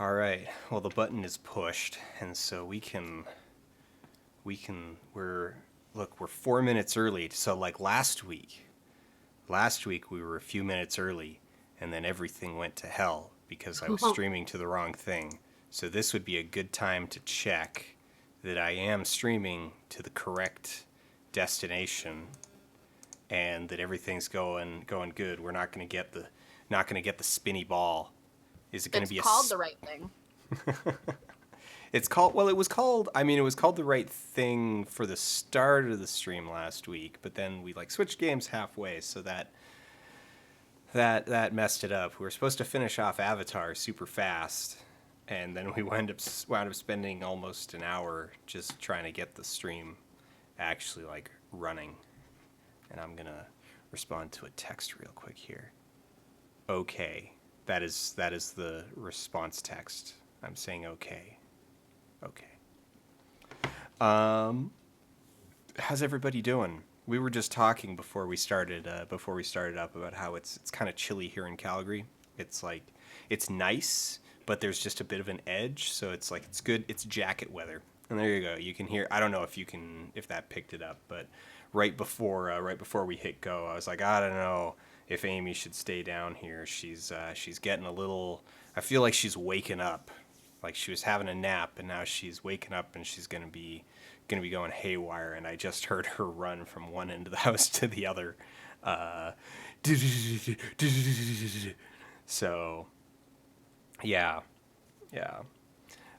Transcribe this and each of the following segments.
All right. Well, the button is pushed, and so we're 4 minutes early. So like last week we were a few minutes early, and then everything went to hell because I was streaming to the wrong thing. So this would be a good time to check that I am streaming to the correct destination and that everything's going good. We're not gonna get the spinny ball. Is it going to It's be called the right thing. It's called, well, it was called the right thing for the start of the stream last week, but then we like switched games halfway, so that messed it up. We were supposed to finish off Avatar super fast, and then we wound up spending almost an hour just trying to get the stream actually like running. And I'm going to respond to a text real quick here. Okay. That is the response text. I'm saying okay. Okay. How's everybody doing? We were just talking before we started up about how it's kind of chilly here in Calgary. It's nice, but there's just a bit of an edge, so it's good. It's jacket weather. And there you go. You can hear. I don't know if that picked it up, but right before we hit go, I was like, I don't know if Amy should stay down here. She's getting a little. I feel like she's waking up, like she was having a nap, and now she's waking up and she's gonna be going haywire. And I just heard her run from one end of the house to the other. So, yeah.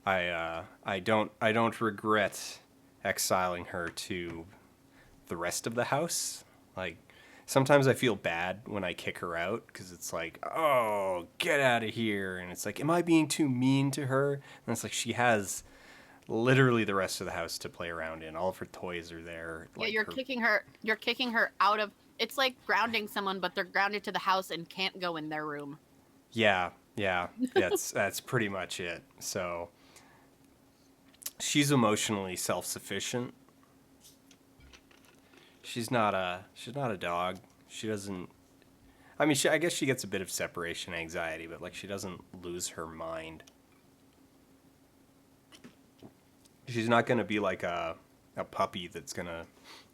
I don't regret exiling her to the rest of the house. Like, sometimes I feel bad when I kick her out because it's like, oh, get out of here. And it's like, am I being too mean to her? And it's like, she has literally the rest of the house to play around in. All of her toys are there. Yeah, Like you're kicking her. You're kicking her out of. It's like grounding someone, but they're grounded to the house and can't go in their room. Yeah. That's pretty much it. So she's emotionally self-sufficient. She's not a dog. She doesn't. I mean, I guess she gets a bit of separation anxiety, but like she doesn't lose her mind. She's not gonna be like a puppy that's gonna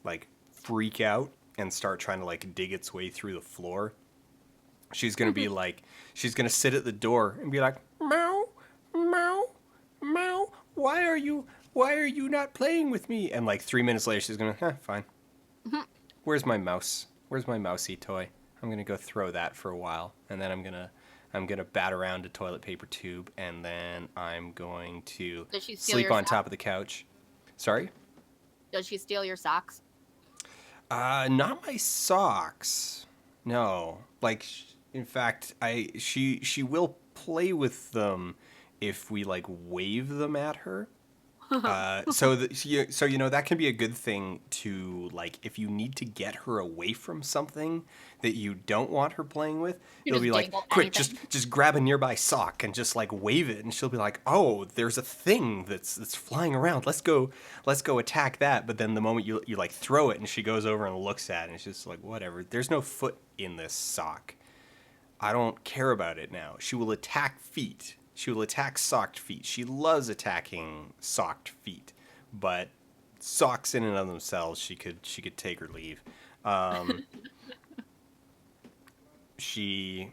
like freak out and start trying to like dig its way through the floor. She's gonna be like, she's gonna sit at the door and be like, meow, meow, meow. Why are you not playing with me? And like 3 minutes later, she's gonna, fine. Where's my mouse? Where's my mousy toy? I'm gonna go throw that for a while, and then I'm gonna bat around a toilet paper tube, and then I'm going to Does she steal sleep your on socks? top of the couch. Sorry? Does she steal your socks? Not my socks. No. Like, in fact, she will play with them if we like wave them at her. So that can be a good thing to like if you need to get her away from something that you don't want her playing with. You It'll just be like, dangle quick, anything. just grab a nearby sock and just like wave it, and she'll be like, oh, there's a thing that's flying around. Let's go attack that. But then the moment you like throw it, and she goes over and looks at it, and it's just like, whatever. There's no foot in this sock. I don't care about it now. She will attack feet. She will attack socked feet. She loves attacking socked feet, but socks in and of themselves, she could take or leave. Um, she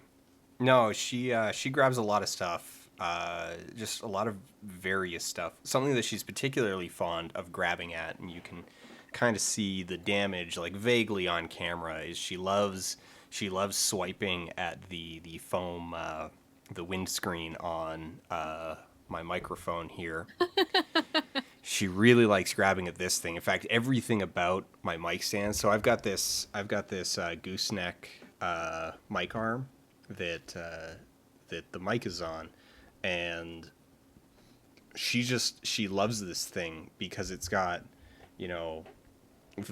grabs a lot of stuff, just a lot of various stuff. Something that she's particularly fond of grabbing at, and you can kind of see the damage like vaguely on camera. Is she loves swiping at the foam. The windscreen on my microphone here. She really likes grabbing at this thing. In fact, everything about my mic stand. So I've got this gooseneck mic arm that the mic is on, and she loves this thing because it's got, you know,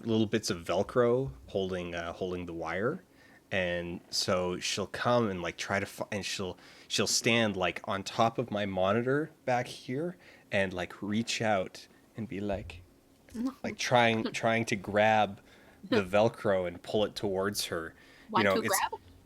little bits of Velcro holding the wire. And so she'll come and like try to and she'll stand like on top of my monitor back here and like reach out and be like trying to grab the Velcro and pull it towards her. Want to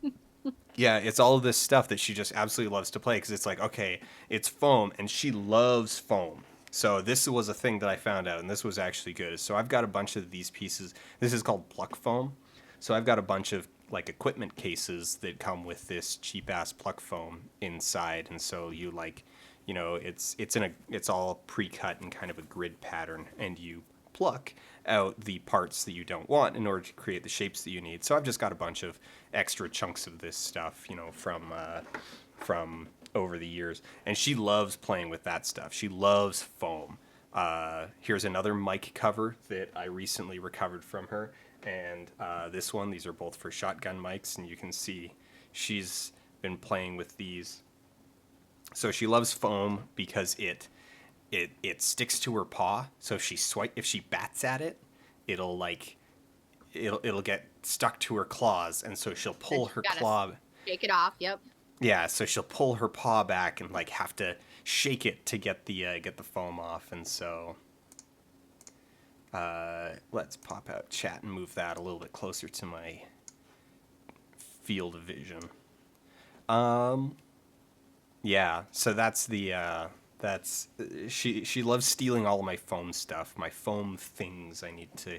grab? Yeah, it's all of this stuff that she just absolutely loves to play because it's like, okay, it's foam, and she loves foam. So this was a thing that I found out, and this was actually good. So I've got a bunch of these pieces. This is called pluck foam. So I've got a bunch of like equipment cases that come with this cheap ass pluck foam inside, and so you like, it's all pre-cut in kind of a grid pattern, and you pluck out the parts that you don't want in order to create the shapes that you need. So I've just got a bunch of extra chunks of this stuff, from over the years, and she loves playing with that stuff. She loves foam. Here's another mic cover that I recently recovered from her, and this one. These are both for shotgun mics, and you can see she's been playing with these. So she loves foam because it sticks to her paw. So if she bats at it, it'll like it'll get stuck to her claws, and so she'll Then pull she's her gotta claw. shake it off. Yep. Yeah, so she'll pull her paw back and like have to shake it to get the foam off, and so let's pop out chat and move that a little bit closer to my field of vision. Yeah, so that's she loves stealing all of my foam stuff, my foam things I need to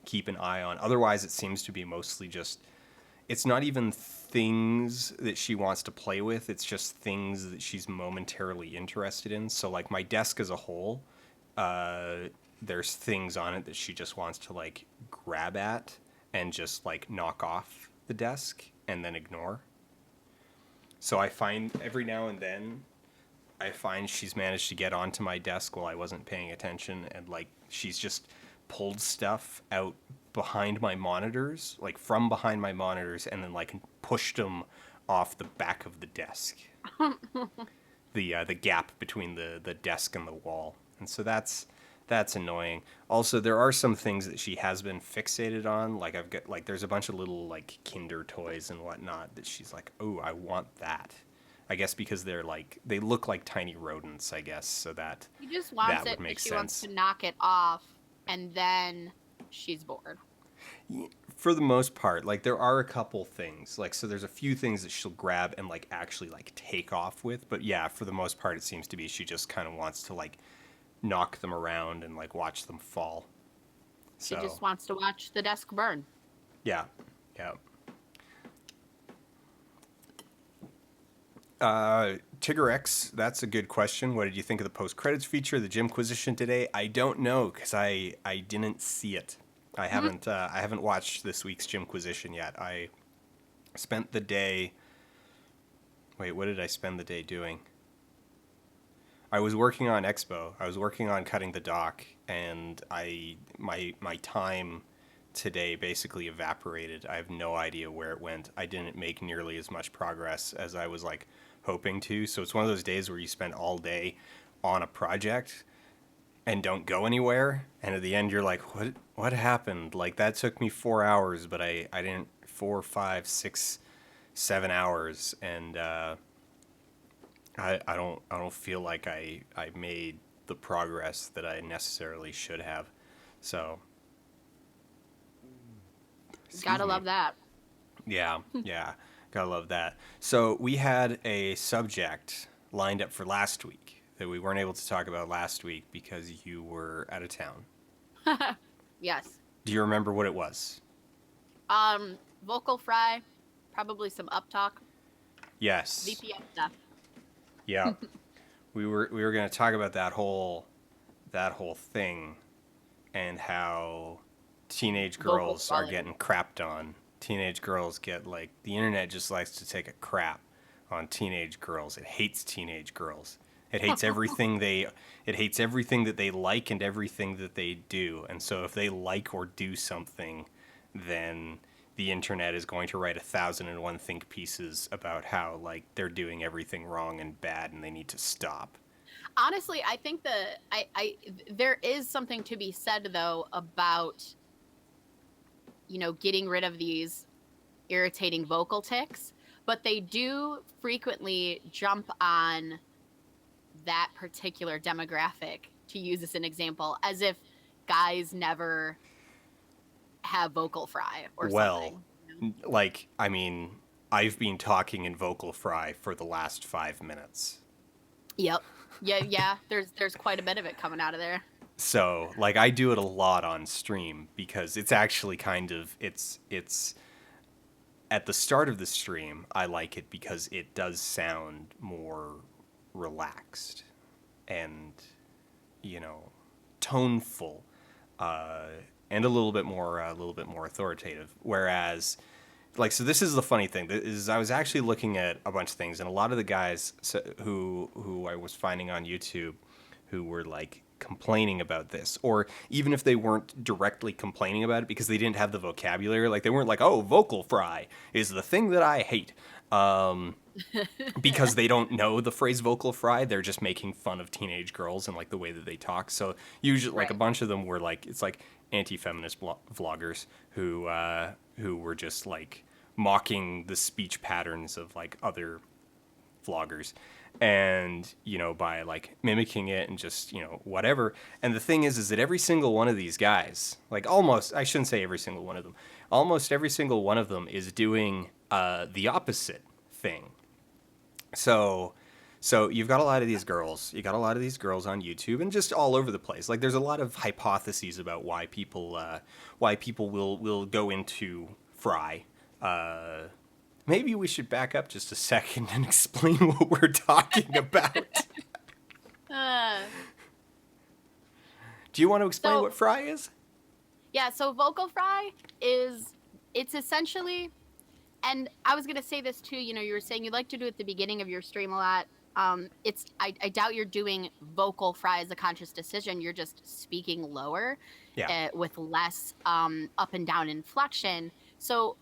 keep an eye on. Otherwise, it seems to be mostly just it's not even things that she wants to play with, it's just things that she's momentarily interested in. So like my desk as a whole, there's things on it that she just wants to like grab at and just like knock off the desk and then ignore. So I find every now and then I find she's managed to get onto my desk while I wasn't paying attention, and like she's just pulled stuff out behind my monitors, like from behind my monitors, and then like pushed them off the back of the desk, the gap between the desk and the wall, and so that's annoying. Also, there are some things that she has been fixated on. Like I've got like there's a bunch of little like Kinder toys and whatnot that she's like, oh, I want that. I guess because they look like tiny rodents. I guess so that She just wants would it make because she wants sense. to knock it off, and then she's bored. For the most part, like there are a couple things, like so there's a few things that she'll grab and like actually like take off with, but yeah, for the most part, it seems to be she just kind of wants to like knock them around and like watch them fall. She So just wants to watch the desk burn. yeah, yeah. Tigger X, that's a good question. What did you think of the post credits feature, the Gymquisition today? I don't know because I didn't see it. Hmm. I haven't watched this week's Gymquisition yet. I spent the day. Wait, what did I spend the day doing? I was working on Expo. I was working on cutting the dock, and my time today basically evaporated. I have no idea where it went. I didn't make nearly as much progress as I was like hoping to. So it's one of those days where you spend all day on a project and don't go anywhere, and at the end you're like, what happened? Like that took me 4 hours, but I didn't 4, 5, 6, 7 hours, and I don't feel like I made the progress that I necessarily should have. So excuse Gotta me. love that. Yeah, yeah, gotta love that. So we had a subject lined up for last week that we weren't able to talk about last week because you were out of town. Yes. Do you remember what it was? Vocal fry, probably some uptalk, Yes. VPN stuff. Yeah. We were going to talk about that whole thing and how teenage Vocal girls are swelling. getting crapped on. Teenage girls get like the internet just likes to take a crap on teenage girls. It hates teenage girls. It hates everything it hates everything that they like and everything that they do. And so if they like or do something, then the internet is going to write 1,001 think pieces about how like they're doing everything wrong and bad and they need to stop. Honestly, I think there is something to be said though about getting rid of these irritating vocal tics, but they do frequently jump on that particular demographic, to use as an example, as if guys never have vocal fry or Well, something. like I mean, I've been talking in vocal fry for the last 5 minutes. Yep. Yeah. There's quite a bit of it coming out of there. So, like, I do it a lot on stream because it's actually it's at the start of the stream, I like it because it does sound more relaxed and, you know, toneful, uh, and a little bit more authoritative. Whereas, like, so this is the funny thing is I was actually looking at a bunch of things, and a lot of the guys who I was finding on YouTube who were like complaining about this, or even if they weren't directly complaining about it because they didn't have the vocabulary, like they weren't like, oh, vocal fry is the thing that I hate. Because they don't know the phrase vocal fry, they're just making fun of teenage girls and like the way that they talk. So usually, like a Right. bunch of them were like, it's like anti-feminist vloggers who were just like mocking the speech patterns of like other vloggers, and by like mimicking it and just whatever. And the thing is that every single one of these guys, like almost, I shouldn't say every single one of them, almost every single one of them is doing the opposite thing. So you've got a lot of these girls. You got a lot of these girls on YouTube and just all over the place. Like there's a lot of hypotheses about why people will go into fry. Maybe we should back up just a second and explain what we're talking about. Uh, Do you want to explain so what fry is? yeah, so vocal fry it's essentially, and I was gonna say this too. You were saying you like to do it at the beginning of your stream a lot. I doubt you're doing vocal fry as a conscious decision. You're just speaking lower, Yeah. with less up and down inflection. So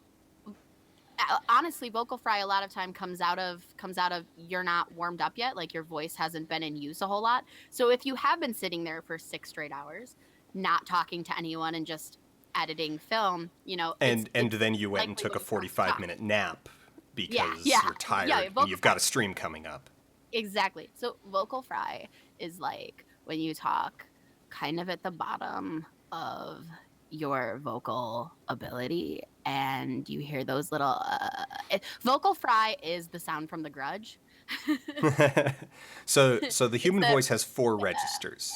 honestly, vocal fry a lot of time comes out of you're not warmed up yet, like your voice hasn't been in use a whole lot. So if you have been sitting there for 6 straight hours not talking to anyone and just editing film, And it's then you went and likely took a when you start to 45-minute nap yeah, because yeah, you're tired yeah. and you've got a stream coming up. Exactly. So vocal fry is like when you talk kind of at the bottom of your vocal ability and you hear those little vocal fry is the sound from The Grudge. So the It's human the voice has 4 registers.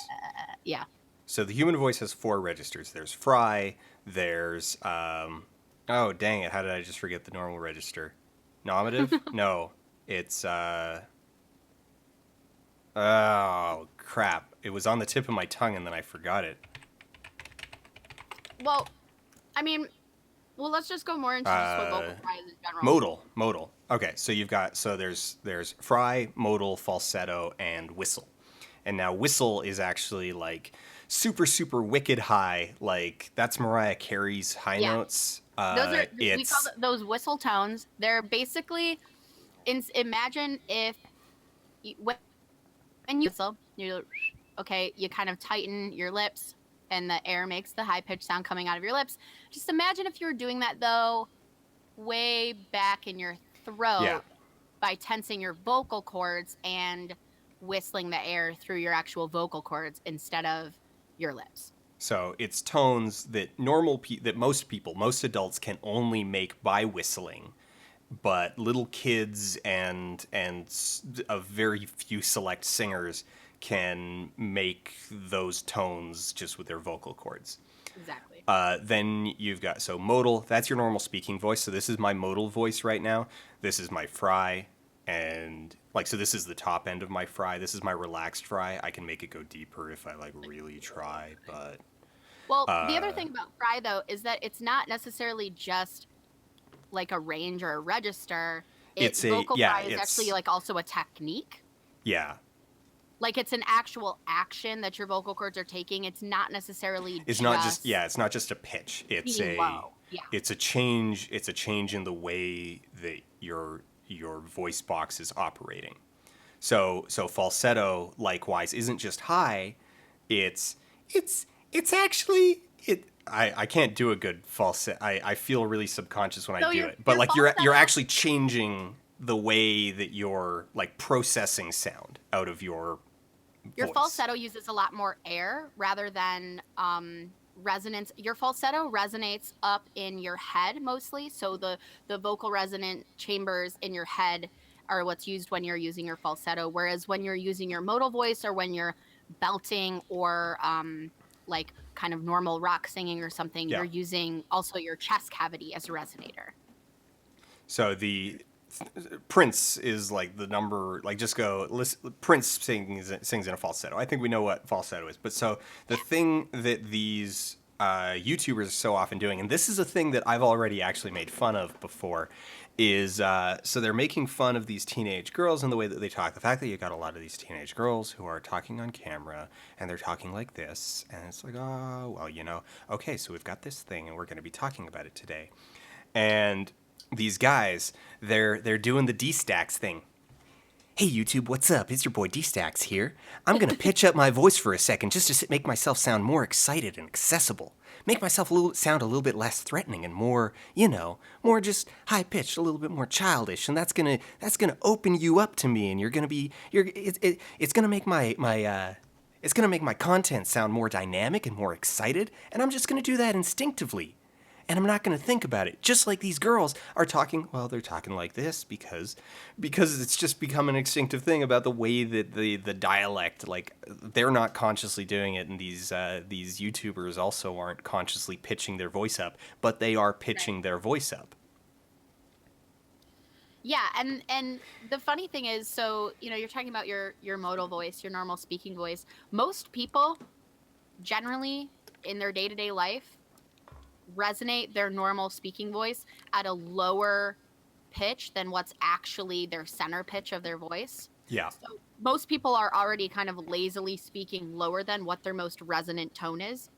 yeah. So the human voice has 4 registers. There's fry. There's oh dang it! How did I just forget the normal register? Nominative? No, it's oh crap! It was on the tip of my tongue and then I forgot it. Well, I mean, let's just go more into just what vocal fry is in general. Modal. Okay, so there's fry, modal, falsetto, and whistle. And now whistle is actually like super super wicked high. Like that's Mariah Carey's high Yeah. notes. We call those whistle tones. They're basically imagine if when you whistle, you're okay, you kind of tighten your lips and the air makes the high pitched sound coming out of your lips. Just imagine if you were doing that though way back in your throat Yeah. by tensing your vocal cords and whistling the air through your actual vocal cords instead of your lips. So it's tones that that most adults can only make by whistling, but little kids and a very few select singers can make those tones just with their vocal cords. Exactly. Then you've got modal. That's your normal speaking voice. So this is my modal voice right now. This is my fry, and so this is the top end of my fry. This is my relaxed fry. I can make it go deeper if I like really try, but well, the other thing about fry though is that it's not necessarily just like a range or a register. Vocal fry is actually like also a technique. Yeah. Like it's an actual action that your vocal cords are taking. It's not necessarily. It's not just a pitch. It's low. Yeah. It's a change. It's a change in the way that your voice box is operating. So falsetto likewise isn't just high. It's actually it. I can't do a good falsetto. I feel really subconscious when I do it. But like you're actually changing the way that you're like processing sound out of your voice. Falsetto uses a lot more air rather than resonance, your falsetto resonates up in your head mostly. So the vocal resonant chambers in your head are what's used when you're using your falsetto, whereas when you're using your modal voice or when you're belting or like kind of normal rock singing or something, Yeah. you're using also your chest cavity as a resonator. So the Prince is like the number, like just go listen, Prince sings in a falsetto. I think we know what falsetto is, but so the thing that these YouTubers are so often doing, and this is a thing that I've already actually made fun of before, is so they're making fun of these teenage girls and the way that they talk. The fact that you got a lot of these teenage girls who are talking on camera and they're talking like this, and it's like, oh, well, okay, so we've got this thing and we're going to be talking about it today. And these guys, they're doing the D-Stacks thing. Hey YouTube, what's up? It's your boy D-Stacks here. I'm gonna pitch up my voice for a second just to make myself sound more excited and accessible. Make myself sound a little bit less threatening and more, more just high pitched, a little bit more childish, and that's gonna open you up to me, and it's gonna make it's gonna make my content sound more dynamic and more excited, and I'm just gonna do that instinctively. And I'm not going to think about it. Just like these girls are talking, well, they're talking like this because it's just become an instinctive thing about the way that the dialect, like they're not consciously doing it, and these YouTubers also aren't consciously pitching their voice up, but they are pitching their voice up. Yeah, and the funny thing is, so you're talking about your modal voice, your normal speaking voice. Most people, generally, in their day-to-day life, resonate their normal speaking voice at a lower pitch than what's actually their center pitch of their voice. Yeah. So most people are already kind of lazily speaking lower than what their most resonant tone is.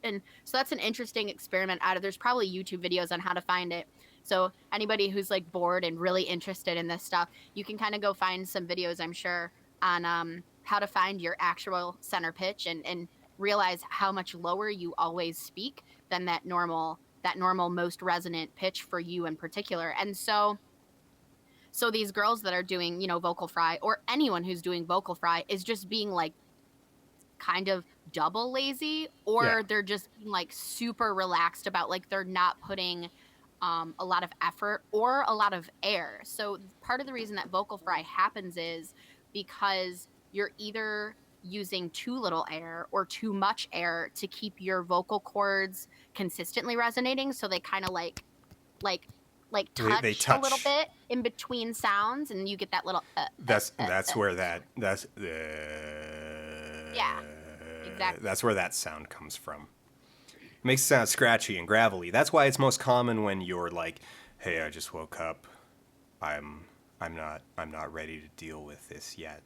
And so that's an interesting experiment there's probably YouTube videos on how to find it. So anybody who's like bored and really interested in this stuff, you can kind of go find some videos, I'm sure, on how to find your actual center pitch and realize how much lower you always speak than that normal most resonant pitch for you in particular. And so these girls that are doing, vocal fry, or anyone who's doing vocal fry, is just being like kind of double lazy, or they're just being like super relaxed about, like, they're not putting a lot of effort or a lot of air. So part of the reason that vocal fry happens is because you're either using too little air or too much air to keep your vocal cords consistently resonating, so they kind of like touch, they touch a little bit in between sounds, and you get that little that's where that yeah, exactly, that's where that sound comes from. It makes it sound scratchy and gravelly. That's why it's most common when you're like, hey, I just woke up, I'm not ready to deal with this yet.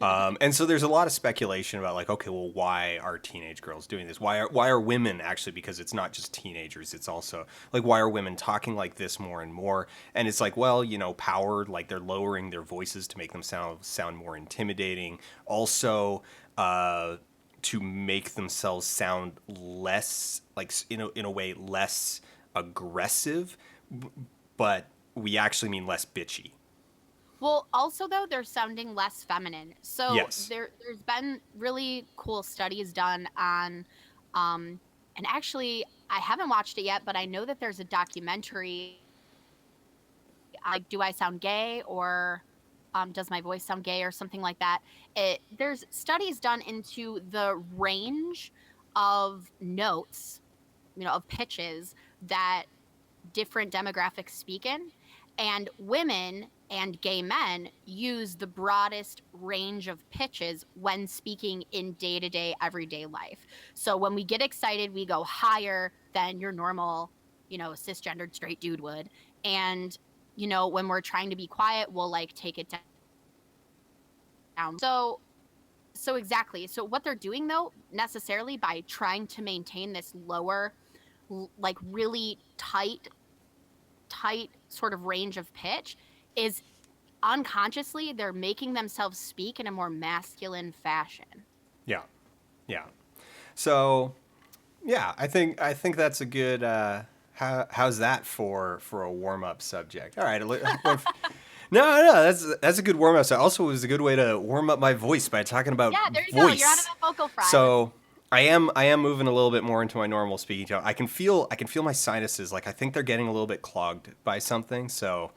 And so there's a lot of speculation about, like, okay, well, why are teenage girls doing this? Why are women, actually, because it's not just teenagers, it's also like, why are women talking like this more and more? And it's like, well, power, like they're lowering their voices to make them sound more intimidating. Also, to make themselves sound less, like, in a way, less aggressive, but we actually mean less bitchy. Well, also, though, they're sounding less feminine. So yes. there's been really cool studies done on, and actually, I haven't watched it yet, but I know that there's a documentary, like, Do I Sound Gay? Or Does My Voice Sound Gay? Or something like that. There's studies done into the range of notes, of pitches that different demographics speak in. And women and gay men use the broadest range of pitches when speaking in day-to-day, everyday life. So when we get excited, we go higher than your normal, cisgendered straight dude would. And, when we're trying to be quiet, we'll, like, take it down. So exactly. So what they're doing, though, necessarily by trying to maintain this lower, like, really tight sort of range of pitch, is unconsciously they're making themselves speak in a more masculine fashion. Yeah. So, yeah, I think that's a good. How's that for a warm up subject? All right. No, that's a good warm up. So also, it was a good way to warm up my voice by talking about there you voice. go. You're out of the vocal fry. So, I am moving a little bit more into my normal speaking tone. I can feel my sinuses, like I think they're getting a little bit clogged by something. So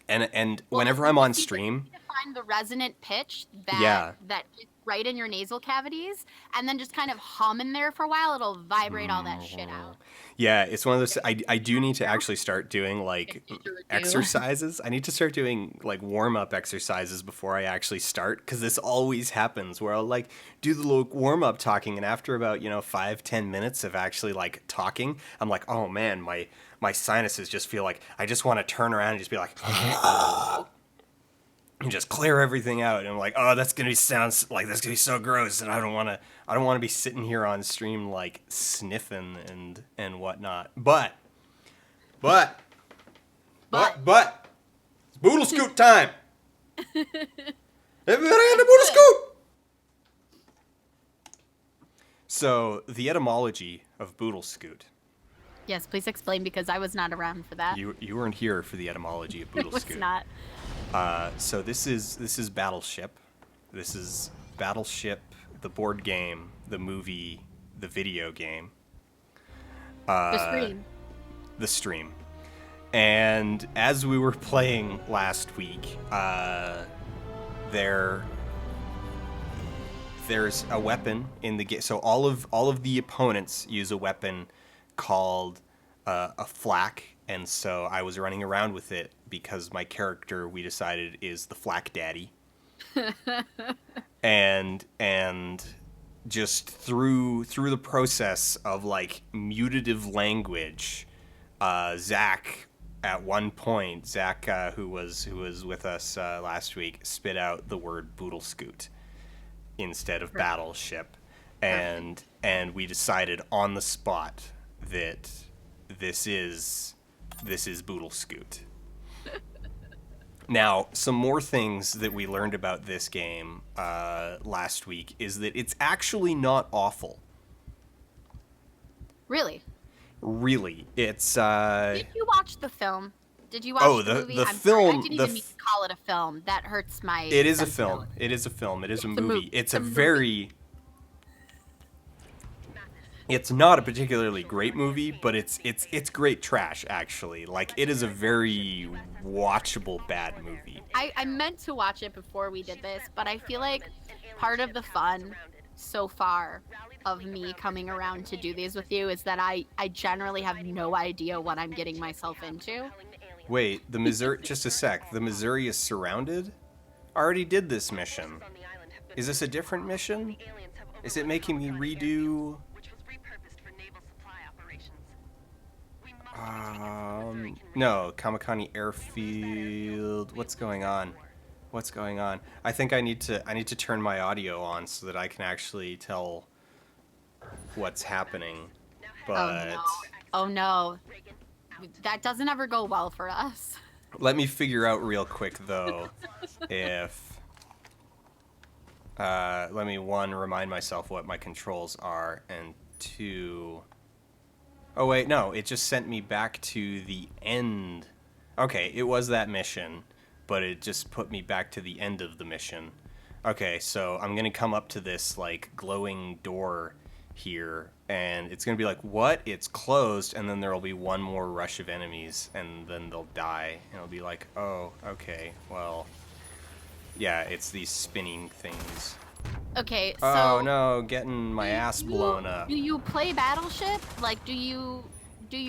and Well, whenever you I'm on just stream, need to find the resonant pitch yeah. that is right in your nasal cavities, and then just kind of hum in there for a while. It'll vibrate all that shit out. Yeah, it's one of those. I do need to actually start doing like Do. exercises. I need to start doing like warm up exercises before I actually start, because this always happens where I'll like do the little warm up talking, and after about 5-10 minutes of actually like talking, I'm like, oh man, my sinuses just feel like I just want to turn around and just be like, and just clear everything out. And I'm like, oh, that's gonna be so gross, and I don't want to be sitting here on stream like sniffing and whatnot. But But it's Bootlescoot time. Everybody on the Bootlescoot. So the etymology of Bootlescoot. yes, please explain because I was not around for that. You weren't here for the etymology of It was Bootlescoot. not. So this is Battleship. This is Battleship, the board game, the movie, the video game, The stream. the stream. And as we were playing last week, there's a weapon in the game. So all of the opponents use a weapon called a flak, and so I was running around with it because my character, we decided, is the flak daddy. and just through the process of like mutative language, Zach, at one point, who was with us last week, spit out the word Bootlescoot instead of Battleship, and we decided on the spot that this is Bootlescoot. Now, some more things that we learned about this game last week is that it's actually not awful. Really? Really, it's Did you watch the film? Did you watch the movie? the I'm film. sorry, I didn't even mean to call it a film. That hurts my. It is a film. sensibility. It is a film. It is a It's a movie. movie. It's It's a a movie. very. It's not a particularly great movie, but it's great trash actually. Like, it is a very watchable bad movie. I meant to watch it before we did this, but I feel like part of the fun so far of me coming around to do these with you is that I generally have no idea what I'm getting myself into. Wait, the Missouri. Just a sec. The Missouri is surrounded. I already did this mission. Is this a different mission? Is it making me redo? No, Kamakani Airfield. What's going on? What's going on? I think I need to turn my audio on so that I can actually tell what's happening. But Oh no. That doesn't ever go well for us. let me figure out real quick though if let me, one, remind myself what my controls are, and two, oh wait, no, it just sent me back to the end. Okay, it was that mission, but it just put me back to the end of the mission. Okay, so I'm gonna come up to this like glowing door here, and it's gonna be like, what? It's closed, and then there'll be one more rush of enemies, and then they'll die, and it'll be like, oh, okay, well, yeah, it's these spinning things. Okay, so Oh no, getting my ass blown up. Do you play Battleship? Like, do you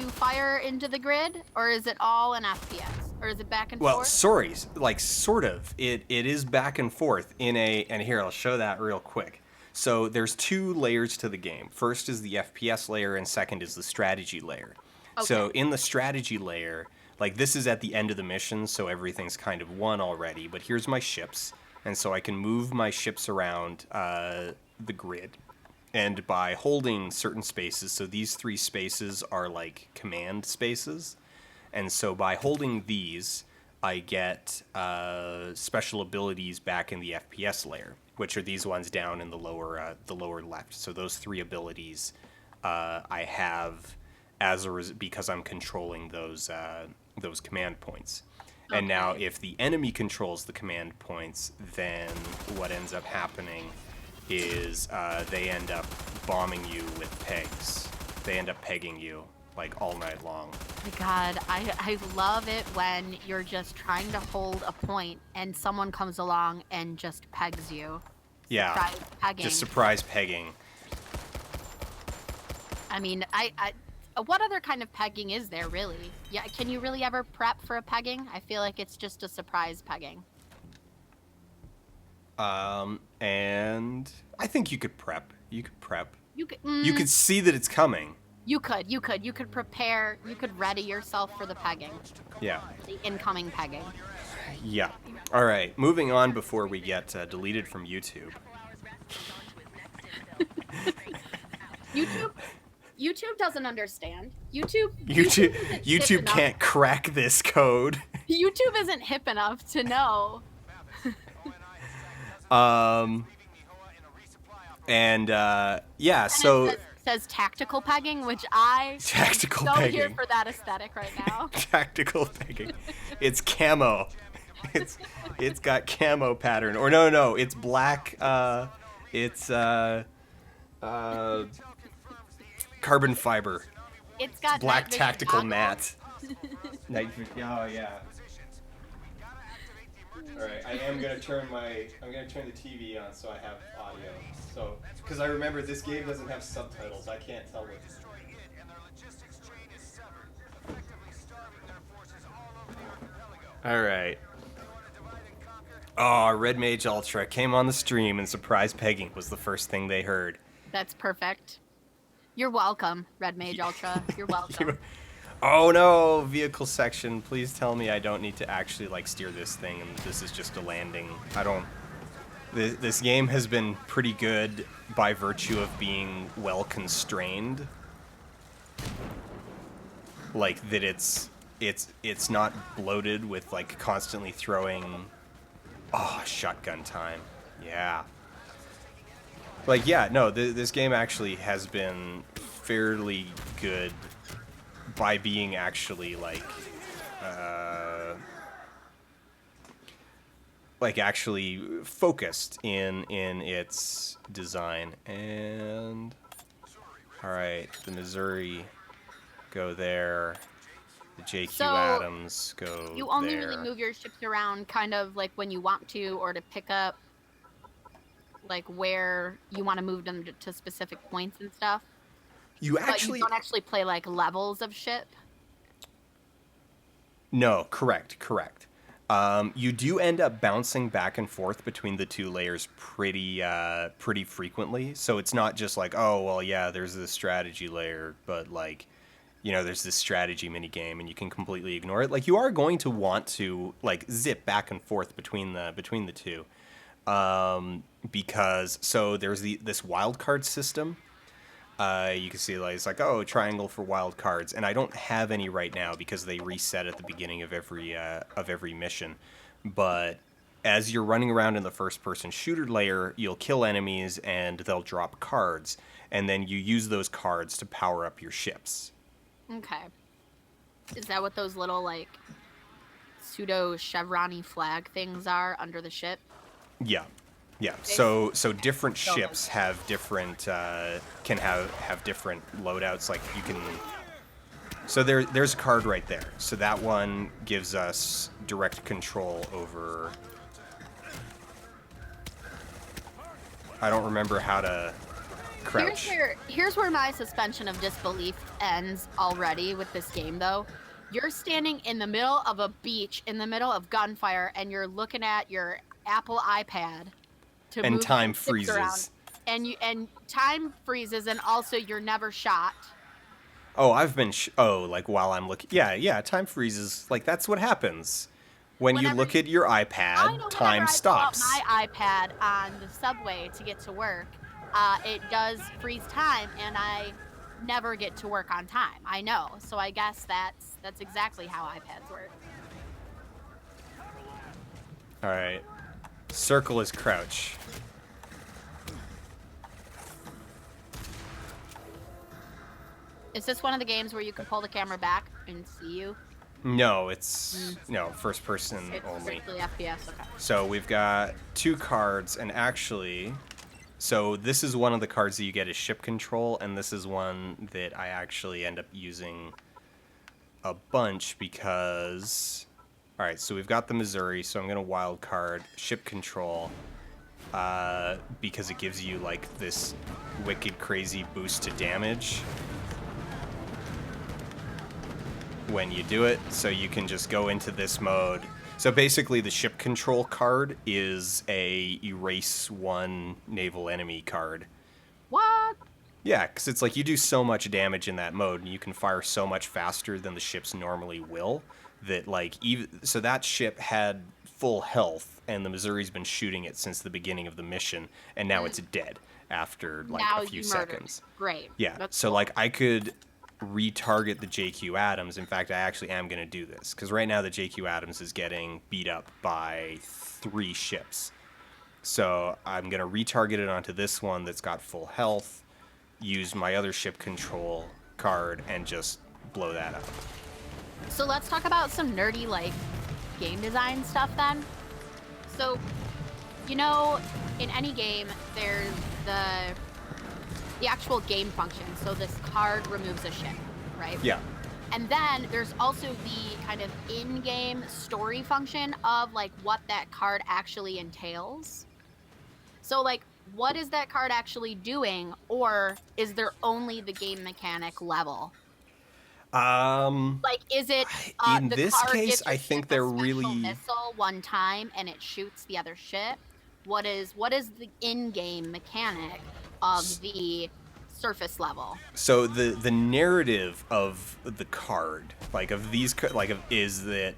fire into the grid, or is it all an FPS, or is it back and Well, forth? sorry, like sort of. It is back and forth in a, and here I'll show that real quick. So there's two layers to the game. First is the FPS layer, and second is the strategy layer. So Okay. in the strategy layer, like, this is at the end of the mission, so everything's kind of won already. But here's my ships, and so I can move my ships around the grid. And by holding certain spaces, so these three spaces are like command spaces, and so by holding these, I get special abilities back in the FPS layer, which are these ones down in the lower left. So those three abilities I have because I'm controlling those command points. And now, if the enemy controls the command points, then what ends up happening is they end up bombing you with pegs. They end up pegging you like all night long. My God, I love it when you're just trying to hold a point and someone comes along and just pegs you. Yeah, Surprise pegging. just surprise pegging. I mean, what other kind of pegging is there, really? Yeah, can you really ever prep for a pegging? I feel like it's just a surprise pegging. And I think you could prep. You You could see that it's coming. You could prepare. You could ready yourself for the pegging. Yeah. The incoming pegging. Yeah. All right. Moving on before we get deleted from YouTube. YouTube doesn't understand. YouTube can't crack this code. YouTube isn't hip enough to know. So it says tactical pegging, which I tactical so pegging. here for that aesthetic right now. Tactical pegging. It's camo. It's got camo pattern. Or no, it's black. It's carbon fiber. It's got black night tactical vision mat. Night vision. Oh yeah. All right, I'm gonna turn the TV on so I have audio. So, because I remember this game doesn't have subtitles, I can't tell what. All right. Oh, Red Mage Ultra came on the stream and surprise pegging was the first thing they heard. That's perfect. You're welcome, Red Mage Ultra. You're welcome. Oh no, vehicle section. Please tell me I don't need to actually like steer this thing and this is just a landing. I don't. This game has been pretty good by virtue of being well constrained. Like that it's not bloated with like constantly throwing. Oh, shotgun time. Yeah. Like, yeah, no, this game actually has been fairly good by being actually, actually focused in its design. And, alright, the Missouri, go there. The JQ Adams, go there. You only really move your ships around kind of like when you want to, or to pick up like where you want to move them to specific points and stuff. You don't actually play like levels of ship. No, correct. You do end up bouncing back and forth between the two layers pretty frequently. So it's not just like, oh well, yeah, there's this strategy layer, but like, you know, there's this strategy mini game, and you can completely ignore it. Like, you are going to want to like zip back and forth between the two. Because so there's this wild card system. You can see like it's like, oh, triangle for wild cards, and I don't have any right now because they reset at the beginning of every mission. But as you're running around in the first person shooter layer, you'll kill enemies and they'll drop cards, and then you use those cards to power up your ships. Okay. Is that what those little like pseudo chevron-y flag things are under the ship? Yeah. So different ships have different can have different loadouts. Like you can. So there's a card right there. So that one gives us direct control over. I don't remember how to crouch. Here's where my suspension of disbelief ends already with this game, though. You're standing in the middle of a beach, in the middle of gunfire, and you're looking at your Apple iPad. And time freezes. Around. And time freezes, and also you're never shot. Oh, I've been like while I'm looking. Yeah, time freezes. Like that's what happens when you look at your iPad. Time stops. I pull out my iPad on the subway to get to work. It does freeze time, and I never get to work on time. I know, so I guess that's exactly how iPads work. All right, circle is crouch. Is this one of the games where you can pull the camera back and see you? No, it's no first person it's only. Strictly FPS. Okay. So we've got 2 cards, and actually, So this is one of the cards that you get as ship control, and this is one that I actually end up using a bunch because... Alright, so we've got the Missouri, so I'm going to wild card ship control because it gives you, like, this wicked crazy boost to damage when you do it, so you can just go into this mode. So basically the ship control card is a erase one naval enemy card. What? Yeah, because it's like you do so much damage in that mode, and you can fire so much faster than the ships normally will. That like so that ship had full health, and the Missouri's been shooting it since the beginning of the mission, and now it's dead after like Now a few you murdered. seconds. Great. Yeah, That's so cool. like I could retarget the JQ Adams. In fact, I actually am going to do this because right now the JQ Adams is getting beat up by 3 ships. So I'm going to retarget it onto this one that's got full health, use my other ship control card, and just blow that up. So let's talk about some nerdy like game design stuff then. So, you know, in any game, there's the actual game function. So this card removes a ship, right? Yeah. And then there's also the kind of in-game story function of like what that card actually entails. So like, what is that card actually doing, or is there only the game mechanic level? Like, is it In the this card case, gives your I think ship a they're special really... missile one time and it shoots the other ship? What is the in-game mechanic of the surface level? So the narrative of the card, like of these, like of, is that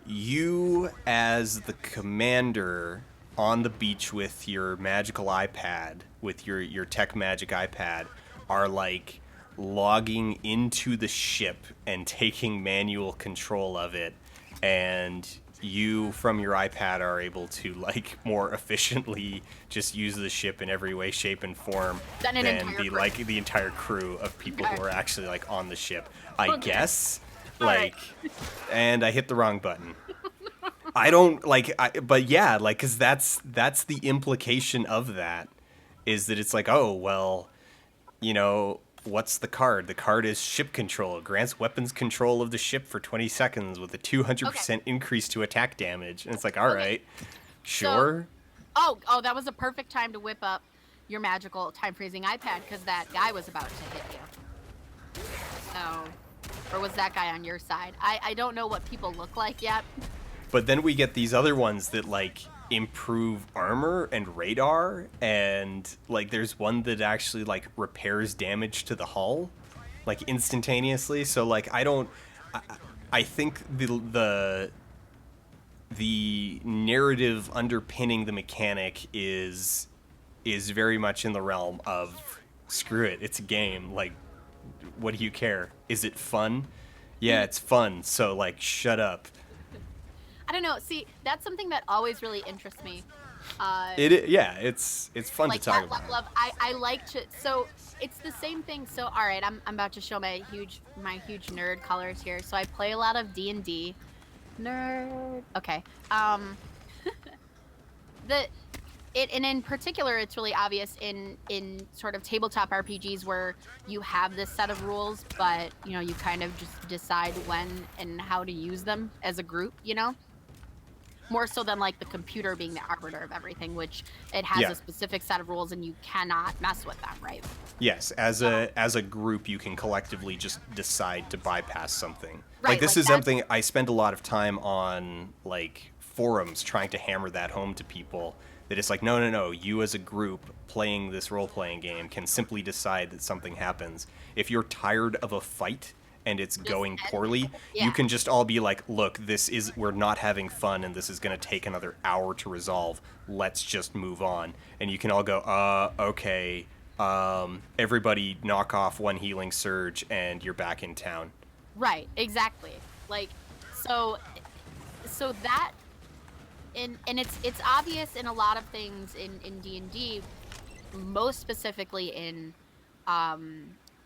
you as the commander on the beach with your magical iPad, with your tech magic iPad, are like logging into the ship and taking manual control of it, and you from your iPad are able to like more efficiently just use the ship in every way, shape, and form Than than the entire crew of people who are actually like on the ship. I guess. Like, and I hit the wrong button. I don't like, but yeah, like, cause that's the implication of that, is that it's like, oh well, you know, what's the card? The card is ship control. It grants weapons control of the ship for 20 seconds with a 200% increase to attack damage. And it's like, all right, sure. So, oh, that was a perfect time to whip up your magical time freezing iPad because that guy was about to hit you. So, or was that guy on your side? I don't know what people look like yet. But then we get these other ones that like improve armor and radar, and like there's one that actually like repairs damage to the hull like instantaneously. So like I think the narrative underpinning the mechanic is very much in the realm of screw it, it's a game, like what do you care? Is it fun? Yeah, it's fun, so like shut up. I don't know. See, that's something that always really interests me. It's fun Like to talk that about. level of I like to. So it's the same thing. So all right, I'm about to show my huge nerd colors here. So I play a lot of D&D. Nerd. Okay. And in particular, it's really obvious in sort of tabletop RPGs where you have this set of rules, but you know you kind of just decide when and how to use them as a group. You know. More so than like the computer being the arbiter of everything, which it has a specific set of rules and you cannot mess with them, right? Yes, as a group, you can collectively just decide to bypass something. Right, Like this like is something I spend a lot of time on, like forums, trying to hammer that home to people. That it's like, no, you as a group playing this role-playing game can simply decide that something happens. If you're tired of a fight and it's going poorly, you can just all be like, look, we're not having fun and this is going to take another hour to resolve. Let's just move on. And you can all go, okay, everybody knock off one healing surge and you're back in town. Right, exactly. Like, so that, and it's obvious in a lot of things in D&D, most specifically in,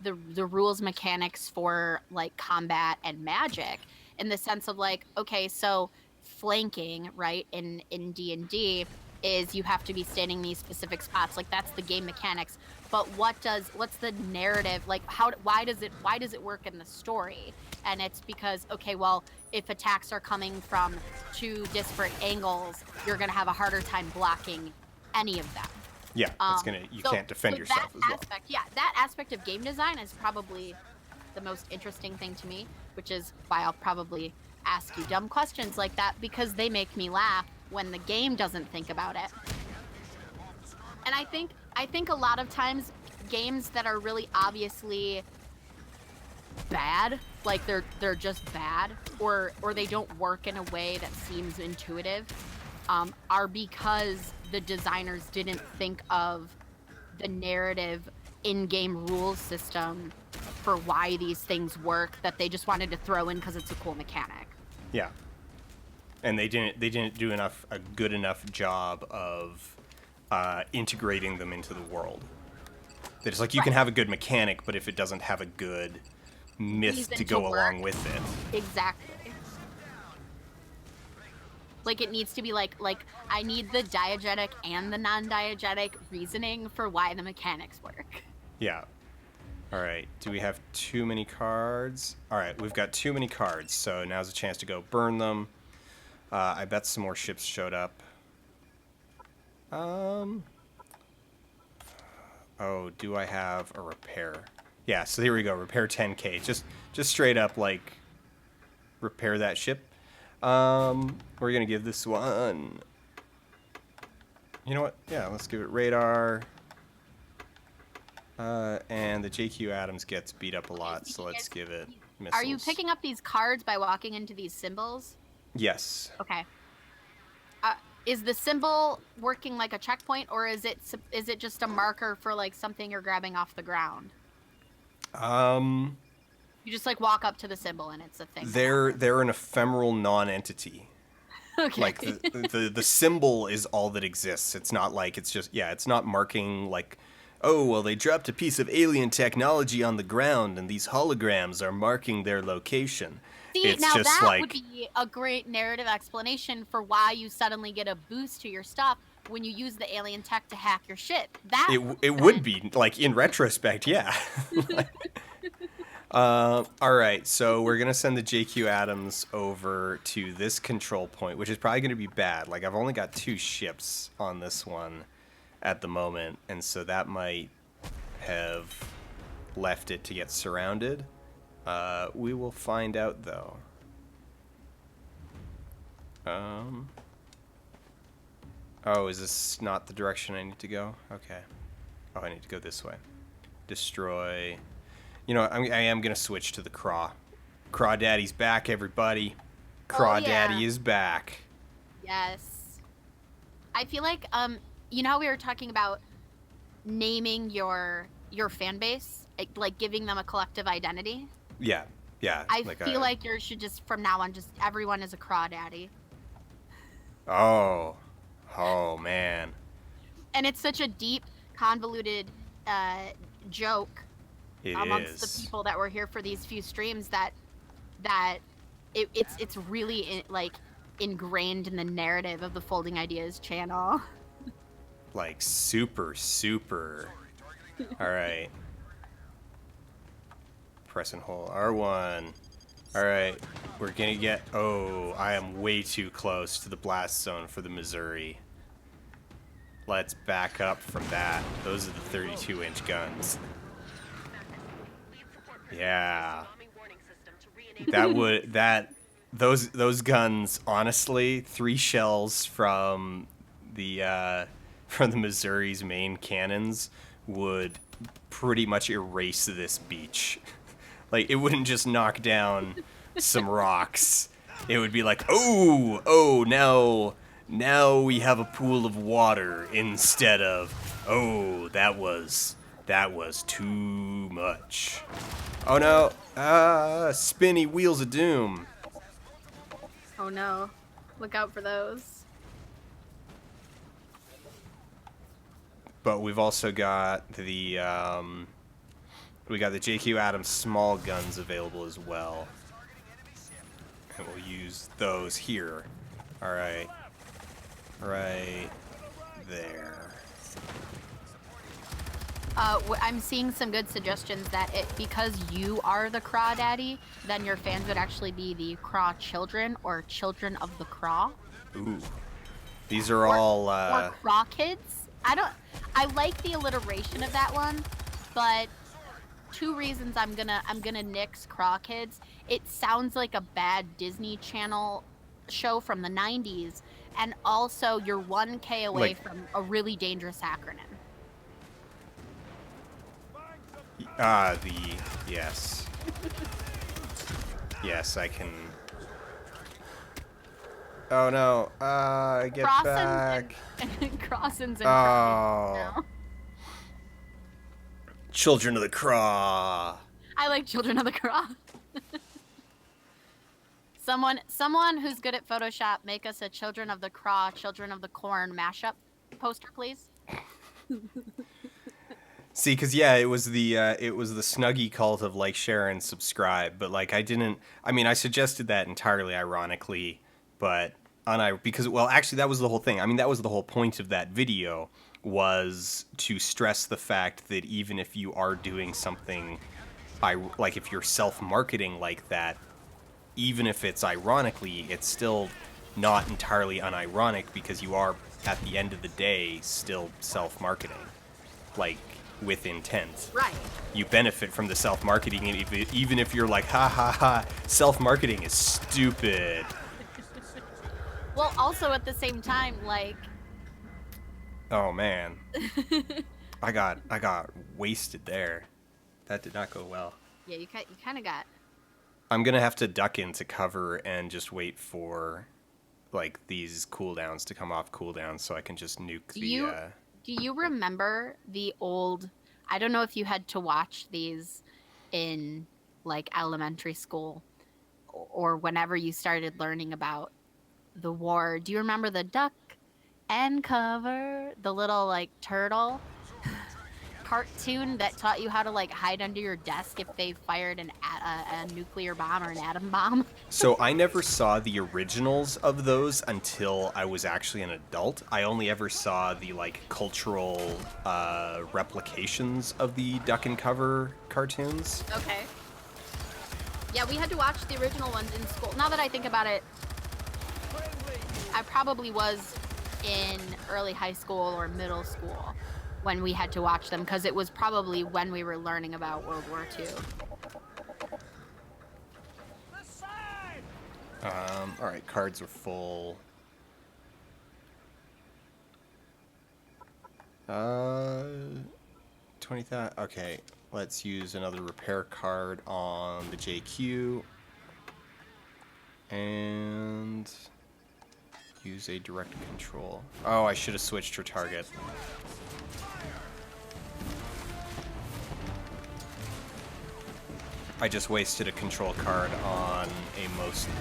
the rules mechanics for like combat and magic, in the sense of like, okay, so flanking, right, in D&D, is you have to be standing in these specific spots. Like that's the game mechanics. But what's the narrative? Like why does it work in the story? And it's because, okay, well, if attacks are coming from 2 disparate angles, you're gonna have a harder time blocking any of them. Yeah, you can't defend yourself as well. That aspect of game design is probably the most interesting thing to me, which is why I'll probably ask you dumb questions like that, because they make me laugh when the game doesn't think about it. And I think a lot of times games that are really obviously bad, like they're just bad, or they don't work in a way that seems intuitive, are because the designers didn't think of the narrative in-game rules system for why these things work, that they just wanted to throw in because it's a cool mechanic. Yeah. And they didn't do a good enough job of integrating them into the world. That it's like you can have a good mechanic, but if it doesn't have a good myth to go along with it. Exactly. Like it needs to be like I need the diegetic and the non-diegetic reasoning for why the mechanics work. Yeah. All right. Do we have too many cards? All right, we've got too many cards, so now's a chance to go burn them. I bet some more ships showed up. Oh, do I have a repair? Yeah, so here we go. Repair 10K. Just straight up, like, repair that ship. We're going to give this one... You know what? Yeah, let's give it radar. And the JQ Adams gets beat up a lot, so let's give it missiles. Are you picking up these cards by walking into these symbols? Yes. Okay. Is the symbol working like a checkpoint, or is it just a marker for like something you're grabbing off the ground? You just like walk up to the symbol and it's a thing. They're an ephemeral non-entity. Okay. Like the symbol is all that exists. It's not like it's not marking like, oh well, they dropped a piece of alien technology on the ground and these holograms are marking their location. See, it's now just that like, would be a great narrative explanation for why you suddenly get a boost to your stuff when you use the alien tech to hack your ship. It would be, like, in retrospect, yeah. All right, so we're going to send the JQ Adams over to this control point, which is probably going to be bad. Like, I've only got 2 ships on this one at the moment, and so that might have left it to get surrounded. We will find out, though. Oh, is this not the direction I need to go? Okay. Oh, I need to go this way. Destroy. You know, I am going to switch to the Craw. Crawdaddy's back, everybody. Crawdaddy is back. Yes. I feel like, you know how we were talking about naming your fan base? Like giving them a collective identity? Yeah, yeah. I feel like yours should just, from now on, just everyone is a Crawdaddy. Oh, man. And it's such a deep, convoluted joke amongst the people that were here for these few streams that it's really like ingrained in the narrative of the Folding Ideas channel. Like super. All right. Press and hold R1. All right, we're gonna get. Oh, I am way too close to the blast zone for the Missouri. Let's back up from that. Those are the 32-inch guns. Yeah. Those guns, honestly, 3 shells from the Missouri's main cannons would pretty much erase this beach. Like, it wouldn't just knock down some rocks. It would be like, oh, now we have a pool of water instead of, oh, that was too much. Oh no, spinny wheels of doom. Oh no, look out for those. But we've also got the JQ Adams small guns available as well. And we'll use those here. All right. there. I'm seeing some good suggestions that because you are the Craw Daddy, then your fans would actually be the Craw Children or Children of the Craw. Ooh. These are all or Craw Kids. I like the alliteration of that one, but two reasons I'm gonna nix Craw Kids. It sounds like a bad Disney Channel show from the 90s, and also you're 1K away from a really dangerous acronym. Yes. Yes, I can. Oh no, get back. Crossins and Oh. Children of the Craw. I like Children of the Craw. Someone who's good at Photoshop, make us a Children of the Craw, Children of the Corn mashup poster, please. See, because yeah, it was the Snuggie cult of like, share, and subscribe. But like, I suggested that entirely ironically, but because actually that was the whole thing. I mean, that was the whole point of that video, was to stress the fact that even if you are doing something, like if you're self-marketing like that, even if it's ironically, it's still not entirely unironic, because you are at the end of the day still self-marketing, like, with intent. Right. You benefit from the self-marketing, even if you're like, ha ha ha, self-marketing is stupid. Well, also at the same time, like... Oh man. I got wasted there. That did not go well. Yeah, you kind of got... I'm gonna have to duck into cover and just wait for, like, these cooldowns to come off cooldowns so I can just nuke Do you remember the old... I don't know if you had to watch these in, like, elementary school or whenever you started learning about the war. Do you remember the duck and cover? The little, like, turtle cartoon that taught you how to, like, hide under your desk if they fired a nuclear bomb or an atom bomb? So I never saw the originals of those until I was actually an adult. I only ever saw the, like, cultural replications of the duck and cover cartoons. Okay. Yeah, we had to watch the original ones in school. Now that I think about it, I probably was in early high school or middle school when we had to watch them, because it was probably when we were learning about World War II. Alright, cards are full. 20,000. Okay, let's use another repair card on the JQ. And use a direct control. Oh, I should have switched her target. I just wasted a control card on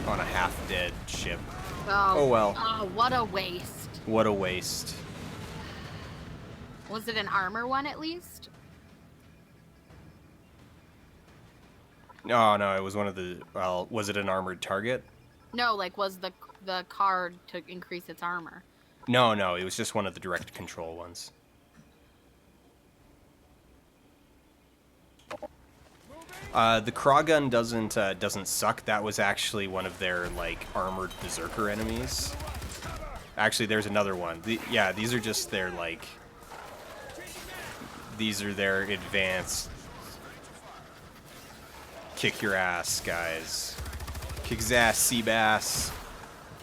a half-dead ship. Oh well. Oh, what a waste. What a waste. Was it an armor one at least? No, it was one of the... Well, was it an armored target? No, like, was the card to increase its armor? No, it was just one of the direct control ones. The Craw gun doesn't suck. That was actually one of their, like, armored berserker enemies. Actually, there's another one. These are just their, like... These are their advanced... Kick your ass, guys. Kick his ass, Seabass.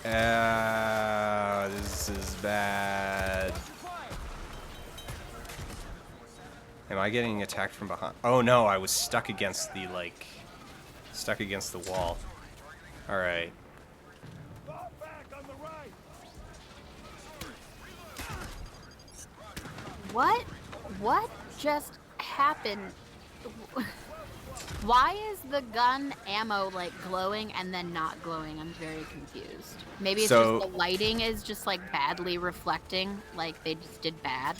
This is bad. Am I getting attacked from behind? Oh no, I was stuck against the, like... Stuck against the wall. Alright. What just happened? Why is the gun ammo, like, glowing and then not glowing? I'm very confused. Maybe it's just the lighting is just, like, badly reflecting, like they just did bad.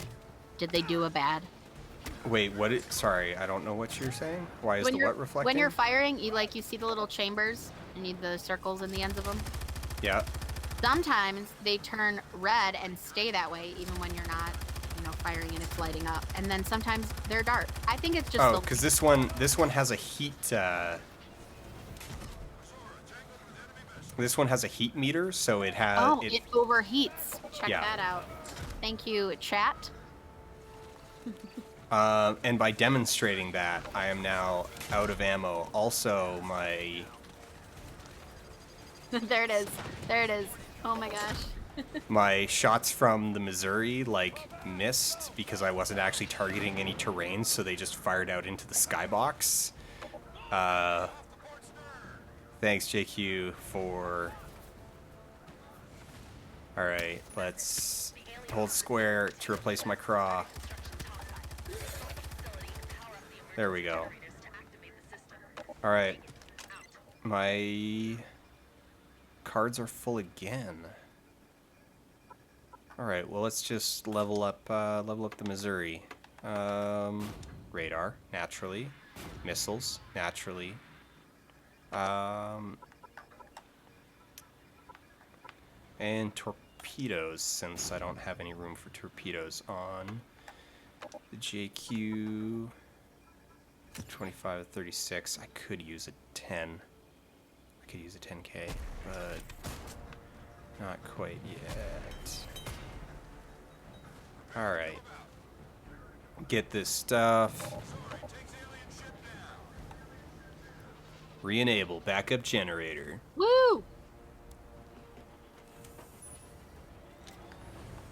Did they do a bad? Wait, sorry, I don't know what you're saying. Why is what reflecting? When you're firing, you see the little chambers and the circles in the ends of them? Yeah. Sometimes they turn red and stay that way even when you're not, firing and it's lighting up. And then sometimes they're dark. I think it's just Oh, because this one has a heat. This one has a heat meter, so it has. Oh, it overheats. Check Yeah. that out. Thank you, chat. And by demonstrating that, I am now out of ammo. Also, my There it is. There it is. Oh my gosh. my shots from the Missouri missed because I wasn't actually targeting any terrain, so they just fired out into the skybox. Thanks, JQ, for. All right, let's hold square to replace my craw. There we go. All right, my cards are full again. All right, well, let's just level up the Missouri. Radar, naturally. Missiles, naturally. And torpedoes, since I don't have any room for torpedoes on the JQ 25 to 36. I could use a 10. I could use a 10K, but not quite yet. Alright. Get this stuff. Re-enable backup generator. Woo!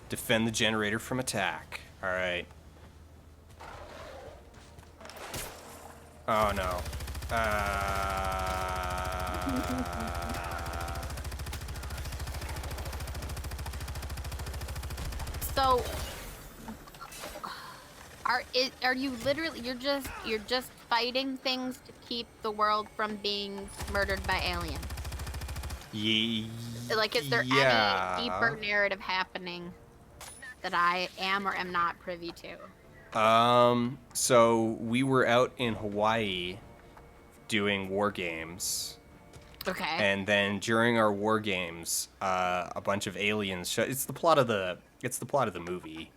Defend the generator from attack. Alright. Oh no. So are you literally you're just fighting things to keep the world from being murdered by aliens? Like, is there any deeper narrative happening that I am or am not privy to? So we were out in Hawaii doing war games. Okay. And then during our war games, a bunch of aliens it's the plot of the movie.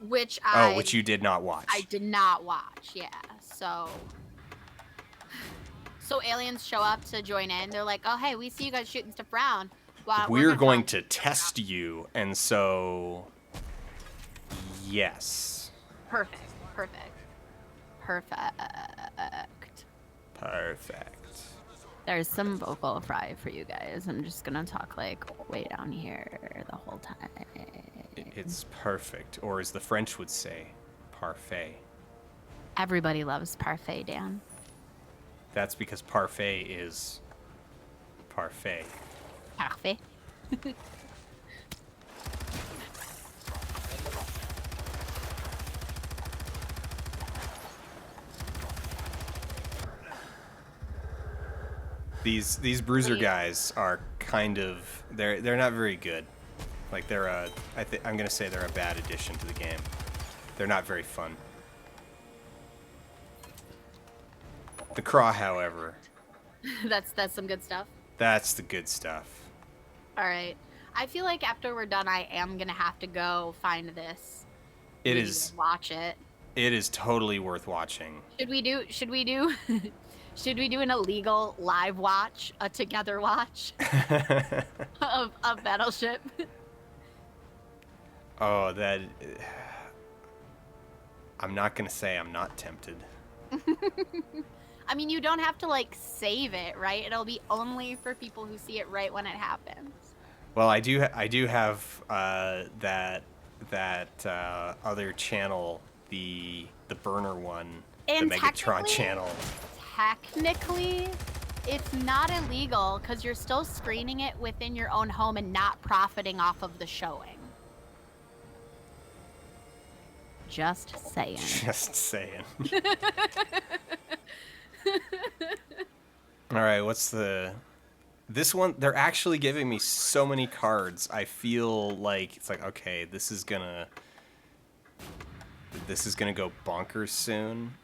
Which which you did not watch. I did not watch, yeah. So aliens show up to join in. They're like, "Oh, hey, we see you guys shooting stuff around. We're going to test you." And so yes. Perfect. There's some vocal fry for you guys. I'm just gonna talk like way down here the whole time. It's perfect, or as the French would say, parfait. Everybody loves parfait, Dan. That's because parfait is parfait. Parfait. These bruiser guys are kind of they're not very good. Like I'm gonna say they're a bad addition to the game. They're not very fun. The craw, however, that's some good stuff. That's the good stuff. All right. I feel like after we're done, I am gonna have to go find this. It is. Watch it. It is totally worth watching. Should we do? Should we do an illegal live watch, a together watch of Battleship? Oh, that. I'm not gonna say I'm not tempted. I mean, you don't have to like save it, right? It'll be only for people who see it right when it happens. Well, I do have that other channel, the burner one, and the Megatron channel. Technically, it's not illegal because you're still screening it within your own home and not profiting off of the showing. Just saying. Just saying. All right, what's this one? They're actually giving me so many cards. I feel like it's like, okay, this is gonna go bonkers soon.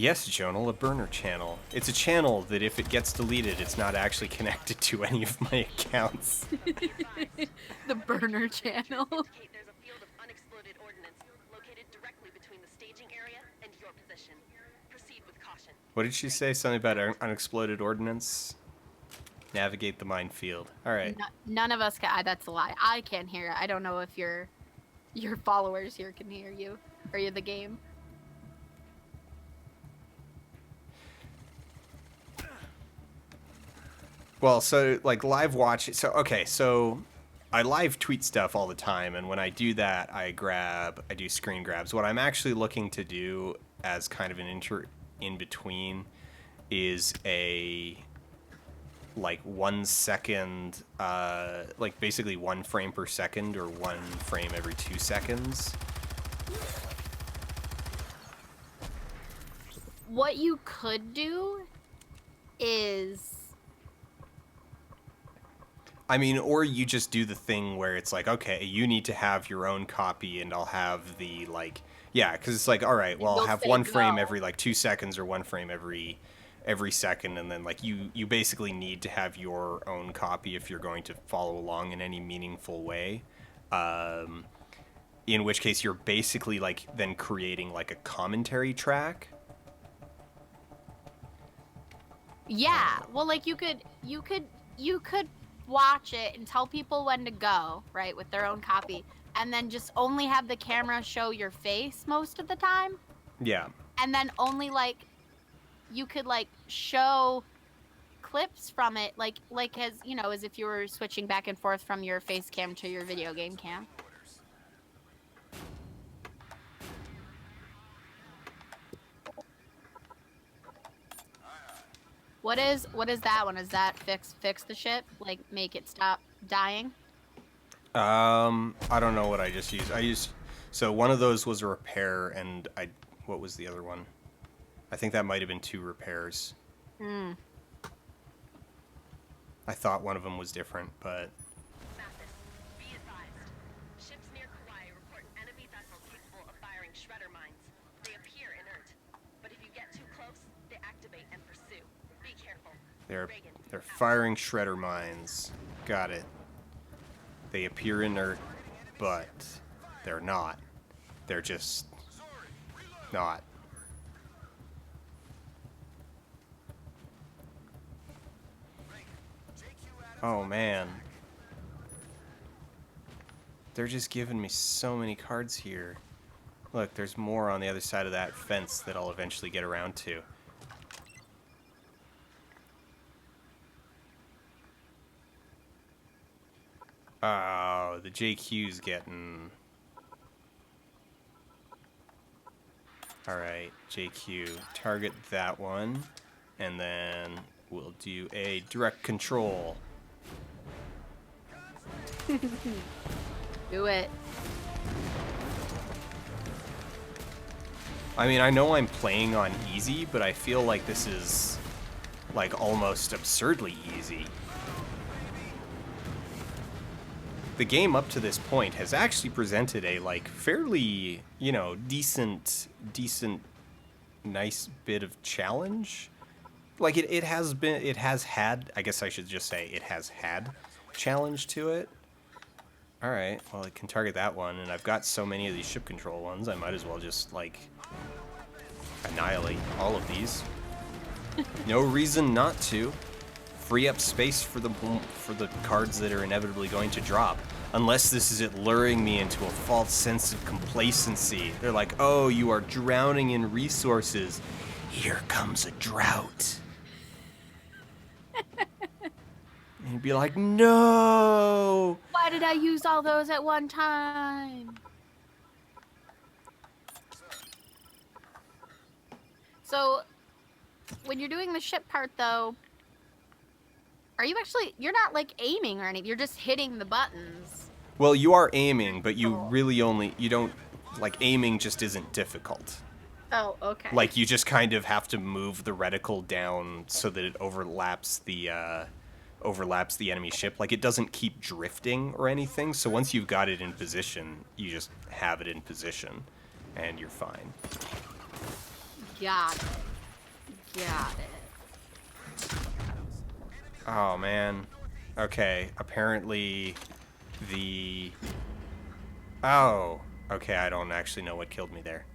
Yes, Jonal, a burner channel. It's a channel that if it gets deleted, it's not actually connected to any of my accounts. The burner channel. There's a field of unexploded ordnance located directly between the staging area and your position. Proceed with caution. What did she say? Something about unexploded ordnance? Navigate the minefield. All right. None of us can. That's a lie. I can't hear it. I don't know if your followers here can hear you or you the game. Well, so like live watch. So okay, so I live tweet stuff all the time, and when I do that, I do screen grabs. What I'm actually looking to do as kind of an in between is a like 1 second, like basically 1 frame per second or 1 frame every 2 seconds. What you could do is, I mean, or you just do the thing where it's like, okay, you need to have your own copy, and I'll have the, like, yeah, because it's like, all right, well, I'll have 1 frame every, like, 2 seconds or 1 frame every second, and then, like, you basically need to have your own copy if you're going to follow along in any meaningful way. In which case, you're basically, like, then creating, like, a commentary track. yeah. Well, like you could watch it and tell people when to go, right, with their own copy, and then just only have the camera show your face most of the time. Yeah. And then only, like, you could, like, show clips from it, like as, you know, as if you were switching back and forth from your face cam to your video game cam. What is that one? Is that fix the ship? Like, make it stop dying? I don't know what I just used. So one of those was a repair, and what was the other one? I think that might have been 2 repairs. I thought one of them was different, but... Mathis, be advised. Ships near Kauai report an enemy vessel capable of firing shredder mines. They appear inert, but if you get too close, they activate and pursue. Be careful. They're firing shredder mines. Got it. They appear inert, but they're not. They're just not. Oh man. They're just giving me so many cards here. Look, there's more on the other side of that fence that I'll eventually get around to. Oh, the JQ's getting... Alright, JQ. Target that one. And then we'll do a direct control. Do it. I mean, I know I'm playing on easy, but I feel like this is, like, almost absurdly easy. The game up to this point has actually presented a, like, fairly, you know, decent, nice bit of challenge. Like, it has had, I guess I should just say, it has had challenge to it. Alright, well, I can target that one, and I've got so many of these ship control ones, I might as well just, like, annihilate all of these. No reason not to. Free up space for the cards that are inevitably going to drop. Unless this is it luring me into a false sense of complacency. They're like, oh, you are drowning in resources. Here comes a drought. And you'd be like, no! Why did I use all those at one time? So, when you're doing the ship part, though, you're not, like, aiming or anything, you're just hitting the buttons. Well, you are aiming, but you really you don't, like, aiming just isn't difficult. Oh, okay. Like, you just kind of have to move the reticle down so that it overlaps the enemy ship. Like, it doesn't keep drifting or anything, so once you've got it in position, you just have it in position, and you're fine. Got it. Got it. Oh, man. Okay, apparently the... Oh, okay, I don't actually know what killed me there.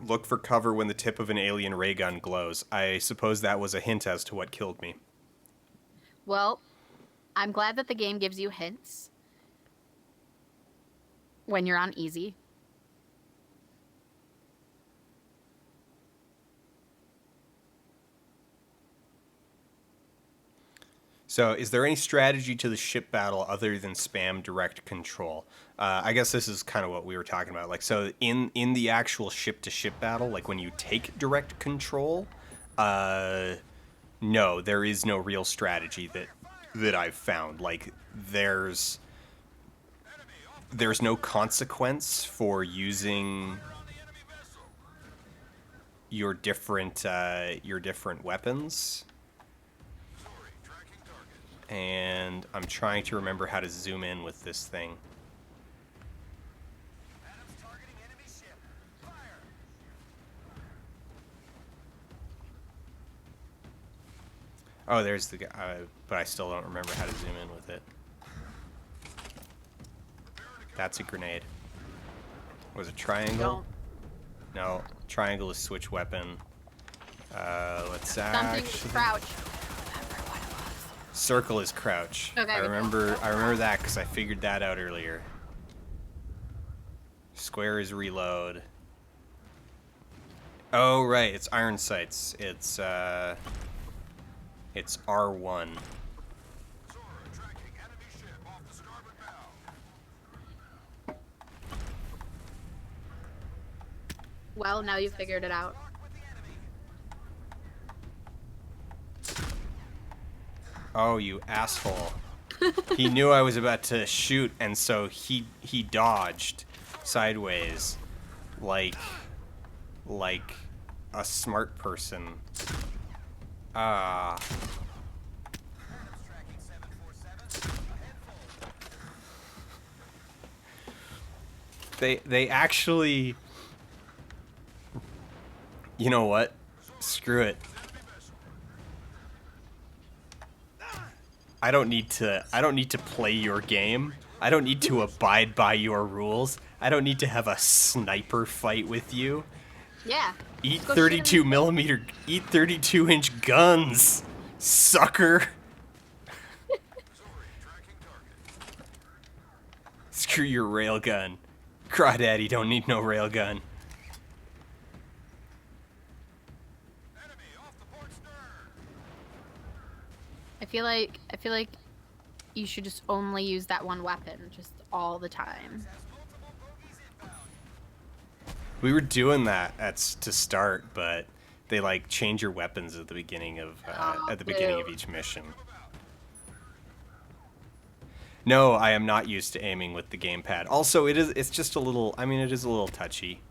Look for cover when the tip of an alien ray gun glows. I suppose that was a hint as to what killed me. Well, I'm glad that the game gives you hints when you're on easy. So, is there any strategy to the ship battle other than spam direct control? I guess this is kind of what we were talking about. Like, so in the actual ship-to-ship battle, like when you take direct control, no, there is no real strategy that I've found. Like, there's no consequence for using your different weapons. And I'm trying to remember how to zoom in with this thing. Oh, there's the guy, but I still don't remember how to zoom in with it. That's a grenade. Was it triangle? No, triangle is switch weapon. Let's Something crouch. Circle is crouch. Okay. I remember that because I figured that out earlier. Square is reload. Oh right, it's iron sights. It's R1. Well, now you figured it out. Oh, you asshole. He knew I was about to shoot, and so he dodged sideways like a smart person. Ah. They actually... You know what? Screw it. I don't need to play your game. I don't need to abide by your rules. I don't need to have a sniper fight with you. Yeah. Eat 32 millimeter, eat 32-inch guns, sucker. Screw your railgun. Crawdaddy don't need no railgun. I feel like you should just only use that one weapon just all the time. We were doing that to start, but they like change your weapons at the beginning of each mission. No, I am not used to aiming with the gamepad. Also, it's just a little, I mean, it is a little touchy.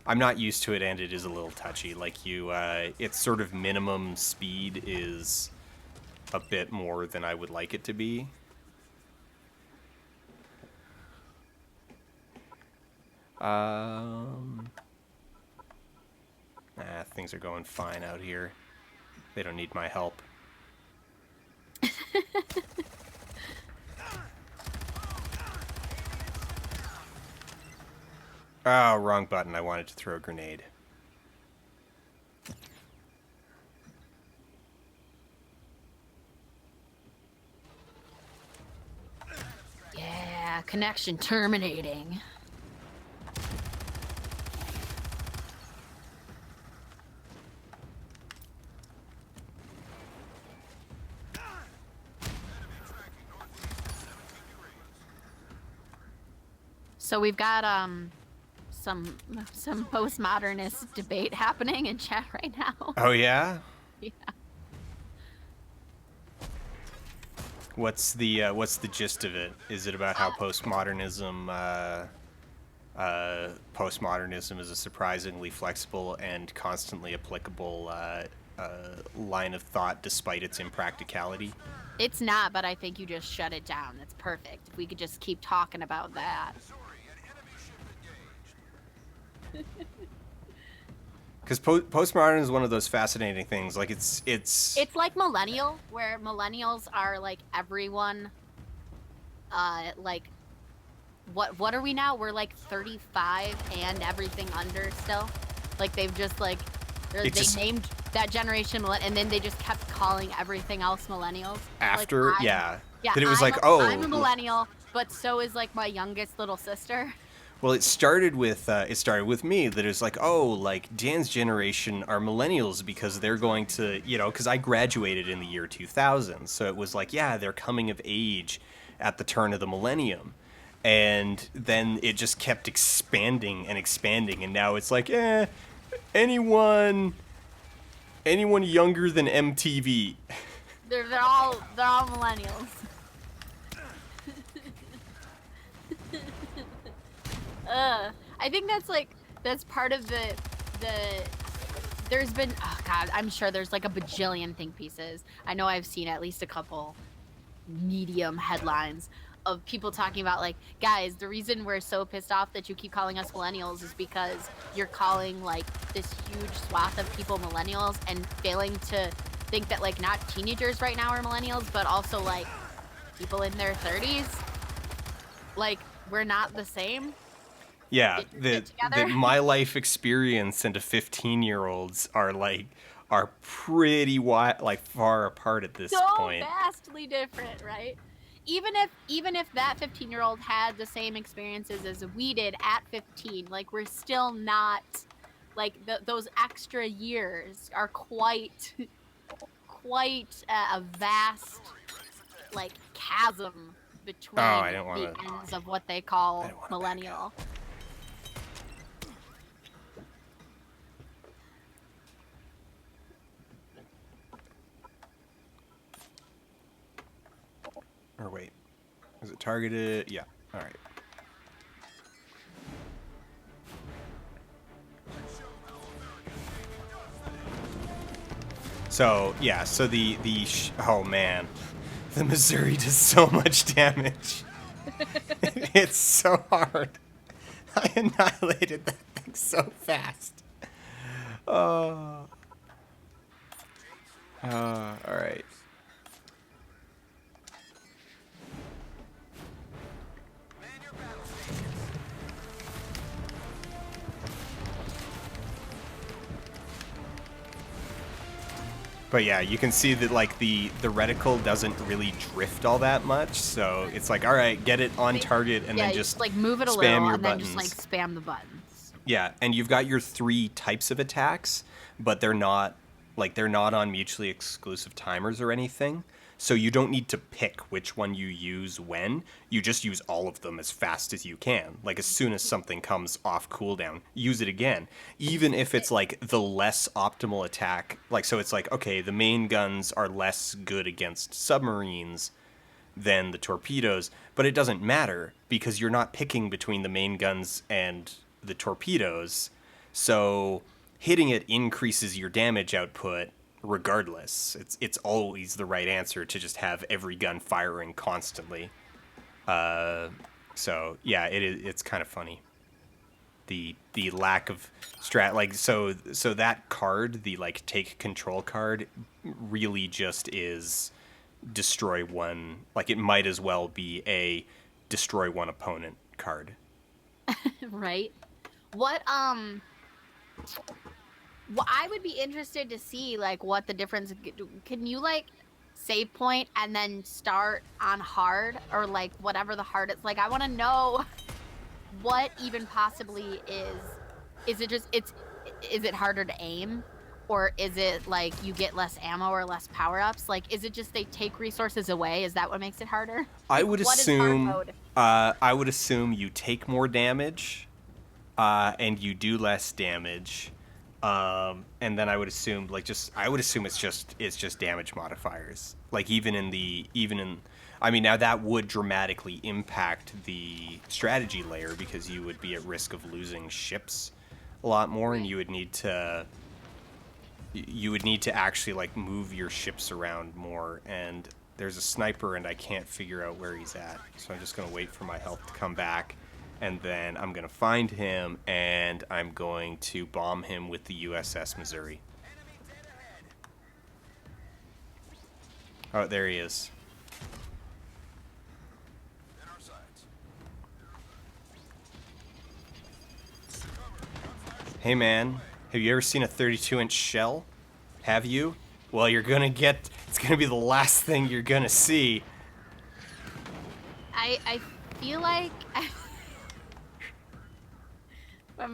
I'm not used to it, and it is a little touchy. Like its sort of minimum speed is a bit more than I would like it to be. Things are going fine out here. They don't need my help. Oh, wrong button. I wanted to throw a grenade. Yeah, connection terminating. So we've got some postmodernist debate happening in chat right now. Oh yeah? Yeah. What's the gist of it? Is it about how postmodernism is a surprisingly flexible and constantly applicable line of thought despite its impracticality? It's not, but I think you just shut it down. That's perfect. If we could just keep talking about that. Because postmodern is one of those fascinating things. Like it's It's like millennial, where millennials are like everyone. Like, what are we now? We're like 35 and everything under still. Like they've just like they named that generation and then they just kept calling everything else millennials. after like, yeah. Yeah, That it was I'm a millennial, but so is like my youngest little sister. Well, it started with me that it's like, oh, like Dan's generation are millennials because they're going to, because I graduated in the year 2000, so it was like, yeah, they're coming of age at the turn of the millennium, and then it just kept expanding and expanding, and now it's like, anyone younger than MTV. They're all millennials. I think that's part of the there's been, oh god, I'm sure there's like a bajillion think pieces. I know I've seen at least a couple medium headlines of people talking about like, guys, the reason we're so pissed off that you keep calling us millennials is because you're calling like this huge swath of people millennials and failing to think that like not teenagers right now are millennials, but also like people in their 30s. Like, we're not the same. Yeah, that my life experience and a 15-year-old's are pretty wide, like far apart at this point. So vastly different, right? Even if that 15-year-old had the same experiences as we did at 15, like we're still not like those extra years are quite a vast like chasm between the ends of what they call millennial. Or wait, is it targeted? Yeah. All right. So yeah, so oh man, the Missouri does so much damage. It's so hard. I annihilated that thing so fast. All right. But yeah, you can see that like the reticle doesn't really drift all that much, so it's like, all right, get it on target and then just like move it a spam little your and buttons. then just like spam the buttons. Yeah, and you've got your 3 types of attacks, but they're not on mutually exclusive timers or anything. So you don't need to pick which one you use when. You just use all of them as fast as you can. Like as soon as something comes off cooldown, use it again. Even if it's like the less optimal attack. Like, so it's like, okay, the main guns are less good against submarines than the torpedoes, but it doesn't matter because you're not picking between the main guns and the torpedoes. So hitting it increases your damage output regardless. It's always the right answer to just have every gun firing constantly. So yeah, it's kind of funny. The lack of strat, like, so that card, the like take control card, really just is destroy one. Like it might as well be a destroy one opponent card. Right. What well, I would be interested to see like what the difference. Can you like save point and then start on hard or like whatever the hard is? Like I want to know what even possibly is. Is it just is it harder to aim, or is it like you get less ammo or less power ups? Like is it just they take resources away? Is that what makes it harder? I would assume. I would assume you take more damage, and you do less damage. And then I would assume it's just damage modifiers. Like even in I mean, now that would dramatically impact the strategy layer because you would be at risk of losing ships a lot more, and you would need to actually like move your ships around more. And there's a sniper and I can't figure out where he's at, so I'm just gonna wait for my health to come back and then I'm going to find him, and I'm going to bomb him with the USS Missouri. Oh, there he is. Hey man, have you ever seen a 32-inch shell? Have you? Well, you're gonna get... It's gonna be the last thing you're gonna see. I feel like...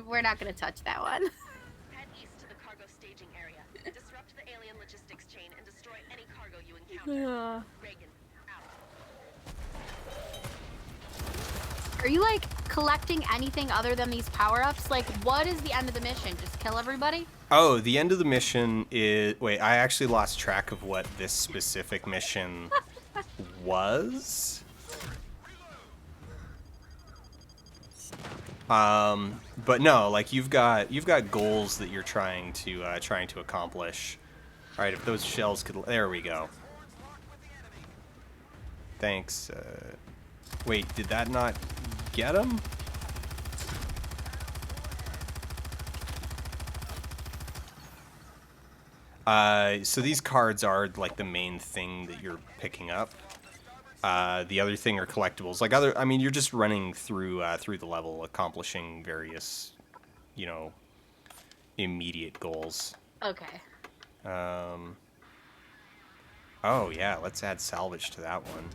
We're not going to touch that one. Head east to the cargo staging area. Disrupt the alien logistics chain and destroy any cargo you encounter. Reagan, out. Are you, like, collecting anything other than these power-ups? Like, what is the end of the mission? Just kill everybody? Oh, the end of the mission is... Wait, I actually lost track of what this specific mission was. But no, like you've got goals that you're trying to accomplish. All right, if those shells could, there we go. Thanks. Wait, did that not get him? So these cards are like the main thing that you're picking up. The other thing are collectibles. Like I mean, you're just running through the level, accomplishing various, you know, immediate goals. Okay. Oh yeah, let's add salvage to that one.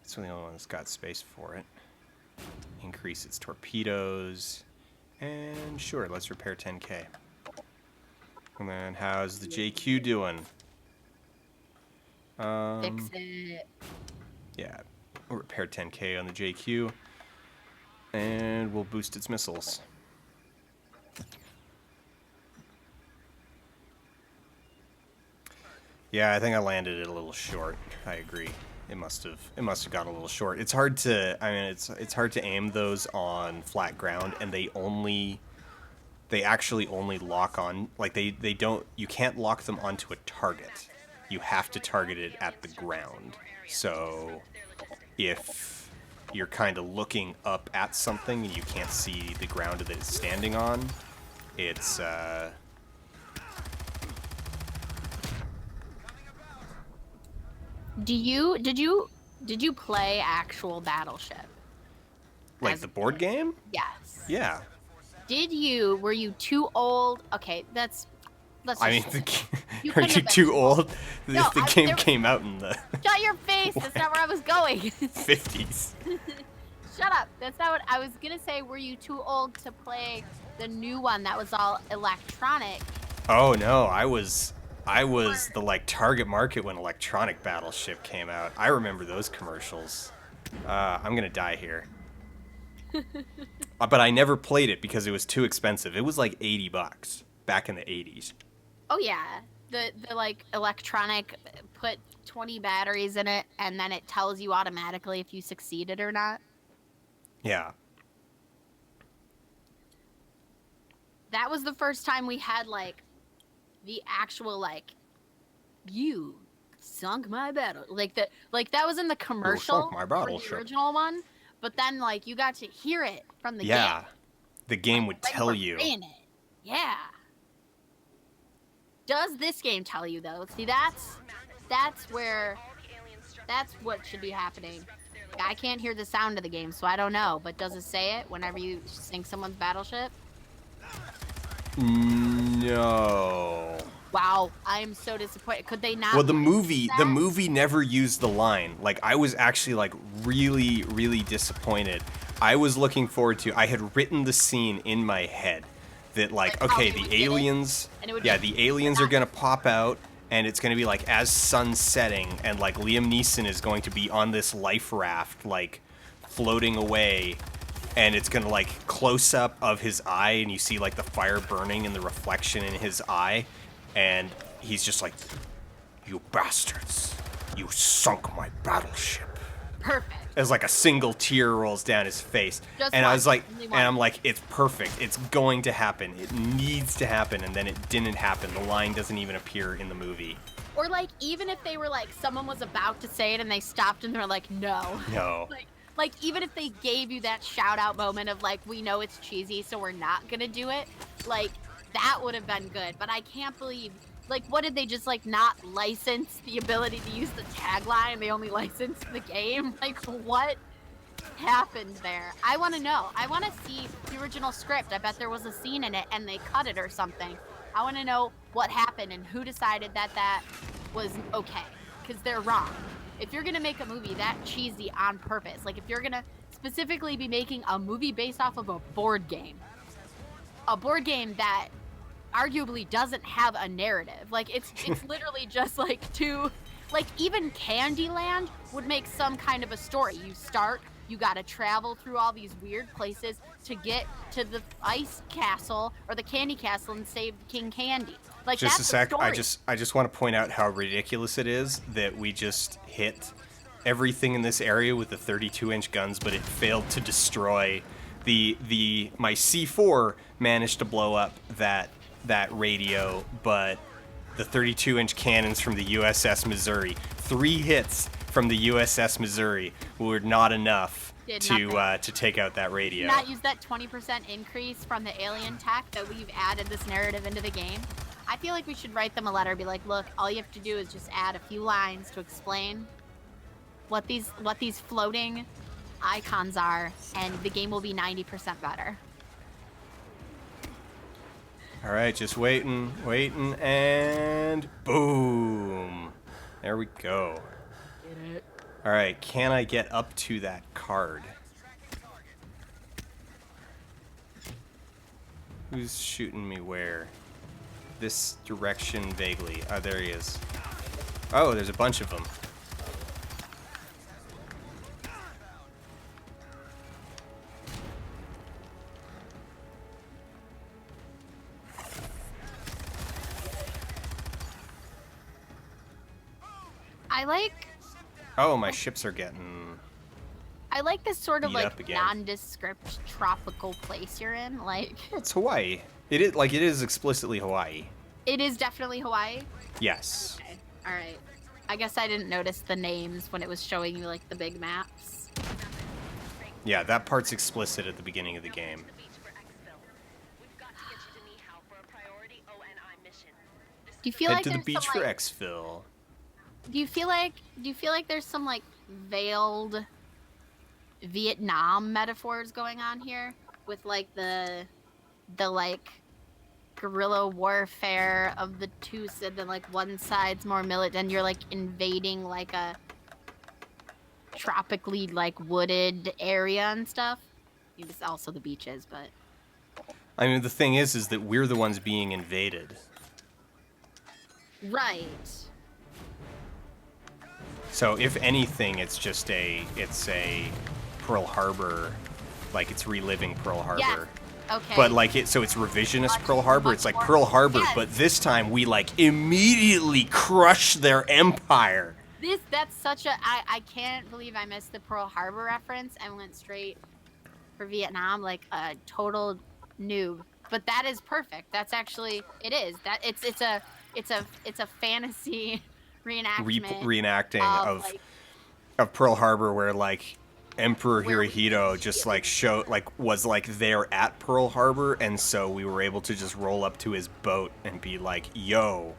It's the only one that's got space for it. Increase its torpedoes, and sure, let's repair 10K. And then how's the JQ doing? Fix it. Yeah, we'll repair 10K on the JQ, and we'll boost its missiles. Yeah, I think I landed it a little short. I agree. It must have gone a little short. It's hard to, I mean, it's hard to aim those on flat ground, and they actually only lock on, like they don't, you can't lock them onto a target. You have to target it at the ground. So if you're kind of looking up at something and you can't see the ground that it's standing on, it's Did you play actual Battleship? like As the a board kid? game? Yes. Yeah. Were you too old? Okay, let's I mean, just You are couldn't you have been too too old? No, the I- game there- came out in the shut your face. That's not where I was going. 50s. Shut up. That's not what I was gonna say. Were you too old to play the new one that was all electronic? Oh no, I was the like target market when Electronic Battleship came out. I remember those commercials. I'm gonna die here. But I never played it because it was too expensive. It was like $80 back in the 80s. Oh yeah, the like electronic. Put 20 batteries in it, and then it tells you automatically if you succeeded or not. Yeah. That was the first time we had like the actual like you sunk my battle that was in the commercial sunk my for battleship. the original one, but then like you got to hear it from the Yeah. game. The game would Like, tell we're you. saying it. Yeah. Does this game tell you though? See, that's what should be happening. I can't hear the sound of the game, so I don't know. But does it say it whenever you sink someone's battleship? No. Wow, I am so disappointed. Could they not? Well, the movie that? never used the line. Like, I was actually like really, really disappointed. I was looking forward to. I had written the scene in my head that like, Like how okay, you would the get it, aliens, and it would yeah, be- the aliens are gonna pop out, and it's gonna be like as sun setting, and like Liam Neeson is going to be on this life raft, like floating away. And it's gonna like close up of his eye, and you see like the fire burning and the reflection in his eye, and he's just like, "You bastards! You sunk my battleship." Perfect. As like a single tear rolls down his face, Just and I one, was like, only and one. I'm like, it's perfect. It's going to happen. It needs to happen, and then it didn't happen. The line doesn't even appear in the movie. Or like even if they were like someone was about to say it and they stopped and they're like, no. No. like, even if they gave you that shout out moment of like, we know it's cheesy, so we're not gonna do it, like, that would have been good. But I can't believe, like, what did they just like not license the ability to use the tagline? They only licensed the game. Like, what happened there? I want to know. I want to see the original script. I bet there was a scene in it and they cut it or something. I want to know what happened and who decided that that was okay, because they're wrong. If you're gonna make a movie that cheesy on purpose, like if you're gonna specifically be making a movie based off of a board game that arguably doesn't have a narrative, like it's literally just like two, like even Candyland would make some kind of a story. You gotta travel through all these weird places to get to the ice castle or the candy castle and save King Candy. Like, Just that's a sec. the story. I just want to point out how ridiculous it is that we just hit everything in this area with the 32-inch guns, but it failed to destroy my C4 managed to blow up that radio, but the 32-inch cannons from the USS Missouri, 3 hits from the USS Missouri were not enough to take out that radio. Not use that 20% increase from the alien tech that we've added this narrative into the game. I feel like we should write them a letter, be like, look, all you have to do is just add a few lines to explain what these floating icons are, and the game will be 90% better. All right, just waiting, and boom. There we go. Get it? All right, can I get up to that card? Who's shooting me where? This direction vaguely. Oh, there he is. Oh, there's a bunch of them. Oh, my ships are getting... I like this sort of beat like up again. nondescript tropical place you're in. Like, It's Hawaii. It is explicitly Hawaii. it is definitely Hawaii. Yes. Okay. All right. I guess I didn't notice the names when it was showing you like the big maps. Yeah, that part's explicit at the beginning of the game. The beach for exfil. We've got to get you to Nihao for a priority ONI mission. Do you feel Head like to the there's beach some, for like, exfil. Do you feel like there's some like veiled Vietnam metaphors going on here with like the like guerrilla warfare of the two, and then like one side's more militant and you're like invading like a tropically like wooded area and stuff. It's also the beaches, but I mean, the thing is that we're the ones being invaded. right. So if anything, it's a Pearl Harbor, like it's reliving Pearl Harbor. Yes. Okay. But like so it's revisionist Much- Pearl Harbor. much It's like more- Pearl Harbor, Yes. but this time we like immediately crush their empire. That's such a I can't believe I missed the Pearl Harbor reference and went straight for Vietnam like a total noob. But that is perfect. That's actually it is. That it's a fantasy reenactment Reenacting of like, of Pearl Harbor, where like Emperor Hirohito just like was like there at Pearl Harbor, and so we were able to just roll up to his boat and be like, "Yo,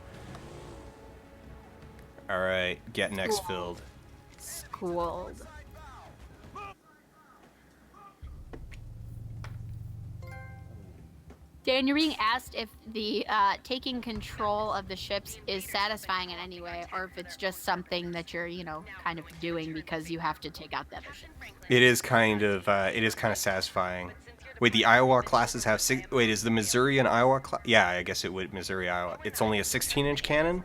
all right, get next filled." schooled. Dan, you're being asked if the taking control of the ships is satisfying in any way, or if it's just something that you're, kind of doing because you have to take out the other ship. It is kind of satisfying. Wait, the Iowa classes have six. Wait, is the Missouri an Iowa class? Yeah, I guess it would. Missouri, Iowa. It's only a 16-inch cannon.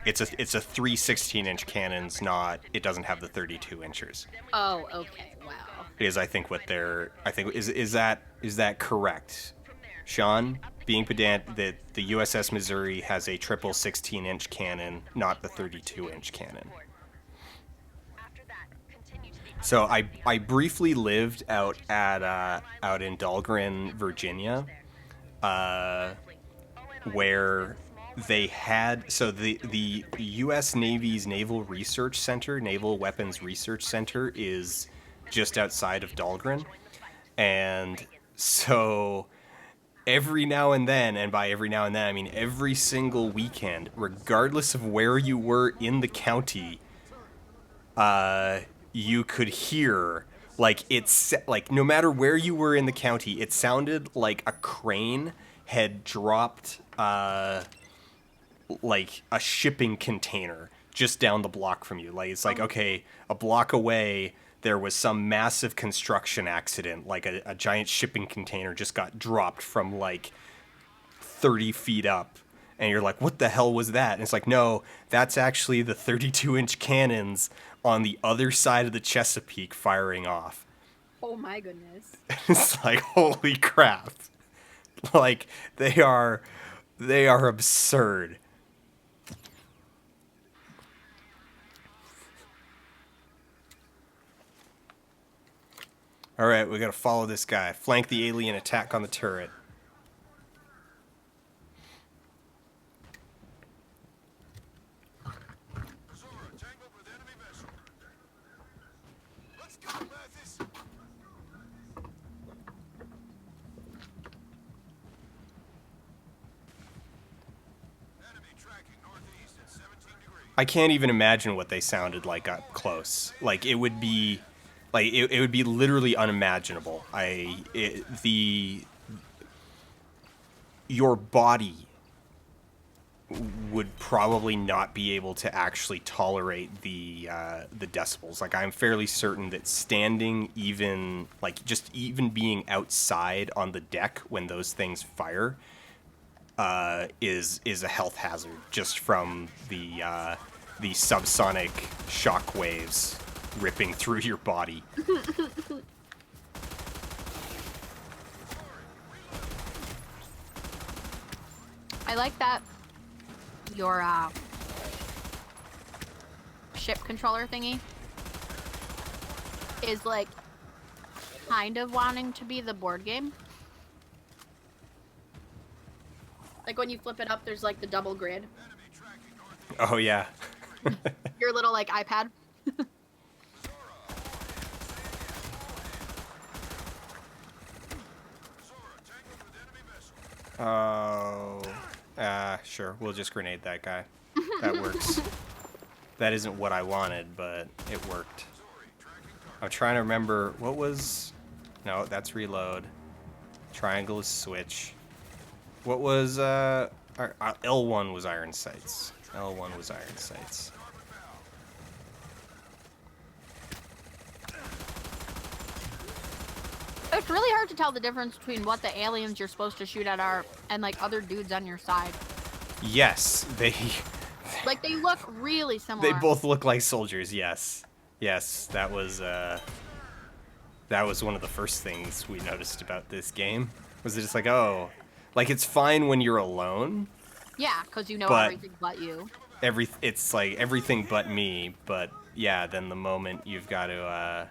It's a 3 16-inch cannons. Not. It doesn't have the 32 inchers. Oh, okay. Wow. Is I think what they're. I think is that correct? Sean, being pedant, that the USS Missouri has a triple 16-inch cannon, not the 32-inch cannon. So I briefly lived out in Dahlgren, Virginia, where they had the U.S. Navy's Naval Research Center, Naval Weapons Research Center, is just outside of Dahlgren. And so every now and then, and by every now and then I mean every single weekend, regardless of where you were in the county, you could hear, like, it's like no matter where you were in the county, it sounded like a crane had dropped like a shipping container just down the block from you. Like, it's like, okay, a block away there was some massive construction accident, like a giant shipping container just got dropped from like 30 feet up, and you're like, what the hell was that? And it's like, no, that's actually the 32-inch cannons on the other side of the Chesapeake firing off. Oh my goodness. It's like, holy crap. Like, they are absurd. All right, we gotta follow this guy. Flank the alien, attack on the turret. I can't even imagine what they sounded like up close. Like, it would be, like, it would be literally unimaginable. Your body would probably not be able to actually tolerate the decibels. Like, I'm fairly certain that standing, even, like, just even being outside on the deck when those things fire, is a health hazard just from the subsonic shock waves ripping through your body. I like that your ship controller thingy is like kind of wanting to be the board game. Like when you flip it up, there's like the double grid. Oh yeah. Your little like iPad. Oh, sure. We'll just grenade that guy. That works. That isn't what I wanted, but it worked. I'm trying to remember what was. No, that's reload. Triangle is switch. What was L1 was iron sights. L1 was iron sights. It's really hard to tell the difference between what the aliens you're supposed to shoot at are and like other dudes on your side. Yes, they Like they look really similar. they both look like soldiers. Yes, yes, that was one of the first things we noticed about this game. Was it just like, oh, like it's fine when you're alone. Yeah, because you know But- everything but you. It's like everything but me. But yeah, then the moment you've got to.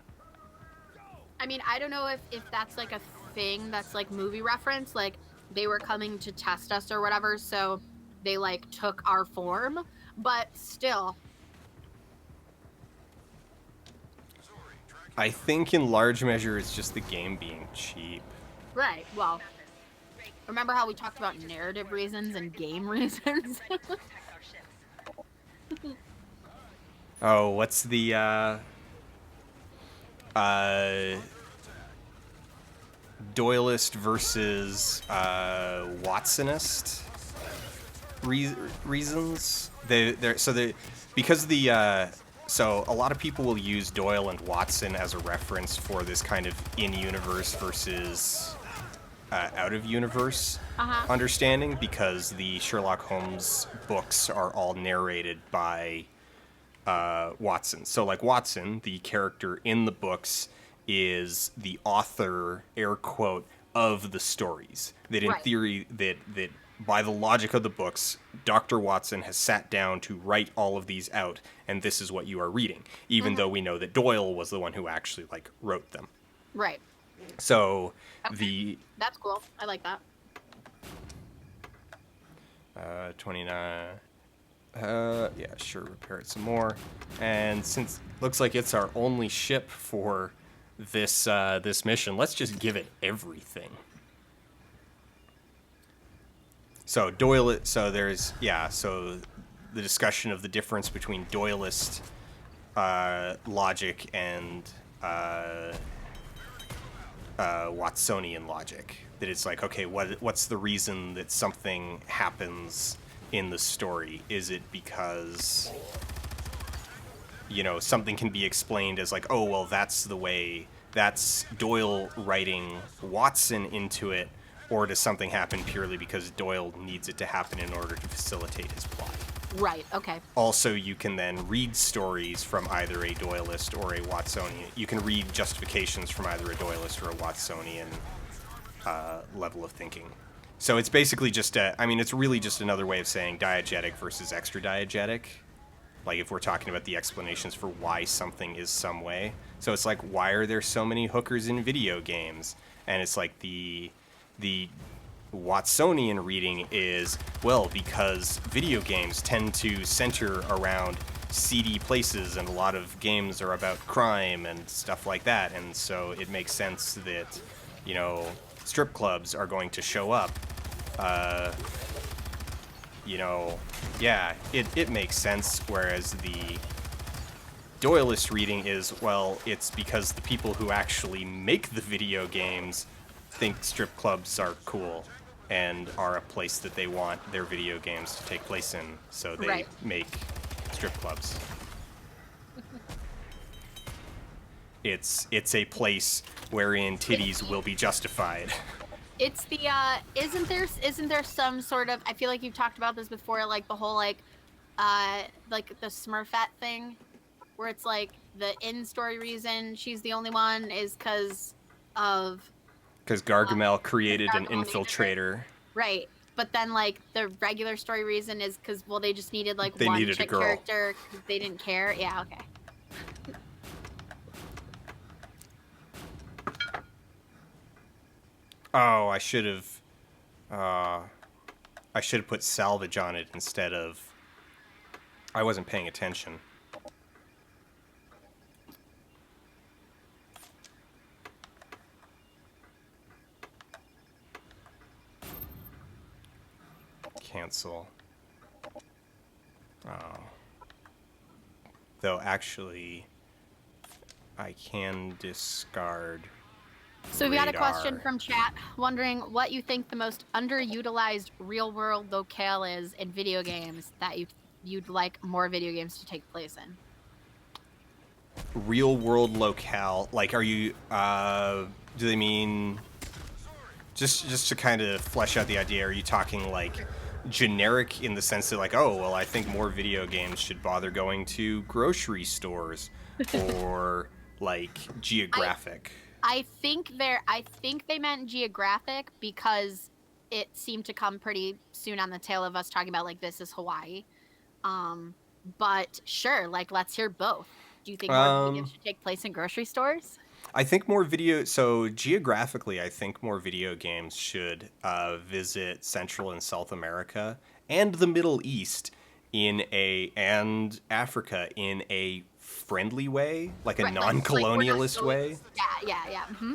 I mean, I don't know if that's like a thing that's like movie reference, like they were coming to test us or whatever, so they like took our form, but still. I think in large measure it's just the game being cheap. Right, well, remember how we talked about narrative reasons and game reasons? Oh, what's the Doyleist versus Watsonist reasons? So a lot of people will use Doyle and Watson as a reference for this kind of in-universe versus out-of-universe understanding, because the Sherlock Holmes books are all narrated by Watson. So, like, Watson, the character in the books, is the author, air quote, of the stories. That in Right. theory, that by the logic of the books, Dr. Watson has sat down to write all of these out, and this is what you are reading, even though we know that Doyle was the one who actually, like, wrote them. Right. So, Okay. That's cool. I like that. 29. Yeah, sure, repair it some more. And since looks like it's our only ship for this mission. Let's just give it everything. So there's so the discussion of the difference between Doyleist logic and Watsonian logic. That it's like, okay, what's the reason that something happens in the story? Is it because, something can be explained as like, oh, well, that's the way, that's Doyle writing Watson into it, or does something happen purely because Doyle needs it to happen in order to facilitate his plot? Right, okay. Also, you can then read stories from either a Doyleist or a Watsonian. You can read justifications from either a Doyleist or a Watsonian level of thinking. So it's basically just it's really just another way of saying diegetic versus extra diegetic. Like if we're talking about the explanations for why something is some way. So it's like, why are there so many hookers in video games? And it's like the Watsonian reading is, well, because video games tend to center around seedy places and a lot of games are about crime and stuff like that. And so it makes sense that, strip clubs are going to show up. It makes sense, whereas the Doyleist reading is, well, it's because the people who actually make the video games think strip clubs are cool and are a place that they want their video games to take place in, so they make strip clubs. It's a place wherein titties will be justified. It's the isn't there some sort of, I feel like you've talked about this before, like the whole like the Smurfette thing, where it's like the in-story reason she's the only one is because Gargamel created an infiltrator. Right. But then like the regular story reason is because, well, they just needed like they one needed chick a girl. Character because they didn't care. Yeah, okay. Oh, I should have put salvage on it instead of... I wasn't paying attention. Cancel. Oh. Though actually, I can discard... So we got a radar. question from chat wondering what you think the most underutilized real-world locale is in video games that you'd like more video games to take place in. Real-world locale, like, are you? Do they mean just to kind of flesh out the idea? Are you talking like generic in the sense that like, oh, well, I think more video games should bother going to grocery stores, or like geographic? I think they meant geographic because it seemed to come pretty soon on the tail of us talking about like this is Hawaii. But sure, like let's hear both. Do you think more video games should take place in grocery stores? I think geographically, I think more video games should visit Central and South America and the Middle East and Africa in a friendly way, like a non-colonialist way. Yeah. Mm-hmm.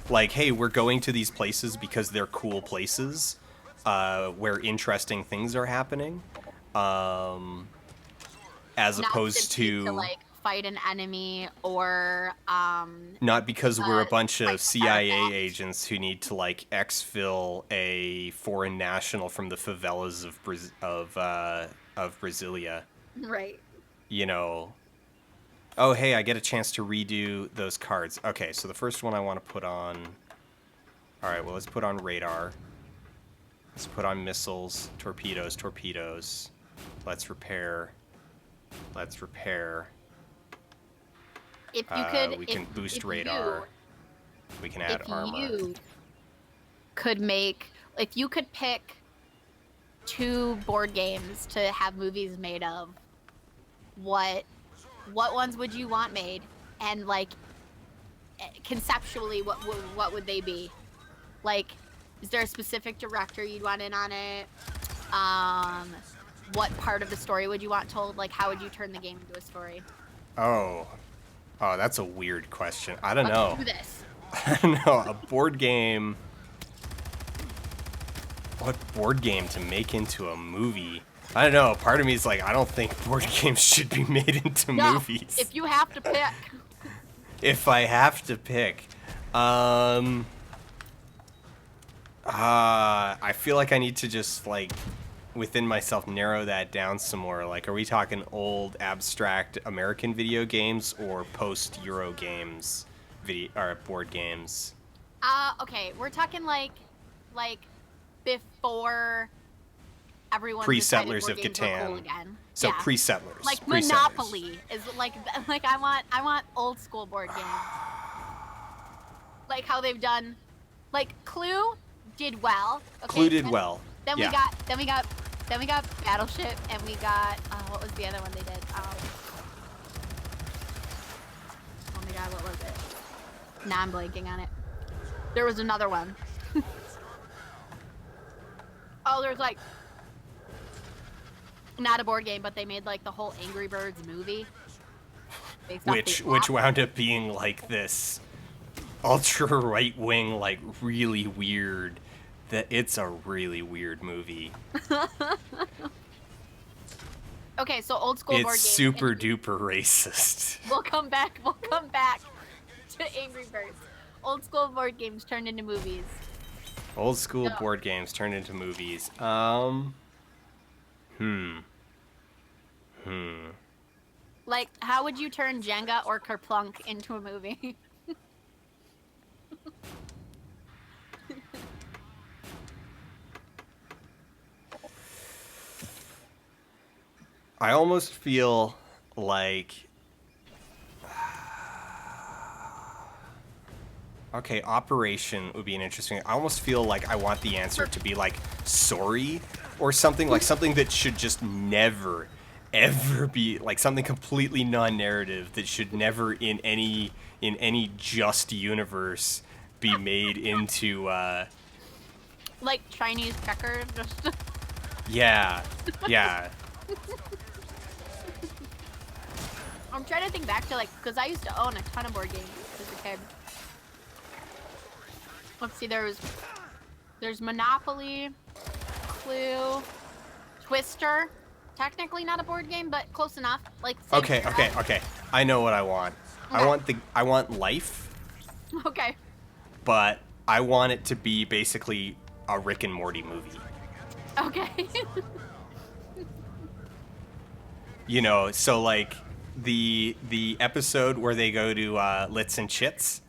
Like, hey, we're going to these places because they're cool places where interesting things are happening, as Not opposed to like fight an enemy or not because we're a bunch of CIA agents who need to like exfil a foreign national from the favelas of Brasilia. Right. Oh, hey, I get a chance to redo those cards. Okay, so the first one I want to put on... All right, well, let's put on radar. Let's put on missiles, torpedoes. Let's repair. If you could... We can boost radar. We can add armor. If you could pick 2 board games to have movies made of, what ones would you want made, and like conceptually what would they be? Like, is there a specific director you'd want in on it? What part of the story would you want told? Like, how would you turn the game into a story? Oh, Oh, that's a weird question. I don't Let's know. do this. I don't know. A board game. What board game to make into a movie? I don't know. Part of me is like, I don't think board games should be made into No, movies. if you have to pick. If I have to pick, I feel like I need to just like within myself narrow that down some more. Like, are we talking old abstract American video games or post Euro games, video or board games? Okay, we're talking like before everyone Pre-Settlers decided of board games were cool Catan. again. So Yeah. pre-Settlers. Like Pre-Settlers. Monopoly is like I want old school board games. Like how they've done, like Clue did well. Okay, Clue did well. Then yeah. we got Battleship, and we got what was the other one they did? Oh my god, what was it? Now I'm blanking on it. There was another one. Oh, there's like not a board game, but they made like the whole Angry Birds movie. Which wound up being like this ultra right wing, like really weird. That it's a really weird movie. Okay, so old school board games. It's super duper racist. We'll come back to Angry Birds. Old school board games turned into movies. Old school board games turned into movies. Like, how would you turn Jenga or Kerplunk into a movie? I almost feel like... Okay, Operation would be an interesting... I almost feel like I want the answer to be like, sorry, or something. Like something that should just never, ever be... Like something completely non-narrative that should never in any just universe be made into... Like Chinese checkers? Just... Yeah, yeah. I'm trying to think back to like, because I used to own a ton of board games as a kid. Let's see, there's Monopoly, Clue, Twister. Technically not a board game, but close enough. Like same era. Okay. I know what I want. Okay. I want life, Okay. but I want it to be basically a Rick and Morty movie. Okay. You know, so like the episode where they go to Lits and Chits,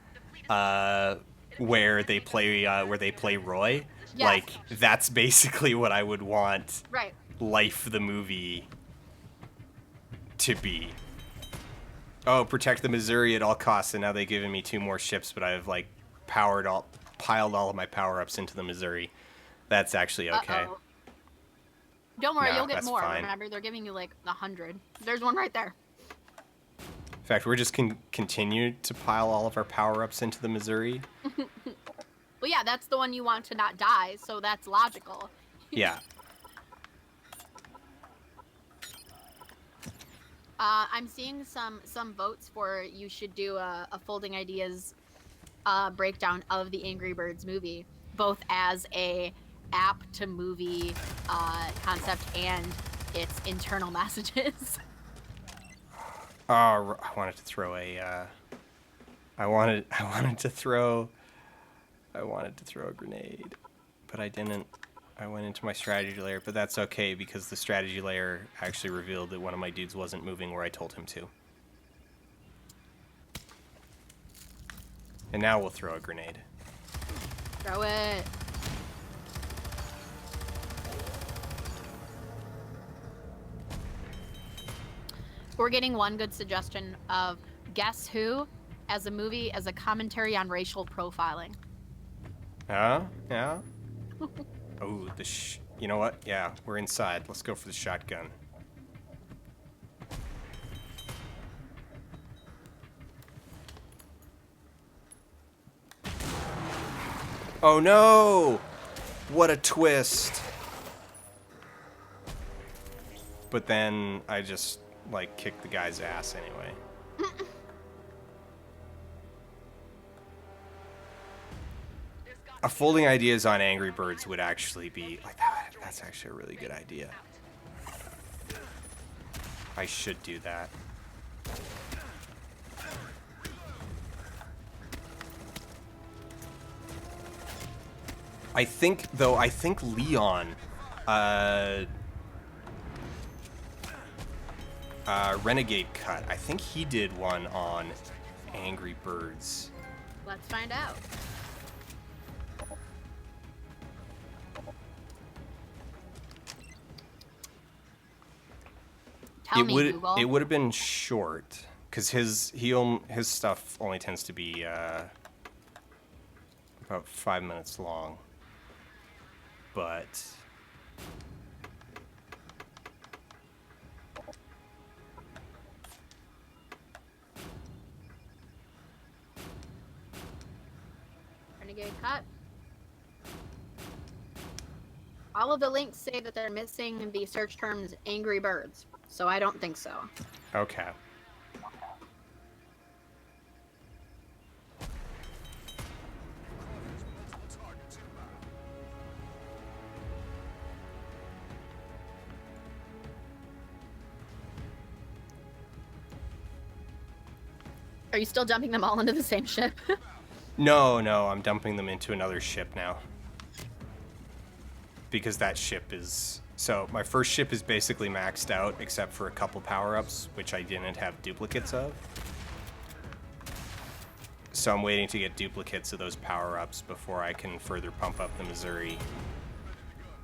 where they play Roy. Yes. Like that's basically what I would want. Right. Life the movie to be. Oh, protect the Missouri at all costs, and now they've given me 2 more ships, but I've like piled all of my power-ups into the Missouri. That's actually okay. Uh-oh. Don't worry, No, you'll get that's more. fine. Remember, they're giving you like 100. There's one right there. In fact, we're just continue to pile all of our power-ups into the Missouri. Well, yeah, that's the one you want to not die, so that's logical. Yeah. I'm seeing some votes for you should do a Folding Ideas breakdown of the Angry Birds movie, both as a app to movie concept and its internal messages. Oh, I wanted to throw a. I wanted to throw a grenade, but I didn't. I went into my strategy layer, but that's okay because the strategy layer actually revealed that one of my dudes wasn't moving where I told him to. And now we'll throw a grenade. Throw it. We're getting one good suggestion of Guess Who as a movie as a commentary on racial profiling. Yeah. Oh, you know what? Yeah, we're inside. Let's go for the shotgun. Oh no! What a twist! But then I just, like, kicked the guy's ass anyway. A folding ideas on Angry Birds would actually be like that. That's actually a really good idea. I should do that. I think Leon, Renegade Cut, I think he did one on Angry Birds. Let's find out. Tell me, Google. It would have been short because his stuff only tends to be about 5 minutes long. But Renegade Cut. All of the links say that they're missing the search terms Angry Birds, so I don't think so. okay. Are you still dumping them all into the same ship? No, I'm dumping them into another ship now. Because that ship is... So, my first ship is basically maxed out, except for a couple power-ups, which I didn't have duplicates of. So I'm waiting to get duplicates of those power-ups before I can further pump up the Missouri.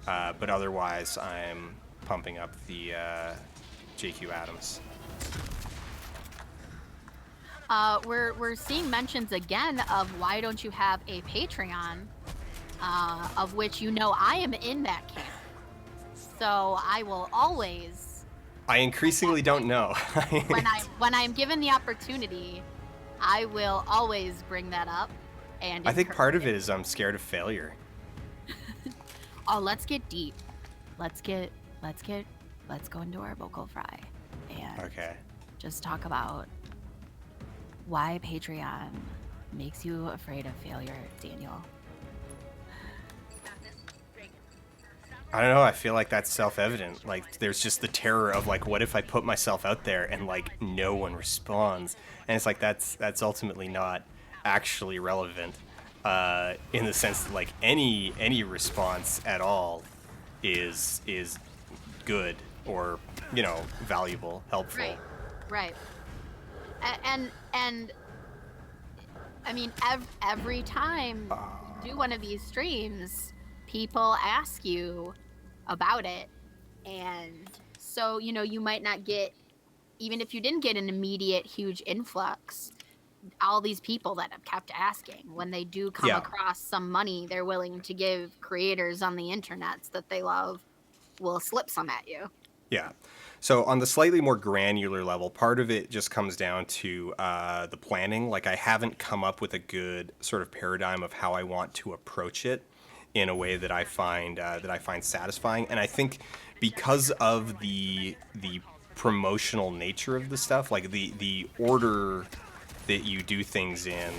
But otherwise, I'm pumping up the JQ Adams. We're seeing mentions again of why don't you have a Patreon, of which I am in that camp. So I will always. I increasingly don't know. when I'm given the opportunity, I will always bring that up. And I think part of it is I'm scared of failure. Oh, let's get deep. Let's go into our vocal fry and okay. Just talk about why Patreon makes you afraid of failure, Daniel. I don't know, I feel like that's self-evident. Like, there's just the terror of, like, what if I put myself out there and, like, no one responds? And it's like, that's ultimately not actually relevant, in the sense that, like, any response at all is good or, valuable, helpful. Right. And I mean, every time you do one of these streams, people ask you about it, and so you might not get, even if you didn't get an immediate huge influx, all these people that have kept asking, when they do come across some money they're willing to give creators on the internets that they love, will slip some at you. Yeah. So on the slightly more granular level, part of it just comes down to the planning. Like, I haven't come up with a good sort of paradigm of how I want to approach it in a way that I find satisfying. And I think because of the promotional nature of the stuff, like the order that you do things in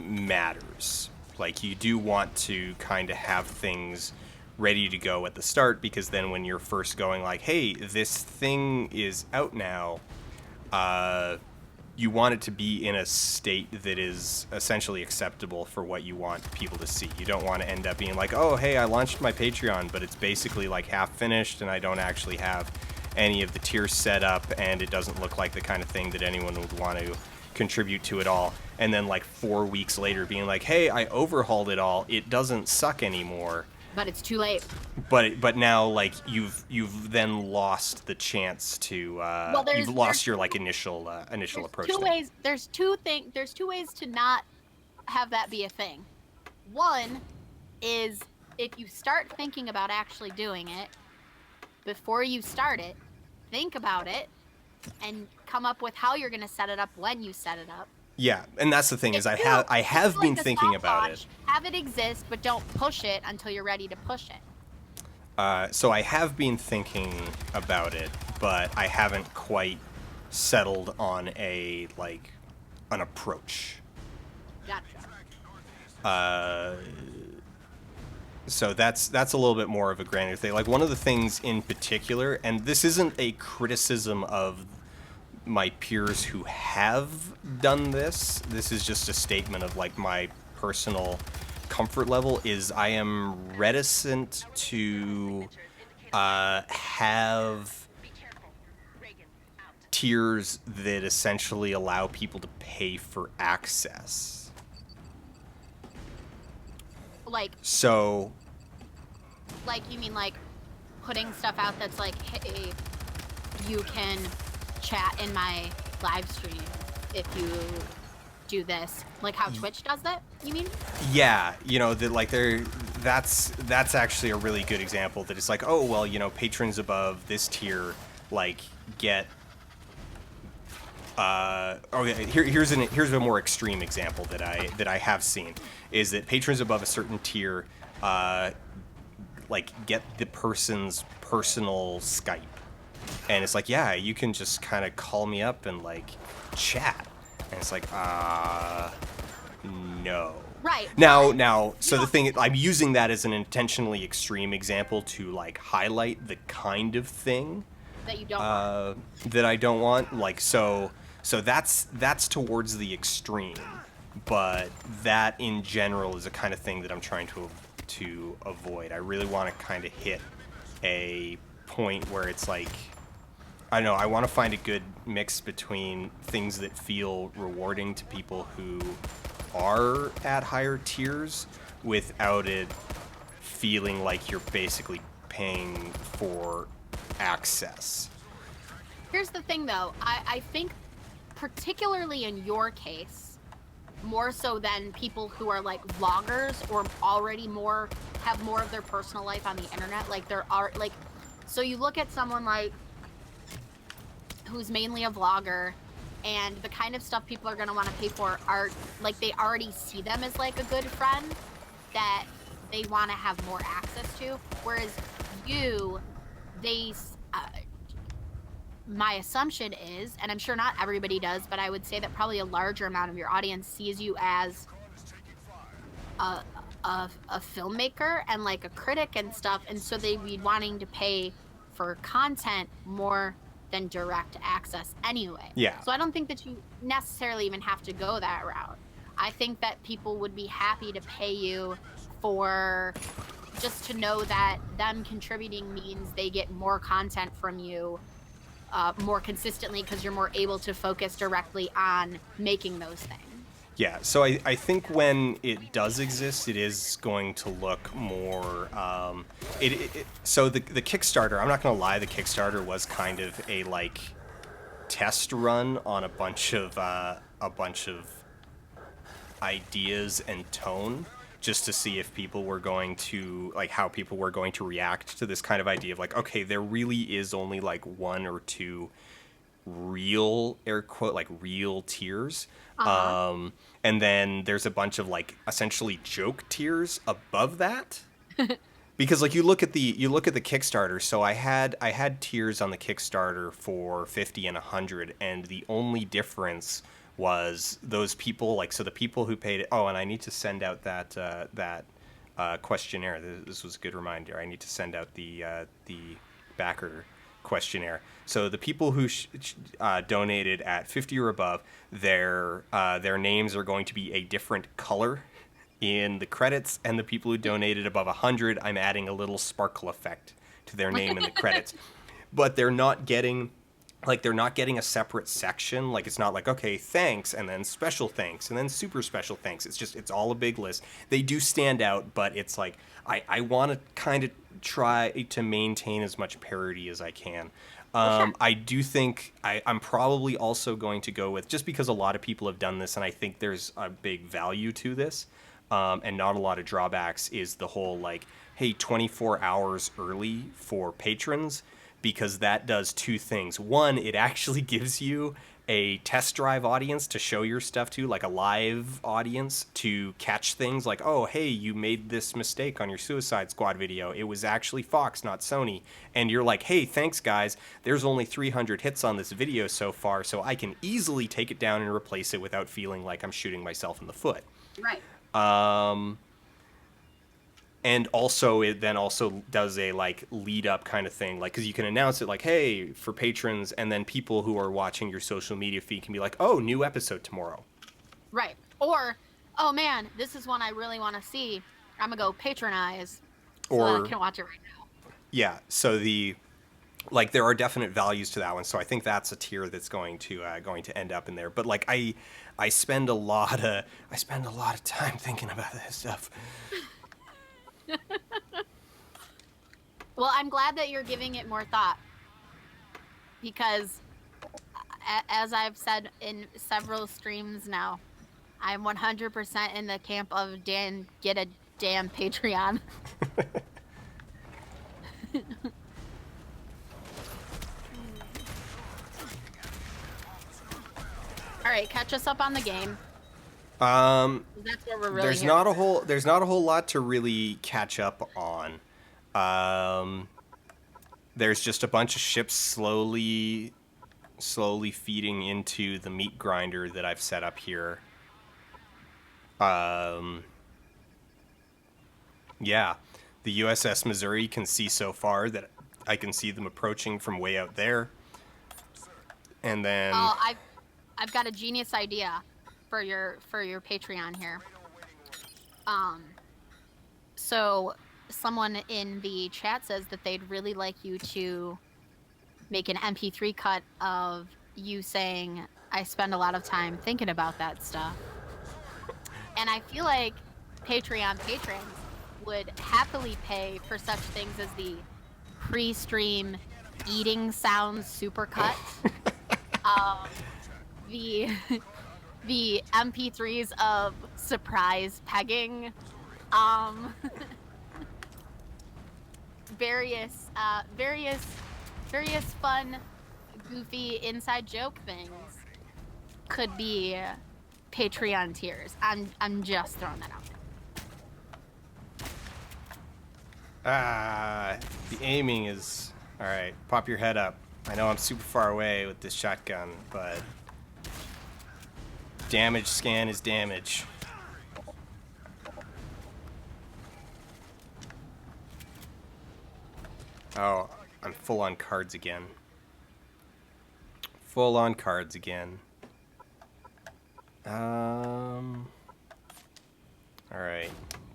matters. Like, you do want to kind of have things ready to go at the start, because then when you're first going like, hey, this thing is out now, you want it to be in a state that is essentially acceptable for what you want people to see. You don't want to end up being like, oh, hey, I launched my Patreon, but it's basically like half finished and I don't actually have any of the tiers set up, and it doesn't look like the kind of thing that anyone would want to contribute to it all. And then like 4 weeks later being like, hey, I overhauled it all, it doesn't suck anymore. But it's too late. But now, like, you've then lost the chance to you've lost your like initial approach. There's two ways to not have that be a thing. One is, if you start thinking about actually doing it, before you start it, think about it and come up with how you're going to set it up when you set it up. Yeah, and that's the thing, is I have been thinking about it. Have it exist, but don't push it until you're ready to push it. So I have been thinking about it, but I haven't quite settled on an approach. Gotcha. So that's a little bit more of a granular thing. Like one of the things in particular, and this isn't a criticism of my peers who have done this. This is just a statement of like my personal comfort level. Is I am reticent to have Be careful. Reagan, out. tiers that essentially allow people to pay for access. Like, So you mean like putting stuff out that's like, hey, you can chat in my live stream if you do this, like how Twitch does that, you mean? yeah, you know that like that's actually a really good example. That it's like, oh well, you know, patrons above this tier like get. Okay, here's a more extreme example that I have seen is that patrons above a certain tier like get the person's personal Skype, and it's like, yeah, you can just kind of call me up and like chat, and it's like no. Right. Now, so the thing, I'm using that as an intentionally extreme example to like highlight the kind of thing That you don't want. that I don't want. Like, so that's towards the extreme, but that in general is a kind of thing that I'm trying to avoid. I really want to kind of hit a point where it's like, I don't know, I want to find a good mix between things that feel rewarding to people who are at higher tiers without it feeling like you're basically paying for access. Here's the thing though, I think particularly in your case, more so than people who are like vloggers or already have more of their personal life on the internet, like there are like, so you look at someone like who's mainly a vlogger, and the kind of stuff people are going to want to pay for are like, they already see them as like a good friend that they want to have more access to, whereas you, my assumption is, and I'm sure not everybody does, but I would say that probably a larger amount of your audience sees you as a filmmaker and like a critic and stuff, and so they'd be wanting to pay for content more than direct access anyway. Yeah. So I don't think that you necessarily even have to go that route. I think that people would be happy to pay you for just to know that them contributing means they get more content from you more consistently, because you're more able to focus directly on making those things. Yeah, so I think when it does exist, it is going to look more. So the Kickstarter, I'm not gonna lie, the Kickstarter was kind of a like test run on a bunch of ideas and tone, just to see if people were going to like how people were going to react to this kind of idea of like, okay, there really is only like one or two real air quote like real tiers. And then there's a bunch of like essentially joke tiers above that. Because like you look at the Kickstarter, so I had tiers on the Kickstarter for 50 and 100, and the only difference was those people, like, so the people who paid it. Oh, and I need to send out that questionnaire. This was a good reminder. I need to send out the backer questionnaire. So the people who donated at 50 or above, their names are going to be a different color in the credits, and the people who donated above 100, I'm adding a little sparkle effect to their name in the credits. But they're not getting a separate section. Like, it's not like, okay, thanks, and then special thanks, and then super special thanks. It's all a big list. They do stand out, but it's like, I want to kind of try to maintain as much parity as I can. Sure. I do think I'm probably also going to go with, just because a lot of people have done this, and I think there's a big value to this, and not a lot of drawbacks, is the whole like, hey, 24 hours early for patrons, because that does two things. One, it actually gives you a test drive audience to show your stuff to, like a live audience to catch things like, oh, hey, you made this mistake on your Suicide Squad video. It was actually Fox, not Sony. And you're like, hey, thanks, guys. There's only 300 hits on this video so far, so I can easily take it down and replace it without feeling like I'm shooting myself in the foot. Right. And also it then also does a like lead up kind of thing, like because you can announce it like, hey, for patrons, and then people who are watching your social media feed can be like, oh, new episode tomorrow. Right. Or, oh man, this is one I really want to see. I'm gonna go patronize so that I Or can watch it right now. yeah, so the like there are definite values to that one, so I think that's a tier that's going to end up in there. But like I spend a lot of time thinking about this stuff. Well, I'm glad that you're giving it more thought because, as I've said in several streams now, I'm 100% in the camp of Dan, get a damn Patreon. All right, catch us up on the game. That's where we're really There's here. not a whole lot to really catch up on. There's just a bunch of ships slowly feeding into the meat grinder that I've set up here. Yeah, the USS Missouri can see so far that I can see them approaching from way out there. And then Oh, I've got a genius idea for your Patreon here. So someone in the chat says that they'd really like you to make an MP3 cut of you saying, I spend a lot of time thinking about that stuff. And I feel like Patreon patrons would happily pay for such things as the pre-stream eating sounds supercut, the the MP3s of surprise pegging, various fun, goofy inside joke things could be Patreon tiers. I'm just throwing that out there. the aiming is all right. Pop your head up. I know I'm super far away with this shotgun, but damage scan is damage. Oh, I'm full on cards again. Full on cards again. Alright.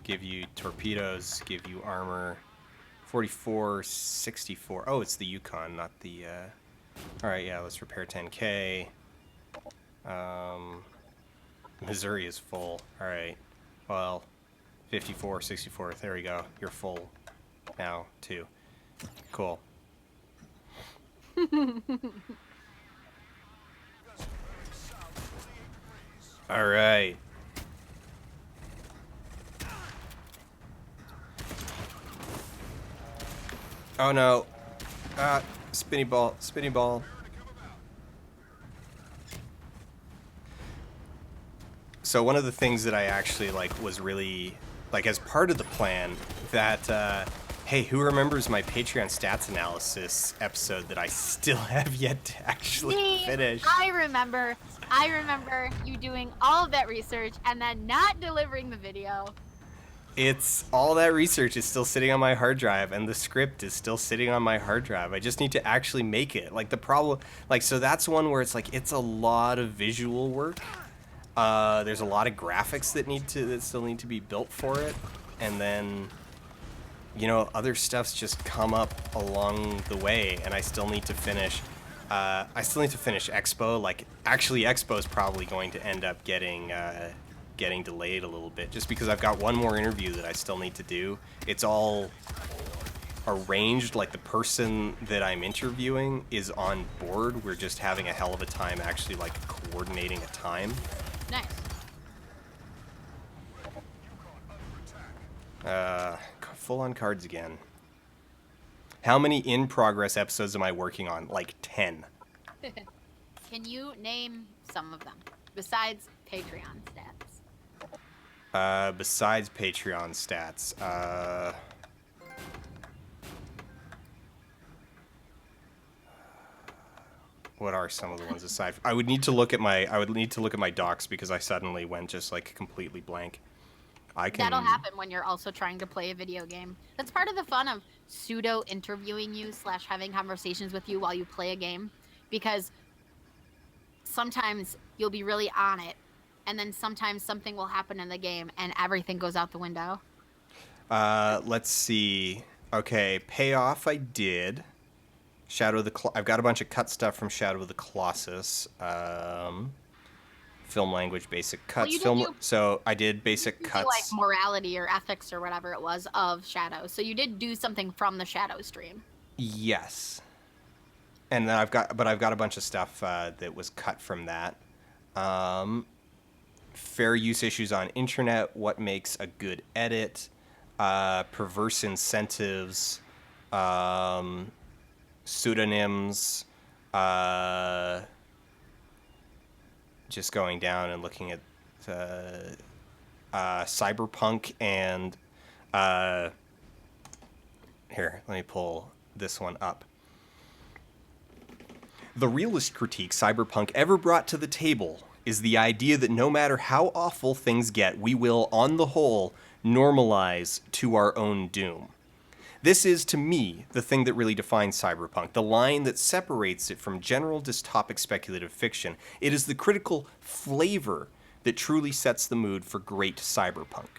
Give you torpedoes, give you armor. 44, 64. Oh, it's the Yukon, not the, Alright, yeah, let's repair 10K. Missouri is full. Alright. Well, 54, 64. There we go. You're full now, too. Cool. Alright. Oh no. Spinny ball, spinny ball. So one of the things that I actually like was really like as part of the plan that hey, who remembers my Patreon stats analysis episode that I still have yet to actually finish? I remember you doing all of that research and then not delivering the video. It's all that research is still sitting on my hard drive and the script is still sitting on my hard drive. I just need to actually make it. Like the problem, like, so that's one where it's like, it's a lot of visual work. There's a lot of graphics that still need to be built for it. And then, you know, other stuff's just come up along the way and I still need to finish. Expo. Like, actually Expo is probably going to end up getting delayed a little bit just because I've got one more interview that I still need to do. It's all arranged, like the person that I'm interviewing is on board. We're just having a hell of a time actually like coordinating a time. Nice. Full on cards again. How many in progress episodes am I working on? Like 10. Can you name some of them besides Patreon stats? Besides Patreon stats, what are some of the ones aside? I would need to look at my docs because I suddenly went just like completely blank. I can. That'll happen when you're also trying to play a video game. That's part of the fun of pseudo interviewing you / having conversations with you while you play a game, because sometimes you'll be really on it, and then sometimes something will happen in the game and everything goes out the window. Let's see. Okay, payoff I did. Shadow of the I've got a bunch of cut stuff from Shadow of the Colossus. Film language basic cuts. So I did basic cuts. Like morality or ethics or whatever it was of Shadow. So you did do something from the Shadow stream. Yes. And then I've got a bunch of stuff that was cut from that. Fair use issues on internet. What makes a good edit? Perverse incentives. Pseudonyms. Just going down and looking at cyberpunk and here, let me pull this one up. The realist critique cyberpunk ever brought to the table is the idea that no matter how awful things get, we will, on the whole, normalize to our own doom. This is, to me, the thing that really defines cyberpunk, the line that separates it from general dystopic speculative fiction. It is the critical flavor that truly sets the mood for great cyberpunk.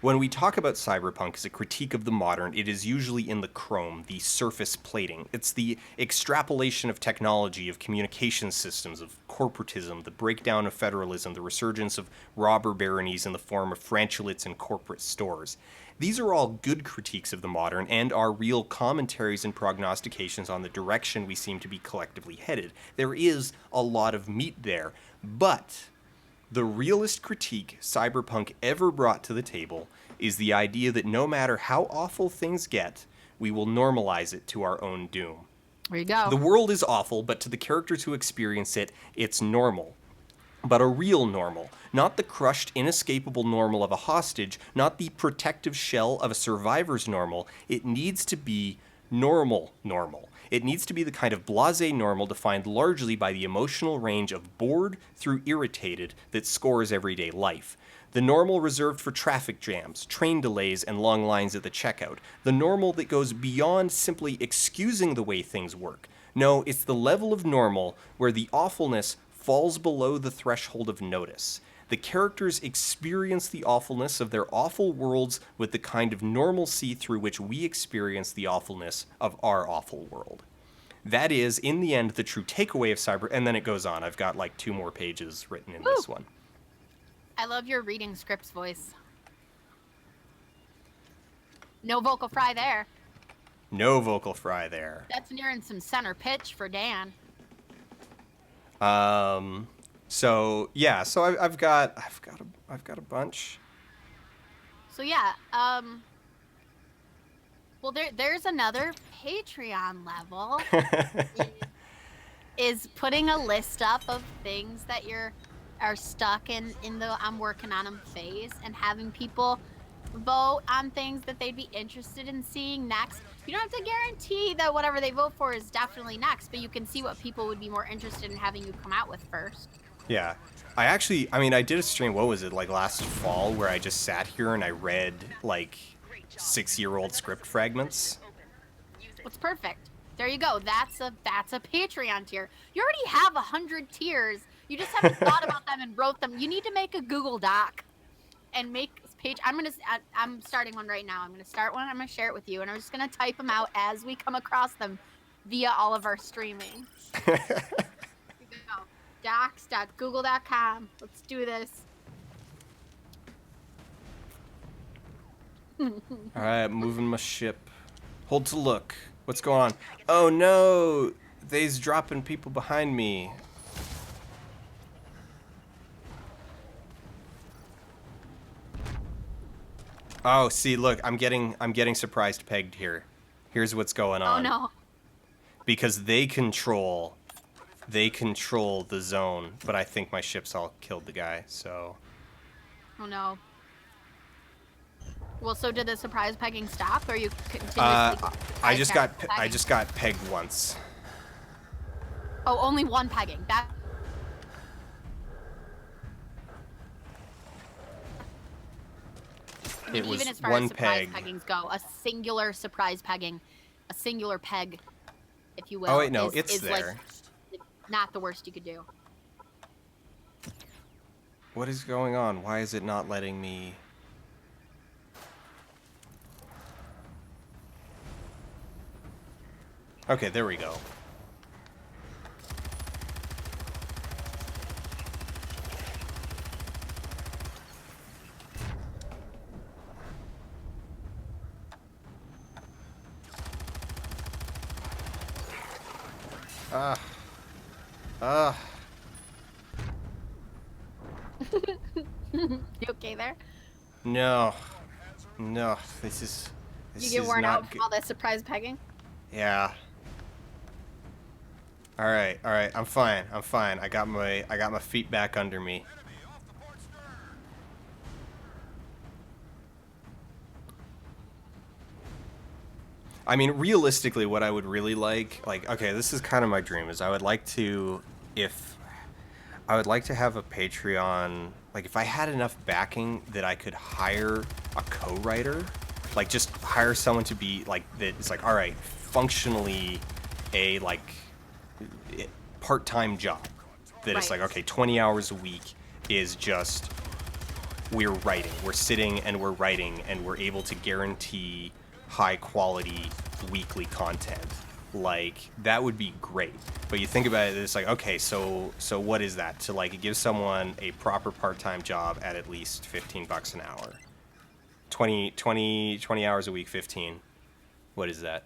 When we talk about cyberpunk as a critique of the modern, it is usually in the chrome, the surface plating. It's the extrapolation of technology, of communication systems, of corporatism, the breakdown of federalism, the resurgence of robber baronies in the form of franchulates and corporate stores. These are all good critiques of the modern and are real commentaries and prognostications on the direction we seem to be collectively headed. There is a lot of meat there, but the realist critique cyberpunk ever brought to the table is the idea that no matter how awful things get, we will normalize it to our own doom. There you go. The world is awful, but to the characters who experience it, it's normal. But a real normal, not the crushed, inescapable normal of a hostage, not the protective shell of a survivor's normal. It needs to be normal. It needs to be the kind of blasé normal defined largely by the emotional range of bored through irritated that scores everyday life. The normal reserved for traffic jams, train delays, and long lines at the checkout. The normal that goes beyond simply excusing the way things work. No, it's the level of normal where the awfulness falls below the threshold of notice. The characters experience the awfulness of their awful worlds with the kind of normalcy through which we experience the awfulness of our awful world. That is, in the end, the true takeaway of cyber... And then it goes on. I've got like 2 more pages written in this one. I love your reading scripts voice. No vocal fry there. No vocal fry there. That's nearing some center pitch for Dan. So yeah, so I've got a bunch. So yeah, well there's another Patreon level. is putting a list up of things that are stuck in the I'm working on them phase, and having people vote on things that they'd be interested in seeing next. You don't have to guarantee that whatever they vote for is definitely next, but you can see what people would be more interested in having you come out with first. Yeah. I did a stream, what was it, like last fall, where I just sat here and I read, like, 6-year-old script fragments. It's perfect. There you go. That's a Patreon tier. You already have 100 tiers. You just haven't thought about them and wrote them. You need to make a Google Doc and make page. I'm starting one right now. I'm gonna start one. I'm gonna share it with you, and I'm just gonna type them out as we come across them via all of our streaming. Here we go. Docs.google.com. Let's do this. All right, moving my ship. Hold to look. What's going on? Oh no, they's dropping people behind me. Oh, see, look, I'm getting surprised pegged here. Here's what's going on. Oh no. Because they control the zone, but I think my ships all killed the guy, so. Oh no. Well, so did the surprise pegging stop, or you continuously? I just got pegged once. Oh, only one pegging. That. I It mean, even was as far as one surprise peg. peggings go, a singular surprise pegging, a singular peg, if you will, Oh wait, no, is it's like there. not the worst you could do. What is going on? Why is it not letting me? Okay, there we go. Ah. Ah. You okay there? No. No. This You get is worn not out from good. all that surprise pegging? Yeah. All right. All right. I'm fine. I'm fine. I got my feet back under me. I mean, realistically, what I would really like, okay, this is kind of my dream, is I would like to, if I would like to have a Patreon, like if I had enough backing that I could hire a co-writer, like just hire someone to be like, that it's like, all right, functionally a like part-time job, that it's like, Right. okay, 20 hours a week is just, we're writing, we're sitting and we're writing, and we're able to guarantee high quality weekly content. Like that would be great. But you think about it, it's like, okay, so what is that? To like give someone a proper part-time job at least $15 an hour. 20 hours a week, 15. What is that?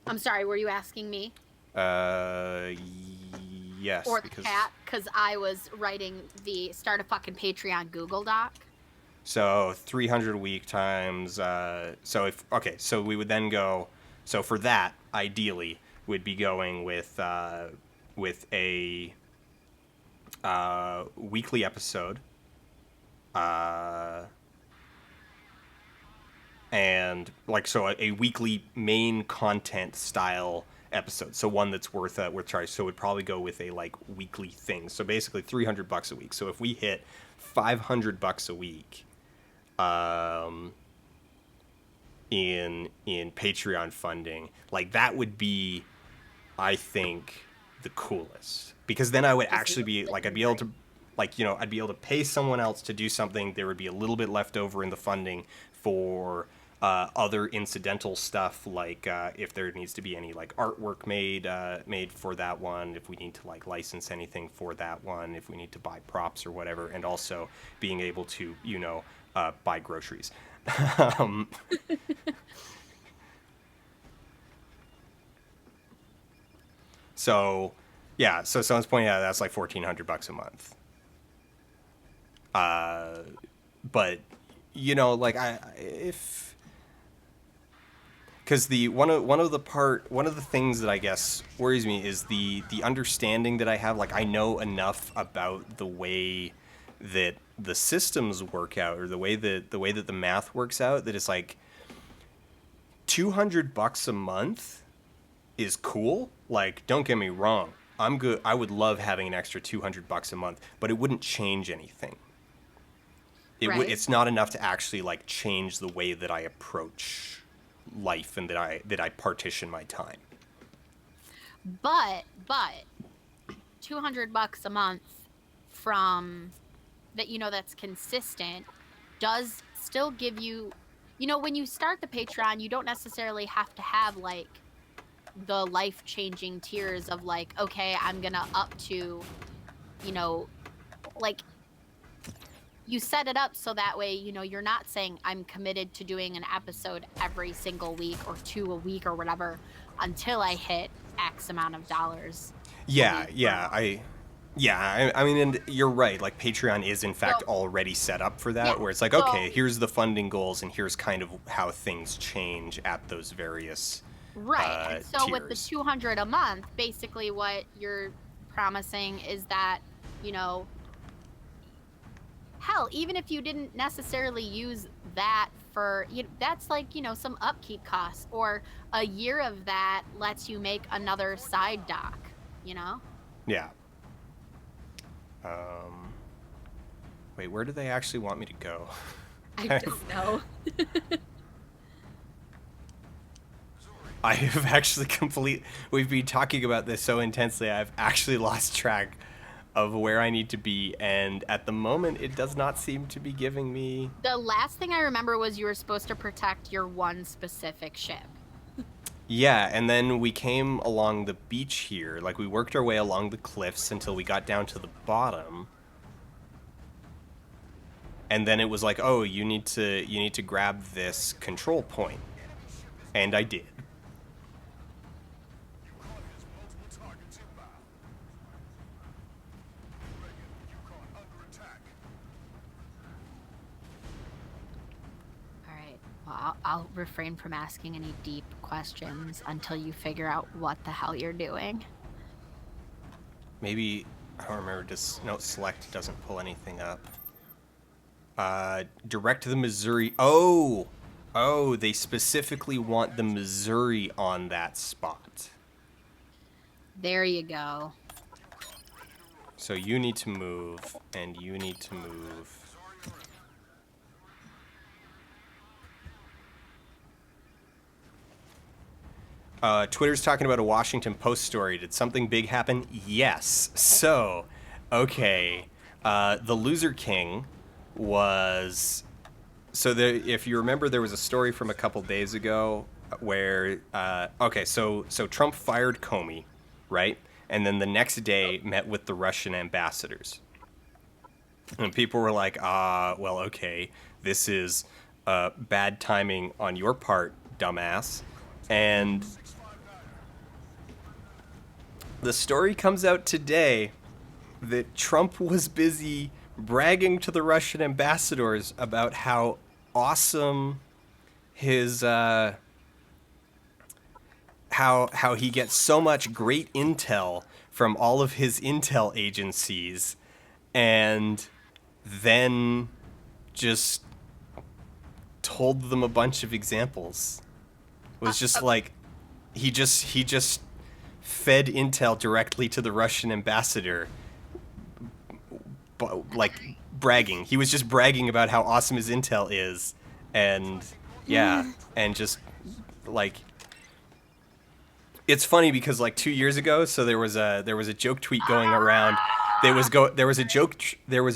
I'm sorry, were you asking me? Uh yes, Or the because cat? Because I was writing the Start a Fucking Patreon Google Doc. so 300 a week times so if okay, so we would then go, so for that ideally we'd be going with a weekly episode, and like so a weekly main content style episode, so one that's worth trying. So we'd probably go with a like weekly thing, so basically $300 a week. So if we hit $500 a week in Patreon funding, like that would be, I think, the coolest, because then I would actually be like, I'd be able to, like, I'd be able to pay someone else to do something. There would be a little bit left over in the funding for other incidental stuff, like if there needs to be any like artwork made for that one, if we need to like license anything for that one, if we need to buy props or whatever, and also being able to buy groceries. So, yeah. So someone's pointing out that's like $1,400 a month. But like if because the one of the things that I guess worries me is the understanding that I have. Like I know enough about the way that the systems work out, or the way that the math works out, that it's like $200 a month is cool. Like, don't get me wrong, I'm good. I would love having an extra $200 a month, but it wouldn't change anything. Right. It's not enough to actually like change the way that I approach life and that I partition my time. But $200 a month from that, that's consistent, does still give you, when you start the Patreon, you don't necessarily have to have like the life-changing tiers of like, okay, I'm gonna up to, like, you set it up so that way, you're not saying I'm committed to doing an episode every single week or 2 a week or whatever until I hit X amount of dollars. Yeah, I mean, and you're right. Like Patreon is in fact already set up for that, Yeah, where it's like, okay, here's the funding goals, and here's kind of how things change at those various right. And so with the tiers. $200 a month, basically what you're promising is that, hell, even if you didn't necessarily use that for, that's like, some upkeep costs, or a year of that lets you make another side doc, Yeah. Wait, where do they actually want me to go? I don't know. I have actually we've been talking about this so intensely, I've actually lost track of where I need to be, and at the moment, it does not seem to be giving me... The last thing I remember was you were supposed to protect your one specific ship. Yeah, and then we came along the beach here, like we worked our way along the cliffs until we got down to the bottom. And then it was like, oh, you need to grab this control point. And I did. All right. Well, I'll refrain from asking any deep questions until you figure out what the hell you're doing. Maybe, I don't remember, no, select doesn't pull anything up. Direct to the Missouri. Oh, they specifically want the Missouri on that spot. There you go. So you need to move, and you need to move. Twitter's talking about a Washington Post story. Did something big happen? Yes. So, okay. The Loser King was... So if you remember, there was a story from a couple days ago where... okay, so Trump fired Comey, right? And then the next day met with the Russian ambassadors. And people were like, well, okay, this is bad timing on your part, dumbass. And the story comes out today that Trump was busy bragging to the Russian ambassadors about how awesome his how he gets so much great intel from all of his intel agencies, and then just told them a bunch of examples. It was just like he just fed intel directly to the Russian ambassador, like bragging. He was just bragging about how awesome his intel is, and yeah, and just like, it's funny because like 2 years ago, so there was a joke tweet going around. There was a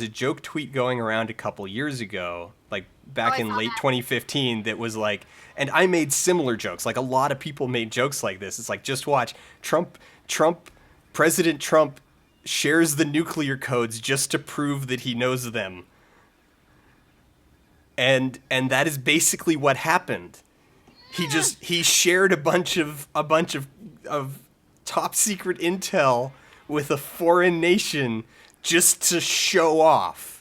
joke tweet going around a couple years ago, like back in late 2015, that was like, and I made similar jokes. Like a lot of people made jokes like this. It's like, just watch, President Trump shares the nuclear codes just to prove that he knows them. And that is basically what happened. He shared a bunch of top secret intel with a foreign nation just to show off.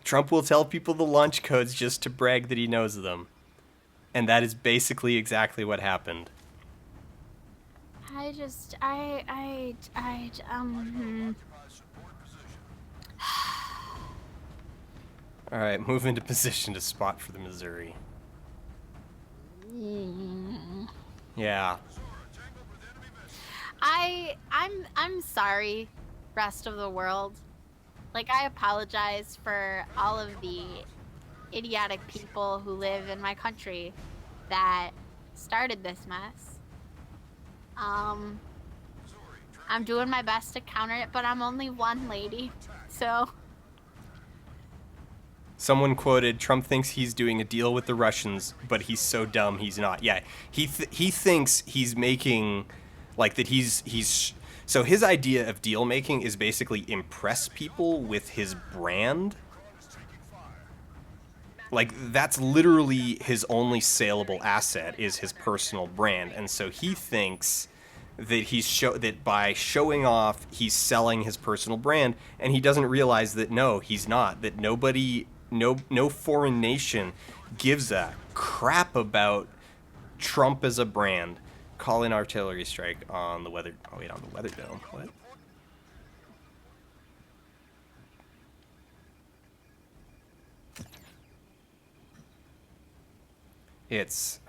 Trump will tell people the launch codes just to brag that he knows them. And that is basically exactly what happened. All right, move into position to spot for the Missouri. Yeah. I'm sorry, rest of the world. Like, I apologize for all of the idiotic people who live in my country that started this mess. I'm doing my best to counter it, but I'm only one lady, so... Someone quoted, Trump thinks he's doing a deal with the Russians, but he's so dumb he's not. Yeah, he thinks he's making, like, that he's... So his idea of deal making is basically impress people with his brand. Like, that's literally his only saleable asset, is his personal brand. And so he thinks that that by showing off, he's selling his personal brand, and he doesn't realize that no, he's not. That no foreign nation gives a crap about Trump as a brand. Call in artillery strike on the weather. Oh wait, on the weather dome. What? It's...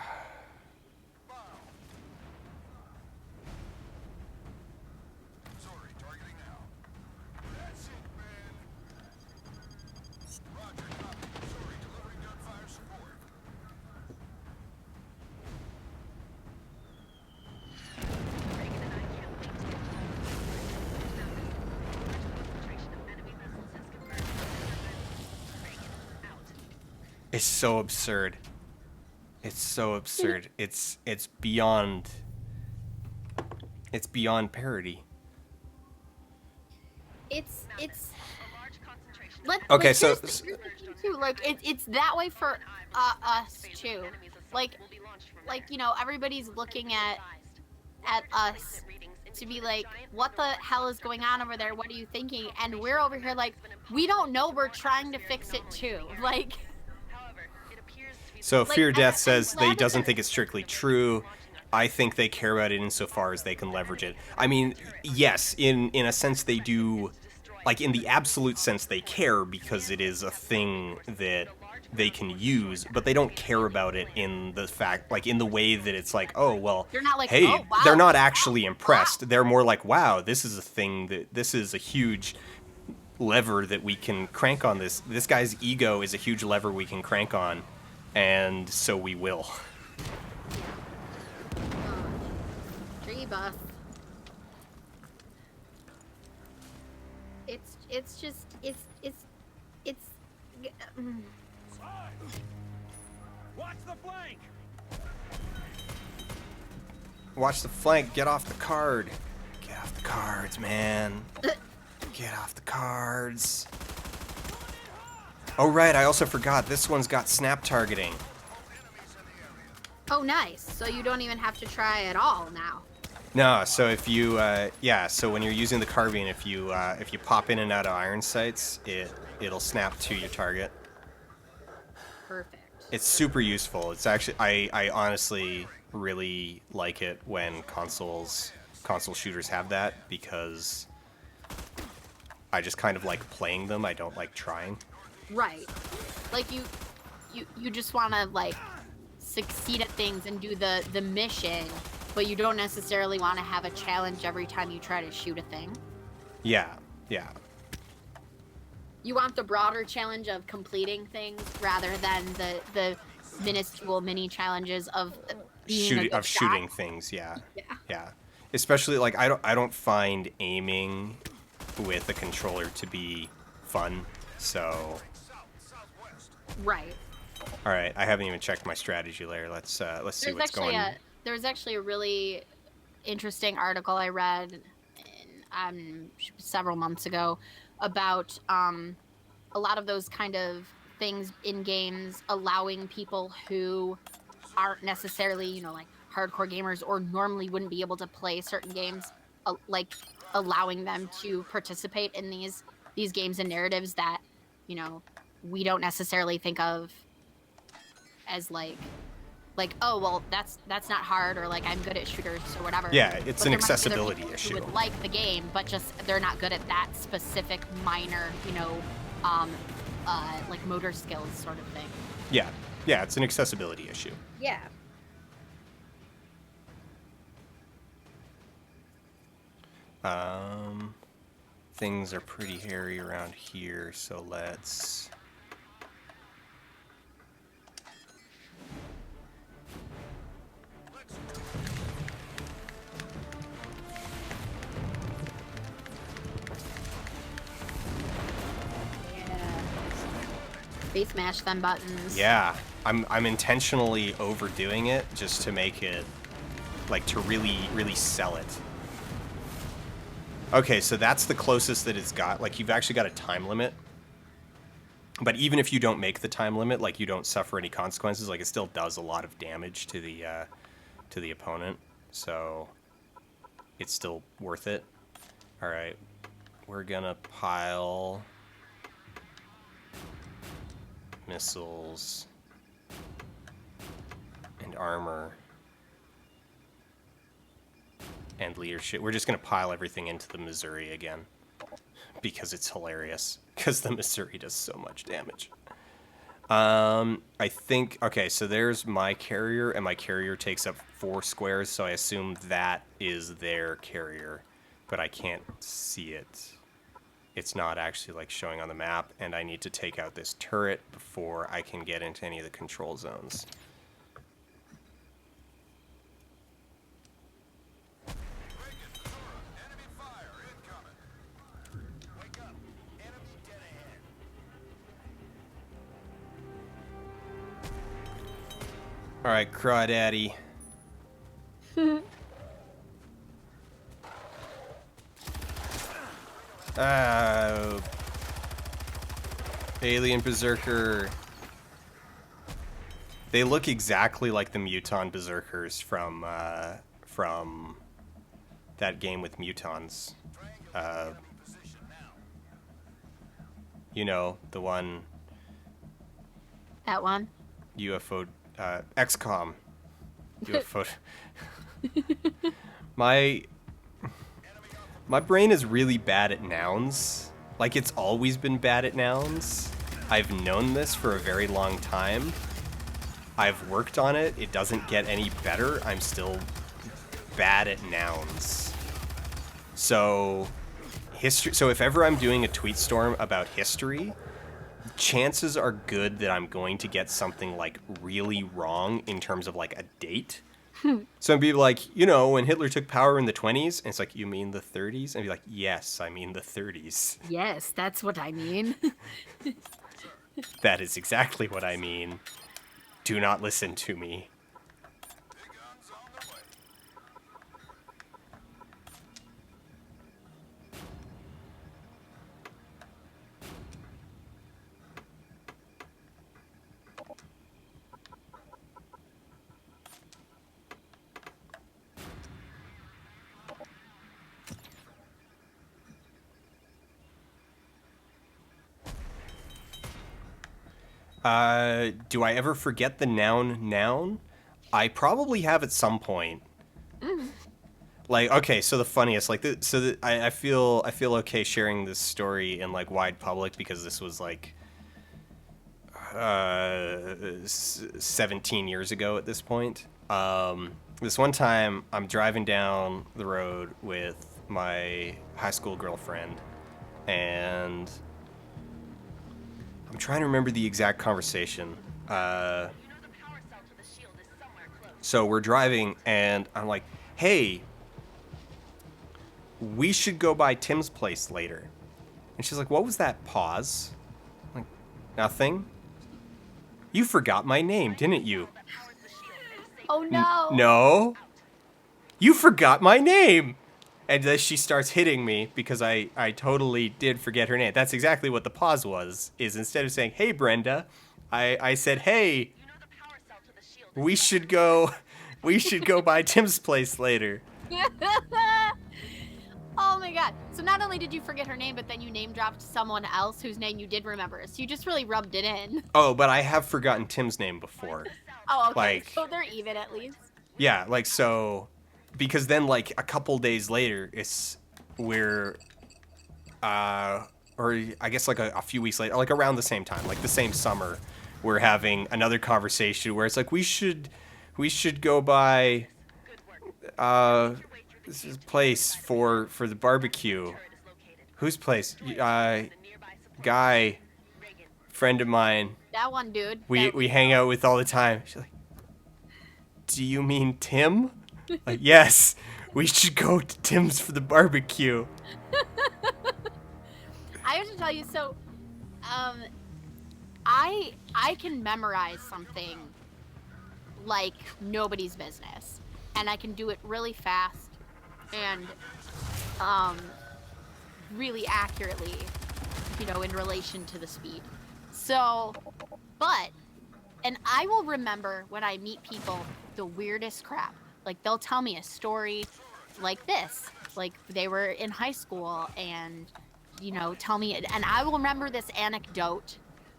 It's so absurd. It's so absurd. It's beyond parody. It's A large concentration let Okay, like so here's the thing too. Like it's that way for us too. Like you know, everybody's looking at us to be like, what the hell is going on over there? What are you thinking? And we're over here like, we don't know. We're trying to fix it too. Like, However, it appears to be So like Fear Death I'm says that he glad that doesn't think it's strictly true. I think they care about it insofar as they can leverage it. I mean, yes, in a sense they do, like in the absolute sense they care because it is a thing that they can use, but they don't care about it in the fact, like in the way that it's like, oh well, they're not like, hey, oh wow, they're not actually impressed. They're more like, wow, this is a thing this is a huge lever that we can crank on this. This guy's ego is a huge lever we can crank on, and so we will. tree buff. It's just it's. Watch the flank! Watch the flank. Get off the card. Get off the cards, man. Get off the cards. Oh, right. I also forgot. This one's got snap targeting. Oh, nice. So you don't even have to try at all now. No, so if you, so when you're using the carbine, if you pop in and out of iron sights, it'll snap to your target. Perfect. It's super useful. It's actually, I honestly really like it when console shooters have that, because I just kind of like playing them. I don't like trying. Right. Like you just want to like succeed at things and do the mission, but you don't necessarily want to have a challenge every time you try to shoot a thing. Yeah, yeah. You want the broader challenge of completing things rather than the minuscule mini challenges of being a good shot. Shooting things. Yeah, Yeah. yeah. Especially like I don't find aiming with a controller to be fun. So, Right. all right, I haven't even checked my strategy layer. Let's see what's going on. There was actually a really interesting article I read several months ago about a lot of those kind of things in games allowing people who aren't necessarily, you know, like hardcore gamers or normally wouldn't be able to play certain games, like allowing them to participate in these games and narratives that, you know, we don't necessarily think of as like oh well that's not hard, or like I'm good at shooters or whatever. Yeah, it's But an there might be other accessibility people issue. who would like the game, but just they're not good at that specific minor, you know, like motor skills sort of thing. Yeah, yeah, it's an accessibility issue. Yeah. Things are pretty hairy around here, so let's. Face mash them buttons. Yeah, I'm intentionally overdoing it just to make it, like, to really sell it. Okay, so that's the closest that it's got. Like, you've actually got a time limit. But even if you don't make the time limit, like, you don't suffer any consequences. Like, it still does a lot of damage to the opponent. So it's still worth it. All right, we're gonna pile missiles and armor and leadership. We're just gonna pile everything into the Missouri again because it's hilarious, because the Missouri does so much damage. I think, okay, so there's my carrier, and my carrier takes up 4 squares, so I assume that is their carrier, but I can't see it. It's not actually like showing on the map, and I need to take out this turret before I can get into any of the control zones. All right, Crawdaddy. Alien Berserker. They look exactly like the Muton Berserkers from that game with Mutons. You know, the one That one. UFO, XCOM. UFO. My brain is really bad at nouns. Like, it's always been bad at nouns. I've known this for a very long time. I've worked on it. It doesn't get any better. I'm still bad at nouns. So, history. So if ever I'm doing a tweet storm about history, chances are good that I'm going to get something like really wrong in terms of like a date. So I'd be like, you know, when Hitler took power in the 20s, and it's like, you mean the 30s? And I'd be like, yes, I mean the 30s. Yes, that's what I mean. That is exactly what I mean. Do not listen to me. Do I ever forget the noun? I probably have at some point. Like, okay, so the funniest, like, I feel okay sharing this story in like wide public because this was like 17 years ago at this point. This one time, I'm driving down the road with my high school girlfriend, and I'm trying to remember the exact conversation. So we're driving, and I'm like, hey, we should go by Tim's place later. And she's like, what was that pause? I'm like, nothing. You forgot my name, didn't you? Oh no. No. You forgot my name. And then she starts hitting me because I totally did forget her name. That's exactly what the pause was, is instead of saying, hey, Brenda, I said, hey, we should go by Tim's place later. Oh my god. So not only did you forget her name, but then you name dropped someone else whose name you did remember. So you just really rubbed it in. Oh, but I have forgotten Tim's name before. Oh, okay. Like, so they're even at least. Yeah, like, so, because then, like, a couple days later, we're, or I guess, like, a few weeks later, like, around the same time, like, the same summer, we're having another conversation where it's like, we should go by, this is place for the barbecue. Whose place? Guy, friend of mine. That one dude. We hang out with all the time. She's like, do you mean Tim? Like, yes, we should go to Tim's for the barbecue. I have to tell you, so, I can memorize something like nobody's business, and I can do it really fast and, really accurately, you know, in relation to the speed. So, and I will remember when I meet people the weirdest crap. Like, they'll tell me a story like this. Like, they were in high school and, you know, tell me, and I will remember this anecdote,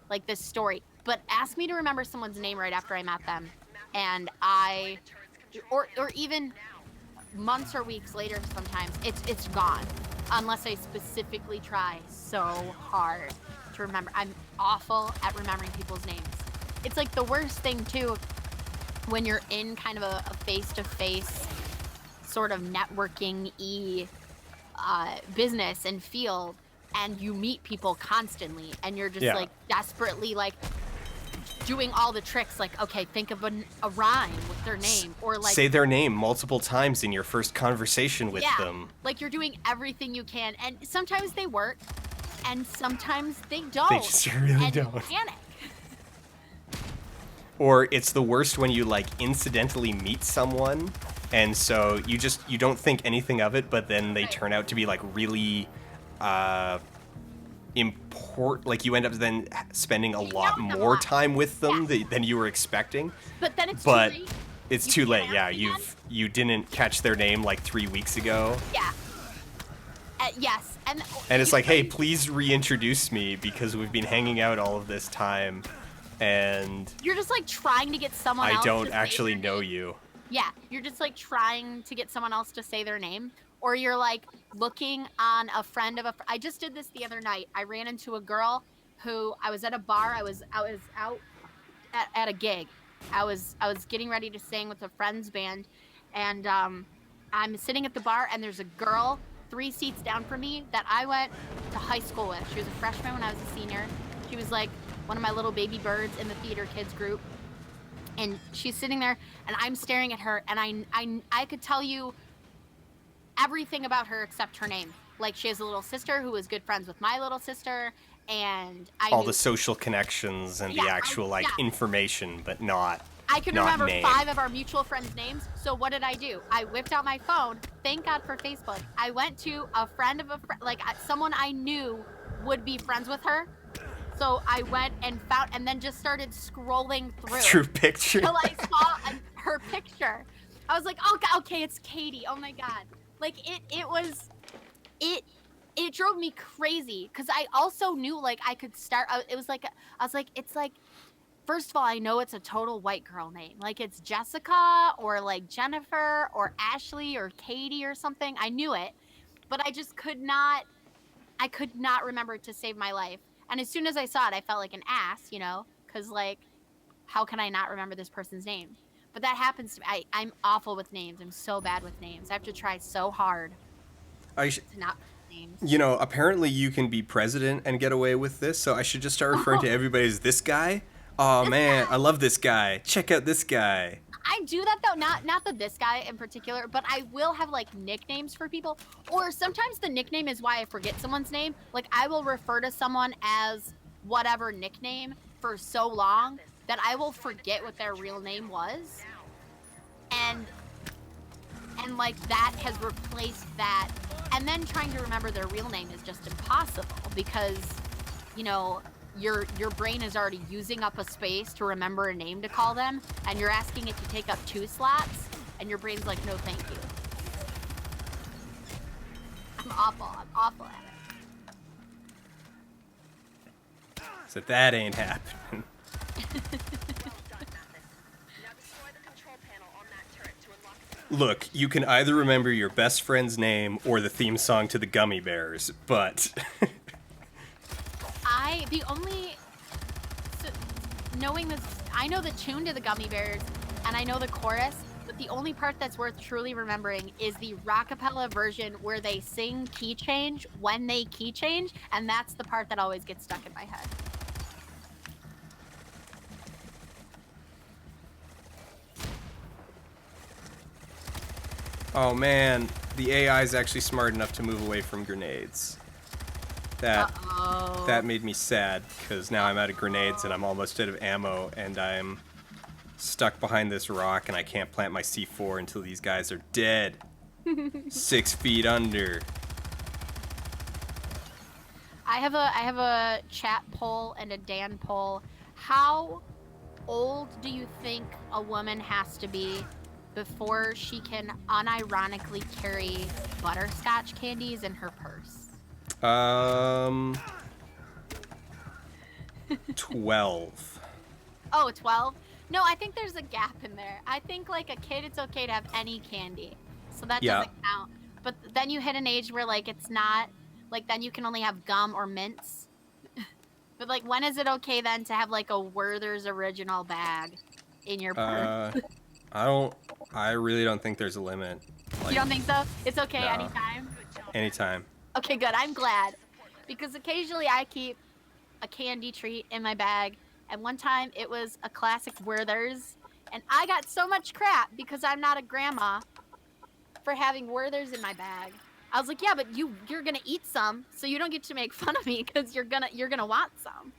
like this story, but ask me to remember someone's name right after I met them. And or even months or weeks later sometimes, it's gone. Unless I specifically try so hard to remember. I'm awful at remembering people's names. It's like the worst thing too when you're in kind of a face-to-face sort of networking-y business and field, and you meet people constantly, and you're just like desperately like doing all the tricks, like, okay, think of a rhyme with their name, or like say their name multiple times in your first conversation with them. Like, you're doing everything you can, and sometimes they work, and sometimes they don't. They just really and don't. You panic. Or it's the worst when you like incidentally meet someone, and so you don't think anything of it, but then they Right. turn out to be like really important. Like you end up then spending a lot with them a more lot. time with them Yeah. than you were expecting. But then it's But too late. it's You too can't late. ask Yeah, again. you didn't catch their name like 3 weeks ago. Yeah. Yes. And it's you like, hey, couldn't- please reintroduce me because we've been hanging out all of this time, and You're just like trying to get someone I else don't to say actually their know name. you. Yeah, you're just like trying to get someone else to say their name, or you're like looking on a friend of a. I just did this the other night. I ran into a girl who I was at a bar. I was out at a gig. I was getting ready to sing with a friend's band, and I'm sitting at the bar, and there's a girl 3 seats down from me that I went to high school with. She was a freshman when I was a senior. She was like one of my little baby birds in the theater kids group. And she's sitting there, and I'm staring at her, and I could tell you everything about her except her name. Like, she has a little sister who was good friends with my little sister, and I All knew the social connections and Yeah, the actual like yeah. information, but not. I can not remember name. 5 of our mutual friends' names. So what did I do? I whipped out my phone. Thank God for Facebook. I went to a friend of a friend, like someone I knew would be friends with her. So I went and found, and then just started scrolling through. Through picture. Till I saw her picture. I was like, oh, okay, it's Katie. Oh my God. Like it drove me crazy because I also knew like I could start. It was like, I was like, it's like, first of all, I know it's a total white girl name. Like it's Jessica or like Jennifer or Ashley or Katie or something. I knew it, but I just I could not remember to save my life. And as soon as I saw it, I felt like an ass, because like, how can I not remember this person's name? But that happens to me. I'm awful with names. I'm so bad with names. I have to try so hard to not names. Apparently you can be president and get away with this, so I should just start referring to everybody as this guy. Oh man, I love this guy. Check out this guy. I do that though, not this guy in particular, but I will have like nicknames for people, or sometimes the nickname is why I forget someone's name. Like I will refer to someone as whatever nickname for so long that I will forget what their real name was, and like that has replaced that, and then trying to remember their real name is just impossible because your brain is already using up a space to remember a name to call them, and you're asking it to take up 2 slots, and your brain's like, no thank you. I'm awful at it. So that ain't happening. Look, you can either remember your best friend's name or the theme song to the Gummy Bears, but Knowing this, I know the tune to the Gummy Bears, and I know the chorus, but the only part that's worth truly remembering is the rockapella version where they sing key change when they key change, and that's the part that always gets stuck in my head. oh man, the AI is actually smart enough to move away from grenades. That made me sad, because now I'm out of grenades and I'm almost out of ammo, and I'm stuck behind this rock and I can't plant my C4 until these guys are dead. 6 feet under. I have a chat poll and a Dan poll. How old do you think a woman has to be before she can unironically carry butterscotch candies in her purse? 12. Oh, 12? No, I think there's a gap in there. I think like a kid, it's okay to have any candy. So that Yeah. doesn't count. But then you hit an age where like it's not, like then you can only have gum or mints. But like when is it okay then to have like a Werther's original bag in your purse? I really don't think there's a limit. You don't think so? It's okay No. anytime? Anytime. Okay, good. I'm glad. Because occasionally I keep a candy treat in my bag. And one time it was a classic Werther's. And I got so much crap because I'm not a grandma for having Werther's in my bag. I was like, yeah, but you're going to eat some, so you don't get to make fun of me because you're gonna want some.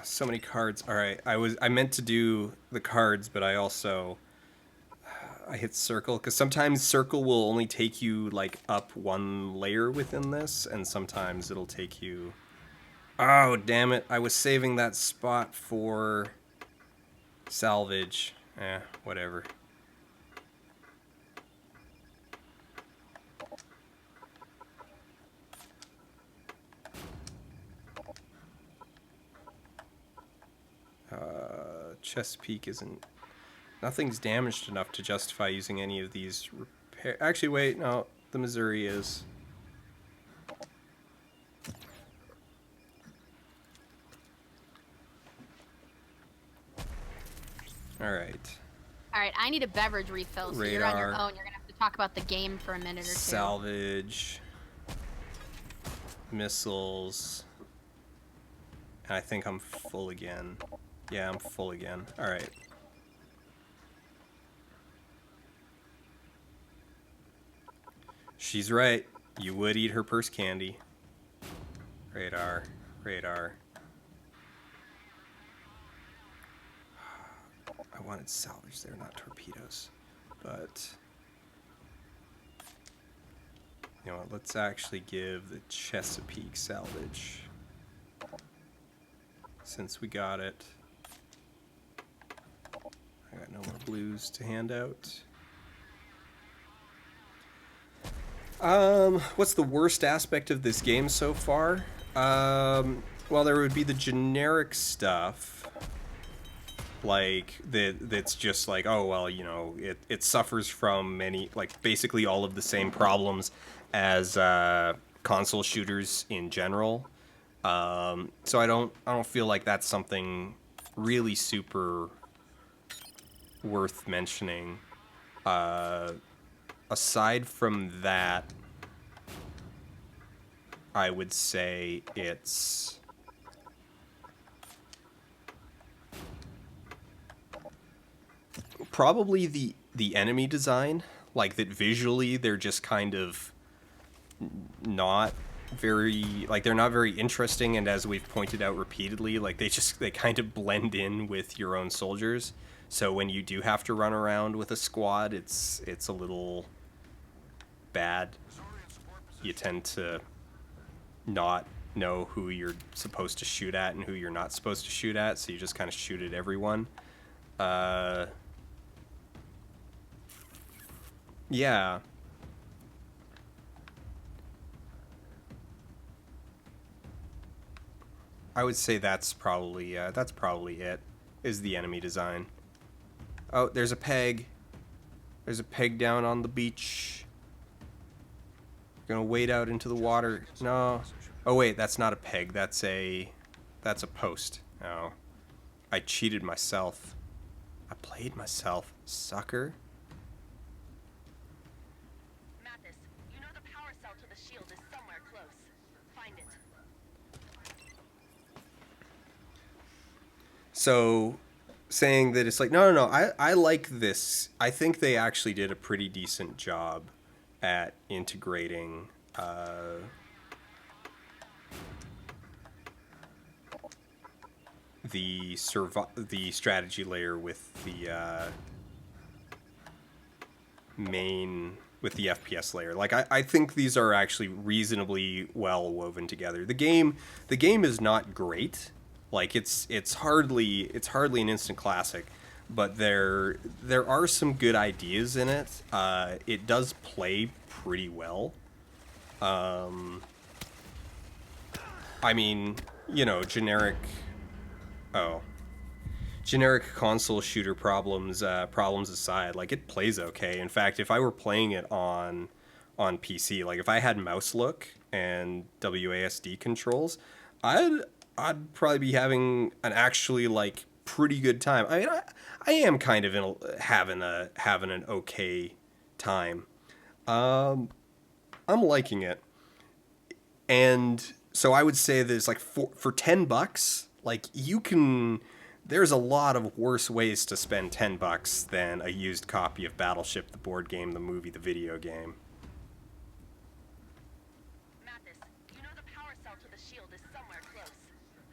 So many cards. All right, I meant to do the cards, but I hit circle because sometimes circle will only take you like up one layer within this, and sometimes it'll take you. Oh damn it! I was saving that spot for salvage. Whatever. Chesapeake isn't. Nothing's damaged enough to justify using any of these repair. Actually, wait, no, the Missouri is. All right. All right, I need a beverage refill, so you're on your Radar. own. You're gonna have to talk about the game for a minute or two. Salvage. Missiles. And I think I'm full again. Yeah, I'm full again. All right. She's right. You would eat her purse candy. Radar. Radar. I wanted salvage there, not torpedoes. But you know what? Let's actually give the Chesapeake salvage. Since we got it. I got no more blues to hand out. What's the worst aspect of this game so far? Well, there would be the generic stuff. Like, that's just like, oh, well, you know, it suffers from many, like, basically all of the same problems as console shooters in general. So I don't feel like that's something really super worth mentioning. Aside from that, I would say it's probably the enemy design, like that visually they're just kind of not very, like they're not very interesting, and as we've pointed out repeatedly, like they kind of blend in with your own soldiers. So when you do have to run around with a squad, it's a little bad. You tend to not know who you're supposed to shoot at and who you're not supposed to shoot at, so you just kind of shoot at everyone. Yeah. I would say that's probably it, is the enemy design. Oh, there's a peg. There's a peg down on the beach. Gonna wade out into the water. No. Oh wait, that's not a peg. That's a post. No. I cheated myself. I played myself, sucker. Mathis, you know the power cell to the shield is somewhere close. Find it. So, saying that it's like, no, I like this. I think they actually did a pretty decent job at integrating the strategy layer with the with the FPS layer. Like I think these are actually reasonably well woven together. The game is not great. Like it's hardly an instant classic, but there are some good ideas in it. It does play pretty well. I mean, you know, generic console shooter problems aside, like it plays okay. In fact, if I were playing it on PC, like if I had mouse look and WASD controls, I'd probably be having an actually like pretty good time. I mean, I am kind of having an okay time. I'm liking it, and so I would say there's like for $10, like you can. There's a lot of worse ways to spend $10 than a used copy of Battleship, the board game, the movie, the video game. Mathis, you know the power cell to the shield is somewhere close.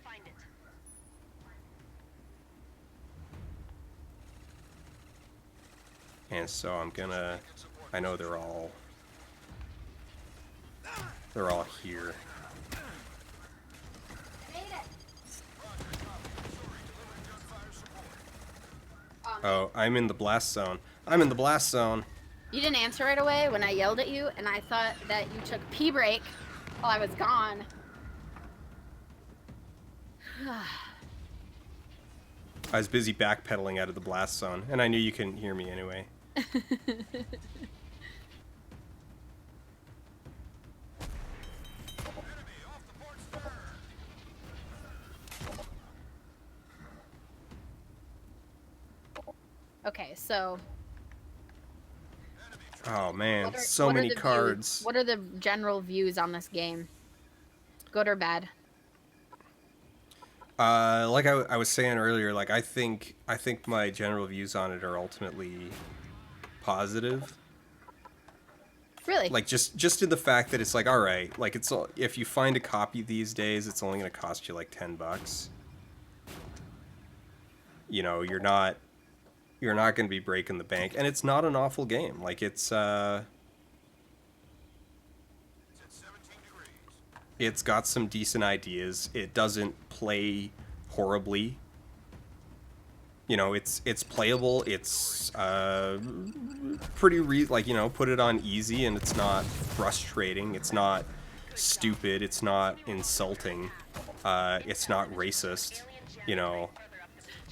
Find it. And so I'm gonna... I know they're all here. Oh, I'm in the blast zone. I'm in the blast zone. You didn't answer right away when I yelled at you, and I thought that you took a pee break while I was gone. I was busy backpedaling out of the blast zone, and I knew you couldn't hear me anyway. Okay, so Oh man, what are- so what are many the cards. Views, what are the general views on this game? Good or bad? Like I was saying earlier, like I think my general views on it are ultimately positive. Really? Like just in the fact that it's like, all right, like if you find a copy these days, it's only going to cost you like $10. You know, you're not going to be breaking the bank, and it's not an awful game. Like it's got some decent ideas. It doesn't play horribly. You know, it's playable. It's pretty like, you know, put it on easy and it's not frustrating. It's not stupid. It's not insulting. It's not racist. You know,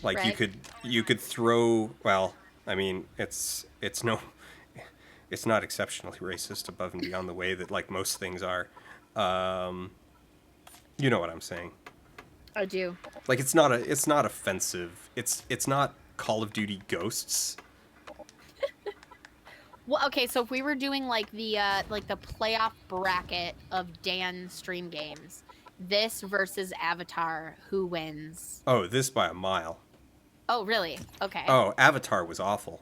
like Right. you could throw, well, I mean, it's not exceptionally racist above and beyond the way that like most things are. You know what I'm saying? I do. Like it's not offensive. It's not Call of Duty Ghosts. Well, okay, so if we were doing like the playoff bracket of Dan's stream games, this versus Avatar, who wins? Oh, this by a mile. Oh, really? Okay. Oh, Avatar was awful.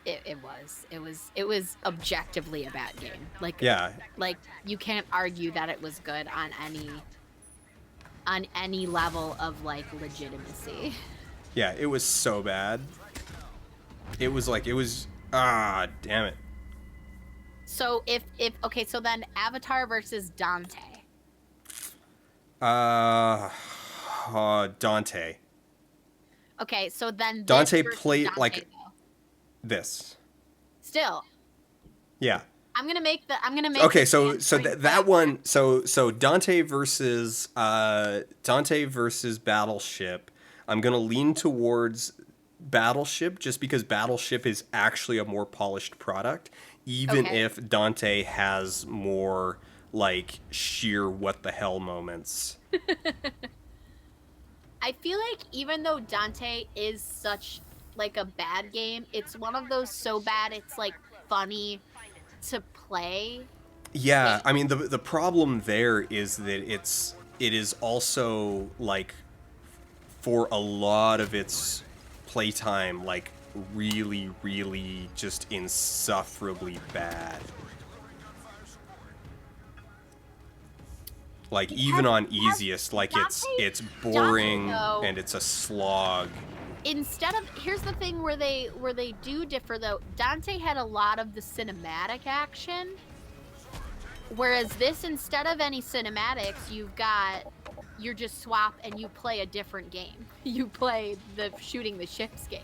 It was objectively a bad game. Like Yeah. Like you can't argue that it was good on any level of like legitimacy. Yeah, it was so bad. It was damn it. So if okay, so then Avatar versus Dante. Dante. Okay, so then Dante this versus played Dante, like though. this. Still, Yeah. I'm gonna make Okay, the so answering that back. one, so Dante versus Battleship. I'm gonna lean towards Battleship just because Battleship is actually a more polished product, even Okay. if Dante has more like sheer what the hell moments. I feel like even though Dante is such like a bad game, it's one of those so bad it's like funny to play. Yeah, I mean the problem there is that it is also like for a lot of its playtime like really really just insufferably bad. Like even on easiest, like it's boring Dante, though, and it's a slog. Instead of here's the thing where they do differ though. Dante had a lot of the cinematic action, whereas this, instead of any cinematics, you're just swap and you play a different game. You play the shooting the ships game.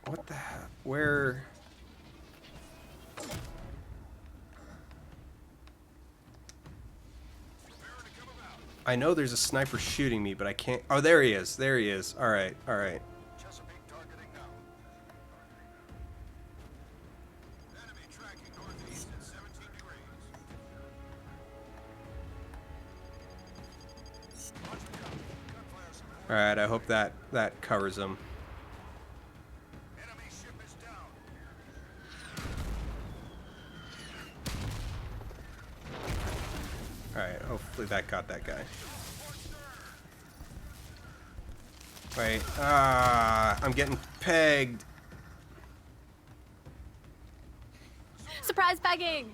What the hell? Where? I know there's a sniper shooting me, but I can't. Oh, there he is. There he is. All right. All right. Chesapeake targeting now. Enemy tracking northeast at 17 degrees. Watch the cover. Gunfire support. All right. I hope that covers him. Enemy ship is down. All right. Hopefully that got that guy. Wait. I'm getting pegged. Surprise pegging.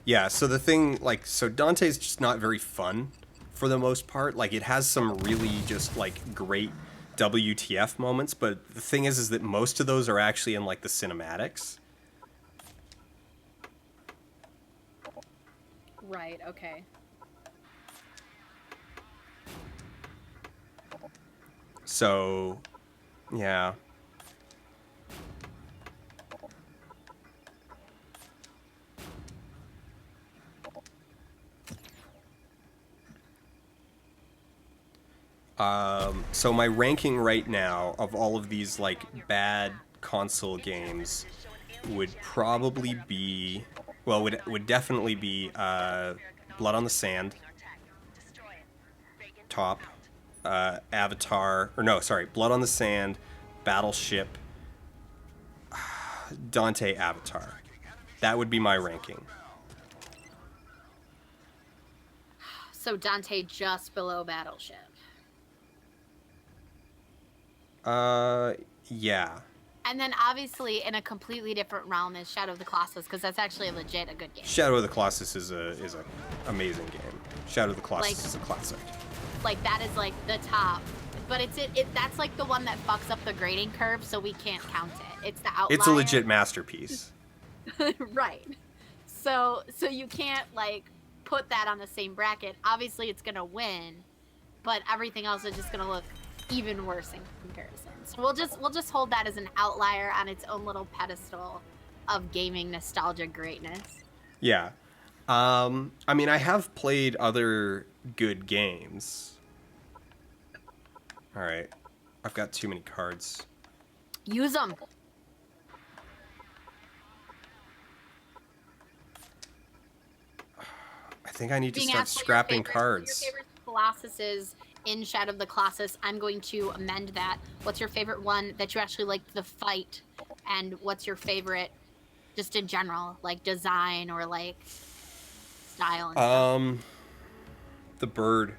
Yeah, so the thing, like, so Dante's just not very fun for the most part. Like, it has some really just, like, great WTF moments, but the thing is that most of those are actually in like the cinematics. Right, okay. So, yeah. So my ranking right now of all of these like bad console games would probably be, well, would definitely be Blood on the Sand, top, Avatar, or no, sorry, Blood on the Sand, Battleship, Dante, Avatar. That would be my ranking. So Dante just below Battleship. Yeah. And then obviously in a completely different realm is Shadow of the Colossus, because that's actually legit a good game. Shadow of the Colossus is a amazing game. Shadow of the Colossus Like- is a classic. Like that is like the top. But it's that's like the one that fucks up the grading curve, so we can't count it. It's the outlier. It's a legit masterpiece. Right. So you can't like put that on the same bracket. Obviously it's gonna win, but everything else is just gonna look even worse in comparison. So we'll just hold that as an outlier on its own little pedestal of gaming nostalgia greatness. Yeah. I mean, I have played other good games. All right. I've got too many cards. Use them. I think I need to Being start asked what scrapping your cards. favorite Colossus is in Shadow of the Colossus, I'm going to amend that. What's your favorite one that you actually liked the fight? And what's your favorite just in general, like design or like style and stuff? The bird.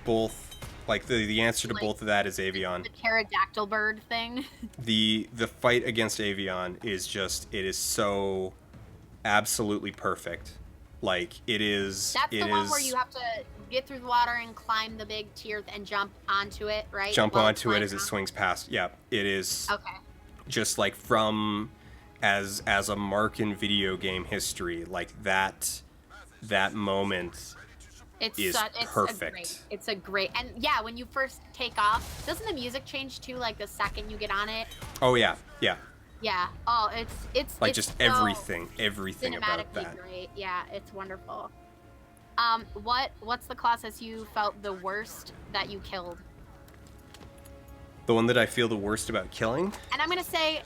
Both. Like the answer to Like, both of that is Avion. The pterodactyl bird thing. The fight against Avion is just, it is so absolutely perfect. Like it is. That's it the one is- where you have to get through the water and climb the big tier and jump onto it, right? jump While onto it flying as it around? swings past. Yeah, it is. Okay. Just like from as a mark in video game history, like that moment is perfect. It's a great, and yeah, when you first take off, doesn't the music change too? Like the second you get on it. Oh yeah, yeah. Yeah. Oh, it's Like it's just so everything about cinematically that. great. Yeah, it's wonderful. What's the Colossus you felt the worst that you killed? The one that I feel the worst about killing. And I'm gonna say,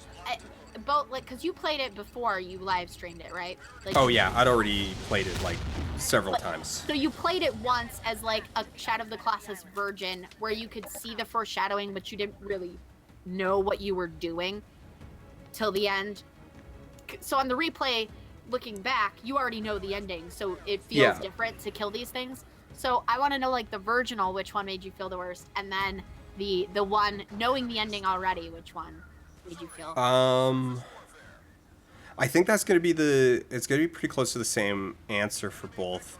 both, like, cause you played it before you live streamed it, right? Like, Oh yeah, I'd already played it like several times. So you played it once as like a Shadow of the Colossus virgin, where you could see the foreshadowing, but you didn't really know what you were doing till the end. So on the replay, looking back, you already know the ending, so it feels Yeah. different to kill these things. So I want to know, like, the virginal, which one made you feel the worst, and then the one knowing the ending already, which one made you feel? I think that's gonna be it's gonna be pretty close to the same answer for both.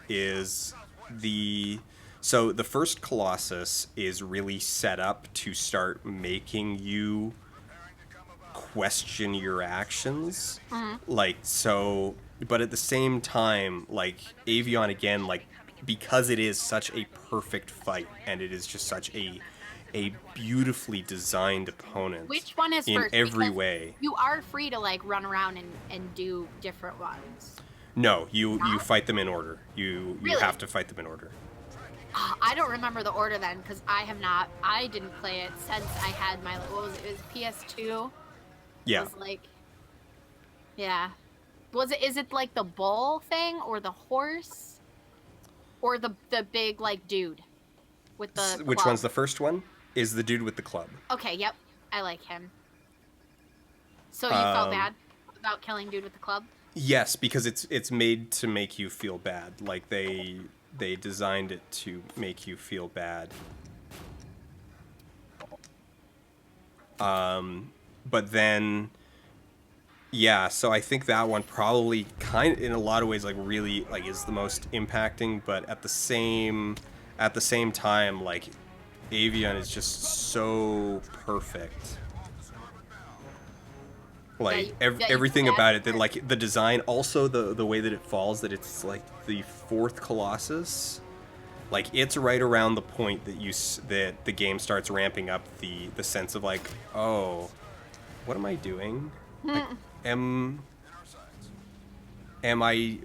So the first Colossus is really set up to start making you question your actions. Like, so, but at the same time, like Avion again, like, because it is such a perfect fight and it is just such a beautifully designed opponent. Which one is in first? every Because way. You are free to, like, run around and do different ones. No, you Not? fight them in order. You Really? have to fight them in order. I don't remember the order then, because I didn't play it since I had my, what was it? It was PS2. Yeah. Was like, yeah. Is it like the bull thing or the horse? Or the big, like, dude with the Which club? one's the first one? Is the dude with the club. Okay, yep. I like him. So you felt Um, bad about killing dude with the club? Yes, because it's made to make you feel bad. Like they designed it to make you feel bad. But then, yeah. So I think that one probably in a lot of ways, like, really, like, is the most impacting. But at the same time, like, Avian is just so perfect. Like you everything feel bad about it, for that like the design, also the way that it falls, that it's like the fourth Colossus. Like it's right around the point that that the game starts ramping up the sense of like, oh, what am I doing? Like am I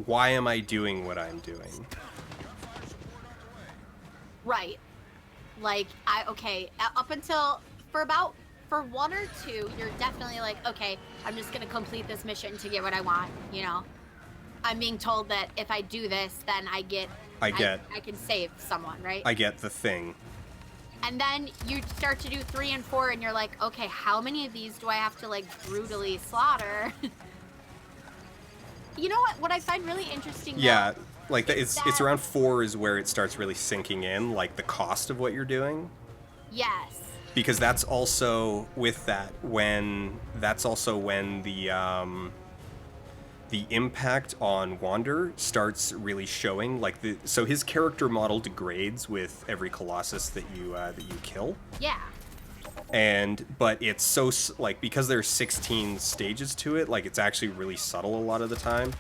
why am I doing what I'm doing? Right. Like, up until, for one or two, you're definitely like, okay, I'm just gonna complete this mission to get what I want, you know? I'm being told that if I do this, then I can save someone, right? I get the thing. And then you start to do 3 and 4, and you're like, okay, how many of these do I have to, like, brutally slaughter? You know what? What I find really interesting, Yeah, though, like that, is it's that, around 4 is where it starts really sinking in, like the cost of what you're doing. yes. Because that's also with that when that's also when the impact on Wander starts really showing. Like so his character model degrades with every Colossus that you kill. Yeah. But it's so like, because there's 16 stages to it, like it's actually really subtle a lot of the time.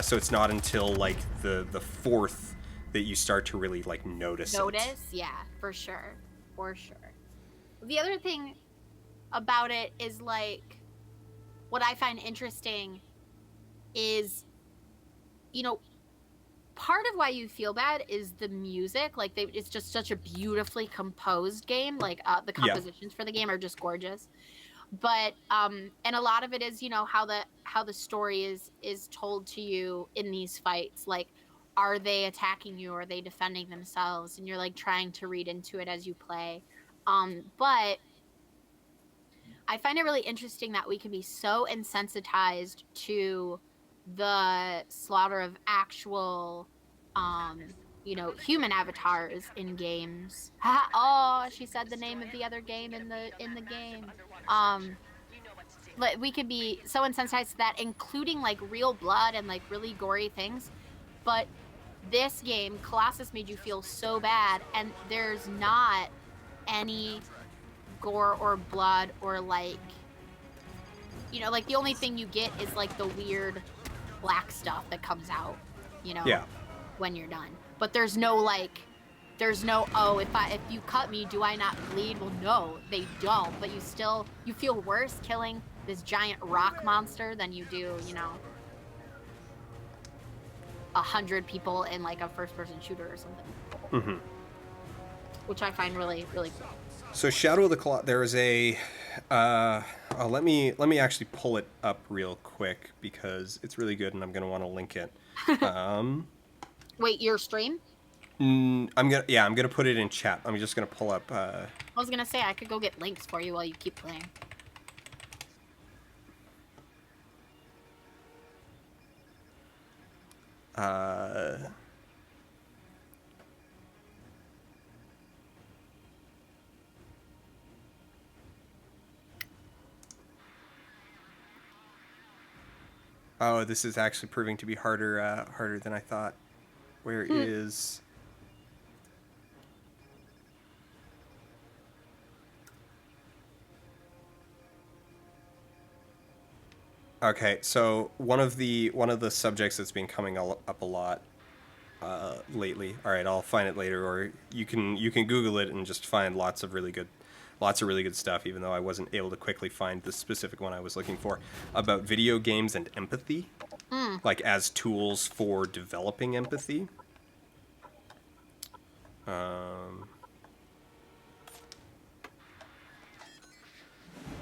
So it's not until like the fourth that you start to really like notice it. Yeah, for sure. For sure. The other thing about it is, like, what I find interesting is, you know, part of why you feel bad is the music. Like, it's just such a beautifully composed game. Like, the Yeah. compositions for the game are just gorgeous. But and a lot of it is, you know, how the story is told to you in these fights. Like, are they attacking you, or are they defending themselves? And you're like trying to read into it as you play. But I find it really interesting that we can be so insensitized to the slaughter of actual, um, human avatars in games. Oh, she said the name of the other game in the game. Um, like, we could be so insensitized to that, including like real blood and like really gory things. But this game, Colossus, made you feel so bad, and there's not any gore or blood, or like, like the only thing you get is like the weird black stuff that comes out, Yeah. when you're done. But there's no oh, if you cut me, do I not bleed? Well, no, they don't. But you feel worse killing this giant rock monster than you do, 100 people in like a first-person shooter or something. Mm-hmm. Which I find really, really cool. So Shadow of the Colossus, there is a let me actually pull it up real quick because it's really good and I'm gonna want to link it. Wait, your stream? I'm gonna put it in chat. I'm just gonna pull up. I was gonna say I could go get links for you while you keep playing. Oh, this is actually proving to be harder than I thought. Where is... Okay, so one of the subjects that's been coming up a lot lately. All right, I'll find it later, or you can Google it and just find lots of really good stuff. Even though I wasn't able to quickly find the specific one I was looking for, about video games and empathy, like as tools for developing empathy.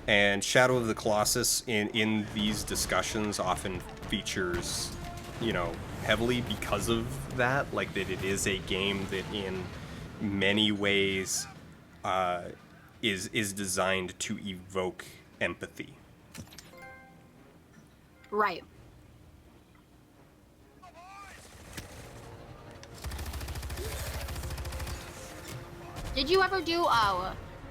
And Shadow of the Colossus in these discussions often features, heavily because of that. Like, that it is a game that in many ways is designed to evoke empathy. Right. Did you ever do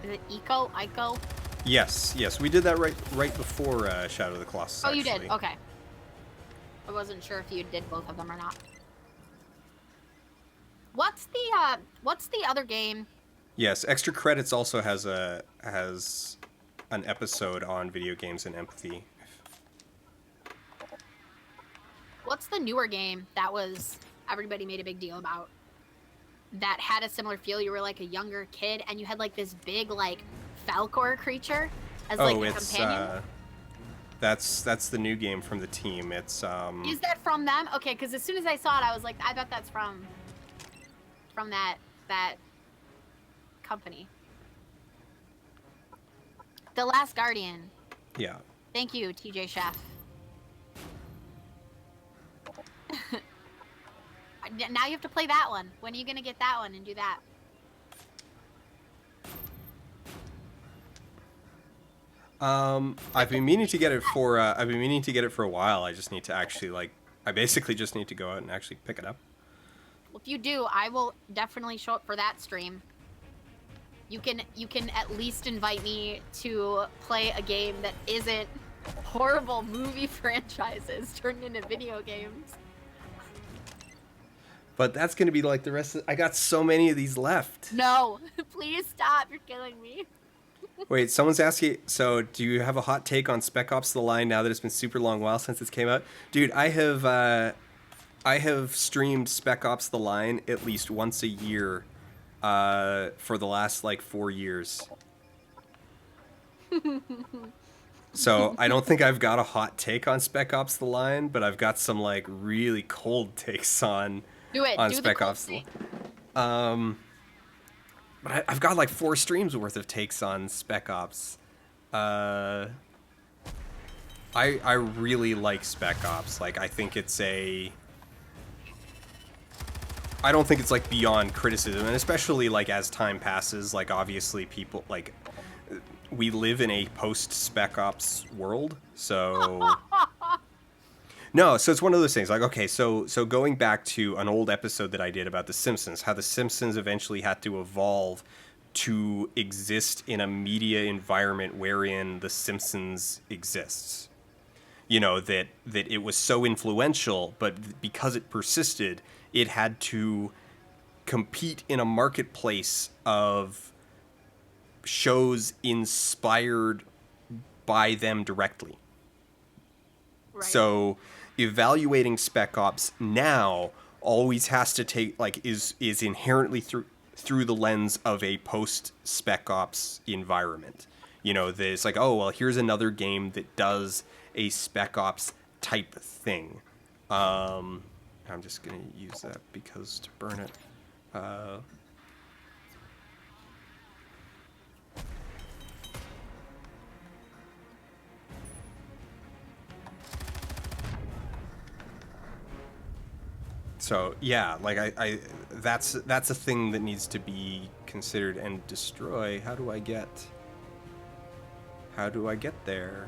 is it Ico? Yes, we did that right before Shadow of the Colossus. Oh, actually. you did. Okay. I wasn't sure if you did both of them or not. What's the other game Yes, Extra Credits also has an episode on video games and empathy. What's the newer game that was everybody made a big deal about? That had a similar feel. You were like a younger kid, and you had like this big like Falcor creature as like Oh, a it's companion. that's the new game from the team. It's Is that from them? Okay, because as soon as I saw it, I was like, I bet that's from that company. The Last Guardian. yeah. Thank you, TJ Chef. Now you have to play that one. When are you gonna get that one and do that? I've been meaning to get it for a while. I just need to actually I basically just need to go out and actually pick it up. Well, if you do, I will definitely show up for that stream. You can at least invite me to play a game that isn't horrible movie franchises turned into video games. But that's gonna be like the rest of. I got so many of these left. No, please stop. You're killing me. Wait, someone's asking. So, do you have a hot take on Spec Ops: The Line now that it's been super long while since it came out, dude? I have streamed Spec Ops: The Line at least once a year, for the last like 4 years. So I don't think I've got a hot take on Spec Ops: The Line, but I've got some like really cold takes on. Do it. On Do Spec the cool Ops. thing. But I've got like 4 streams worth of takes on Spec Ops. I really like Spec Ops. Like I think it's I don't think it's like beyond criticism, and especially like as time passes, like obviously people like we live in a post Spec Ops world, so. No, so it's one of those things. Like, okay, so going back to an old episode that I did about The Simpsons, how The Simpsons eventually had to evolve to exist in a media environment wherein The Simpsons exists. You know, that it was so influential, but because it persisted, it had to compete in a marketplace of shows inspired by them directly. Right. So evaluating Spec Ops now always has to take is inherently through the lens of a post Spec Ops environment. You know, there's like, oh well, here's another game that does a Spec Ops type thing. I'm just gonna use that because to burn it. So yeah, like I that's a thing that needs to be considered. And destroy. How do I get there?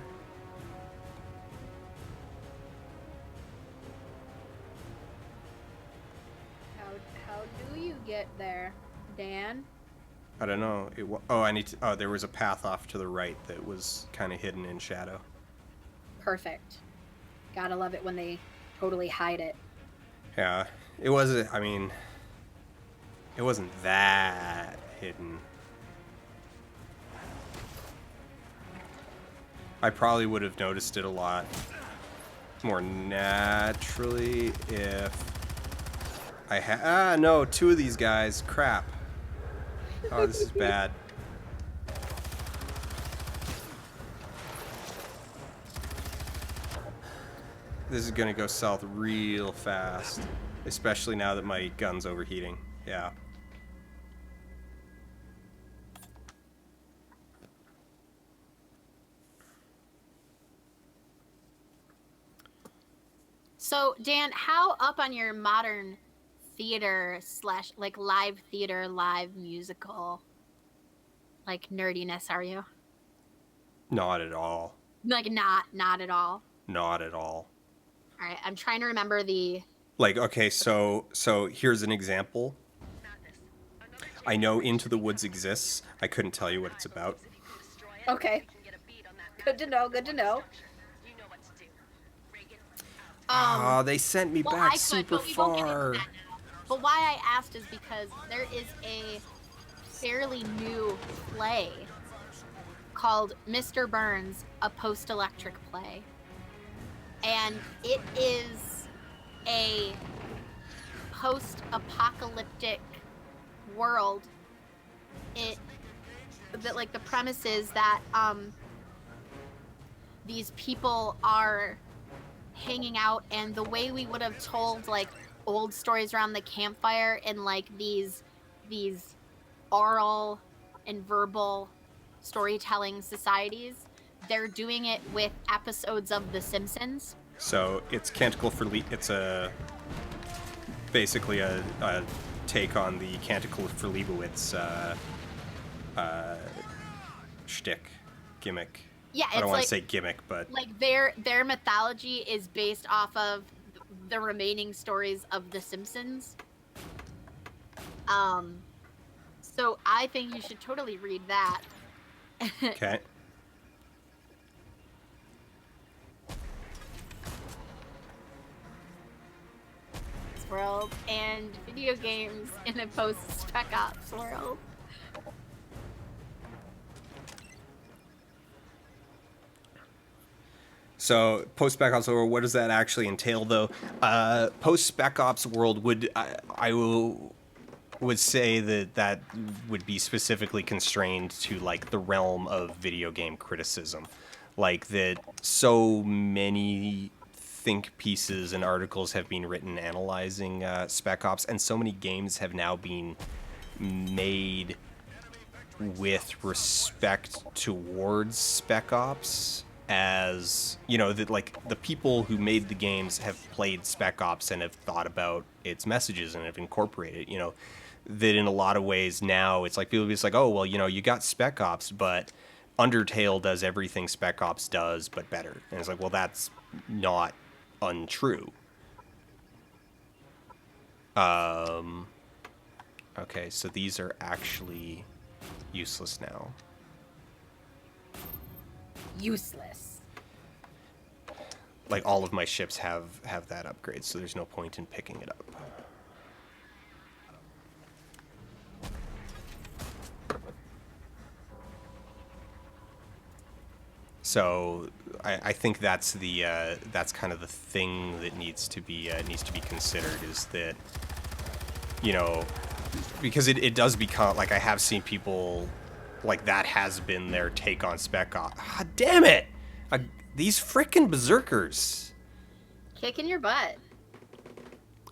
How do you get there, Dan? I don't know. I need to. Oh, there was a path off to the right that was kind of hidden in shadow. Perfect. Gotta love it when they totally hide it. Yeah, it wasn't. I mean, it wasn't that hidden. I probably would have noticed it a lot more naturally if I had. No, 2 of these guys. Crap. Oh, this is bad. This is gonna go south real fast, especially now that my gun's overheating. Yeah. So, Dan, how up on your modern theater / like live theater, live musical, like nerdiness are you? Not at all. Like not at all. Not at all. All right, I'm trying to remember the. Like, okay, so here's an example. I know Into the Woods exists. I couldn't tell you what it's about. Okay. Good to know. Good to know. They sent me back super but we won't get into far. that now. But why I asked is because there is a fairly new play called Mr. Burns, a post-electric play. And it is a post-apocalyptic world. The premise is that these people are hanging out, and the way we would have told like old stories around the campfire in like these oral and verbal storytelling societies, they're doing it with episodes of The Simpsons. So it's Canticle for it's basically a take on the Canticle for Leibowitz shtick, gimmick. Yeah, I don't it's want like, to say gimmick, but like their mythology is based off of the remaining stories of The Simpsons. So I think you should totally read that. okay. World and video games in a post-Spec Ops world. So post Spec Ops world, what does that actually entail, though? Post Spec Ops world would would say that would be specifically constrained to like the realm of video game criticism, like that so many think pieces and articles have been written analyzing Spec Ops, and so many games have now been made with respect towards Spec Ops, as you know, that like the people who made the games have played Spec Ops and have thought about its messages and have incorporated it, you know, that in a lot of ways now it's like people be just like, oh well, you know, you got Spec Ops, but Undertale does everything Spec Ops does but better. And it's like, well, that's not untrue. Okay, so these are actually useless now. Useless. Like all of my ships have that upgrade, so there's no point in picking it up. So I think that's the that's kind of the thing that needs to be considered, is that, you know, because it does become like, I have seen people like that has been their take on Spec Ops. Ah, damn it! These frickin' berserkers. Kicking your butt.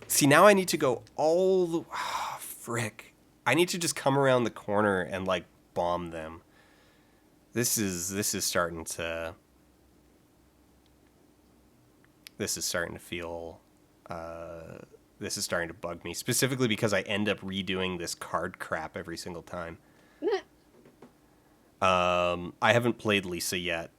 See, now I need to go all the frick. I need to just come around the corner and like bomb them. This is starting to feel this is starting to bug me, specifically because I end up redoing this card crap every single time. I haven't played Lisa yet.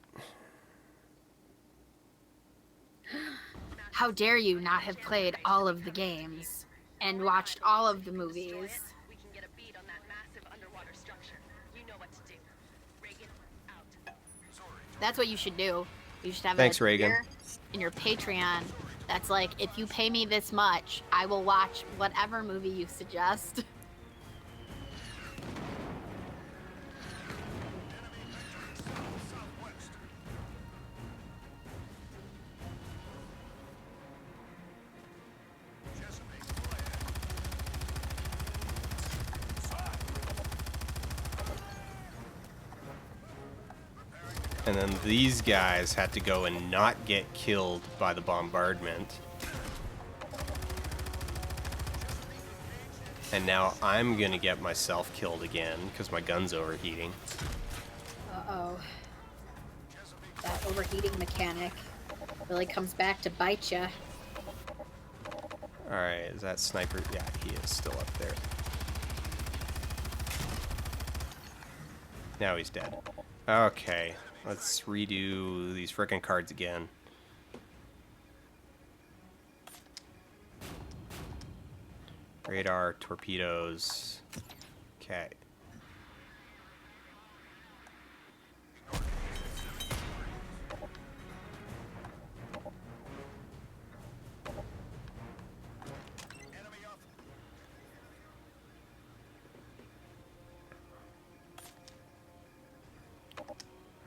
How dare you not have played all of the games and watched all of the movies? We can get a beat on that massive underwater structure. You know what to do. Reagan, out. That's what you should do. You should have Thanks, a Reagan. tier in your Patreon that's like, if you pay me this much, I will watch whatever movie you suggest. And then these guys had to go and not get killed by the bombardment. And now I'm gonna get myself killed again because my gun's overheating. Uh-oh. That overheating mechanic really comes back to bite ya. Alright, is that sniper? Yeah, he is still up there. Now he's dead. Okay, let's redo these frickin' cards again. Radar, torpedoes. Okay.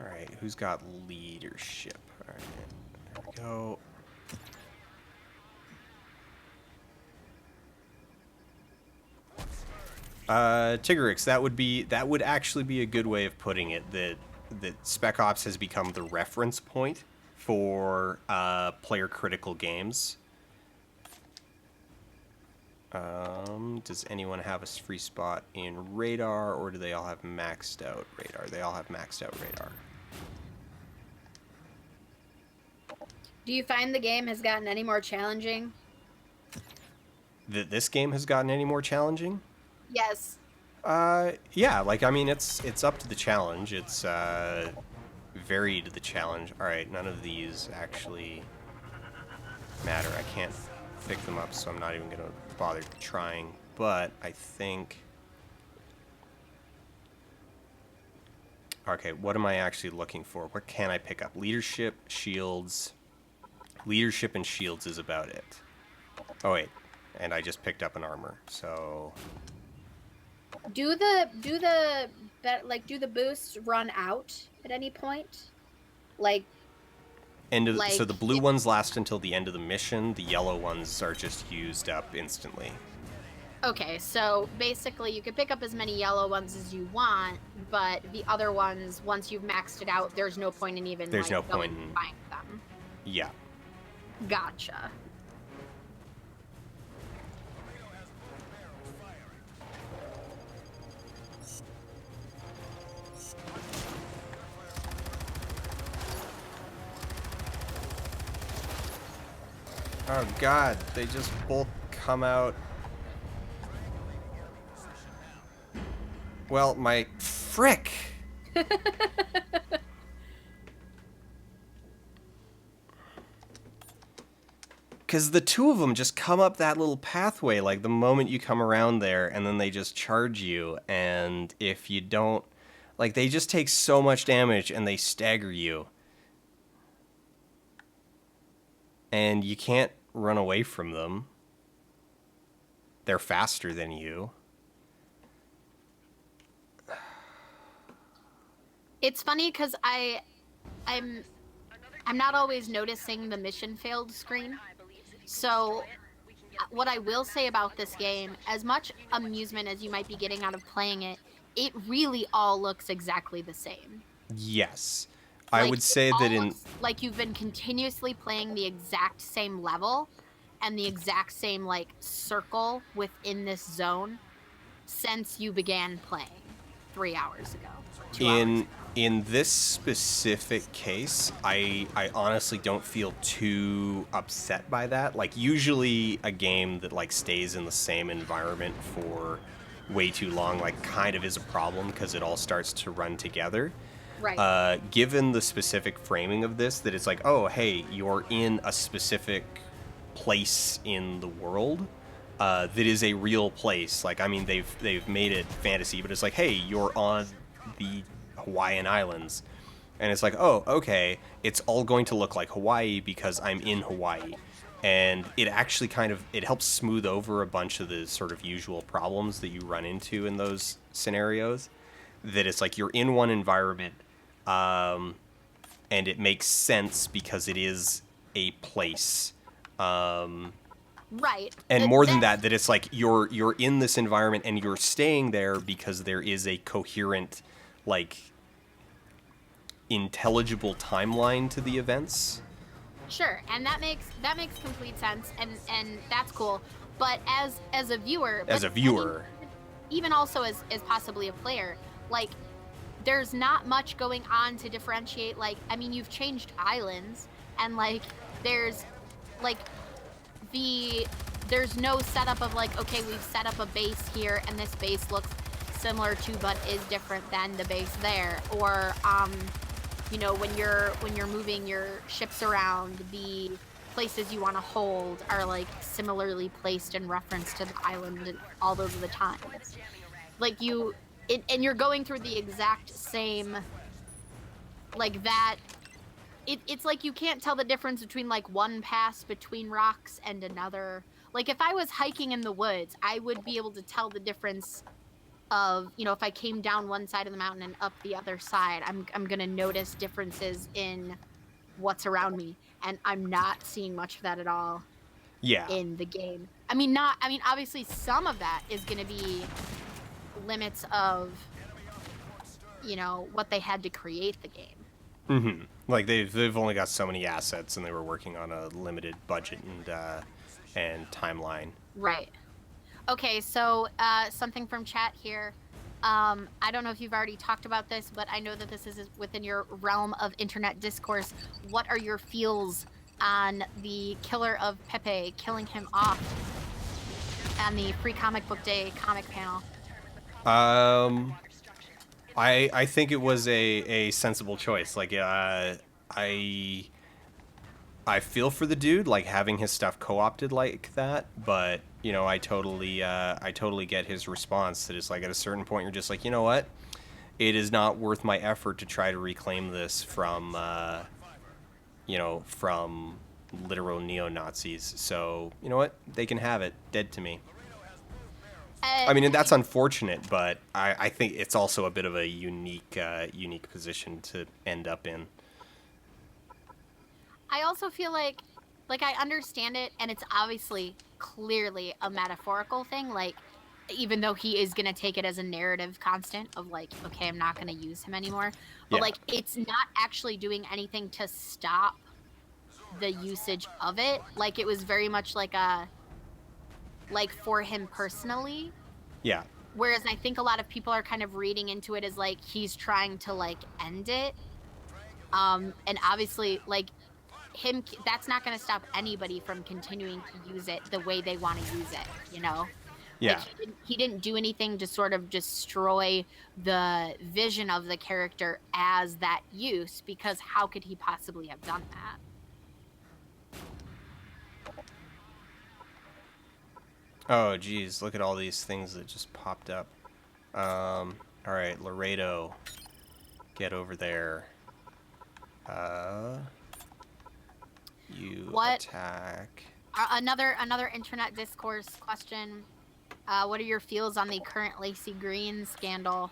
All right, who's got leadership? All right, there we go. Tiggerix, that would actually be a good way of putting it. That Spec Ops has become the reference point for player critical games. Does anyone have a free spot in radar, or do they all have maxed out radar? They all have maxed out radar. Do you find the game has gotten any more challenging? That this game has gotten any more challenging? Yes. Yeah, like, I mean, it's up to the challenge. It's, varied the challenge. Alright, none of these actually matter. I can't pick them up, so I'm not even gonna bother trying. But I think... Okay, what am I actually looking for? What can I pick up? Leadership, shields... Leadership and shields is about it. Oh, wait. And I just picked up an armor, so... Do the boosts run out at any point? Like, so the blue ones last until the end of the mission. The yellow ones are just used up instantly. Okay, so basically you can pick up as many yellow ones as you want, but the other ones, once you've maxed it out, there's no point in even There's no going point in... to find them. Yeah. Gotcha. Oh god, they just both come out. Well, my frick! Because the two of them just come up that little pathway, like, the moment you come around there, and then they just charge you, and if you don't... Like, they just take so much damage, and they stagger you. And you can't run away from them. They're faster than you. It's funny because I'm not always noticing the mission failed screen. So what I will say about this game, as much amusement as you might be getting out of playing it, it really all looks exactly the same. Yes. I would say that in... Like you've been continuously playing the exact same level and the exact same, like, circle within this zone since you began playing 3 hours ago. 2 hours ago. In this specific case, I honestly don't feel too upset by that. Like, usually a game that, like, stays in the same environment for way too long, like, kind of is a problem because it all starts to run together. Right. Given the specific framing of this, that it's like, oh, hey, you're in a specific place in the world that is a real place. Like, I mean, they've made it fantasy, but it's like, hey, you're on the Hawaiian Islands. And it's like, oh, okay, it's all going to look like Hawaii because I'm in Hawaii. And it actually kind of, it helps smooth over a bunch of the sort of usual problems that you run into in those scenarios. That it's like you're in one environment, and it makes sense because it is a place. Right. And more than that, that it's like you're in this environment and you're staying there because there is a coherent, like, intelligible timeline to the events. Sure, and that makes complete sense, and that's cool. But as a viewer, I mean, even also as possibly a player, like, there's not much going on to differentiate. Like, I mean, you've changed islands, and like there's no setup of like, okay, we've set up a base here and this base looks similar to but is different than the base there, or you know, when you're moving your ships around, the places you want to hold are like similarly placed in reference to the island and all those are the times. Like and you're going through the exact same, like that. It's like you can't tell the difference between like one pass between rocks and another. Like if I was hiking in the woods, I would be able to tell the difference of, you know, if I came down one side of the mountain and up the other side, I'm gonna notice differences in what's around me, and I'm not seeing much of that at all Yeah. in the game. I mean, obviously some of that is gonna be limits of, you know, what they had to create the game. Mm-hmm. Like they've only got so many assets, and they were working on a limited budget and timeline. Right. Okay, so something from chat here. I don't know if you've already talked about this, but I know that this is within your realm of internet discourse. What are your feels on the killer of Pepe killing him off on the Free Comic Book Day comic panel? I think it was a sensible choice. Like I feel for the dude, like having his stuff co-opted like that, but you know, I totally get his response that it's like at a certain point you're just like, you know what? It is not worth my effort to try to reclaim this from you know, from literal neo-Nazis. So, you know what? They can have it. Dead to me. I mean, and that's unfortunate, but I think it's also a bit of a unique position to end up in. I also feel like I understand it, and it's obviously clearly a metaphorical thing. Like, even though he is gonna take it as a narrative constant of like, okay, I'm not gonna use him anymore, but Yeah. like, it's not actually doing anything to stop the usage of it. Like, it was very much like for him personally. Yeah. Whereas I think a lot of people are kind of reading into it as like he's trying to like end it. And obviously, like, that's not going to stop anybody from continuing to use it the way they want to use it, you know? Yeah. Like, he didn't do anything to sort of destroy the vision of the character as that use, because how could he possibly have done that? Oh, geez, look at all these things that just popped up. All right, Laredo, get over there. You What? attack. Another internet discourse question. What are your feels on the current Lacey Green scandal?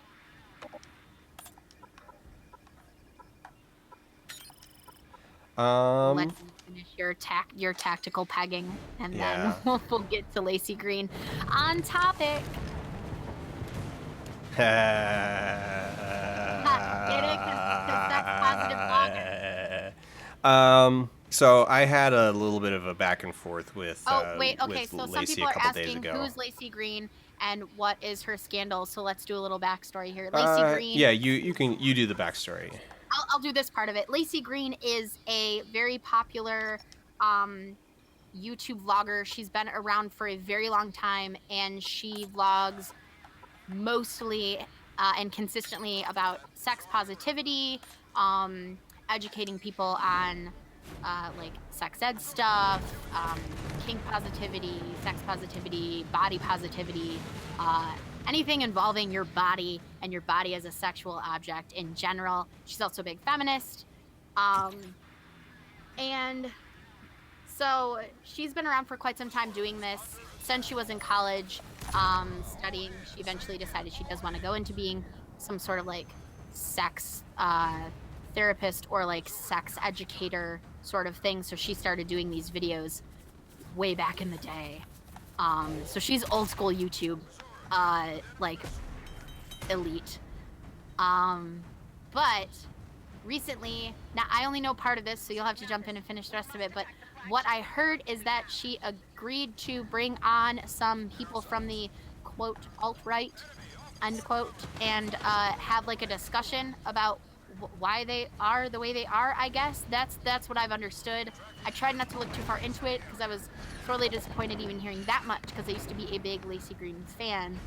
Let you finish your tactical pegging, and Yeah. then we'll get to Lacey Green. On topic. Get it? 'Cause that's positive blogger. So I had a little bit of a back and forth with Okay. with So some Lacey people a are couple days asking ago. who's Lacey Green and what is her scandal. So let's do a little backstory here. Lacey Green. Yeah, you do the backstory. I'll do this part of it. Lacey Green is a very popular YouTube vlogger. She's been around for a very long time, and she vlogs mostly and consistently about sex positivity, educating people on like sex ed stuff, kink positivity, sex positivity, body positivity, anything involving your body and your body as a sexual object in general. She's also a big feminist. And so she's been around for quite some time doing this since she was in college, studying. She eventually decided she does want to go into being some sort of like sex therapist or like sex educator sort of thing. So she started doing these videos way back in the day. So she's old school YouTube, like elite. But recently, now I only know part of this, so you'll have to jump in and finish the rest of it, but what I heard is that she agreed to bring on some people from the quote alt-right end quote and have like a discussion about why they are the way they are. I guess that's what I've understood. I tried not to look too far into it because I was sorely disappointed even hearing that much, because I used to be a big Lacey Green fan.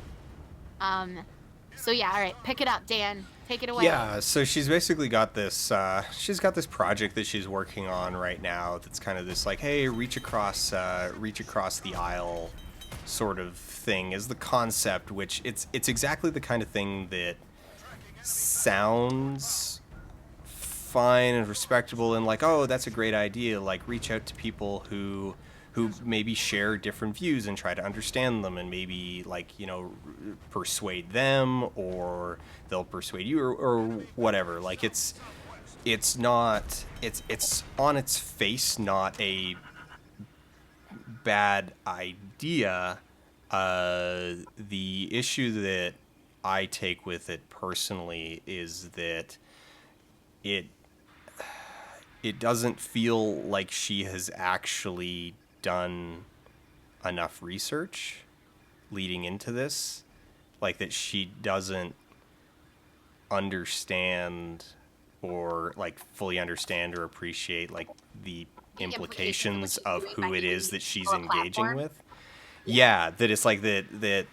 So yeah, all right, pick it up, Dan. Take it away. Yeah, so she's basically got this. She's got this project that she's working on right now. That's kind of this like, hey, reach across the aisle, sort of thing is the concept. Which it's exactly the kind of thing that sounds fine and respectable and like, oh, that's a great idea. Like, reach out to people who who maybe share different views and try to understand them and maybe like, persuade them, or they'll persuade you, or whatever. Like it's not it's on its face not a bad idea. The issue that I take with it personally is that it it doesn't feel like she has actually done enough research leading into this, like that she doesn't understand or like fully understand or appreciate like the implications of who it is that she's engaging with. Yeah, that it's like that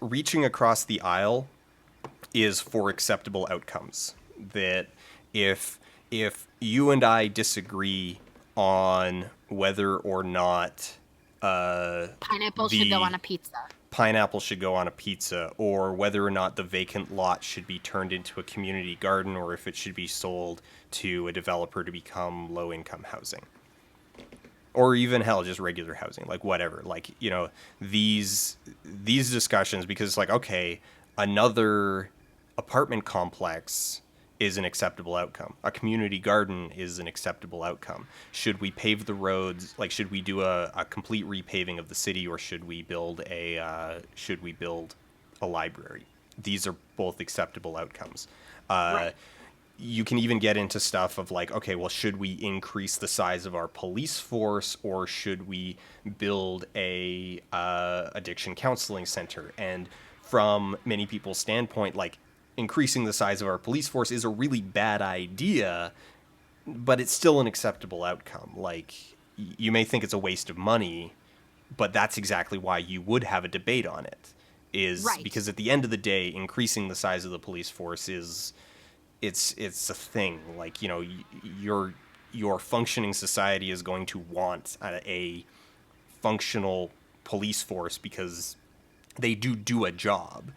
reaching across the aisle is for acceptable outcomes. That if you and I disagree on whether or not Pineapple should go on a pizza. Pineapple should go on a pizza, or whether or not the vacant lot should be turned into a community garden, or if it should be sold to a developer to become low-income housing. Or even, hell, just regular housing, like whatever. Like, these discussions, because it's like, okay, another apartment complex is an acceptable outcome. A community garden is an acceptable outcome. Should we pave the roads? Like, should we do a complete repaving of the city, or should we build a library? These are both acceptable outcomes. Right. You can even get into stuff of like, okay, well, should we increase the size of our police force, or should we build a addiction counseling center? And from many people's standpoint, like, increasing the size of our police force is a really bad idea, but it's still an acceptable outcome. Like, you may think it's a waste of money, but that's exactly why you would have a debate on it. Is right. Because at the end of the day, increasing the size of the police force is it's a thing. Like, your functioning society is going to want a functional police force because they do a job.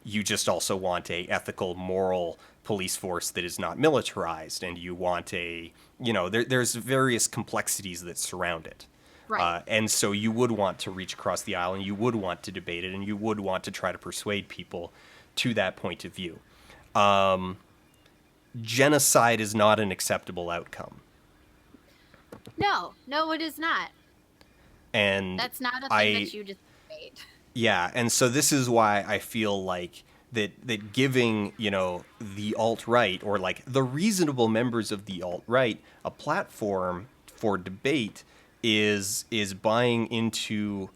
You just also want a ethical, moral police force that is not militarized, and you want there's various complexities that surround it. Right. And so you would want to reach across the aisle, and you would want to debate it, and you would want to try to persuade people to that point of view. Genocide is not an acceptable outcome. No, it is not. And that's not a thing that you just debate. Yeah, and so this is why I feel like that giving, the alt-right, or like the reasonable members of the alt-right, a platform for debate is buying into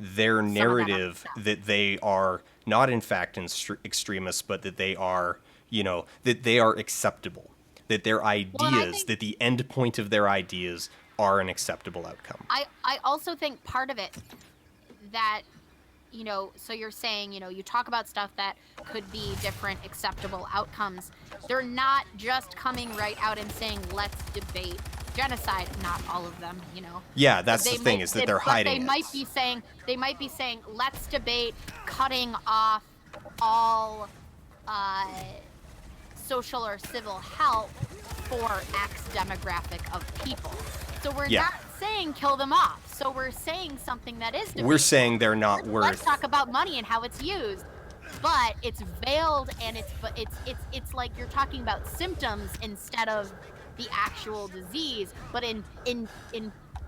their narrative that they are not in fact extremists, but that they are, that they are acceptable, that their ideas, that the end point of their ideas are an acceptable outcome. I also think part of it that, so you're saying, you talk about stuff that could be different acceptable outcomes. They're not just coming right out and saying, let's debate genocide. Not all of them, Yeah, that's the thing, is that they're hiding. They might be saying, let's debate cutting off all social or civil help for X demographic of people. So we're not saying kill them off. So we're saying something that is debatable. We're saying they're not worth. Let's talk about money and how it's used, but it's veiled, and it's like you're talking about symptoms instead of the actual disease. But in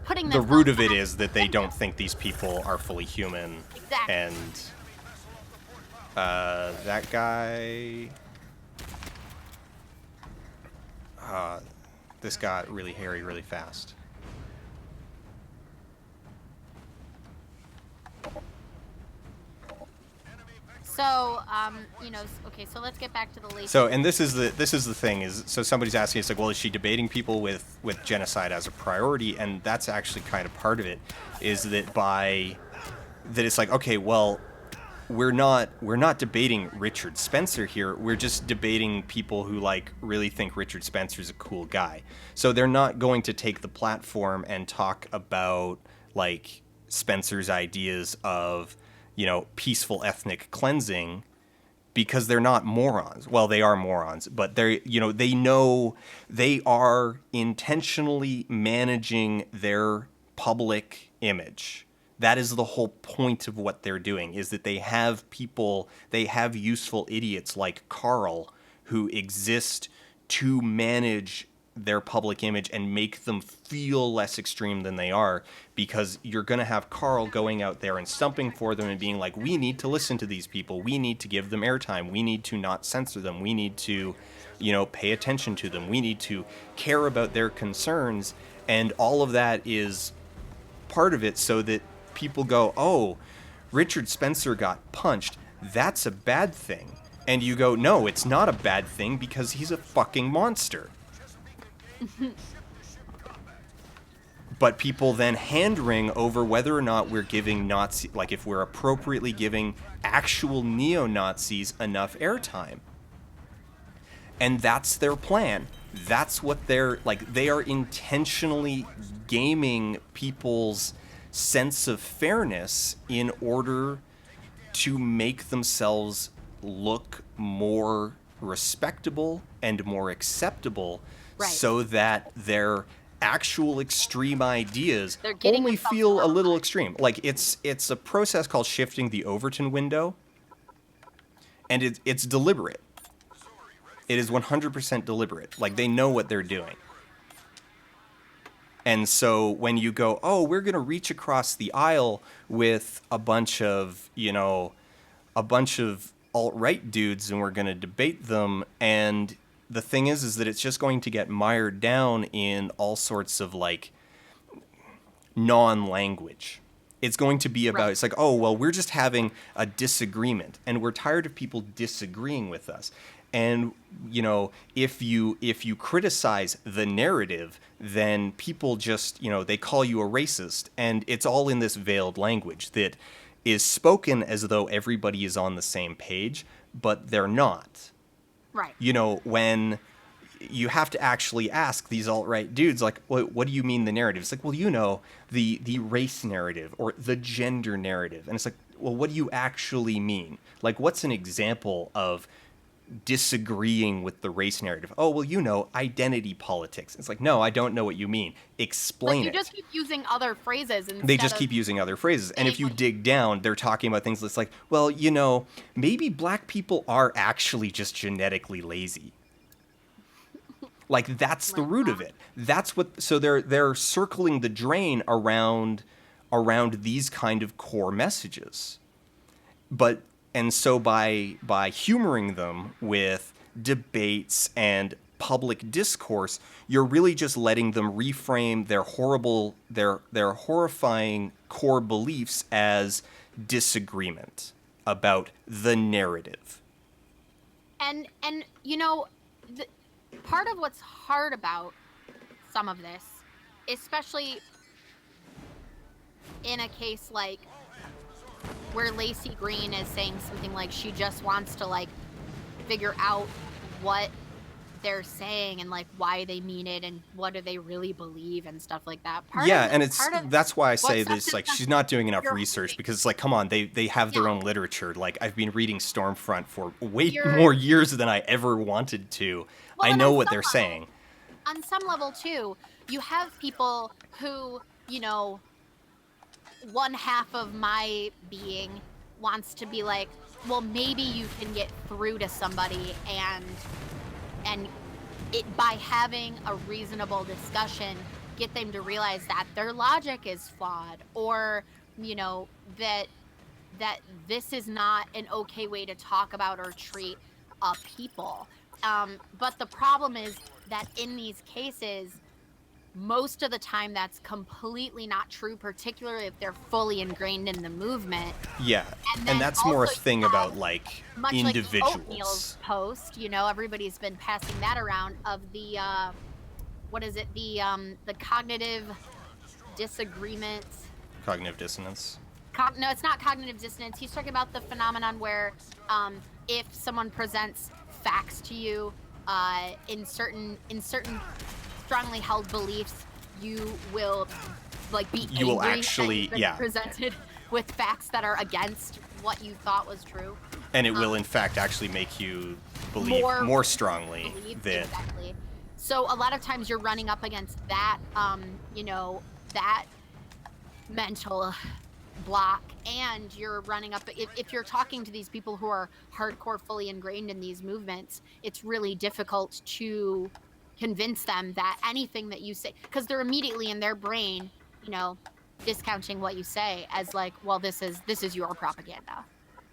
putting the root of it is that they don't think these people are fully human. Exactly. And that guy. This got really hairy really fast. So, okay, so let's get back to the late. So, and this is the thing is, so somebody's asking, it's like, well, is she debating people with genocide as a priority? And that's actually kind of part of it, is that it's like, okay, well, we're not debating Richard Spencer here. We're just debating people who like really think Richard Spencer's a cool guy. So they're not going to take the platform and talk about like Spencer's ideas of, peaceful ethnic cleansing because they're not morons. Well, they are morons, but they know they are intentionally managing their public image. That is the whole point of what they're doing, is that they have useful idiots like Carl who exist to manage their public image and make them feel less extreme than they are, because you're going to have Carl going out there and stumping for them and being like, we need to listen to these people. We need to give them airtime. We need to not censor them. We need to, pay attention to them. We need to care about their concerns. And all of that is part of it, so that people go, oh, Richard Spencer got punched. That's a bad thing. And you go, no, it's not a bad thing, because he's a fucking monster. But people then hand-wring over whether or not we're giving if we're appropriately giving actual neo-Nazis enough airtime. And that's their plan. That's what they are intentionally gaming people's sense of fairness in order to make themselves look more respectable and more acceptable, right, so that their actual extreme ideas only feel a little extreme. Like, it's a process called shifting the Overton window, and it's deliberate. It is 100% deliberate. Like, they know what they're doing. And so when you go, oh, we're going to reach across the aisle with a bunch of alt-right dudes, and we're going to debate them, and the thing is that it's just going to get mired down in all sorts of, non-language. It's going to be about, It's like, oh, well, we're just having a disagreement, and we're tired of people disagreeing with us. And, if you criticize the narrative, then people just, they call you a racist. And it's all in this veiled language that is spoken as though everybody is on the same page, but they're not. Right. When you have to actually ask these alt-right dudes, like, what do you mean the narrative? It's like, well, the race narrative or the gender narrative. And it's like, well, what do you actually mean? Like, what's an example of disagreeing with the race narrative? Oh, well, identity politics. It's like, no, I don't know what you mean. Explain it. You just keep using other phrases. They just keep using other phrases. And if you dig down, they're talking about things that's like, well, maybe black people are actually just genetically lazy. Like, that's the root of it. That's what. So they're circling the drain around these kind of core messages. And so by humoring them with debates and public discourse, you're really just letting them reframe their horrifying core beliefs as disagreement about the narrative. And part of what's hard about some of this, especially in a case like where Lacey Green is saying something like she just wants to figure out what they're saying and why they mean it and what do they really believe and stuff like that. That's why I say this, she's not doing enough research, because it's like, come on, they have their own literature. Like, I've been reading Stormfront for way more years than I ever wanted to. I know what they're saying. On some level too, you have people who, one half of my being wants to be like, well, maybe you can get through to somebody and it, by having a reasonable discussion, get them to realize that their logic is flawed, or that this is not an okay way to talk about or treat people. But the problem is that in these cases, most of the time that's completely not true, particularly if they're fully ingrained in the movement. Yeah, and that's more a thing about individuals. Like the Oatmeal's post, everybody's been passing that around of the the cognitive disagreement. Cognitive dissonance. No, it's not cognitive dissonance. He's talking about the phenomenon where if someone presents facts to you in certain strongly held beliefs, you will be angry. You will actually, presented with facts that are against what you thought was true. And it will, in fact, actually make you believe more strongly that. Exactly. So a lot of times you're running up against that, that mental block, and you're running up. If you're talking to these people who are hardcore, fully ingrained in these movements, it's really difficult to convince them that anything that you say, because they're immediately in their brain, discounting what you say as like, well, this is your propaganda.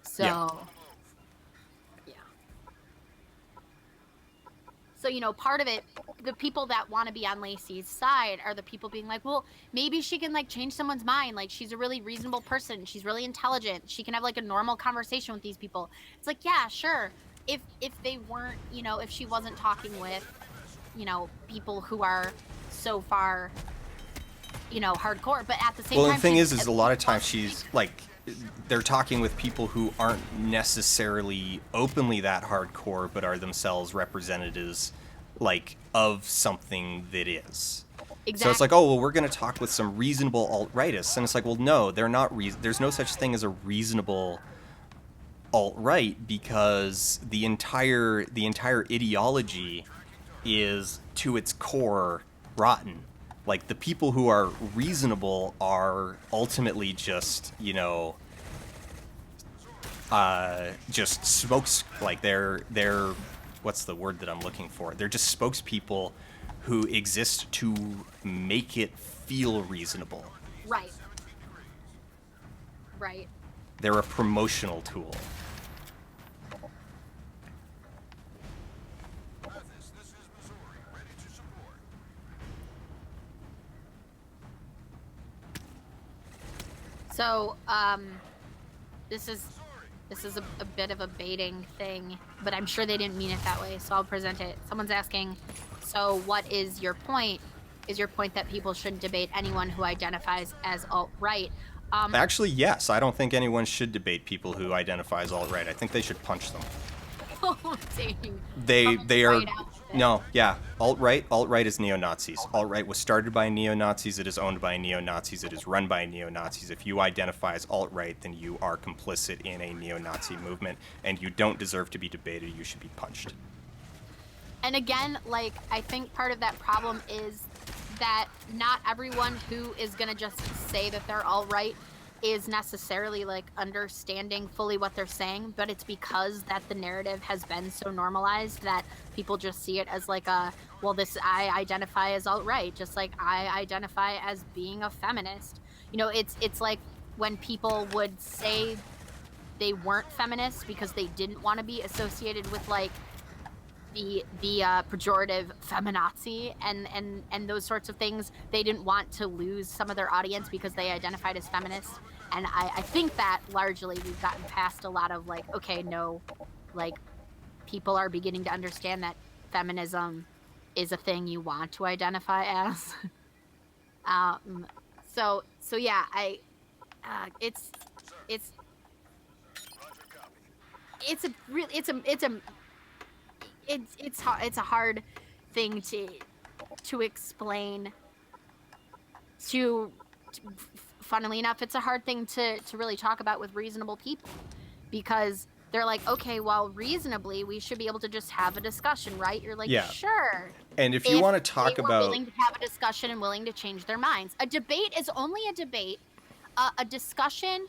So. Yeah. So, part of it, the people that want to be on Lacey's side are the people being like, well, maybe she can like change someone's mind. Like, she's a really reasonable person. She's really intelligent. She can have like a normal conversation with these people. It's like, yeah, sure. If they weren't, if she wasn't talking with, people who are so far, hardcore. But at the same time, Well, the thing is a lot of times she's like, they're talking with people who aren't necessarily openly that hardcore, but are themselves representatives, like, of something that is. Exactly. So it's like, oh, well, we're going to talk with some reasonable alt-rightists. And it's like, well, no, they're not. There's no such thing as a reasonable alt-right, because the entire ideology is, to its core, rotten. Like, the people who are reasonable are ultimately just, just smokes. Like, they're what's the word that I'm looking for? They're just spokespeople who exist to make it feel reasonable. Right. Right. They're a promotional tool. Mathis, this is Missouri. Ready to support. So, this is a bit of a baiting thing, but I'm sure they didn't mean it that way, so I'll present it. Someone's asking, so what is your point? Is your point that people shouldn't debate anyone who identifies as alt-right? Actually, yes. I don't think anyone should debate people who identify as alt-right. I think they should punch them. Oh, dang. They are... Right out there. No, yeah. Alt-right is neo-Nazis. Alt-right was started by neo-Nazis. It is owned by neo-Nazis. It is run by neo-Nazis. If you identify as alt-right, then you are complicit in a neo-Nazi movement, and you don't deserve to be debated. You should be punched. And again, like, I think part of that problem is that not everyone who is going to just say that they're all right is necessarily, like, understanding fully what they're saying, but it's because that the narrative has been so normalized that people just see it as, like, I identify as alt-right, just like I identify as being a feminist. It's like when people would say they weren't feminists because they didn't want to be associated with, like, the pejorative feminazi and those sorts of things. They didn't want to lose some of their audience because they identified as feminists. And I think that largely we've gotten past a lot of, like, okay, no, like, people are beginning to understand that feminism is a thing you want to identify as. So yeah, it's a hard thing to explain to funnily enough, it's a hard thing to really talk about with reasonable people, because they're like, okay, well, reasonably we should be able to just have a discussion, right? You're like, Yeah. Sure. And if you want to talk they were about... willing to have a discussion and willing to change their minds. A debate is only a debate. A discussion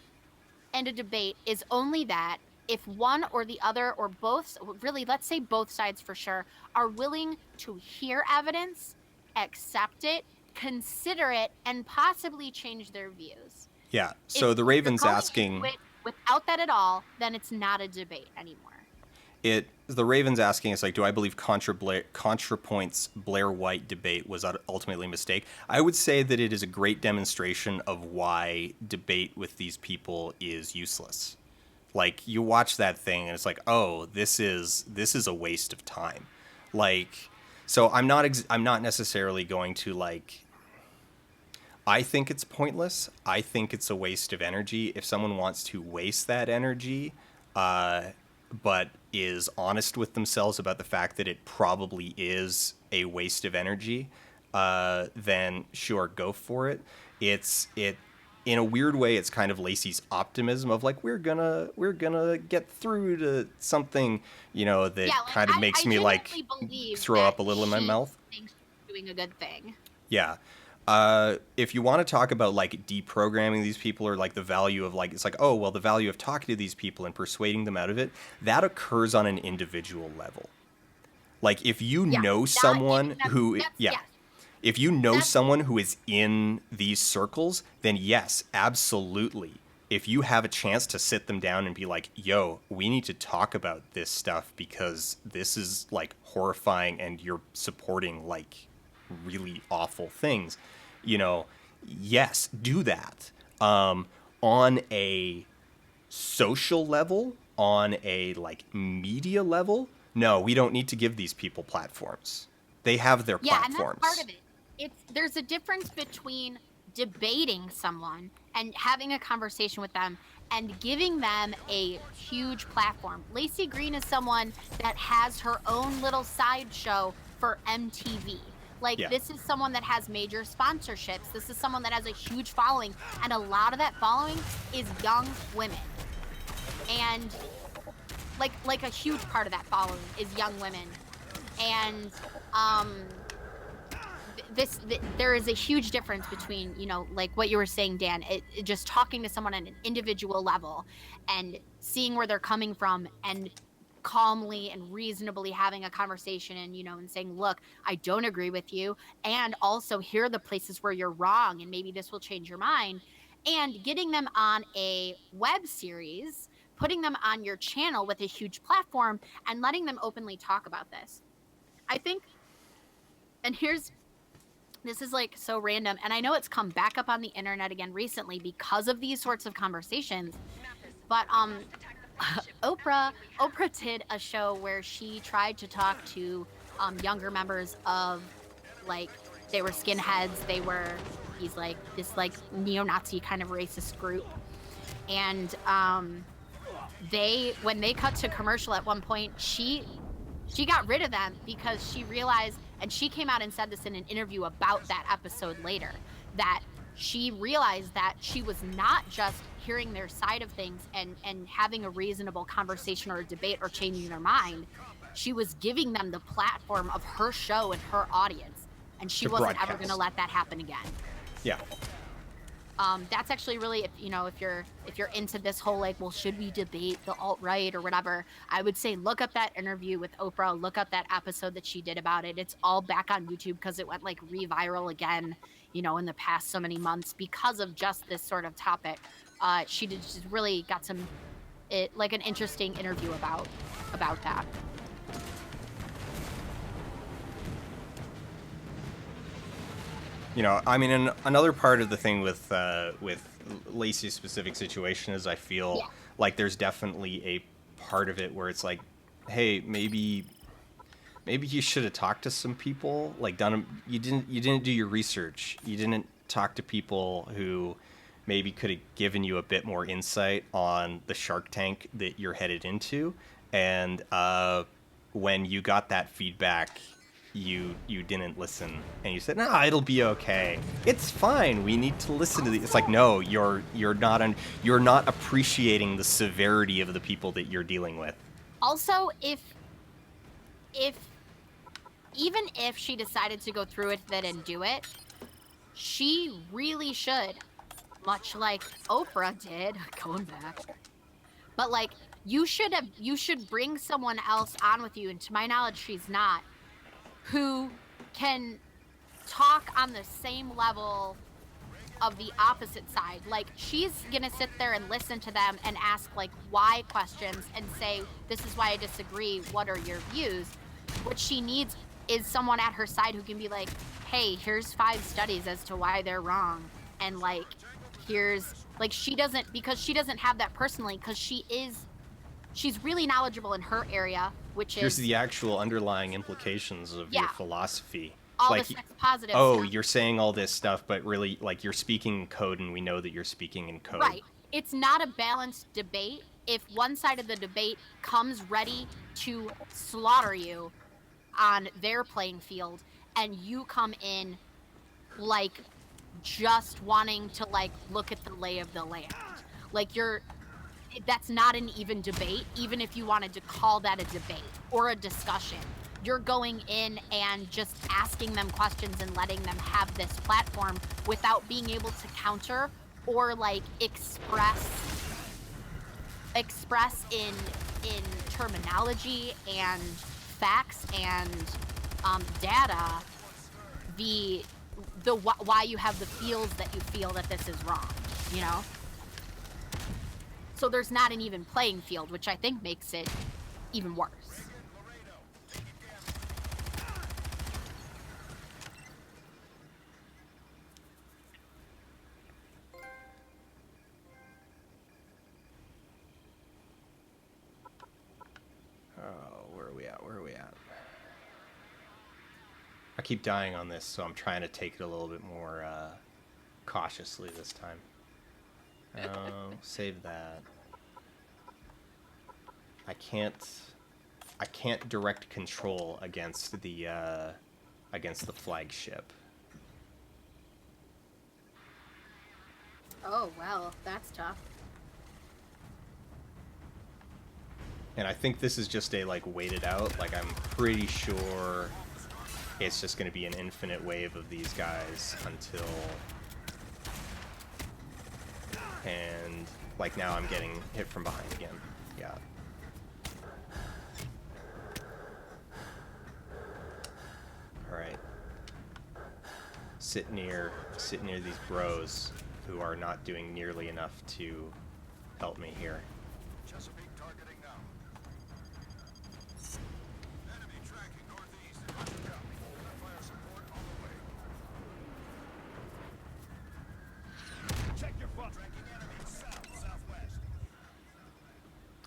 and a debate is only that if one or the other, or both, really, let's say both sides for sure, are willing to hear evidence, accept it, consider it, and possibly change their views. Yeah, so the Raven's asking... Without that at all, then it's not a debate anymore. The Raven's asking, it's like, do I believe ContraPoint's Blair White debate was ultimately a mistake? I would say that it is a great demonstration of why debate with these people is useless. Like, you watch that thing and it's like, oh, this is a waste of time. Like, so I'm not necessarily going to, like... I think it's pointless. I think it's a waste of energy. If someone wants to waste that energy, but is honest with themselves about the fact that it probably is a waste of energy, then sure, go for it. in a weird way, it's kind of Lacey's optimism of like, we're gonna get through to something, that Yeah, like kind of makes me like genuinely believe throw that up a little in my she mouth. thinks she's doing a good thing. Yeah. If you want to talk about like deprogramming these people or like the value of like, it's like, oh, well, the value of talking to these people and persuading them out of it, that occurs on an individual level. Like if you Yeah, know not someone giving them- who, that's- yeah, yes. if you know That's- someone who is in these circles, then yes, absolutely. If you have a chance to sit them down and be like, yo, we need to talk about this stuff because this is like horrifying and you're supporting like really awful things, yes, do that. On a social level, on a like media level, no, we don't need to give these people platforms. They have their platforms. Yeah, and that's part of it. There's a difference between debating someone and having a conversation with them and giving them a huge platform. Lacey Green is someone that has her own little sideshow for MTV. Like, Yeah. This is someone that has major sponsorships. This is someone that has a huge following. And a lot of that following is young women. And, like a huge part of that following is young women. And, there is a huge difference between, like what you were saying, Dan, just talking to someone at an individual level and seeing where they're coming from and calmly and reasonably having a conversation and, and saying, look, I don't agree with you. And also here are the places where you're wrong. And maybe this will change your mind. And getting them on a web series, putting them on your channel with a huge platform and letting them openly talk about this. I think, and this is like so random, and I know it's come back up on the internet again recently because of these sorts of conversations, but Oprah did a show where she tried to talk to younger members of, like, they were skinheads, he's like this like neo-Nazi kind of racist group, and when they cut to commercial at one point, she got rid of them because she realized, and she came out and said this in an interview about that episode later, that she realized that she was not just hearing their side of things and having a reasonable conversation or a debate or changing their mind. She was giving them the platform of her show and her audience, and she wasn't ever going to let that happen again. Yeah. That's actually really, if you're into this whole like, well, should we debate the alt-right or whatever, I would say look up that interview with Oprah, look up that episode that she did about it. It's all back on YouTube because it went like re-viral again, in the past so many months because of just this sort of topic. She just really got an interesting interview about that. I mean, and another part of the thing with Lacey's specific situation is I feel like there's definitely a part of it where it's like, hey, maybe you should have talked to some people, like you didn't do your research. You didn't talk to people who maybe could have given you a bit more insight on the Shark Tank that you're headed into. And when you got that feedback, you didn't listen, and you said, "No, it'll be okay. It's fine. We need to listen to these." It's like, no, you're not appreciating the severity of the people that you're dealing with. Also, even if she decided to go through with it and do it, she really should, much like Oprah did, going back. But like, you should bring someone else on with you, and to my knowledge, she's not, who can talk on the same level of the opposite side. Like, she's gonna sit there and listen to them and ask like why questions and say, this is why I disagree, what are your views? What she needs is someone at her side who can be like, hey, here's 5 studies as to why they're wrong, and like, here's, like, she doesn't have that personally, because she's really knowledgeable in her area, which Here's is the actual underlying implications of your philosophy. all like, the sex positive oh, stuff. you're saying all this stuff, but really, like, you're speaking in code, and we know that you're speaking in code. Right. It's not a balanced debate if one side of the debate comes ready to slaughter you on their playing field, and you come in like just wanting to like look at the lay of the land. Like that's not an even debate, even if you wanted to call that a debate or a discussion. You're going in and just asking them questions and letting them have this platform without being able to counter or like express in terminology and facts and data the why you have the feels that you feel that this is wrong, you know? So there's not an even playing field, which I think makes it even worse. Where are we at? I keep dying on this, so I'm trying to take it a little bit more cautiously this time. Save that. I can't direct control against the flagship. Oh, well, that's tough. And I think this is just a like waited out. Like I'm pretty sure it's just going to be an infinite wave of these guys until, and like now I'm getting hit from behind again. Yeah. All right. Sit near these bros who are not doing nearly enough to help me here. Chesapeake targeting now. Enemy tracking northeast. Copy. Fire support on the way. Check your front. Tracking enemy southwest.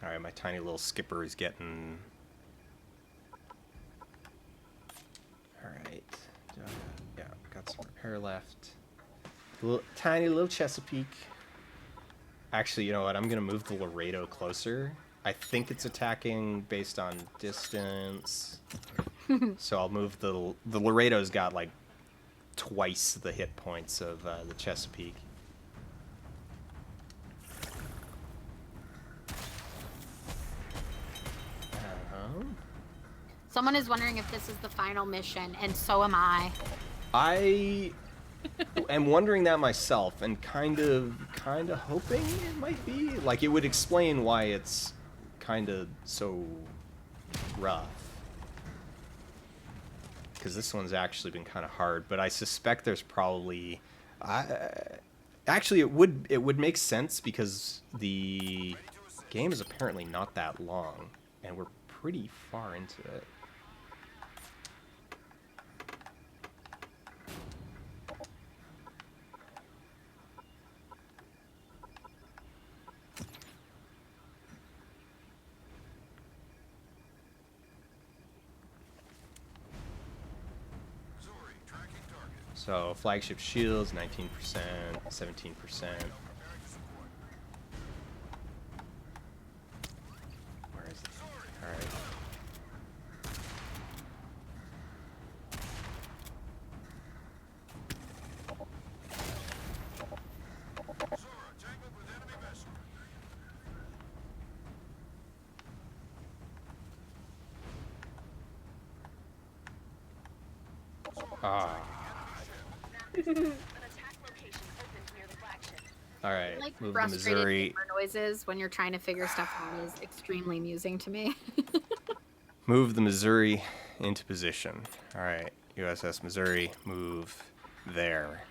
All right, my tiny little skipper is getting. All right. Yeah, got some repair left. Tiny little Chesapeake. Actually, you know what? I'm gonna move the Laredo closer. I think it's attacking based on distance. So I'll move the Laredo's got like twice the hit points of the Chesapeake. Someone is wondering if this is the final mission, and so am I. I am wondering that myself, and kind of hoping it might be. Like, it would explain why it's kind of so rough. Because this one's actually been kind of hard, but I suspect there's probably... actually, it would make sense because the game is apparently not that long, and we're pretty far into it. So flagship shields, 19%, 17%. Where is it? All right. Ah. An attack location opened near the flagship. All right. Like Move the frustrated Missouri. gamer noises when you're trying to figure stuff out is extremely amusing to me. Move the Missouri into position. All right. USS Missouri, move there.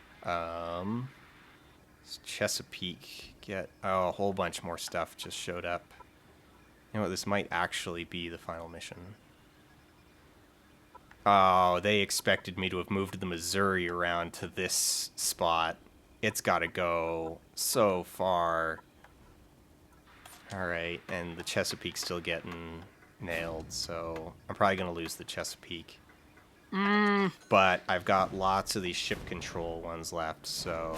Chesapeake, get... Oh, a whole bunch more stuff just showed up. You know what? This might actually be the final mission. Oh, they expected me to have moved the Missouri around to this spot. It's got to go so far. All right, and the Chesapeake's still getting nailed, so I'm probably going to lose the Chesapeake. But I've got lots of these ship control ones left, so...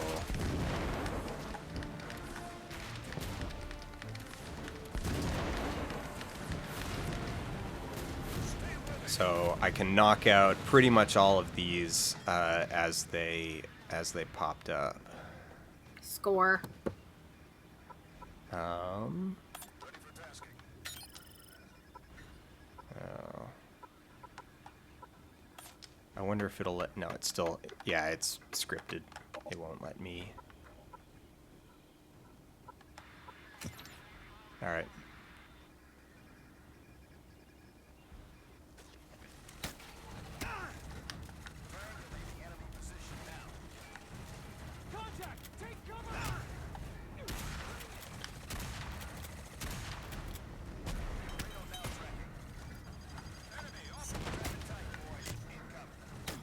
So I can knock out pretty much all of these as they as they popped up. Score. Oh. I wonder if it'll let... No, it's still... Yeah, it's scripted. It won't let me... Alright. Contact! Take cover! Radar now tracking. Enemy off the tight, boys. Incoming.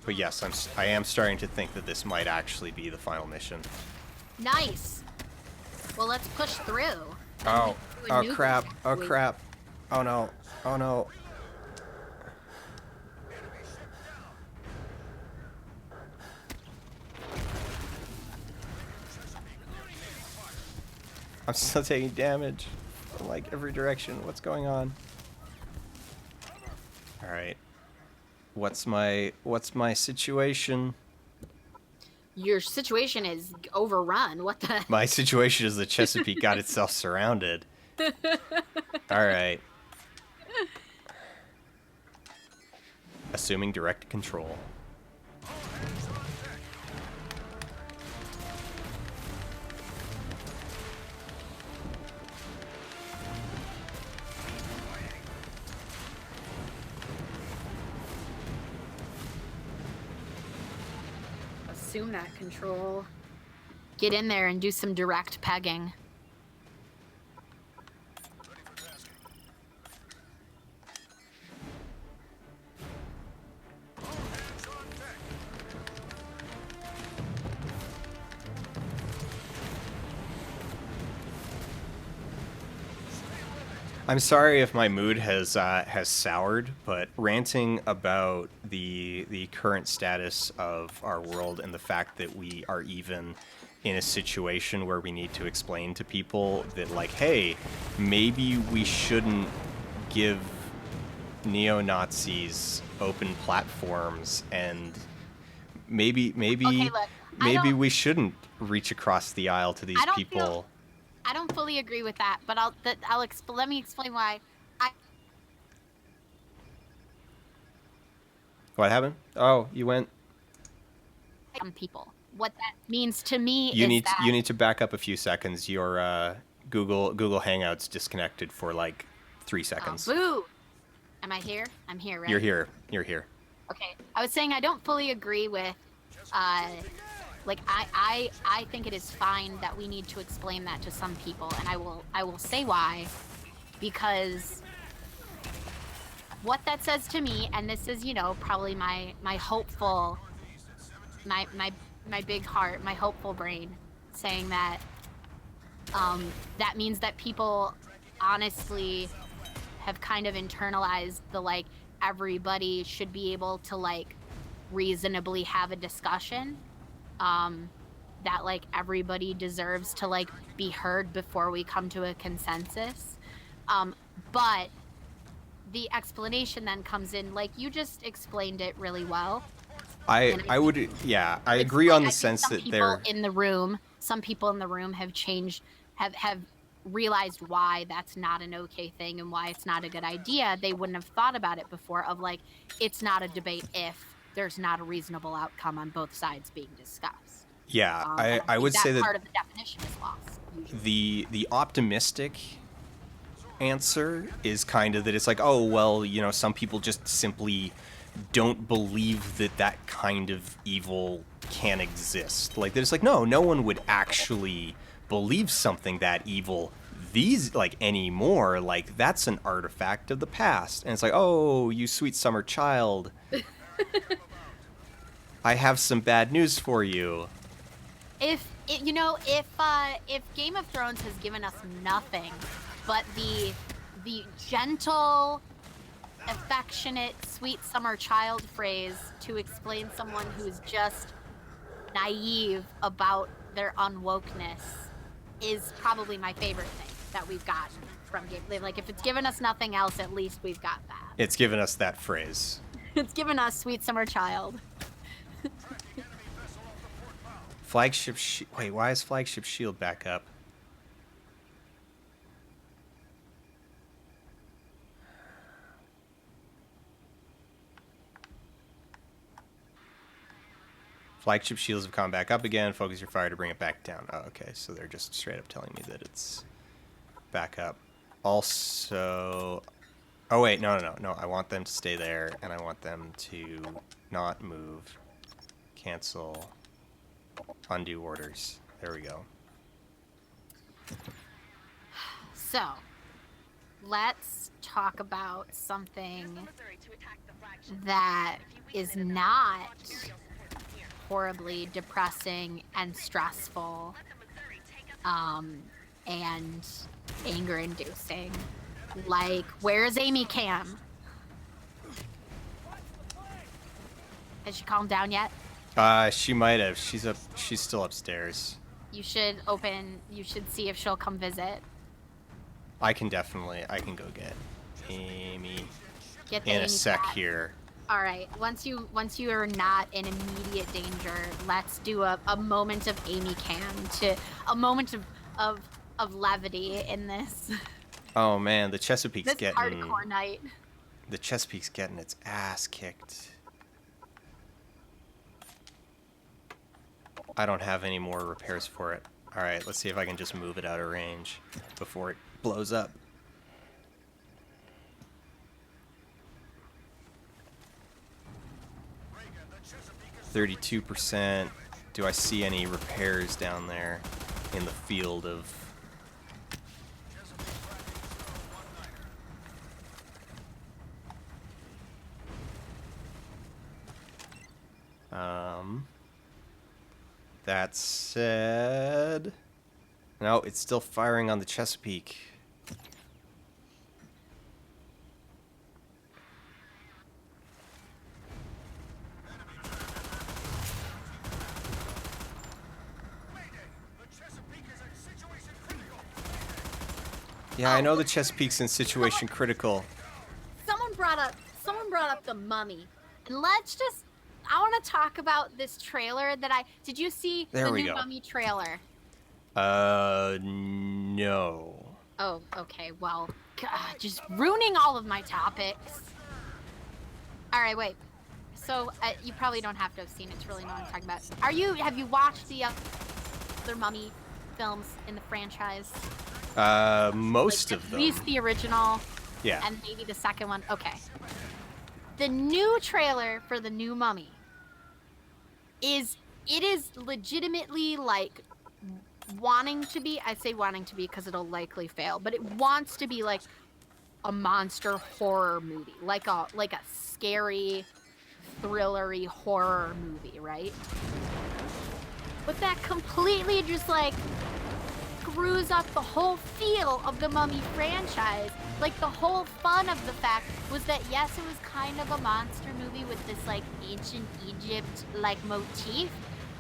But yes, I am starting to think that this might actually be the final mission. Nice. Well, let's push through. Oh, Do a oh nuke crap, attack. oh Wait. crap. Oh no, oh no. I'm still taking damage from like every direction. What's going on? Alright. What's my situation? Your situation is overrun. What the? My situation is the Chesapeake got itself surrounded. Alright. Assuming direct control. Assume that control. Get in there and do some direct pegging. I'm sorry if my mood has soured, but ranting about the current status of our world and the fact that we are even in a situation where we need to explain to people that, like, hey, maybe we shouldn't give neo-Nazis open platforms, and maybe Okay, look, I don't- we shouldn't reach across the aisle to these I don't people. feel- I don't fully agree with that, but let me explain why. What happened? Oh, you went. Some people. What that means to me You is need that you need to back up a few seconds. Your Google Hangouts disconnected for like 3 seconds. boo. Am I here? I'm here, right? You're here. You're here. Okay. I was saying I don't fully agree with like I think it is fine that we need to explain that to some people, and I will say why. Because what that says to me, and this is, you know, probably my hopeful my big heart, my hopeful brain saying that that means that people honestly have kind of internalized the, like, everybody should be able to, like, reasonably have a discussion, that, like, everybody deserves to, like, be heard before we come to a consensus. But the explanation then comes in, like, you just explained it really well. I would, yeah, I It's agree like, on the I think sense some that people they're. in the room, some people in the room have changed, have realized why that's not an okay thing and why it's not a good idea. They wouldn't have thought about it before, of, like, it's not a debate if there's not a reasonable outcome on both sides being discussed. Yeah, And I would think say that part of the definition is lost. Usually. the optimistic answer is kind of that it's like, oh, well, you know, some people just simply don't believe that that kind of evil can exist. Like, there's like, no one would actually believe something that evil these, like, anymore. Like, that's an artifact of the past. And it's like, oh, you sweet summer child. I have some bad news for you. If Game of Thrones has given us nothing but the gentle, affectionate, sweet summer child phrase to explain someone who's just naive about their unwokeness, is probably my favorite thing. that we've gotten from game. Like, if it's given us nothing else, at least we've got that. It's given us that phrase. It's given us Sweet Summer Child. Flagship wait, why is flagship shield back up? Flagship shields have come back up again. Focus your fire to bring it back down. Oh, okay. So they're just straight up telling me that it's back up. Also... Oh, wait. No. I want them to stay there, and I want them to not move. Cancel. Undo orders. There we go. So, let's talk about something that is not horribly depressing and stressful and anger inducing. Like, where's Amykat? Has she calmed down yet? She might have. She's still upstairs. You should see if she'll come visit. I can go get Amy Get the in a Amy sec cat. here. All right. Once you are not in immediate danger, let's do a moment of Amykat, a moment of levity in this. Oh man, the Chesapeake's This getting hardcore night. the Chesapeake's getting its ass kicked. I don't have any more repairs for it. All right, let's see if I can just move it out of range before it blows up. Reagan, the Chesapeake is 32%. Do I see any repairs down there in the field of... Chesapeake tracking 019er. That said... No, it's still firing on the Chesapeake. Mayday! The Chesapeake is in situation critical. Yeah, I know the Chesapeake's in situation critical. Someone brought up the Mummy, and I want to talk about this trailer that did you see There the we new go. Mummy trailer? No. Oh, okay. Well, God, just ruining all of my topics. All right, wait. So you probably don't have to have seen it to really know what I'm talking about. Have you watched the other Mummy films in the franchise? Most Like, of at them. least the original. Yeah. And maybe the second one. Okay. The new trailer for the new Mummy is legitimately like wanting to be, I say wanting to be because it'll likely fail, but it wants to be like a monster horror movie, like a scary, thrillery horror movie, right? But that completely just like screws up the whole feel of the Mummy franchise. Like, the whole fun of the fact was that, yes, it was kind of a monster movie with this, like, ancient Egypt, like, motif,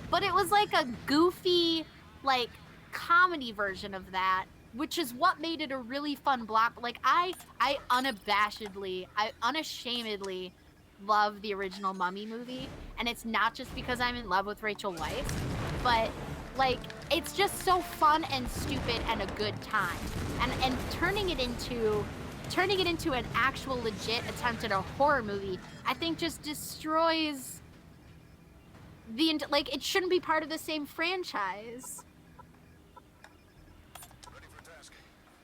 but it was, like, a goofy, like, comedy version of that, which is what made it a really fun block. Like, I unashamedly love the original Mummy movie, and it's not just because I'm in love with Rachel Weisz, but like, it's just so fun and stupid and a good time. And turning it into an actual legit attempt at a horror movie, I think just destroys like, it shouldn't be part of the same franchise. Ready for task.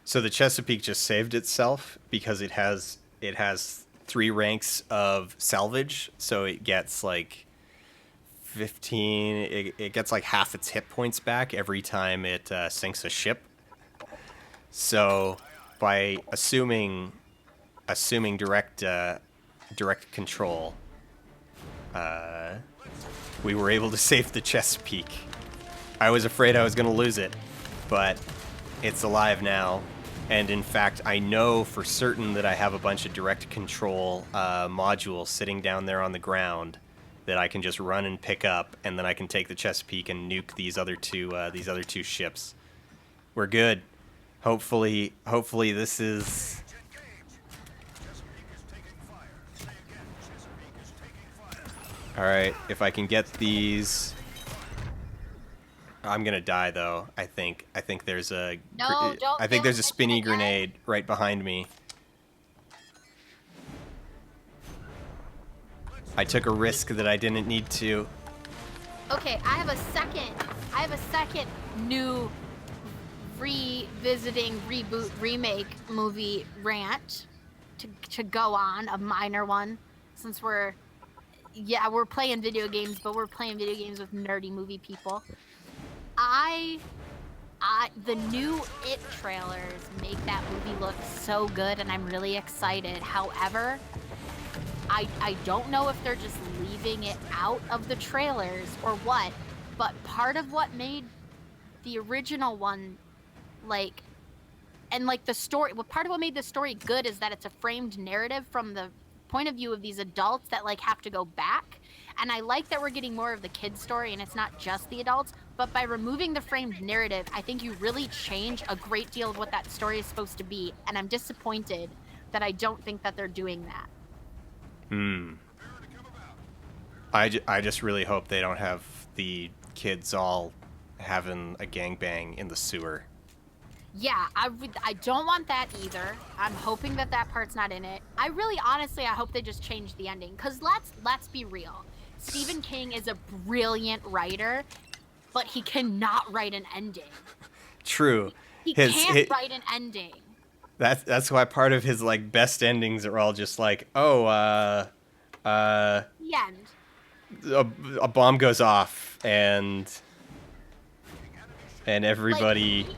So the Chesapeake just saved itself because it has 3 ranks of salvage, so it gets like 15. It gets like half its hit points back every time it sinks a ship. So by assuming direct control, we were able to save the Chesapeake. I was afraid I was going to lose it, but it's alive now. And in fact, I know for certain that I have a bunch of direct control modules sitting down there on the ground that I can just run and pick up, and then I can take the Chesapeake and nuke these other two ships. We're good. Hopefully this is. All right, if I can get these. I'm gonna die though. I think there's a. No, don't I think kill there's a him spinny again. grenade right behind me. I took a risk that I didn't need to. Okay, I have a second new revisiting, reboot, remake movie rant to go on, a minor one, since we're playing video games, but we're playing video games with nerdy movie people. The new It trailers make that movie look so good, and I'm really excited. However, I don't know if they're just leaving it out of the trailers or what, but part of what made the original one, like, and like the story, part of what made the story good is that it's a framed narrative from the point of view of these adults that like have to go back. And I like that we're getting more of the kids' story and it's not just the adults, but by removing the framed narrative, I think you really change a great deal of what that story is supposed to be. And I'm disappointed that I don't think that they're doing that. I just really hope they don't have the kids all having a gangbang in the sewer. Yeah, I don't want that either. I'm hoping that part's not in it. I really, honestly, I hope they just change the ending. Because let's be real. Stephen King is a brilliant writer, but he cannot write an ending. True. He can't write an ending. That's why part of his like best endings are all just like, The end. a bomb goes off and everybody. Like,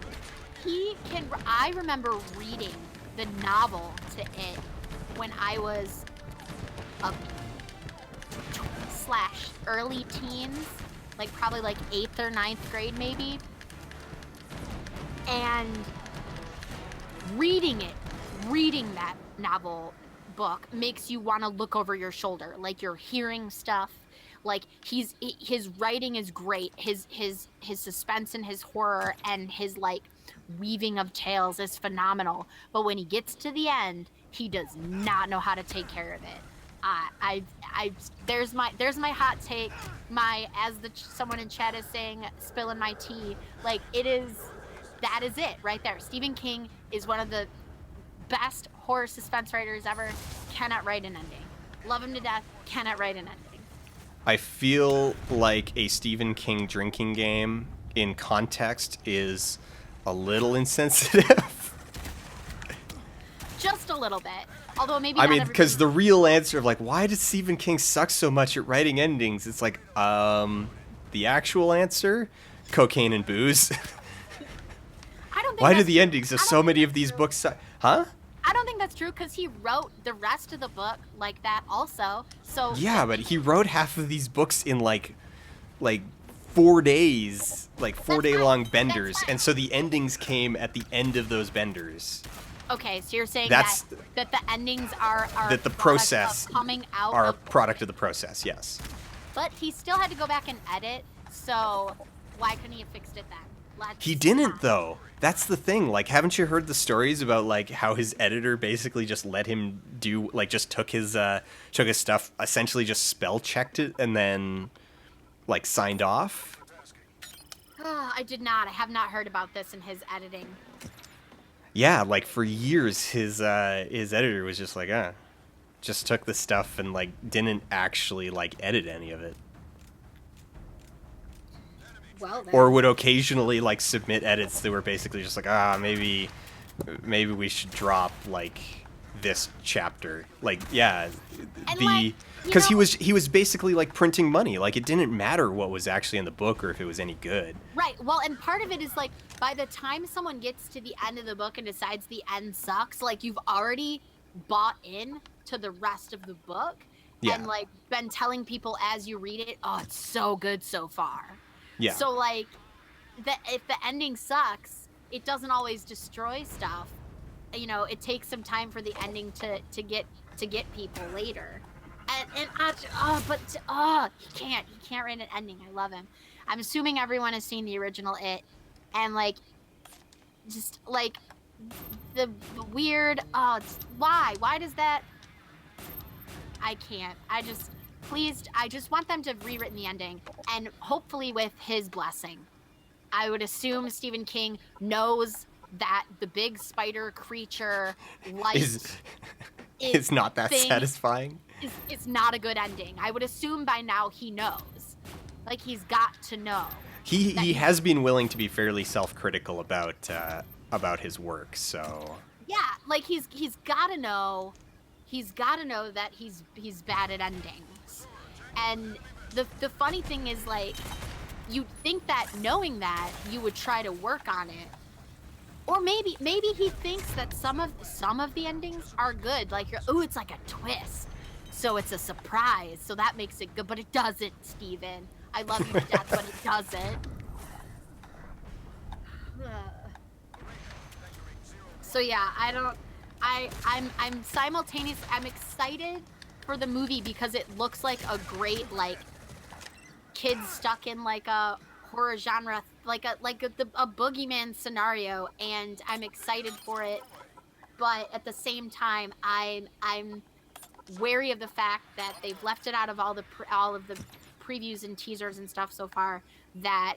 he can. I remember reading the novel to it when I was early teens, like probably like 8th or 9th grade maybe, and reading that novel book makes you want to look over your shoulder, like you're hearing stuff. Like his writing is great. His suspense and his horror and his like weaving of tales is phenomenal. But when he gets to the end, he does not know how to take care of it. There's my hot take. Someone in chat is saying, spilling my tea. Like that is it right there. Stephen King is one of the best horror suspense writers ever. Cannot write an ending. Love him to death. Cannot write an ending. I feel like a Stephen King drinking game in context is a little insensitive. Just a little bit. Although maybe I mean, because the real answer of like, why does Stephen King suck so much at writing endings? It's like, the actual answer, cocaine and booze. I don't think Why do the endings of so many of these books suck? Huh? I don't think that's true because he wrote the rest of the book like that also. So Yeah, but he wrote half of these books in like 4 days, like 4-day long benders, fine. and so the endings came at the end of those benders. Okay, so you're saying That's- that the endings are that the product process of coming out are of, product of the process, yes. but he still had to go back and edit. So why couldn't he have fixed it then? He didn't though. That's the thing. Like, haven't you heard the stories about like how his editor basically just let him do like just took his stuff, essentially just spell checked it and then like signed off? I did not. I have not heard about this in his editing. Yeah, like for years his editor was just like, just took the stuff and like didn't actually like edit any of it. Well, then. Or would occasionally like submit edits that were basically just like, maybe we should drop like this chapter. Like, yeah, And, because he was basically like printing money. Like, it didn't matter what was actually in the book or if it was any good. Right. Well, and part of it is like by the time someone gets to the end of the book and decides the end sucks, like you've already bought in to the rest of the book and like been telling people as you read it, oh, it's so good so far. Yeah. So like if the ending sucks, it doesn't always destroy stuff. You know, it takes some time for the ending to get people later. He can't write an ending. I love him. I'm assuming everyone has seen the original It, and like just like the weird. Why does that? I can't. I just want them to have rewritten the ending, and hopefully with his blessing. I would assume Stephen King knows that the big spider creature Is it's not that thing satisfying. is not a good ending. I would assume by now he knows. Like, he's got to know. He has been willing to be fairly self-critical about his work, so Yeah, like he's got to know. He's got to know that he's bad at endings. And the funny thing is, like, you'd think that knowing that you would try to work on it. Or maybe he thinks that some of the endings are good. Like, it's like a twist. So it's a surprise. So that makes it good, but it doesn't, Steven. I love you to death, but it doesn't. So yeah, I'm simultaneous. I'm excited for the movie because it looks like a great, like, kids stuck in like a horror genre, like a boogeyman scenario, and I'm excited for it. But at the same time, I'm wary of the fact that they've left it out of all of the previews and teasers and stuff so far, that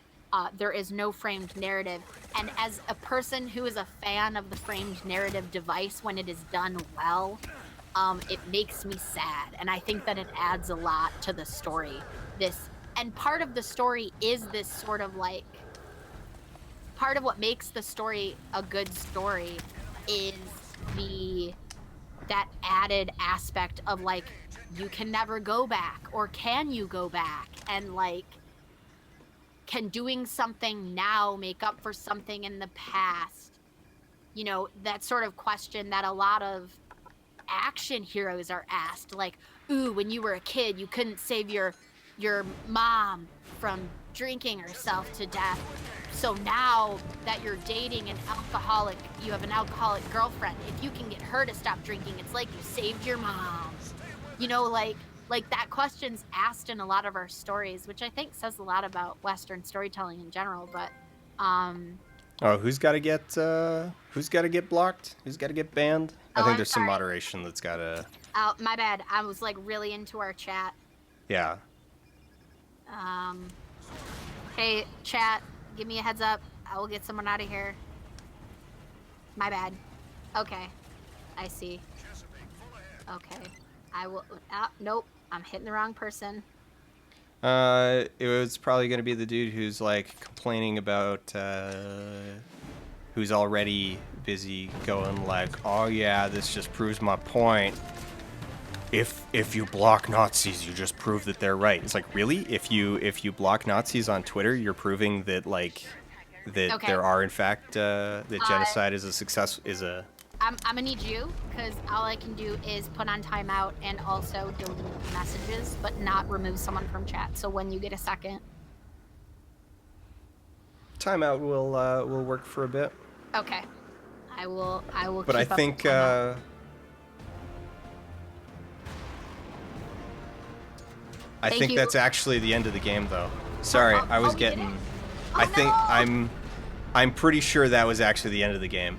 there is no framed narrative. And as a person who is a fan of the framed narrative device when it is done well, it makes me sad. And I think that it adds a lot to the story. And part of the story is this sort of like, part of what makes the story a good story is that added aspect of, like, you can never go back, or can you go back? And, like, can doing something now make up for something in the past? You know, that sort of question that a lot of action heroes are asked. Like, ooh, when you were a kid, you couldn't save your mom from drinking herself to death. So now that you're dating an alcoholic, you have an alcoholic girlfriend, if you can get her to stop drinking, it's like you saved your mom. You know, like that question's asked in a lot of our stories, which I think says a lot about Western storytelling in general. But who's got to get blocked? Who's got to get banned? I think I'm there's some sorry. moderation that's got to. Oh, my bad. I was like really into our chat. Yeah. Hey, chat, give me a heads up. I will get someone out of here. My bad. Okay. I see. Okay. I will... nope. I'm hitting the wrong person. It was probably going to be the dude who's, like, complaining about, who's already busy going, like, oh, yeah, this just proves my point. If you block Nazis, you just prove that they're right. It's like, really? If you block Nazis on Twitter, you're proving that, like, that Okay. there are, in fact, that genocide is a success, is a... I'm gonna need you, because all I can do is put on timeout and also delete messages, but not remove someone from chat. So when you get a second. Timeout will work for a bit. Okay. I will But keep I up think, with timeout. I Thank think you. that's actually the end of the game, though. Sorry, I was we did getting... it? I Oh, think no! I'm pretty sure that was actually the end of the game.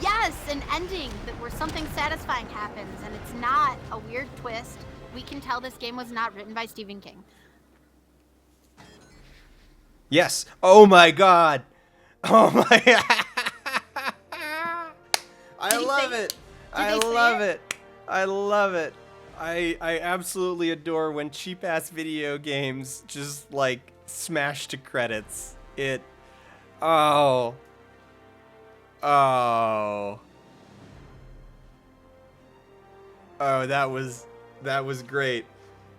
Yes, an ending where something satisfying happens, and it's not a weird twist. We can tell this game was not written by Stephen King. Yes. Oh my god. Oh my... I he love say- it. they I say love it? it. I love it. I absolutely adore when cheap ass video games just like smash to credits. Oh. Oh, that was great.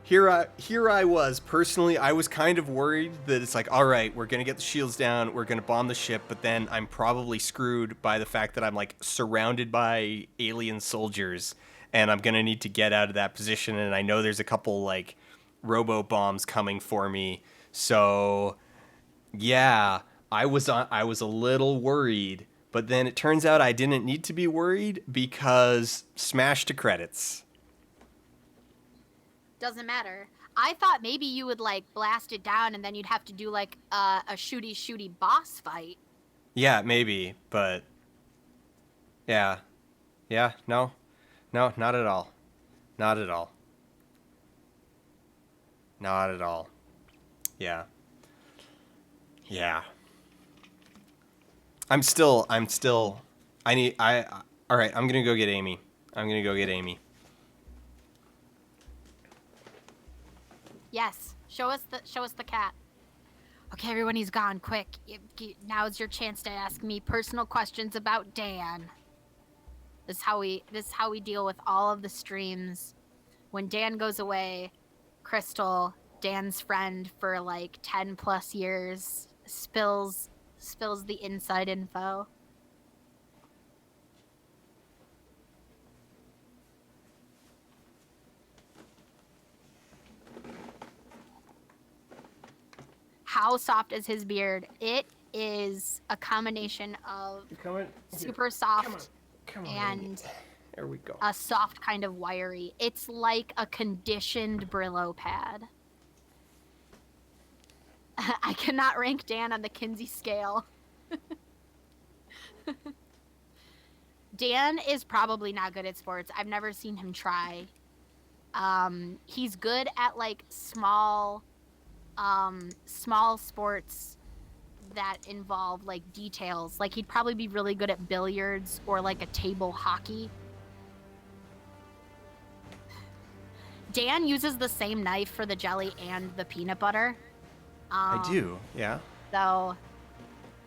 Here I was personally. I was kind of worried that it's like, all right, we're gonna get the shields down, we're gonna bomb the ship, but then I'm probably screwed by the fact that I'm like surrounded by alien soldiers, and I'm gonna need to get out of that position. And I know there's a couple like robo bombs coming for me. So yeah, I was a little worried. But then it turns out I didn't need to be worried because smash to credits. Doesn't matter. I thought maybe you would like blast it down and then you'd have to do like a shooty boss fight. Yeah, maybe, but yeah. Yeah, no. No, not at all. Not at all. Not at all. Yeah. Yeah. All right, I'm going to go get Amy. I'm going to go get Amy. Yes. Show us the cat. Okay, everyone, he's gone. Quick. Now's your chance to ask me personal questions about Dan. This is how we deal with all of the streams. When Dan goes away, Crystal, Dan's friend for like 10 plus years, spills the inside info. How soft is his beard? It is a combination of super soft and There we go. a soft kind of wiry. It's like a conditioned Brillo pad. I cannot rank Dan on the Kinsey scale. Dan is probably not good at sports. I've never seen him try. He's good at like small sports that involve like details. Like he'd probably be really good at billiards or like a table hockey. Dan uses the same knife for the jelly and the peanut butter. I do, yeah. So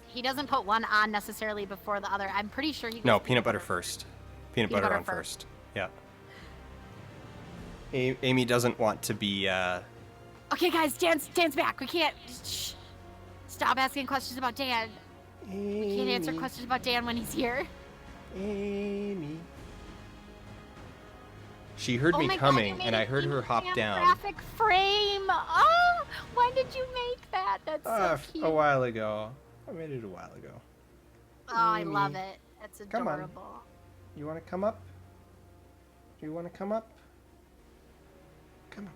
he doesn't put one on necessarily before the other. I'm pretty sure he goes No, peanut butter first. Peanut butter butter on first. Yeah. Amy doesn't want to be, Okay, guys, Dan's back. We can't... Shh. Stop asking questions about Dan. We can't answer questions about Dan when he's here. Amy. She heard Oh me my God, coming, you made and an I heard her Amy hop Cam down. graphic frame. Oh, when did you make that? That's so cute. A while ago. I made it a while ago. Oh, I Amy. love it. That's Come on. adorable. You want to come up? Do you want to come up? Come up.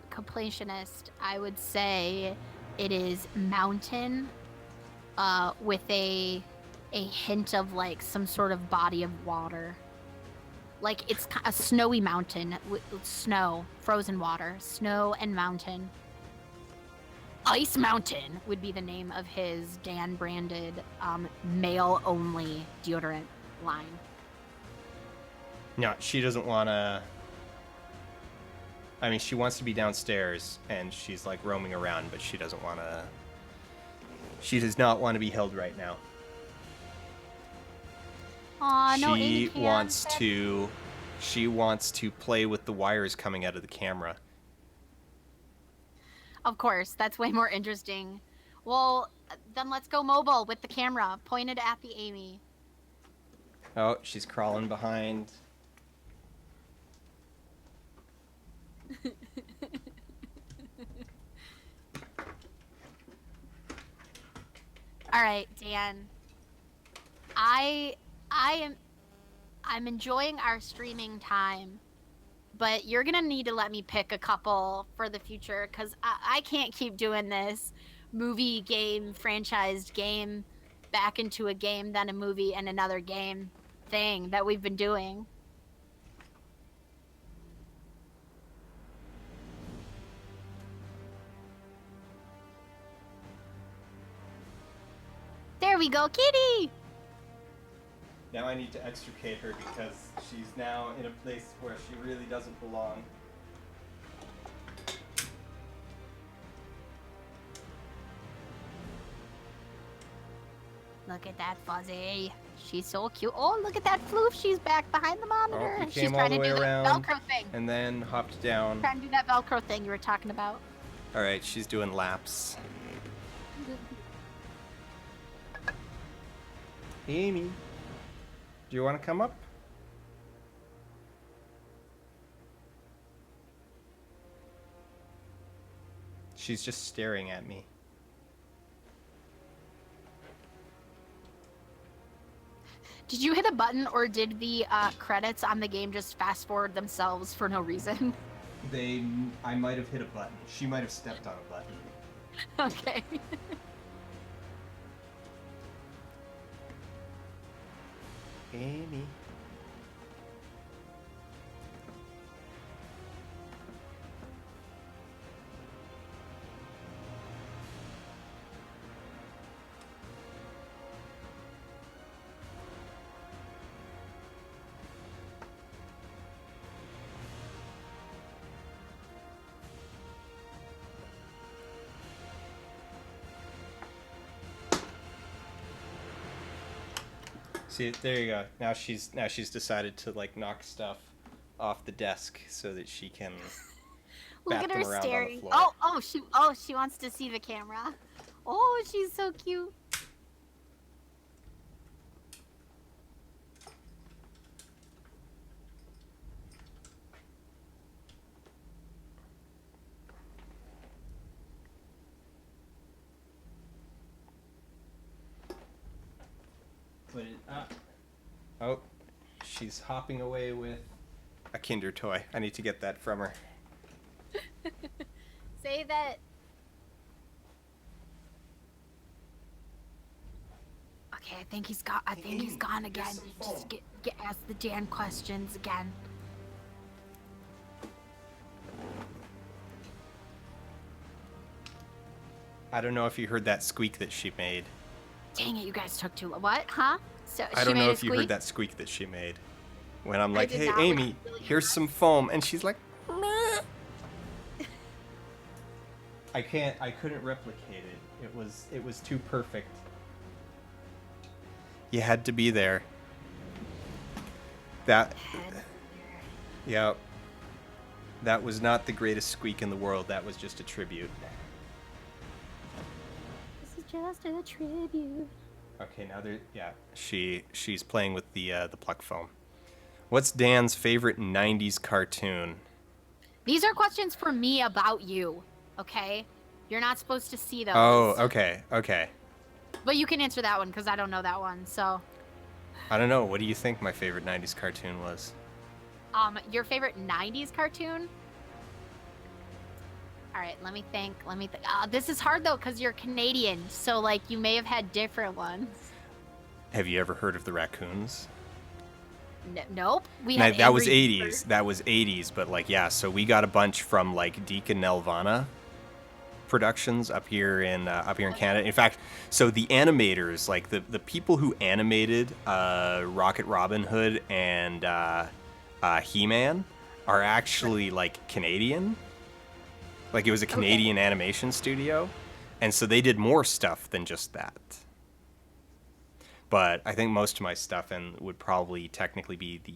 Completionist, I would say it is mountain, with a hint of like some sort of body of water. Like it's a snowy mountain with snow, frozen water, snow and mountain. Ice Mountain would be the name of his Dan branded male only deodorant line. No, she doesn't want to. I mean, she wants to be downstairs, and she's like roaming around, but she doesn't want to. She does not want to be held right now. Aw, no Amy She Cam. wants to. She wants to play with the wires coming out of the camera. Of course, that's way more interesting. Well, then let's go mobile with the camera pointed at the Amy. Oh, she's crawling behind. All right, Dan. I'm enjoying our streaming time, but you're gonna need to let me pick a couple for the future because I can't keep doing this movie game franchised game back into a game, then a movie and another game thing that we've been doing. There we go, kitty! Now I need to extricate her because she's now in a place where she really doesn't belong. Look at that Fuzzy. She's so cute. Oh, look at that floof. She's back behind the monitor. Oh, we She's came all trying the to way do that around Velcro thing. and then hopped down. Trying to do that Velcro thing you were talking about. All right, she's doing laps. Amy, do you want to come up? She's just staring at me. Did you hit a button or did the credits on the game just fast forward themselves for no reason? I might have hit a button. She might have stepped on a button. Okay. Amy. See, there you go. Now she's decided to like knock stuff off the desk so that she can Look bat at them her around on the staring. floor. She wants to see the camera. Oh, she's so cute. Put it up. Oh, she's hopping away with a Kinder toy. I need to get that from her. Say that. Okay, I think he's got. I think he's gone again. Just get ask the damn questions again. I don't know if you heard that squeak that she made. Dang it, you guys took too long. What? Huh? So I she don't made know a if you heard squeak? that squeak that she made. When I'm I like, did hey, not Amy, really here's hear some foam. And she's like, meh. I couldn't replicate it. It was too perfect. You had to be there. Yeah. That was not the greatest squeak in the world. That was just a tribute. This is just a tribute. Okay, now she's playing with the pluck foam. What's Dan's favorite 90s cartoon? These are questions for me about you, okay? You're not supposed to see those. Oh, okay. But you can answer that one because I don't know that one. So, I don't know. What do you think my favorite 90s cartoon was? your favorite 90s cartoon? All right, let me think. This is hard though because you're Canadian, so like you may have had different ones. Have you ever heard of the Raccoons? Nope. We Now, had that was Angry 80s. Birds. That was 80s, but like yeah, so we got a bunch from like Deacon Nelvana Productions up here in Canada. In fact, so the animators, like the people who animated Rocket Robin Hood and He-Man are actually like Canadian. Like it was a Canadian animation studio, and so they did more stuff than just that. But I think most of my stuff would probably technically be the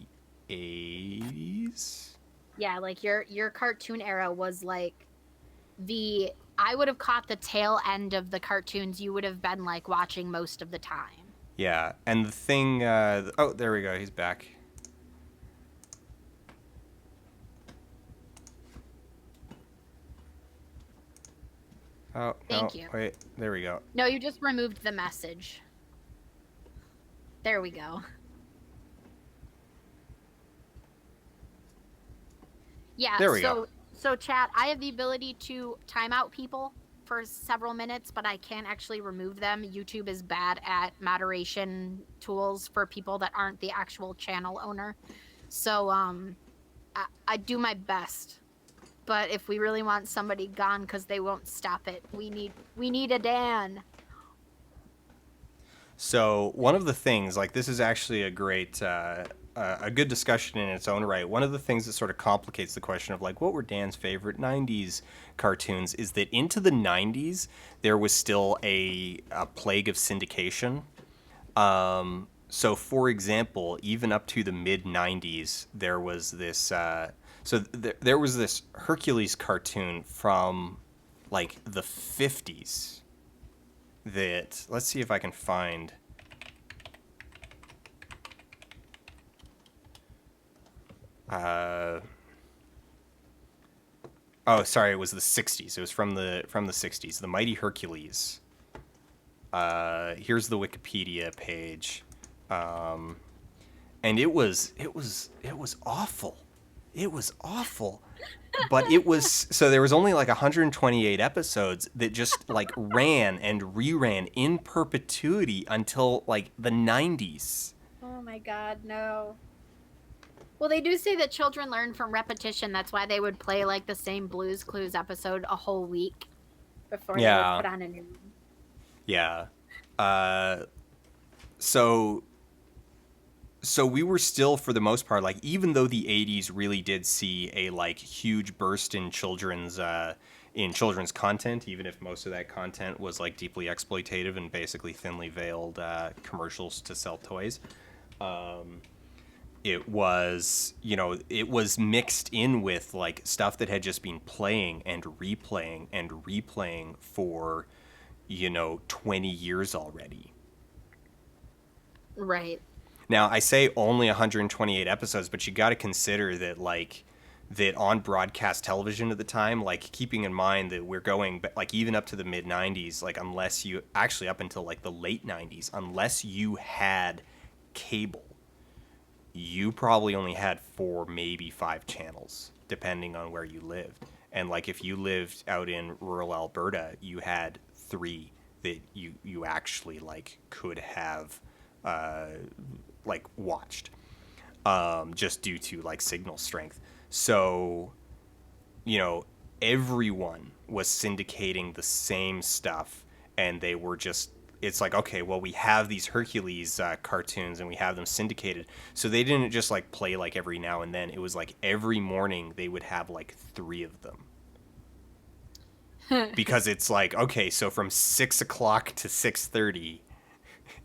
80s. Yeah, like your cartoon era was like I would have caught the tail end of the cartoons you would have been like watching most of the time. Yeah, and the thing. Oh, there we go. He's back. Oh, Thank no, you. wait. There we go. No, you just removed the message. There we go. Yeah, There we go. So chat, I have the ability to time out people for several minutes, but I can't actually remove them. YouTube is bad at moderation tools for people that aren't the actual channel owner. So I do my best. But if we really want somebody gone because they won't stop it, we need a Dan. So one of the things, like this is actually a great, a good discussion in its own right. One of the things that sort of complicates the question of like what were Dan's favorite 90s cartoons is that into the 90s there was still a plague of syndication. So for example, even up to the mid 90s, there was this. There was this Hercules cartoon from like the 50s. That let's see if I can find. Oh, sorry, it was the 60s. It was from the 60s. The Mighty Hercules. Here's the Wikipedia page, and it was awful. It was awful. But it was, so there was only like 128 episodes that just like ran and reran in perpetuity until like the 90s. Oh my god, no. Well, they do say that children learn from repetition. That's why they would play like the same Blue's Clues episode a whole week before they would Yeah. put on a new one. Yeah. So we were still, for the most part, like, even though the 80s really did see a like huge burst in children's content, even if most of that content was like deeply exploitative and basically thinly veiled commercials to sell toys. It was, it was mixed in with like stuff that had just been playing and replaying for 20 years already. Right. Now, I say only 128 episodes, but you got to consider that, like, that on broadcast television at the time, like, keeping in mind that we're going, like, even up to the mid 90s, like, unless you actually up until like the late 90s, unless you had cable, you probably only had 4, maybe 5 channels, depending on where you lived. And like, if you lived out in rural Alberta, you had 3 that you actually like could have like watched, just due to like signal strength. So, everyone was syndicating the same stuff, and they were just, it's like, okay, well, we have these Hercules cartoons and we have them syndicated. So they didn't just like play like every now and then. It was like every morning they would have like 3 of them. Because it's like, okay, so from 6 o'clock to 6:30,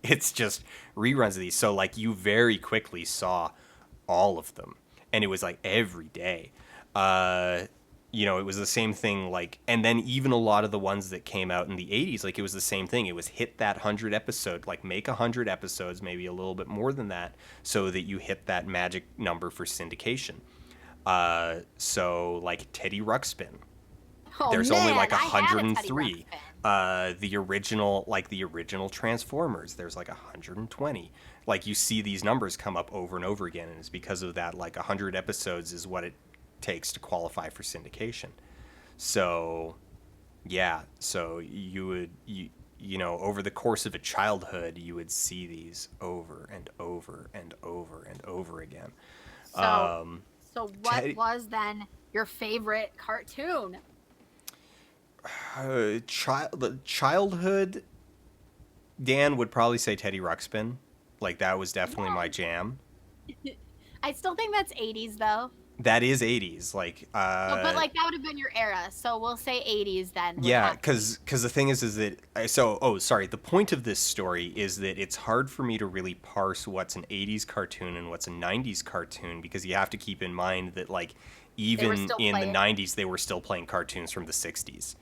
it's just reruns of these. So like, you very quickly saw all of them, and it was like every day. It was the same thing, like, and then even a lot of the ones that came out in the 80s, like, it was the same thing. It was hit that 100 episode, like, make 100 episodes, maybe a little bit more than that, so that you hit that magic number for syndication. So like Teddy Ruxpin, there's only like I had a Teddy 103. The original Transformers, there's like 120. Like, you see these numbers come up over and over again, and it's because of that, like, 100 episodes is what it takes to qualify for syndication. So yeah, so you would over the course of a childhood, you would see these over and over and over and over again. So what was then your favorite cartoon? Childhood, Dan would probably say Teddy Ruxpin. Like, that was definitely my jam. I still think that's 80s though. That is 80s, like, but like, that would have been your era, so we'll say 80s then. Yeah, because the thing is that, the point of this story is that it's hard for me to really parse what's an 80s cartoon and what's a 90s cartoon, because you have to keep in mind that, like, even in the 90s, they were still playing cartoons from the 60s.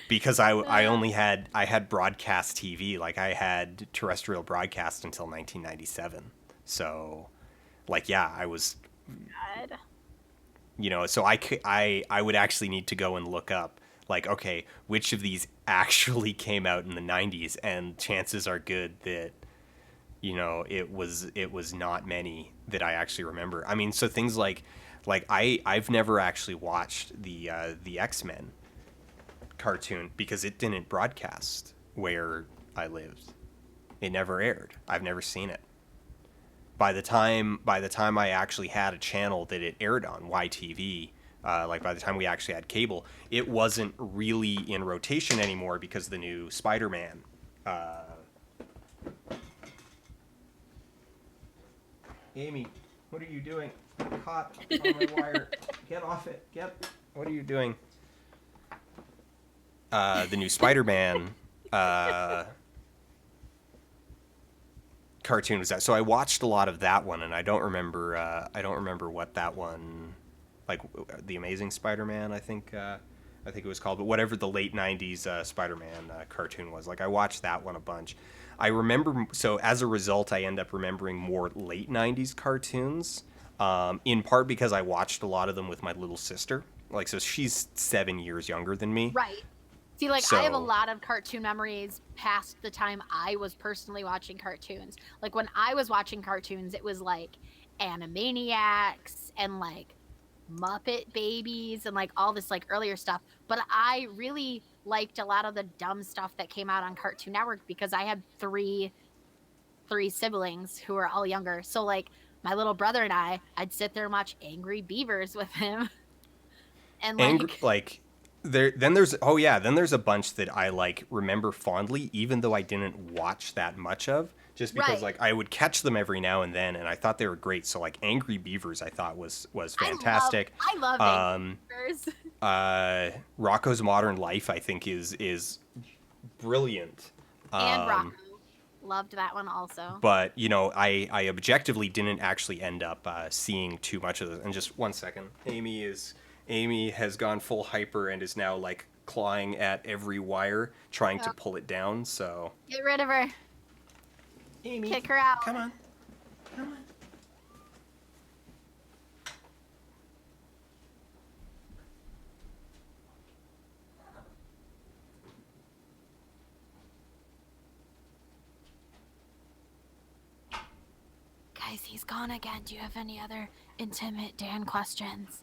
Because I had broadcast TV, like, I had terrestrial broadcast until 1997. So, like, yeah, I was, God. So I would actually need to go and look up, like, okay, which of these actually came out in the 90s, and chances are good that, it was not many that I actually remember. I mean, so things like I've never actually watched the X-Men cartoon because it didn't broadcast where I lived. It never aired. I've never seen it. By the time I actually had a channel that it aired on, YTV, like, by the time we actually had cable, it wasn't really in rotation anymore because the new Spider-Man. Amy, what are you doing? I'm caught on my wire. Get off it. What are you doing? The new Spider-Man cartoon was that. So I watched a lot of that one, and I don't remember what that one, like, The Amazing Spider-Man, I think it was called, but whatever the late 90s Spider-Man cartoon was. Like, I watched that one a bunch. I remember, so as a result, I end up remembering more late 90s cartoons, in part because I watched a lot of them with my little sister. Like, so she's 7 years younger than me. Right. See, like, I have a lot of cartoon memories past the time I was personally watching cartoons. Like, when I was watching cartoons, it was like Animaniacs and like Muppet Babies and like all this like earlier stuff. But I really liked a lot of the dumb stuff that came out on Cartoon Network because I had three siblings who were all younger. So like my little brother and I'd sit there and watch Angry Beavers with him. And Angry, like like then there's a bunch that I like remember fondly, even though I didn't watch that much of, just because Right. like I would catch them every now and then, and I thought they were great. So like Angry Beavers, I thought was fantastic. I love Um, Angry Beavers. Rocco's Modern Life, I think is brilliant. And Rocco. Loved that one also. But I objectively didn't actually end up seeing too much of it. And just 1 second, Amy has gone full hyper and is now like clawing at every wire, trying to pull it down. So Get rid of her. Amy, Kick her out. come on. Guys, he's gone again. Do you have any other intimate Dan questions?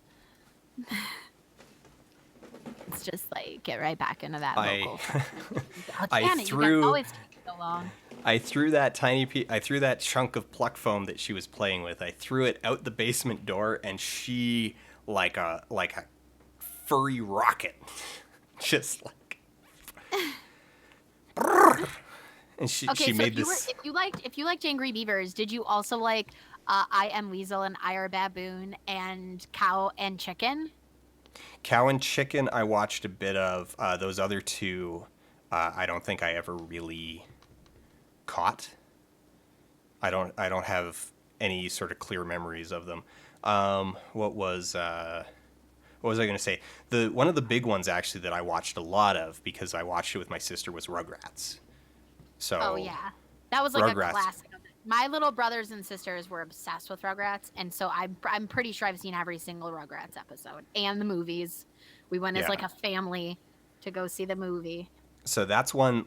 It's just like get right back into that vocal. Oh, I damn it, threw- you guys always take so long. I threw that chunk of pluck foam that she was playing with. I threw it out the basement door, and she like a furry rocket, just like. And she made this. If you liked Angry Beavers, did you also like I Am Weasel and I Are Baboon and Cow and Chicken? Cow and Chicken, I watched a bit of. Those other two, I don't think I ever really caught. I don't have any sort of clear memories of them. What was I going to say? One of the big ones actually that I watched a lot of because I watched it with my sister was Rugrats. So. Oh yeah, that was like Rugrats. a classic. My little brothers and sisters were obsessed with Rugrats, and so I'm pretty sure I've seen every single Rugrats episode and the movies. We went as Yeah. like a family to go see the movie. So that's one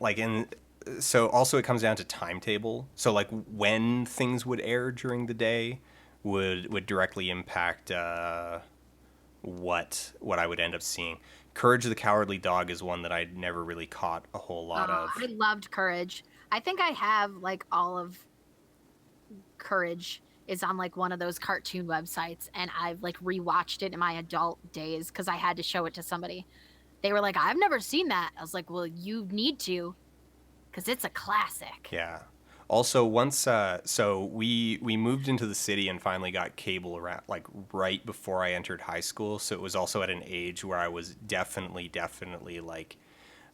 so also it comes down to timetable. So like when things would air during the day would directly impact what I would end up seeing. Courage the Cowardly Dog is one that I'd never really caught a whole lot of. I loved Courage. I think I have like all of Courage is on like one of those cartoon websites, and I've like rewatched it in my adult days because I had to show it to somebody. They were like, "I've never seen that." I was like, "Well, you need to, because it's a classic." Yeah. Also, once so we moved into the city and finally got cable around like right before I entered high school. So it was also at an age where I was definitely like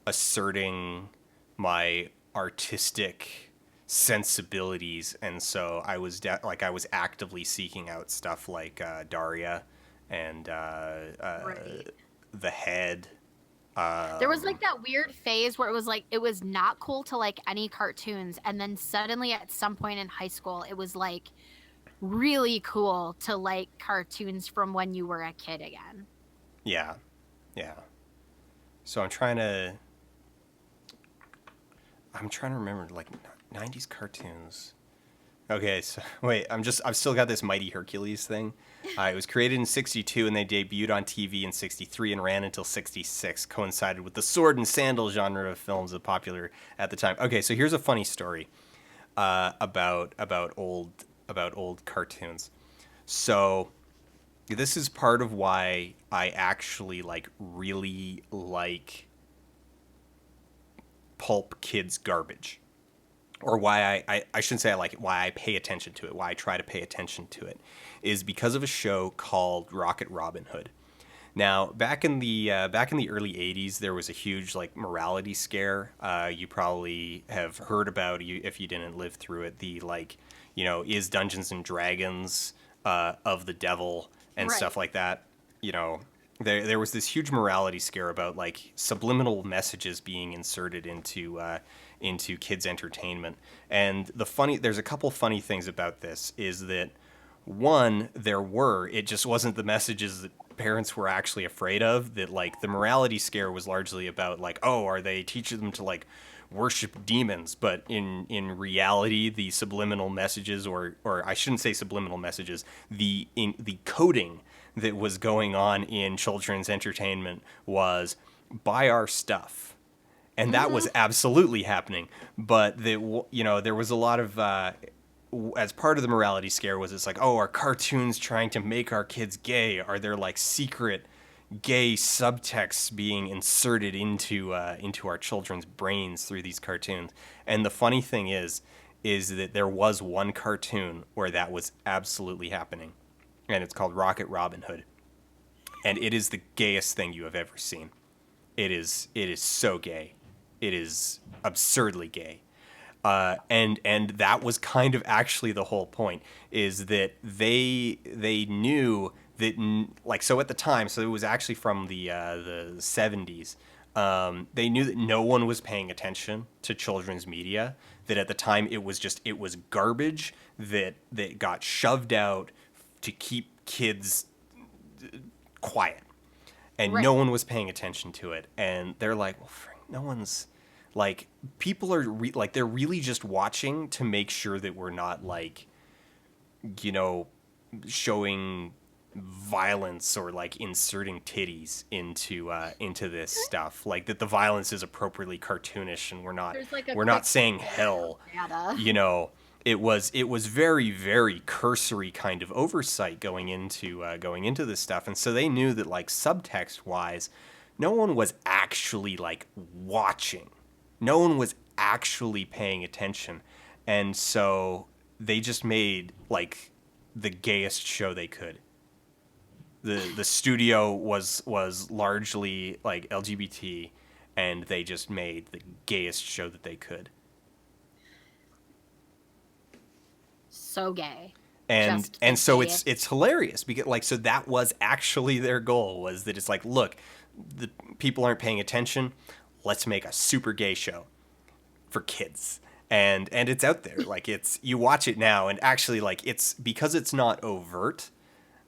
asserting my artistic sensibilities, and so I was I was actively seeking out stuff like Daria and Right. The Head. There was like that weird phase where it was not cool to like any cartoons, and then suddenly at some point in high school, it was like really cool to like cartoons from when you were a kid again. Yeah. So I'm trying to remember like 90s cartoons. Okay, so wait, I've still got this Mighty Hercules thing. It was created in 62 and they debuted on TV in 63 and ran until 66, coincided with the sword and sandal genre of films that popular at the time. Okay, so here's a funny story about old cartoons. So this is part of why I actually like really like pulp kids garbage. Or why I shouldn't say I like it, why I pay attention to it, why I try to pay attention to it, is because of a show called Rocket Robin Hood. Now, back in the early 80s, there was a huge like morality scare. You probably have heard about, if you didn't live through it, the like, is Dungeons and Dragons of the devil and Right. stuff like that. There was this huge morality scare about like subliminal messages being inserted into kids' entertainment. And there's a couple funny things about this is that One, it just wasn't the messages that parents were actually afraid of. That like the morality scare was largely about like, oh, are they teaching them to like worship demons? But in reality, the subliminal messages, or I shouldn't say subliminal messages, the coding that was going on in children's entertainment was buy our stuff, and that was absolutely happening. But there was a lot of as part of the morality scare was it's like, oh, are cartoons trying to make our kids gay? Are there like secret gay subtexts being inserted into our children's brains through these cartoons? And the funny thing is that there was one cartoon where that was absolutely happening, and it's called Rocket Robin Hood, and it is the gayest thing you have ever seen. It is so gay. It is absurdly gay. And that was kind of actually the whole point, is that they knew that like, so at the time, so it was actually from the 70s. They knew that no one was paying attention to children's media. That at the time it was garbage that got shoved out to keep kids quiet, and Right. no one was paying attention to it. And they're like, well, Frank, no one's like, people are like, they're really just watching to make sure that we're not like, showing violence or like inserting titties into this stuff, like that the violence is appropriately cartoonish, and There's like a we're not quick saying hell. data. It was very, very cursory kind of oversight going into this stuff. And so they knew that like subtext wise, no one was actually like watching, no one was actually paying attention. And so they just made like the gayest show they could. The studio was largely like LGBT, and they just made the gayest show that they could. So gay. And Just and the so gayest. it's hilarious because like, so that was actually their goal, was that it's like, look, the people aren't paying attention, let's make a super gay show for kids. And it's out there, like, it's, you watch it now, and actually like, it's because it's not overt,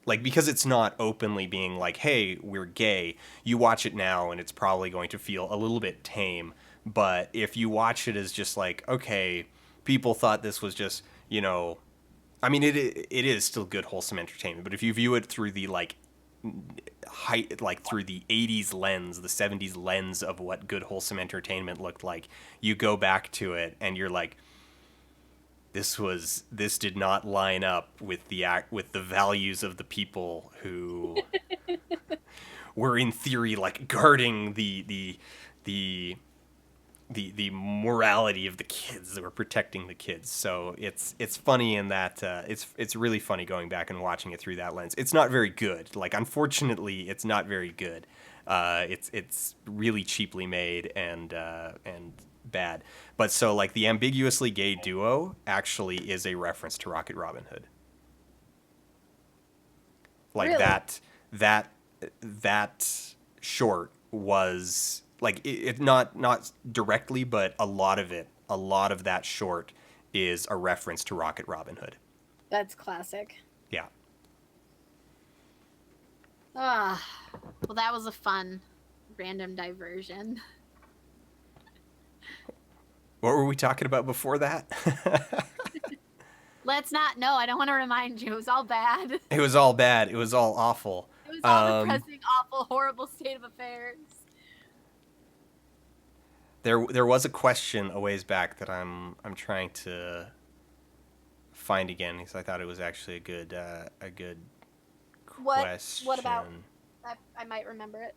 like, because it's not openly being like, hey, we're gay, you watch it now and it's probably going to feel a little bit tame. But if you watch it as just like, okay, people thought this was just, I mean, it is still good, wholesome entertainment, but if you view it through the like height, like through the 80s lens, the 70s lens of what good, wholesome entertainment looked like, you go back to it and you're like, this did not line up with the values of the people who were in theory like guarding the morality of the kids, that were protecting the kids. So it's funny in that it's really funny going back and watching it through that lens. It's not very good. Like, unfortunately, it's not very good. It's really cheaply made and bad. But so like, the ambiguously gay duo actually is a reference to Rocket Robin Hood. Like, Really? that short was like, it not directly, but a lot of that short is a reference to Rocket Robin Hood. That's classic. Yeah. Ah, well, that was a fun random diversion. What were we talking about before that? Let's not. No, I don't want to remind you. It was all bad. It was all bad. It was all awful. It was all depressing, awful, horrible state of affairs. There was a question a ways back that I'm trying to find again, because I thought it was actually a good question. What about? I might remember it.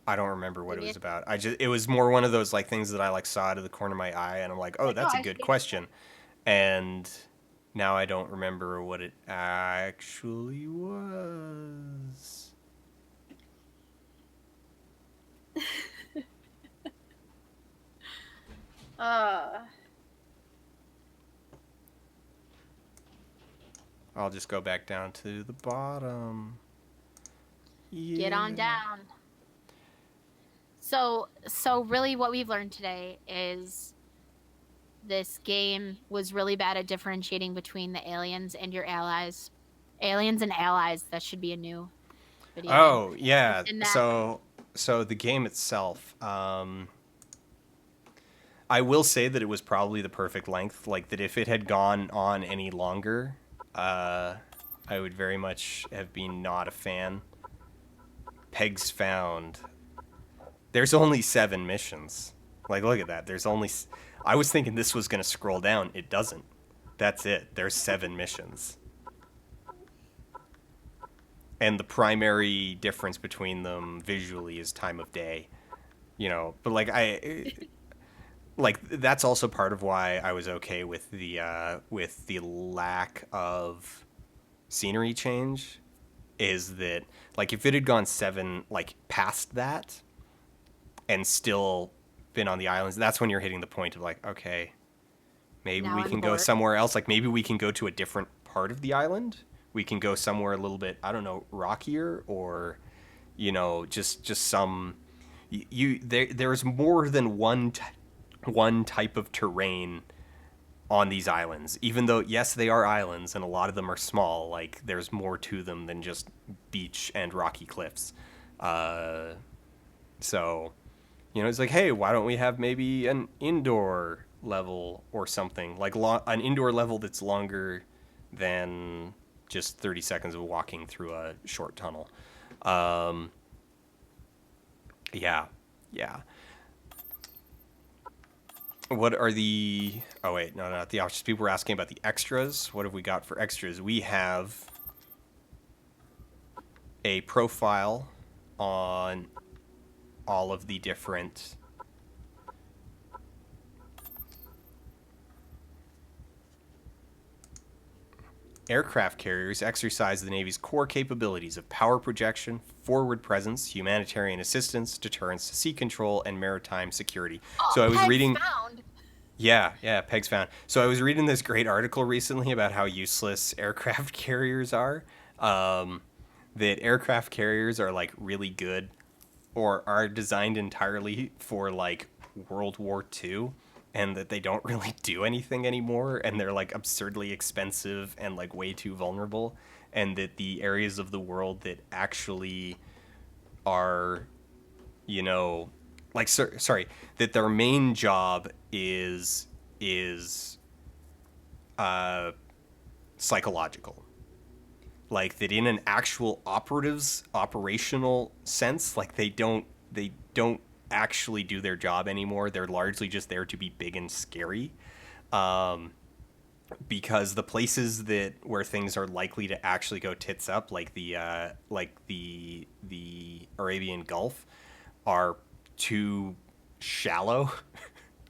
I don't remember what it Maybe was about. It was more one of those like things that I like saw out of the corner of my eye, and I'm like, oh, Like, that's oh, a I good should- question. And now I don't remember what it actually was. I'll just go back down to the bottom. Get on Yeah. down. So really what we've learned today is this game was really bad at differentiating between the aliens and your allies. Aliens and allies, that should be a new video game. Oh, yeah. And that So the game itself, I will say that it was probably the perfect length. Like, that if it had gone on any longer, I would very much have been not a fan. Pegs found. There's only 7 missions. Like, look at that. There's only... I was thinking this was going to scroll down. It doesn't. That's it. There's 7 missions. And the primary difference between them visually is time of day. You know, but like that's also part of why I was okay with the lack of scenery change, is that, like, if it had gone 7, like, past that and still been on the islands, that's when you're hitting the point of, like, okay, maybe Now we I'm can go bored. somewhere else. Like, maybe we can go to a different part of the island. We can go somewhere a little bit, I don't know, rockier, or, you know, just some... There's more than one type of terrain on these islands. Even though, yes, they are islands, and a lot of them are small, like, there's more to them than just beach and rocky cliffs. So, you know, it's like, hey, why don't we have maybe an indoor level or something? Like, an indoor level that's longer than just 30 seconds of walking through a short tunnel. Yeah. What are the... Oh, wait. No, not the options. People were asking about the extras. What have we got for extras? We have a profile on all of the different... Aircraft carriers exercise the Navy's core capabilities of power projection, forward presence, humanitarian assistance, deterrence, sea control, and maritime security. So I was Pegs reading... found. Yeah, Pegs found. So I was reading this great article recently about how useless aircraft carriers are. That aircraft carriers are, like, really good, or are designed entirely for, like, World War II, and that they don't really do anything anymore, and they're, like, absurdly expensive and, like, way too vulnerable, and that the areas of the world that actually are, you know, like, sorry, that their main job is psychological. Like, that in an actual operational sense, like, they don't actually do their job anymore. They're largely just there to be big and scary. Because the places where things are likely to actually go tits up, like the Arabian Gulf, are too shallow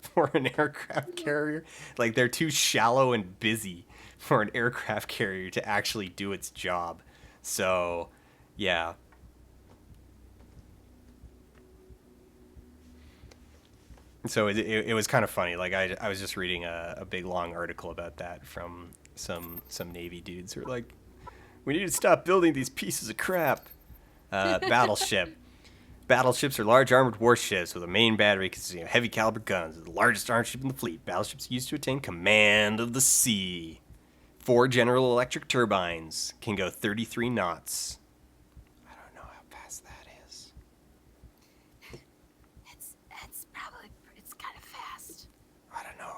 for an aircraft carrier. Like, they're too shallow and busy for an aircraft carrier to actually do its job. So, yeah. So it was kind of funny. Like, I was just reading a big long article about that from some Navy dudes who are like, we need to stop building these pieces of crap. Battleship. Battleships are large armored warships with a main battery consisting of heavy caliber guns. The largest armed ship in the fleet. Battleships used to attain command of the sea. 4 General Electric turbines can go 33 knots. I don't know how fast that is. It's probably kind of fast. I don't know.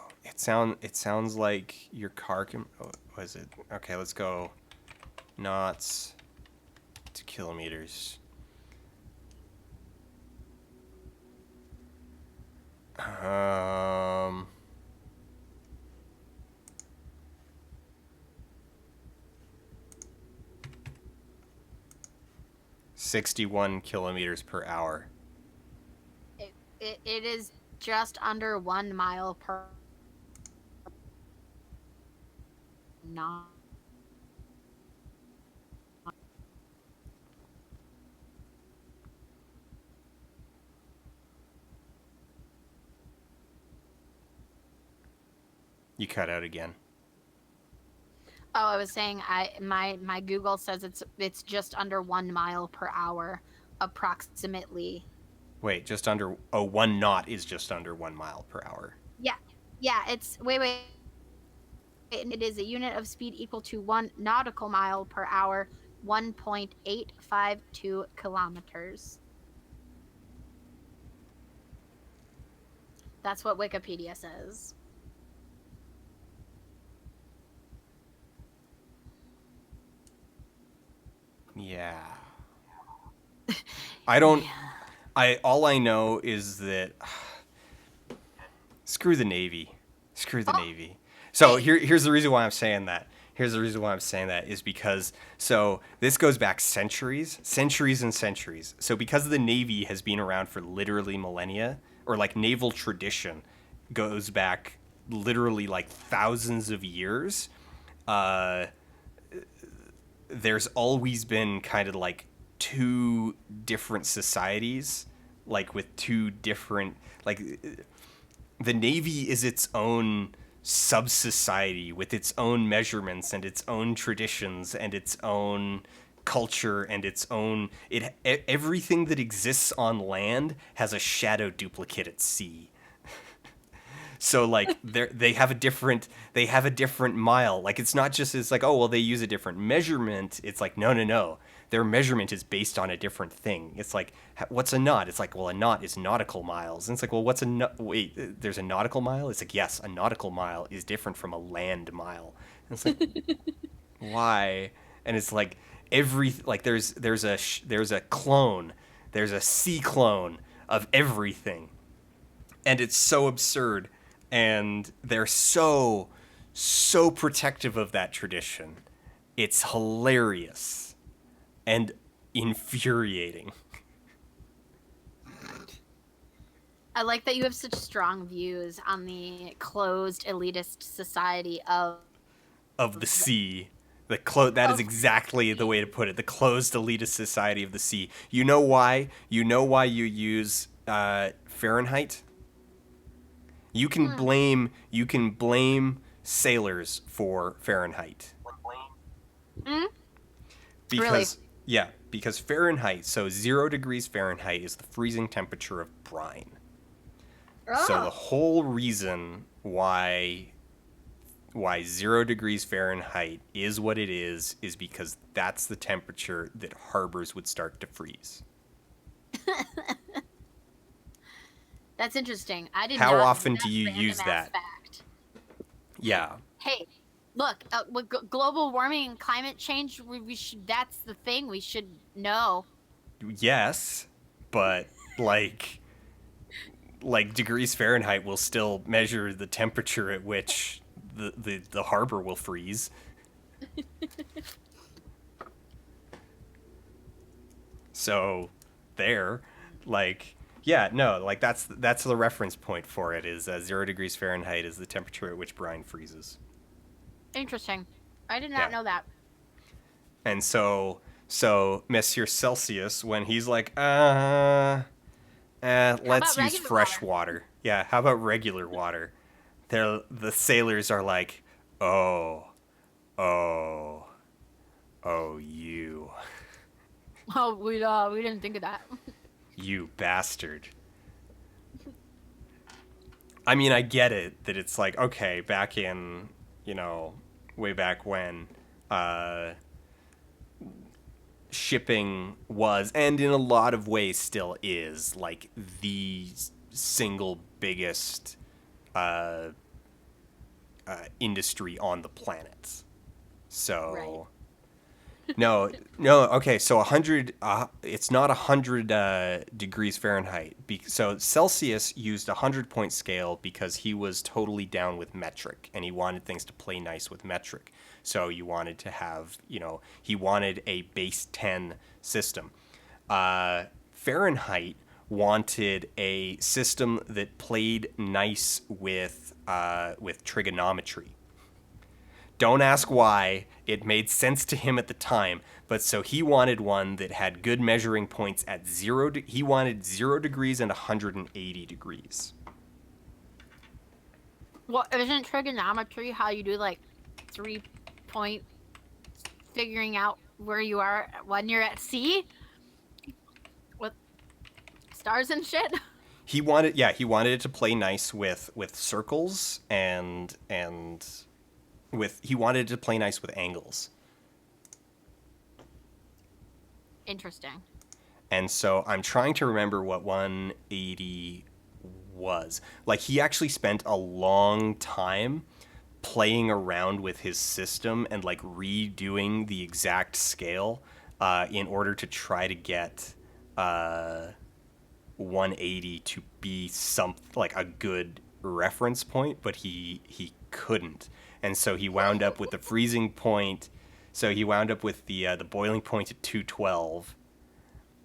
It sounds like your car can... Oh, what is it? Okay, let's go knots to kilometers. 61 kilometers per hour. It is just under 1 mile per. Not. You cut out again. Oh, I was saying my Google says it's just under 1 mile per hour, approximately. Wait, just under... Oh, 1 knot is just under 1 mile per hour. Yeah, Yeah, it's wait. It is a unit of speed equal to 1 nautical mile per hour, 1.852 kilometers. That's what Wikipedia says. Yeah. I don't. All I know is that screw the Navy. Screw the Navy. So here's the reason why I'm saying that. Here's the reason why I'm saying that is because so this goes back centuries and centuries. So because the Navy has been around for literally millennia, or like naval tradition goes back literally like thousands of years, there's always been kind of like two different societies, like with two different like the Navy is its own sub-society with its own measurements and its own traditions and its own culture and its own everything that exists on land has a shadow duplicate at sea. So like they have a different mile. Like it's not just it's like, oh well, they use a different measurement. It's like no. Their measurement is based on a different thing. It's like, what's a knot? It's like, well, a knot is nautical miles. And it's like, well, what's a knot? Wait, there's a nautical mile? It's like, yes, a nautical mile is different from a land mile. And it's like, why? And it's like there's a clone, there's a sea clone of everything, and it's so absurd, and they're so protective of that tradition. It's hilarious and infuriating. I like that you have such strong views on the closed elitist society of the sea. That is exactly the way to put it. The closed elitist society of the sea. You know why? You know why you use Fahrenheit? You can blame sailors for Fahrenheit. Because because Fahrenheit, so 0 degrees Fahrenheit is the freezing temperature of brine. Oh. So the whole reason why 0 degrees Fahrenheit is what it is because that's the temperature that harbors would start to freeze. That's interesting. I did How not. often do you use that? Fact. Yeah. Hey, look, with global warming and climate change, we should. That's the thing we should know. Yes, but like degrees Fahrenheit will still measure the temperature at which the harbor will freeze. So there, like, yeah, no, like that's the reference point for it is 0 degrees Fahrenheit is the temperature at which brine freezes. Interesting. I did not know that. And so Monsieur Celsius, when he's like, let's use fresh water. Yeah, how about regular water? The sailors are like, oh, you. Oh, we didn't think of that. You bastard. I mean, I get it that it's like, okay, back in, way back when, shipping was, and in a lot of ways still is, like the single biggest industry on the planet. So Right. no, okay, so 100 it's not 100 degrees Fahrenheit. So Celsius used a 100-point scale because he was totally down with metric and he wanted things to play nice with metric. So you wanted to have, he wanted a base 10 system. Fahrenheit wanted a system that played nice with trigonometry. Don't ask why. It made sense to him at the time, but so he wanted one that had good measuring points at he wanted 0 degrees and 180 degrees. Well, isn't trigonometry how you do like 3-point figuring out where you are when you're at sea with stars and shit? He wanted it to play nice with circles and he wanted it to play nice with angles. Interesting. And so I'm trying to remember what 180 was. Like, he actually spent a long time playing around with his system and like redoing the exact scale in order to try to get 180 to be like a good reference point, but he couldn't. And so he wound up with the freezing point. So he wound up with the boiling point at 212.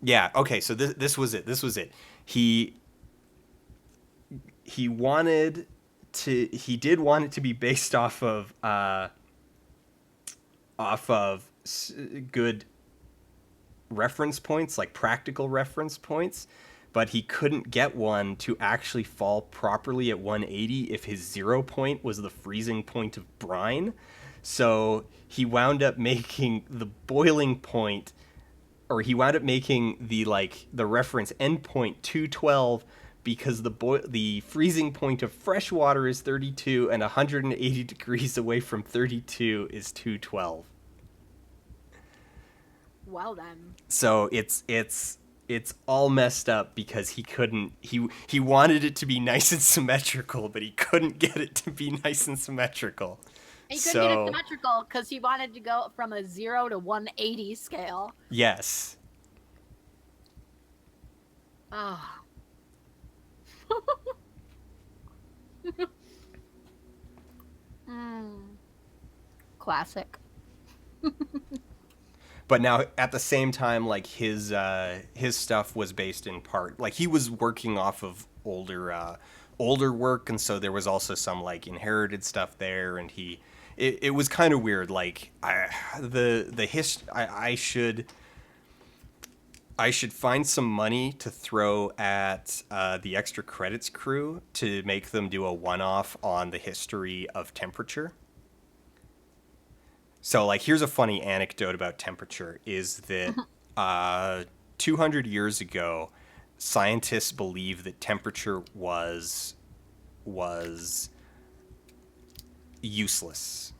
Yeah, okay, so this was it. This was it. He wanted he did want it to be based off of good reference points, like practical reference points, but he couldn't get one to actually fall properly at 180 if his 0 point was the freezing point of brine. So he wound up making the boiling point, or he wound up making the reference endpoint 212, because the freezing point of fresh water is 32 and 180 degrees away from 32 is 212. Well then. So it's all messed up because he couldn't he wanted it to be nice and symmetrical, but he couldn't get it to be nice and symmetrical. He couldn't get it symmetrical because he wanted to go from a 0 to 180 scale. Yes. Oh. Classic. But now at the same time, like his stuff was based in part, like he was working off of older work, and so there was also some like inherited stuff there, and it was kind of weird. Like I should find some money to throw at the extra credits crew to make them do a one-off on the history of temperature. So, like, here's a funny anecdote about temperature, is that 200 years ago, scientists believed that temperature was useless.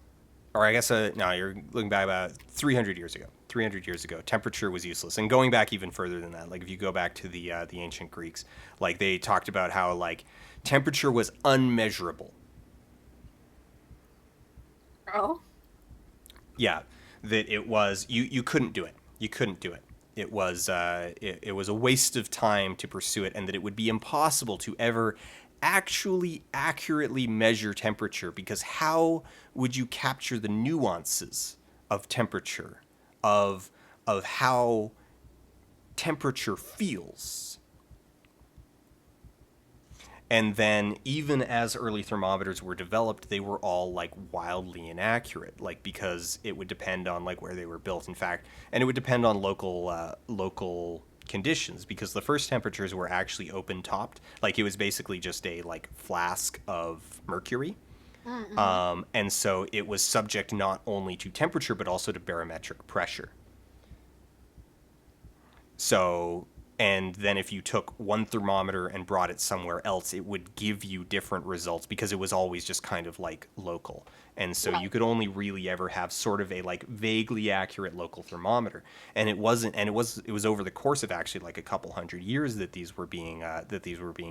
Or I guess, no, you're looking back about 300 years ago. 300 years ago, temperature was useless. And going back even further than that, like, if you go back to the ancient Greeks, like, they talked about how, like, temperature was unmeasurable. Oh? Yeah, that it was, you couldn't do it. You couldn't do it. It was it was a waste of time to pursue it, and that it would be impossible to ever actually accurately measure temperature, because how would you capture the nuances of temperature, of how temperature feels? And then even as early thermometers were developed, they were all like wildly inaccurate, like because it would depend on like where they were built, in fact, and it would depend on local conditions, because the first temperatures were actually open topped, like it was basically just a like flask of mercury. Mm-hmm. And so it was subject not only to temperature but also to barometric pressure. So, and then if you took one thermometer and brought it somewhere else, it would give you different results, because it was always just kind of like local. And so you could only really ever have sort of a like vaguely accurate local thermometer. And it was over the course of actually like a couple hundred years that these were being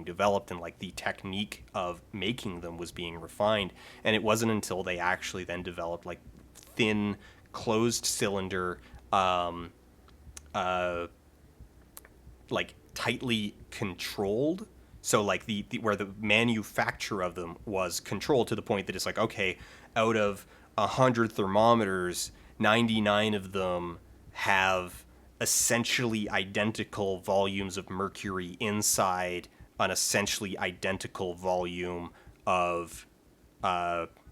developed, and like the technique of making them was being refined. And it wasn't until they actually then developed like thin closed cylinder like tightly controlled, so like the where the manufacture of them was controlled to the point that it's like, okay, out of 100 thermometers, 99 of them have essentially identical volumes of mercury inside an essentially identical volume of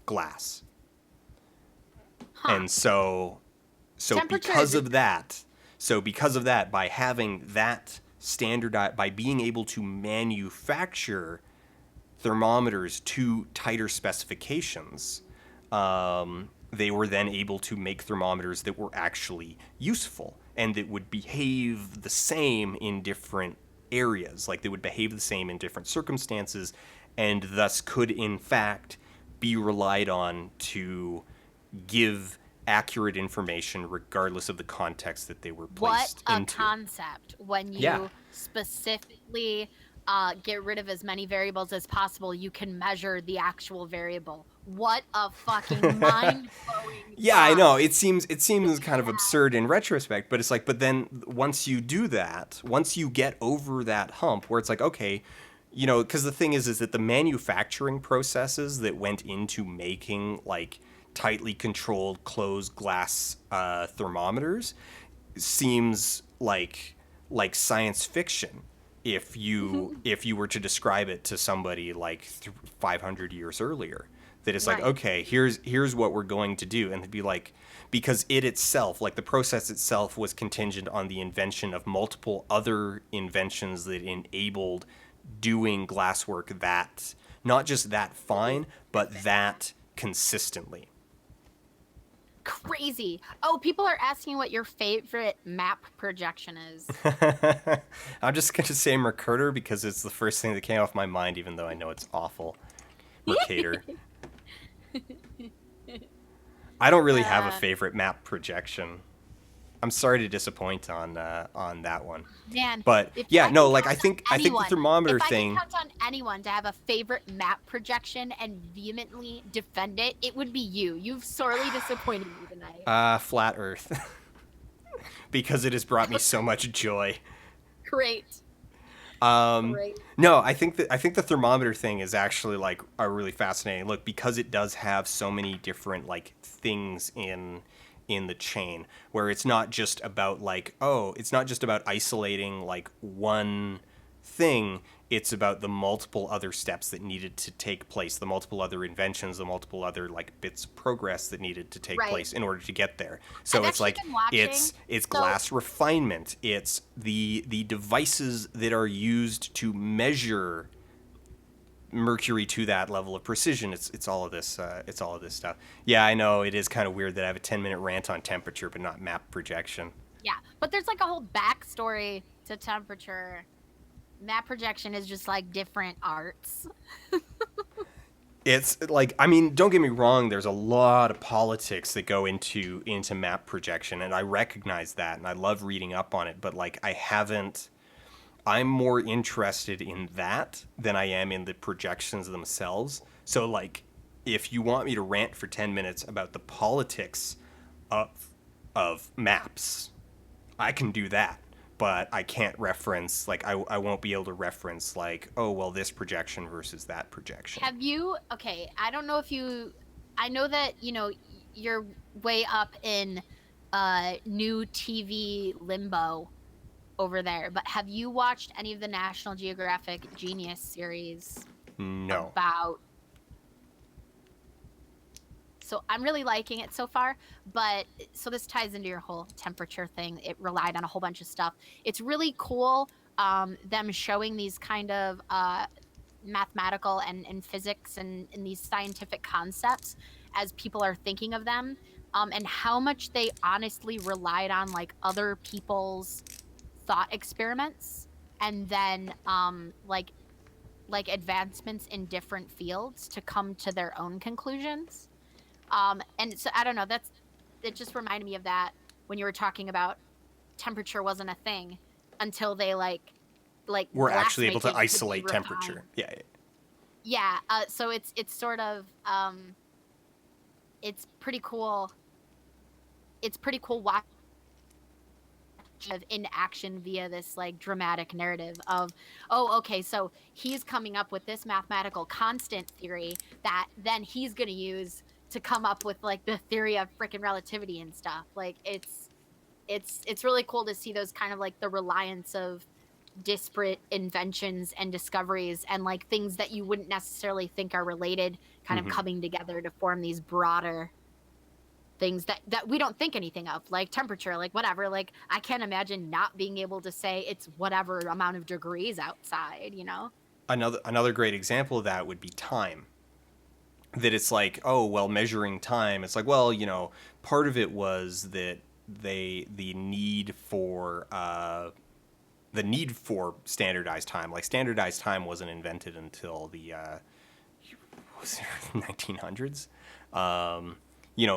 glass. And so because of that, by having that standardized, by being able to manufacture thermometers to tighter specifications, they were then able to make thermometers that were actually useful and that would behave the same in different areas. Like they would behave the same in different circumstances, and thus could in fact be relied on to give accurate information regardless of the context that they were placed What a into. concept when you Yeah. specifically get rid of as many variables as possible, you can measure the actual variable. What a fucking mind-blowing Yeah, I thought. know. It seems kind of absurd in retrospect, but it's like, but then once you do that, once you get over that hump where it's like, okay, you know, because the thing is that the manufacturing processes that went into making like tightly controlled closed glass thermometers seems like science fiction if you were to describe it to somebody like 500 years earlier, that it's like, Right. okay, here's what we're going to do, and it'd be like, because it itself, like the process itself, was contingent on the invention of multiple other inventions that enabled doing glasswork that not just that fine but that consistently. Crazy. Oh, people are asking what your favorite map projection is. I'm just going to say Mercator because it's the first thing that came off my mind, even though I know it's awful. Mercator. I don't really have a favorite map projection. I'm sorry to disappoint on that one. Man, But if yeah, I no, could like count I think on the anyone- thermometer if thing. I could count on anyone to have a favorite map projection and vehemently defend it, it would be you. You've sorely disappointed me tonight. Flat Earth. Because it has brought me so much joy. Great. Great. No, I think the thermometer thing is actually like a really fascinating look because it does have so many different like things in the chain where it's not just about like, oh, it's not just about isolating like one thing, it's about the multiple other steps that needed to take place, the multiple other inventions, the multiple other like bits of progress that needed to take Right. place in order to get there. So I've it's like actually been watching- it's so- glass refinement, it's the devices that are used to measure mercury to that level of precision. It's all of this stuff. Yeah, I know it is kind of weird that I have a 10-minute rant on temperature but not map projection. Yeah, but there's like a whole backstory to temperature. Map projection is just like different arts. It's like, I mean, don't get me wrong, there's a lot of politics that go into map projection, and I recognize that, and I love reading up on it, but like I'm more interested in that than I am in the projections themselves. So like, if you want me to rant for 10 minutes about the politics of maps, I can do that. But I can't reference, like, I won't be able to reference, like, oh, well, this projection versus that projection. Have you, okay, I don't know if you, I know that, you know, you're way up in new TV limbo over there, but have you watched any of the National Geographic Genius series No. about, so I'm really liking it so far, but so this ties into your whole temperature thing. It relied on a whole bunch of stuff. It's really cool them showing these kind of mathematical and physics and these scientific concepts as people are thinking of them, and how much they honestly relied on like other people's thought experiments and then like advancements in different fields to come to their own conclusions. And so I don't know, it just reminded me of that when you were talking about temperature wasn't a thing until they like We're glass actually able to making could be isolate refined. temperature. Yeah. Yeah, so it's sort of it's pretty cool. It's pretty cool watching of in action via this like dramatic narrative of, oh, okay, so he's coming up with this mathematical constant theory that then he's gonna use to come up with like the theory of freaking relativity and stuff. Like it's really cool to see those kind of like the reliance of disparate inventions and discoveries and like things that you wouldn't necessarily think are related kind of coming together to form these broader things that we don't think anything of, like temperature, like whatever. Like I can't imagine not being able to say it's whatever amount of degrees outside, you know? Another great example of that would be time. That it's like, oh, well, measuring time, it's like, well, you know, part of it was that the need for the need for standardized time. Like standardized time wasn't invented until the was it 1900s.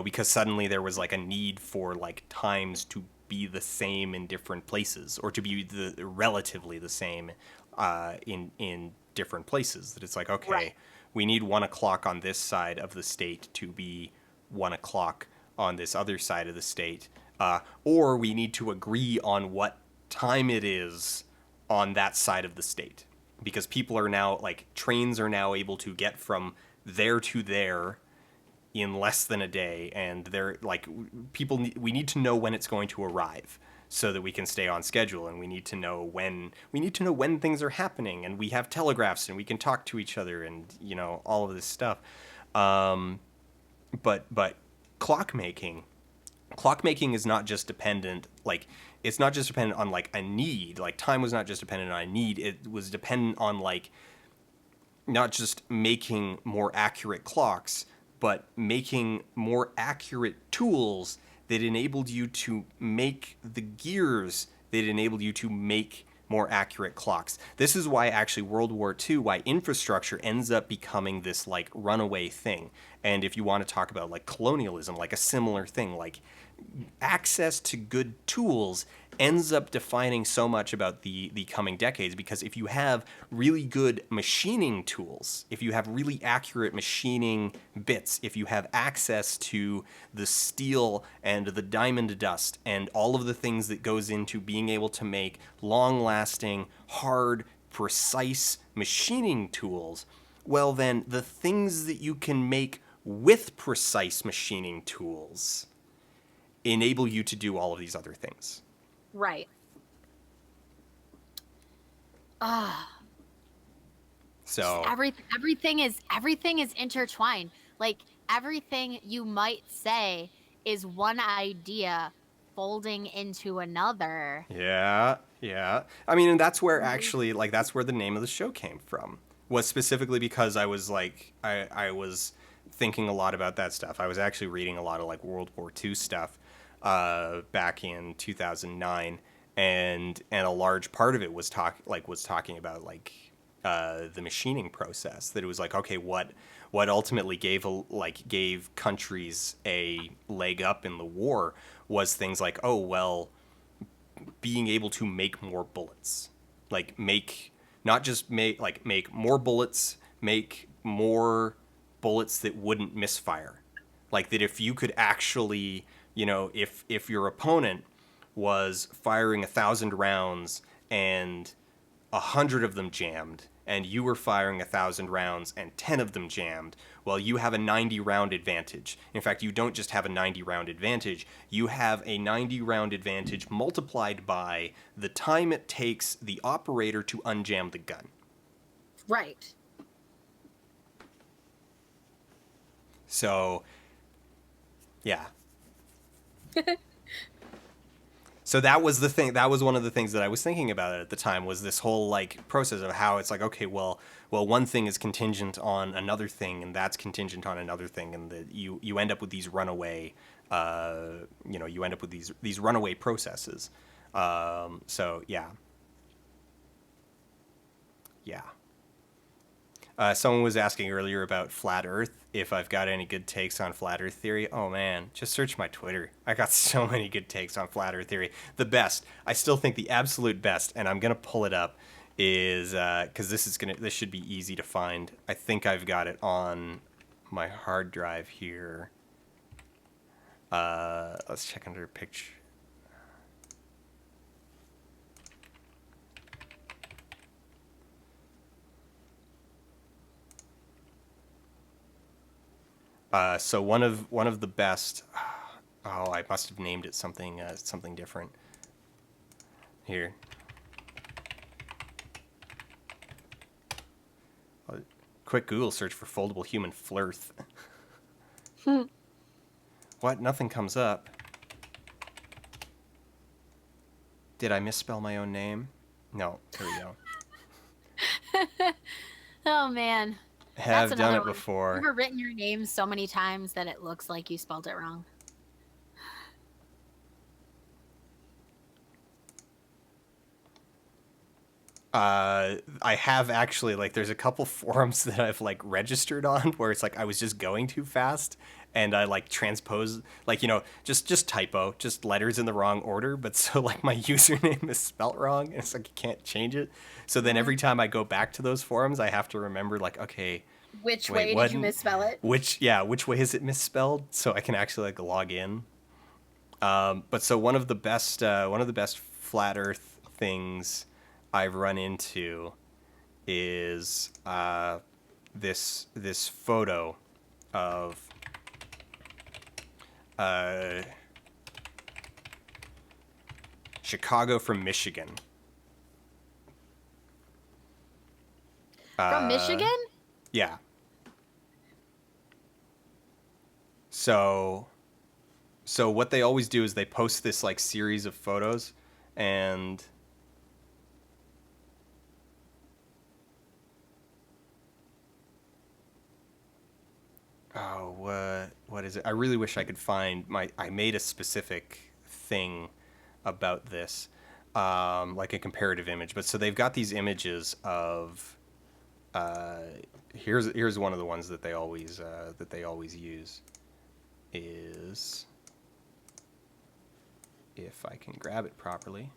Because suddenly there was like a need for like times to be the same in different places, or to be relatively the same in different places. That it's like, okay, Right. we need 1 o'clock on this side of the state to be 1 o'clock on this other side of the state, or we need to agree on what time it is on that side of the state, because people are now like trains are now able to get from there to there in less than a day, and they're like we need to know when it's going to arrive so that we can stay on schedule, and we need to know when things are happening, and we have telegraphs and we can talk to each other, and all of this stuff. But clockmaking is not just dependent, like it's not just dependent on like a need. Like time was not just dependent on a need, it was dependent on like not just making more accurate clocks, but making more accurate tools that enabled you to make the gears that enabled you to make more accurate clocks. This is why actually World War II, why infrastructure ends up becoming this like runaway thing. And if you want to talk about like colonialism, like a similar thing, like access to good tools ends up defining so much about the coming decades, because if you have really good machining tools, if you have really accurate machining bits, if you have access to the steel and the diamond dust and all of the things that goes into being able to make long-lasting, hard, precise machining tools, well then the things that you can make with precise machining tools enable you to do all of these other things. Right. So Everything is intertwined. Like everything you might say is one idea folding into another. yeah. I mean, and that's where actually, like, that's where the name of the show came from. Was specifically because I was like, I was thinking a lot about that stuff. I was actually reading a lot of like World War II stuff back in 2009, and a large part of it was talking about like the machining process. That it was like, okay, what ultimately gave countries a leg up in the war was things like, oh well, being able to make more bullets, like make more bullets, make more bullets that wouldn't misfire. Like that if you could actually, if your opponent was firing 1,000 rounds and 100 of them jammed, and you were firing 1,000 rounds and 10 of them jammed, well, you have a 90-round advantage. In fact, you don't just have a 90-round advantage, you have a 90-round advantage multiplied by the time it takes the operator to unjam the gun. Right. So, yeah. So that was the thing. That was one of the things that I was thinking about at the time, was this whole like process of how it's like, okay, well, one thing is contingent on another thing, and that's contingent on another thing, and that you end up with these runaway, you end up with these runaway processes. So yeah. Someone was asking earlier about flat Earth, if I've got any good takes on flat Earth theory. Oh man, just search my Twitter. I got so many good takes on flat Earth theory. The best, I still think the absolute best, and I'm gonna pull it up, is because this should be easy to find. I think I've got it on my hard drive here. Let's check under picture. So one of the best. Oh, I must have named it something different. Here. Quick Google search for foldable human flirth. What? Nothing comes up. Did I misspell my own name? No. Here we go. Oh man. Have That's done another it one. before. You've ever written your name so many times that it looks like you spelled it wrong. I have actually, like, there's a couple forums that I've like registered on where it's like I was just going too fast and I like transpose, like, just typo, just letters in the wrong order, but so like my username is spelt wrong and it's like you can't change it. So then every time I go back to those forums, I have to remember, like, okay, Which wait, way what? did you misspell it? Which way is it misspelled? So I can actually like log in. But so one of the best flat Earth things I've run into is this photo of uh, Chicago from Michigan. From Michigan? Yeah. So what they always do is they post this like series of photos, and oh, what is it? I really wish I could find I made a specific thing about this, like a comparative image. But so they've got these images of here's one of the ones that they always use is, if I can grab it properly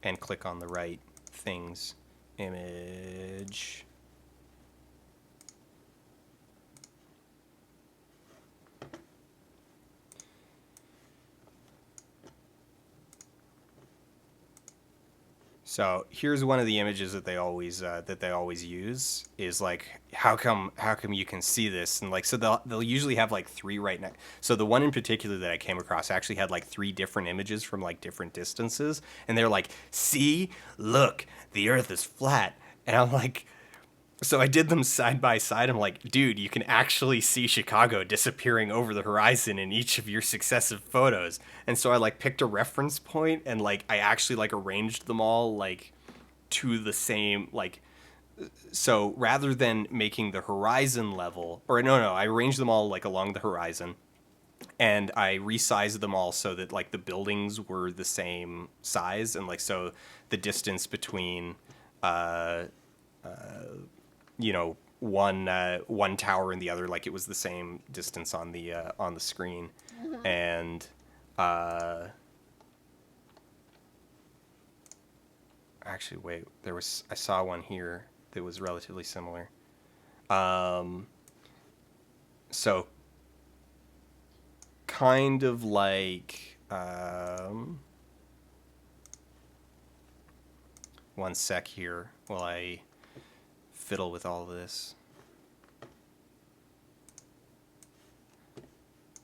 and click on the right things, image. So here's one of the images that they always use is like, how come you can see this? And like, so they'll usually have like three right next. So the one in particular that I came across actually had like three different images from like different distances, and they're like, see, look, the Earth is flat, and I'm like, so I did them side by side. I'm like, dude, you can actually see Chicago disappearing over the horizon in each of your successive photos. And so I like picked a reference point and like I actually like arranged them all like to the same, like, so rather than making the horizon level, or no, I arranged them all like along the horizon, and I resized them all so that like the buildings were the same size, and like so the distance between one tower and the other, like it was the same distance on the screen. And actually, wait, I saw one here that was relatively similar. So kind of like one sec here while I fiddle with all this.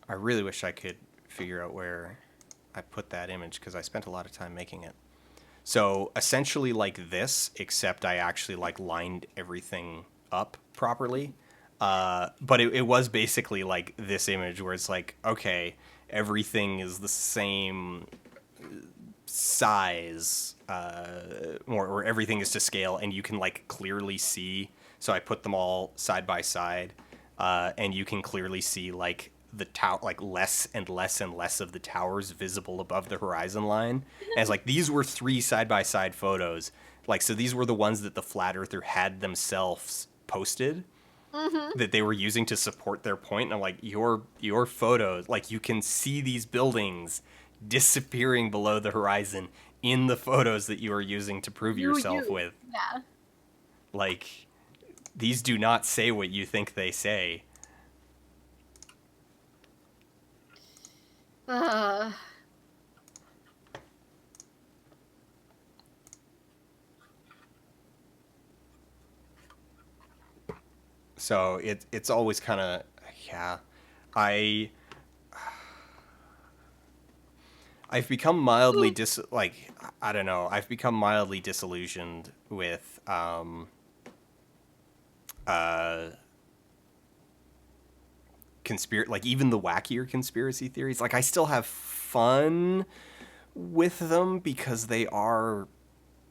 I really wish I could figure out where I put that image because I spent a lot of time making it. So essentially like this, except I actually like lined everything up properly. But it was basically like this image where it's like, okay, everything is the same size, or everything is to scale, and you can like clearly see. So I put them all side by side, and you can clearly see like the tower, like less and less and less of the towers visible above the horizon line. And it's like these were three side by side photos. Like, so these were the ones that the flat earther had themselves posted. That they were using to support their point. And I'm like, your photos, like you can see these buildings disappearing below the horizon in the photos that you are using to prove yourself with. Yeah. Like, these do not say what you think they say. So it's always kind of, yeah, I I've become mildly I don't know, I've become mildly disillusioned with like even the wackier conspiracy theories. Like I still have fun with them because they are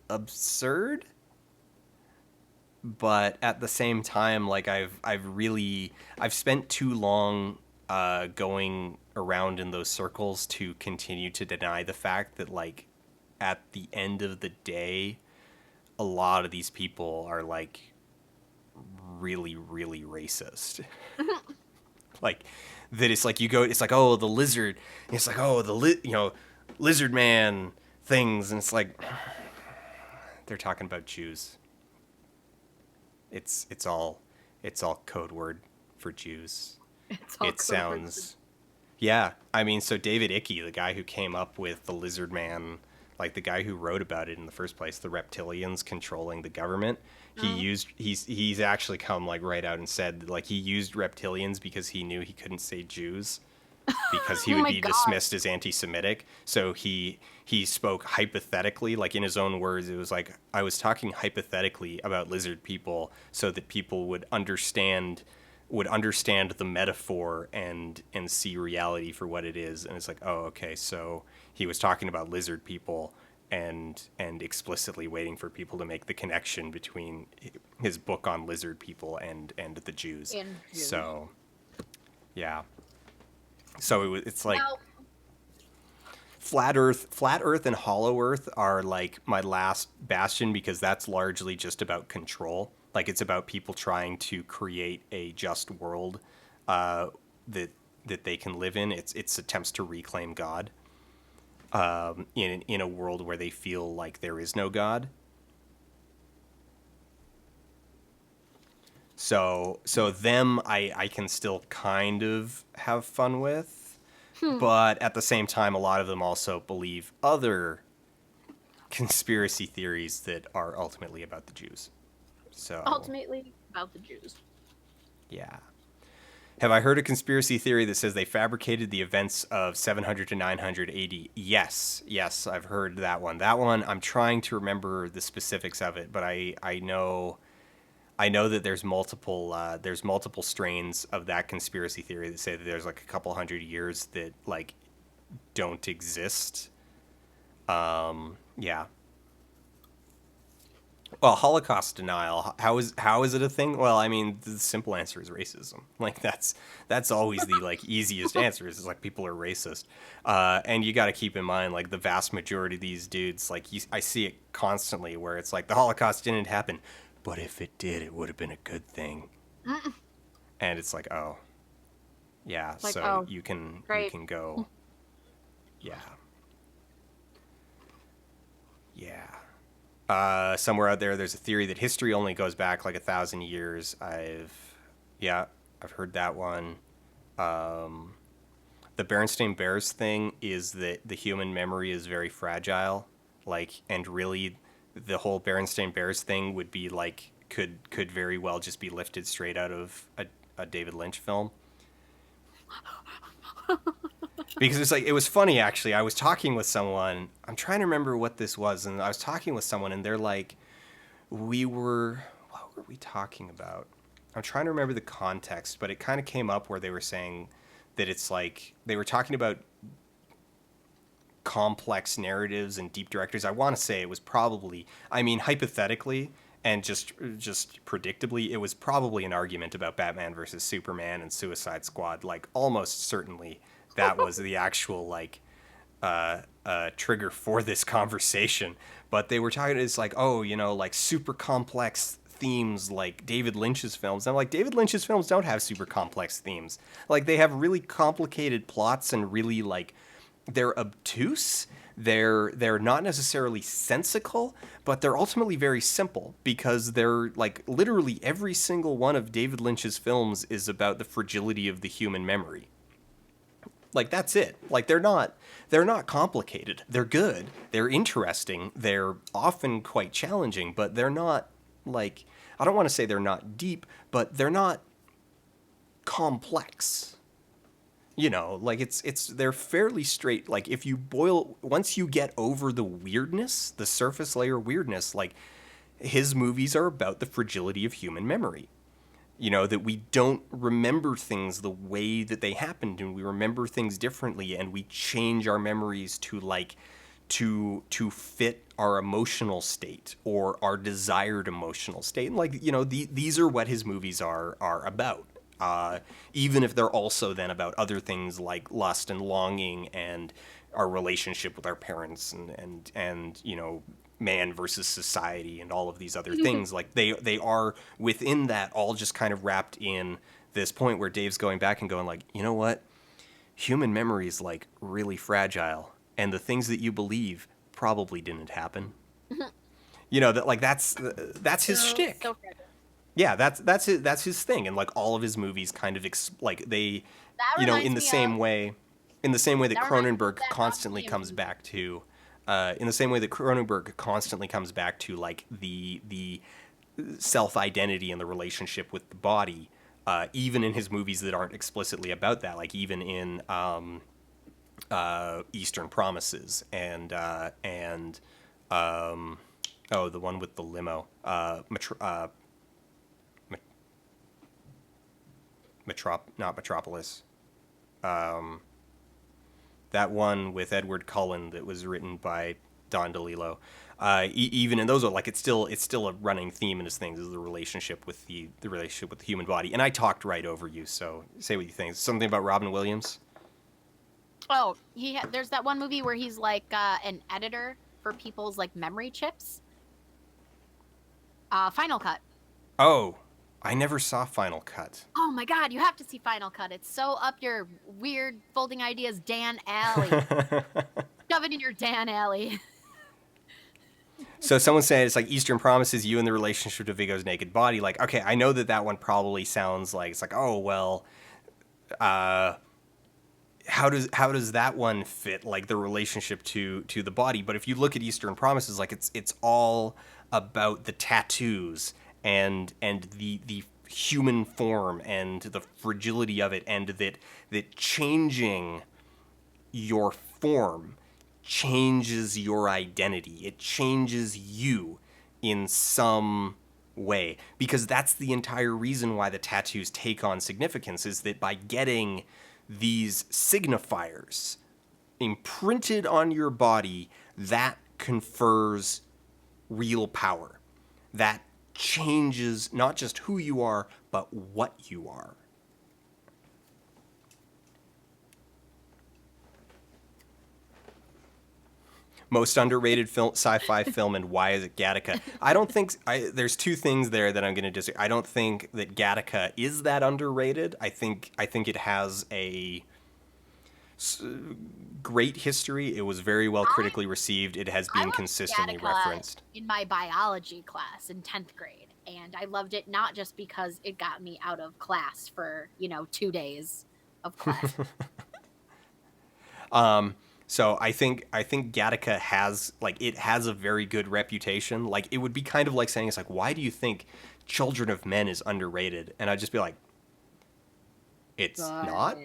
absurd, but at the same time, like I've spent too long going around in those circles to continue to deny the fact that, like, at the end of the day, a lot of these people are, like, really, really racist. Like, that it's like, you go, it's like, oh, the lizard, and it's like, oh, lizard man things, and it's like, they're talking about Jews. It's all code word for Jews. It's all It sounds, yeah. I mean, so David Icke, the guy who came up with the lizard man, like the guy who wrote about it in the first place, the reptilians controlling the government, he's actually come like right out and said like he used reptilians because he knew he couldn't say Jews because he Oh would my be God. dismissed as anti-Semitic. So he spoke hypothetically, like in his own words. It was like, I was talking hypothetically about lizard people so that people would understand the metaphor and see reality for what it is. And it's like, oh, okay, so he was talking about lizard people and explicitly waiting for people to make the connection between his book on lizard people and the Jews. And Jews. So yeah. So it's like Now, flat Earth and hollow Earth are like my last bastion, because that's largely just about control. Like, it's about people trying to create a just world that they can live in. It's attempts to reclaim God in a world where they feel like there is no God. So them I can still kind of have fun with, but at the same time, a lot of them also believe other conspiracy theories that are ultimately about the Jews. So ultimately, about the Jews. yeah. Have I heard a conspiracy theory that says they fabricated the events of 700 to 900 AD? Yes, I've heard that one. That one, I'm trying to remember the specifics of it, but I know that there's multiple strains of that conspiracy theory that say that there's like a couple hundred years that like don't exist. Yeah. Well, Holocaust denial. How is it a thing? Well, I mean, the simple answer is racism. Like that's always the like easiest answer. Is like people are racist, and you got to keep in mind like the vast majority of these dudes. Like I see it constantly where it's like the Holocaust didn't happen, but if it did, it would have been a good thing. And it's like, oh, yeah. Like, so oh, you can great. go, yeah. Somewhere out there's a theory that history only goes back like 1,000 years. I've heard that one. The Berenstain Bears thing is that the human memory is very fragile. Like, and really, the whole Berenstain Bears thing would be like could very well just be lifted straight out of a David Lynch film. Because it's like, it was funny actually. I was talking with someone. I'm trying to remember what this was, and I was talking with someone, and they're like, what were we talking about? I'm trying to remember the context, but it kind of came up where they were saying that it's like they were talking about complex narratives and deep directors. I want to say it was probably, I mean, hypothetically and just predictably, it was probably an argument about Batman versus Superman and Suicide Squad. Like, almost certainly that was the actual like trigger for this conversation. But they were talking, it's like, oh, you know, like super complex themes like David Lynch's films. And I'm like, David Lynch's films don't have super complex themes. Like, they have really complicated plots and really like, they're obtuse. They're not necessarily sensical, but they're ultimately very simple, because they're like literally every single one of David Lynch's films is about the fragility of the human memory. Like, that's it. Like, they're not complicated. They're good. They're interesting. They're often quite challenging, but they're not like, I don't want to say they're not deep, but they're not complex. You know, like they're fairly straight. Like, if you once you get over the weirdness, the surface layer weirdness, like, his movies are about the fragility of human memory. You know, that we don't remember things the way that they happened, and we remember things differently, and we change our memories to like to fit our emotional state or our desired emotional state. And like, you know, these are what his movies are about. even if they're also then about other things like lust and longing and our relationship with our parents and you know, man versus society and all of these other things. Like they are within that all just kind of wrapped in this point where Dave's going back and going like, you know what? Human memory is like really fragile, and the things that you believe probably didn't happen. You know, that like that's his shtick. So fragile. Yeah, that's his thing, and like all of his movies kind of like they, That you know, reminds in the me same of- way, in the same way that that reminds me of Cronenberg that constantly Rocky comes movie. back to, in the same way that Cronenberg constantly comes back to like the self identity and the relationship with the body, even in his movies that aren't explicitly about that, like even in Eastern Promises and oh, the one with the limo, not Metropolis. That one with Edward Cullen that was written by Don DeLillo. Even in those, like it's still a running theme in his things is the relationship with the relationship with the human body. And I talked right over you, so say what you think. Something about Robin Williams. Oh, there's that one movie where he's like an editor for people's like memory chips. Final Cut. Oh, I never saw Final Cut. Oh my God, you have to see Final Cut. It's so up your weird folding ideas Dan alley. Shove it in your Dan alley. So someone said it's like Eastern Promises, you and the relationship to Viggo's naked body. Like, okay, I know that one probably sounds like it's like, oh well, how does that one fit like the relationship to the body? But if you look at Eastern Promises, like it's all about the tattoos and the human form and the fragility of it, and that changing your form changes your identity. It changes you in some way, because that's the entire reason why the tattoos take on significance, is that by getting these signifiers imprinted on your body, that confers real power. That changes not just who you are, but what you are. Most underrated sci-fi film, and why is it Gattaca? I don't think there's two things there that I'm going to disagree. I don't think that Gattaca is that underrated. I think it has a great history. It was very well critically received. It has been watched consistently Gattaca referenced. in my biology class in 10th grade, and I loved it not just because it got me out of class for 2 days of class. So I think Gattaca has a very good reputation. Like, it would be kind of like saying, it's like, why do you think Children of Men is underrated? And I'd just be like, it's not.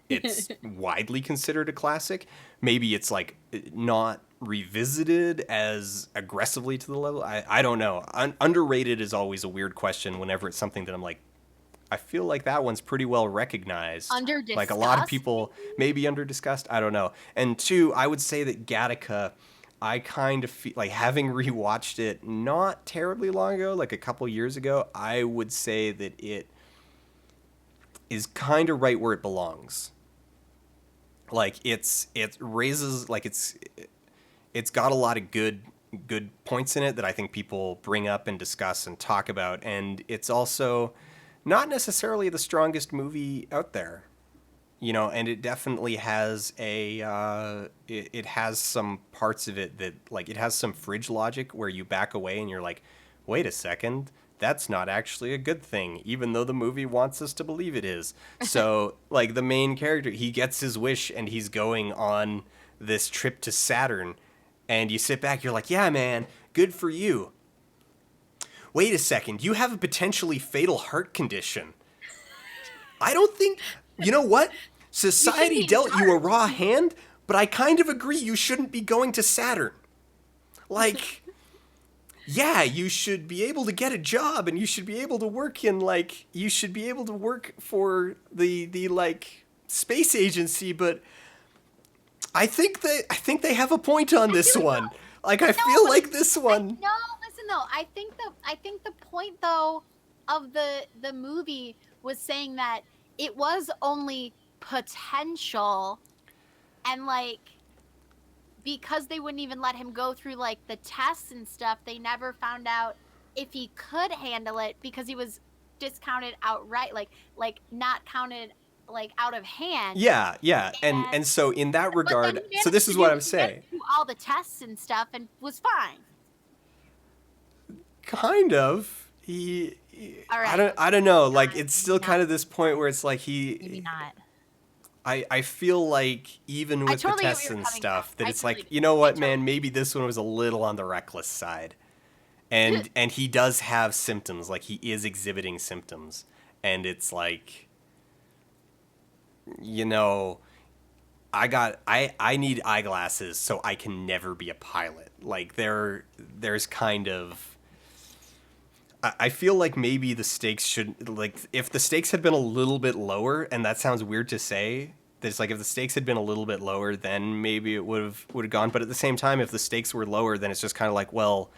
It's widely considered a classic. Maybe it's like not revisited as aggressively to the level. I don't know. Underrated is always a weird question whenever it's something that I'm like, I feel like that one's pretty well recognized. Under-discussed? Like, a lot of people maybe under-discussed. I don't know. And two, I would say that Gattaca, I kind of feel like, having rewatched it not terribly long ago, like a couple years ago, I would say that it is kind of right where it belongs. Like, it raises, like, it's got a lot of good points in it that I think people bring up and discuss and talk about, and it's also not necessarily the strongest movie out there, and it definitely has it has some parts of it that, like, it has some fridge logic where you back away and you're like, wait a second, that's not actually a good thing, even though the movie wants us to believe it is. So, like, the main character, he gets his wish and he's going on this trip to Saturn, and you sit back, you're like, yeah, man, good for you. Wait a second, you have a potentially fatal heart condition. I don't think, you know what? Society dealt you a raw hand, but I kind of agree you shouldn't be going to Saturn. Like, yeah, you should be able to get a job, and you should be able to work you should be able to work for the like, space agency, but I think they have a point on this one. Like, I feel like this one. No, listen though. I think the point though of the movie was saying that it was only potential, and like because they wouldn't even let him go through like the tests and stuff, they never found out if he could handle it because he was discounted outright, like not counted like out of hand. Yeah, yeah. And And- so in that But then regard, he so managed this to is do- what I'm he saying. managed to do all the tests and stuff and was fine. Kind of. All right. I don't know. Like Not- it's still kind of this point where it's like Maybe not. I feel like even with totally the get where tests you're and coming stuff, from. that I it's totally like, do. you know I what, totally man, maybe this one was a little on the reckless side. And he does have symptoms, like he is exhibiting symptoms. And it's like, you know, I need eyeglasses so I can never be a pilot. Like there's kind of, I feel like maybe the stakes should, like, if the stakes had been a little bit lower, and that sounds weird to say, that it's like if the stakes had been a little bit lower, then maybe it would have gone. But at the same time, if the stakes were lower, then it's just kind of like, well,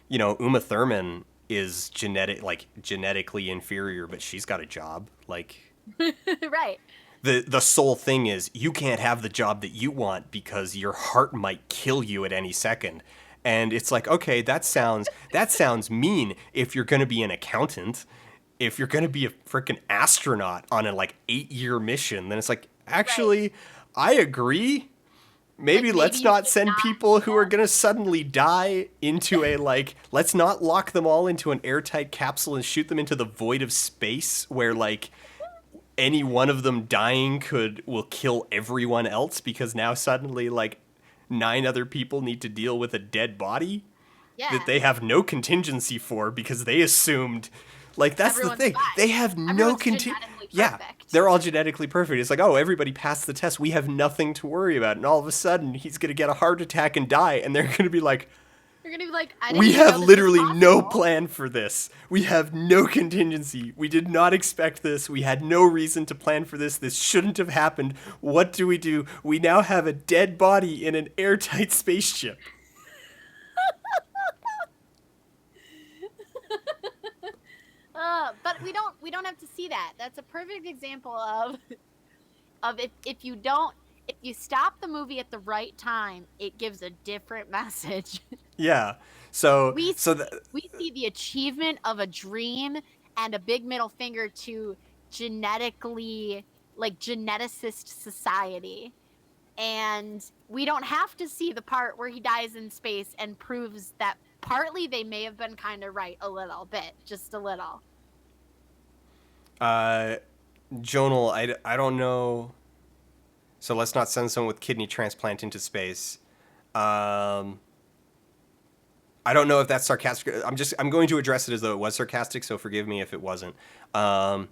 you know, Uma Thurman is genetically inferior, but she's got a job. Like, Right. the sole thing is you can't have the job that you want because your heart might kill you at any second. And it's like, okay, that sounds mean if you're going to be an accountant. If you're going to be a freaking astronaut on a like 8-year mission, then it's like, actually, I agree. Maybe Like, let's maybe you not should send not people do who are that. going to suddenly die into a like, let's not lock them all into an airtight capsule and shoot them into the void of space where like any one of them dying will kill everyone else because now suddenly like 9 other people need to deal with a dead body Yeah. that they have no contingency for because they assumed, like, that's Everyone's the thing. fine. They have no Everyone's contingency. genetically Yeah, perfect. they're all genetically perfect. It's like, oh, everybody passed the test. We have nothing to worry about. And all of a sudden, he's going to get a heart attack and die. And they're going to be like, You're gonna be like, I didn't we even know have this was literally no possible. plan for this. We have no contingency. We did not expect this. We had no reason to plan for this. This shouldn't have happened. What do? We now have a dead body in an airtight spaceship. But we don't have to see that. That's a perfect example of if you stop the movie at the right time, it gives a different message. Yeah. So We so we see the achievement of a dream and a big middle finger to genetically geneticist society. And we don't have to see the part where he dies in space and proves that partly they may have been kind of right a little bit, just a little. Jonal, I don't know. So let's not send someone with kidney transplant into space. I don't know if that's sarcastic. I'm going to address it as though it was sarcastic, so forgive me if it wasn't. I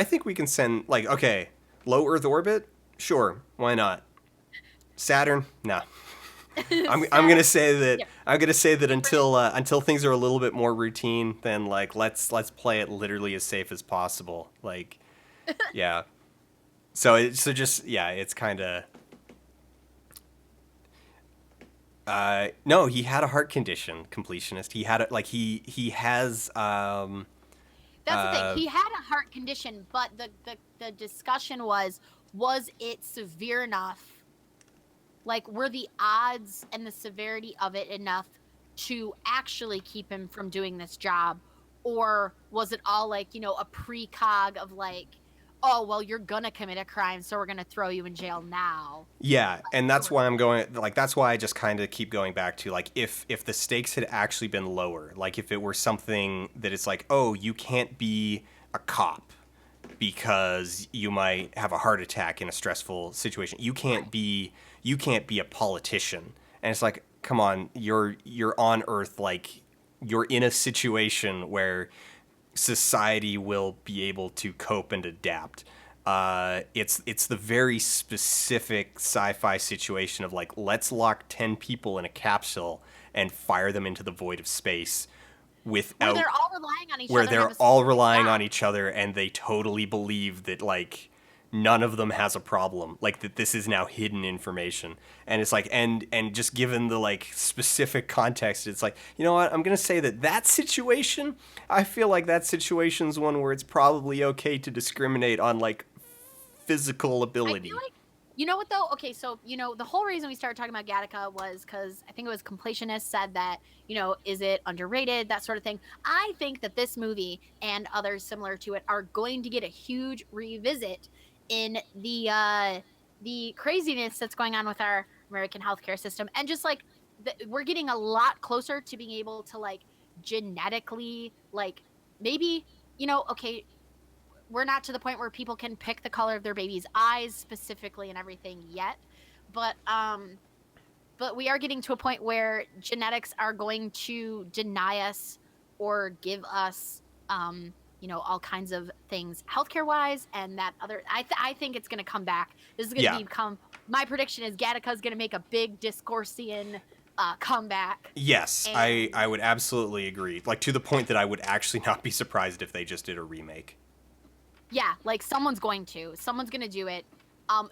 think we can send, like, okay, low Earth orbit? Sure, why not? Saturn? Nah. I'm gonna say that Yeah. I'm gonna say that until things are a little bit more routine, then like let's play it literally as safe as possible. Like, yeah. It's kind of. No, he had a heart condition, completionist. He had he has. That's the thing. He had a heart condition, but the discussion was it severe enough? Like, were the odds and the severity of it enough to actually keep him from doing this job? Or was it all like, a precog of like, oh, well, you're gonna commit a crime, so we're gonna throw you in jail now? Yeah, and that's why I'm going, like, that's why I just kind of keep going back to, like, if the stakes had actually been lower, like, if it were something that it's like, oh, you can't be a cop because you might have a heart attack in a stressful situation. You can't be a politician. And it's like, come on, you're on Earth, like, you're in a situation where society will be able to cope and adapt. It's the very specific sci-fi situation of like, let's lock 10 people in a capsule and fire them into the void of space without Where they're all relying on each where other. they're all relying on each other, and they totally believe that like none of them has a problem, like that this is now hidden information. And it's like, and just given the like specific context, it's like, you know what, I'm gonna say that situation, I feel like that situation's one where it's probably okay to discriminate on like physical I ability. feel like, you know what though? Okay, so the whole reason we started talking about Gattaca was because I think it was Completionist said that is it underrated, that sort of thing. I think that this movie and others similar to it are going to get a huge revisit in the craziness that's going on with our American healthcare system, and just like we're getting a lot closer to being able to like genetically like maybe okay, we're not to the point where people can pick the color of their baby's eyes specifically and everything yet, but we are getting to a point where genetics are going to deny us or give us all kinds of things healthcare wise, and that other I think it's going to come back. This is going to become, my prediction is Gattaca is going to make a big Discoursian comeback. Yes, and I would absolutely agree, like to the point that I would actually not be surprised if they just did a remake. yeah, like someone's going to do it.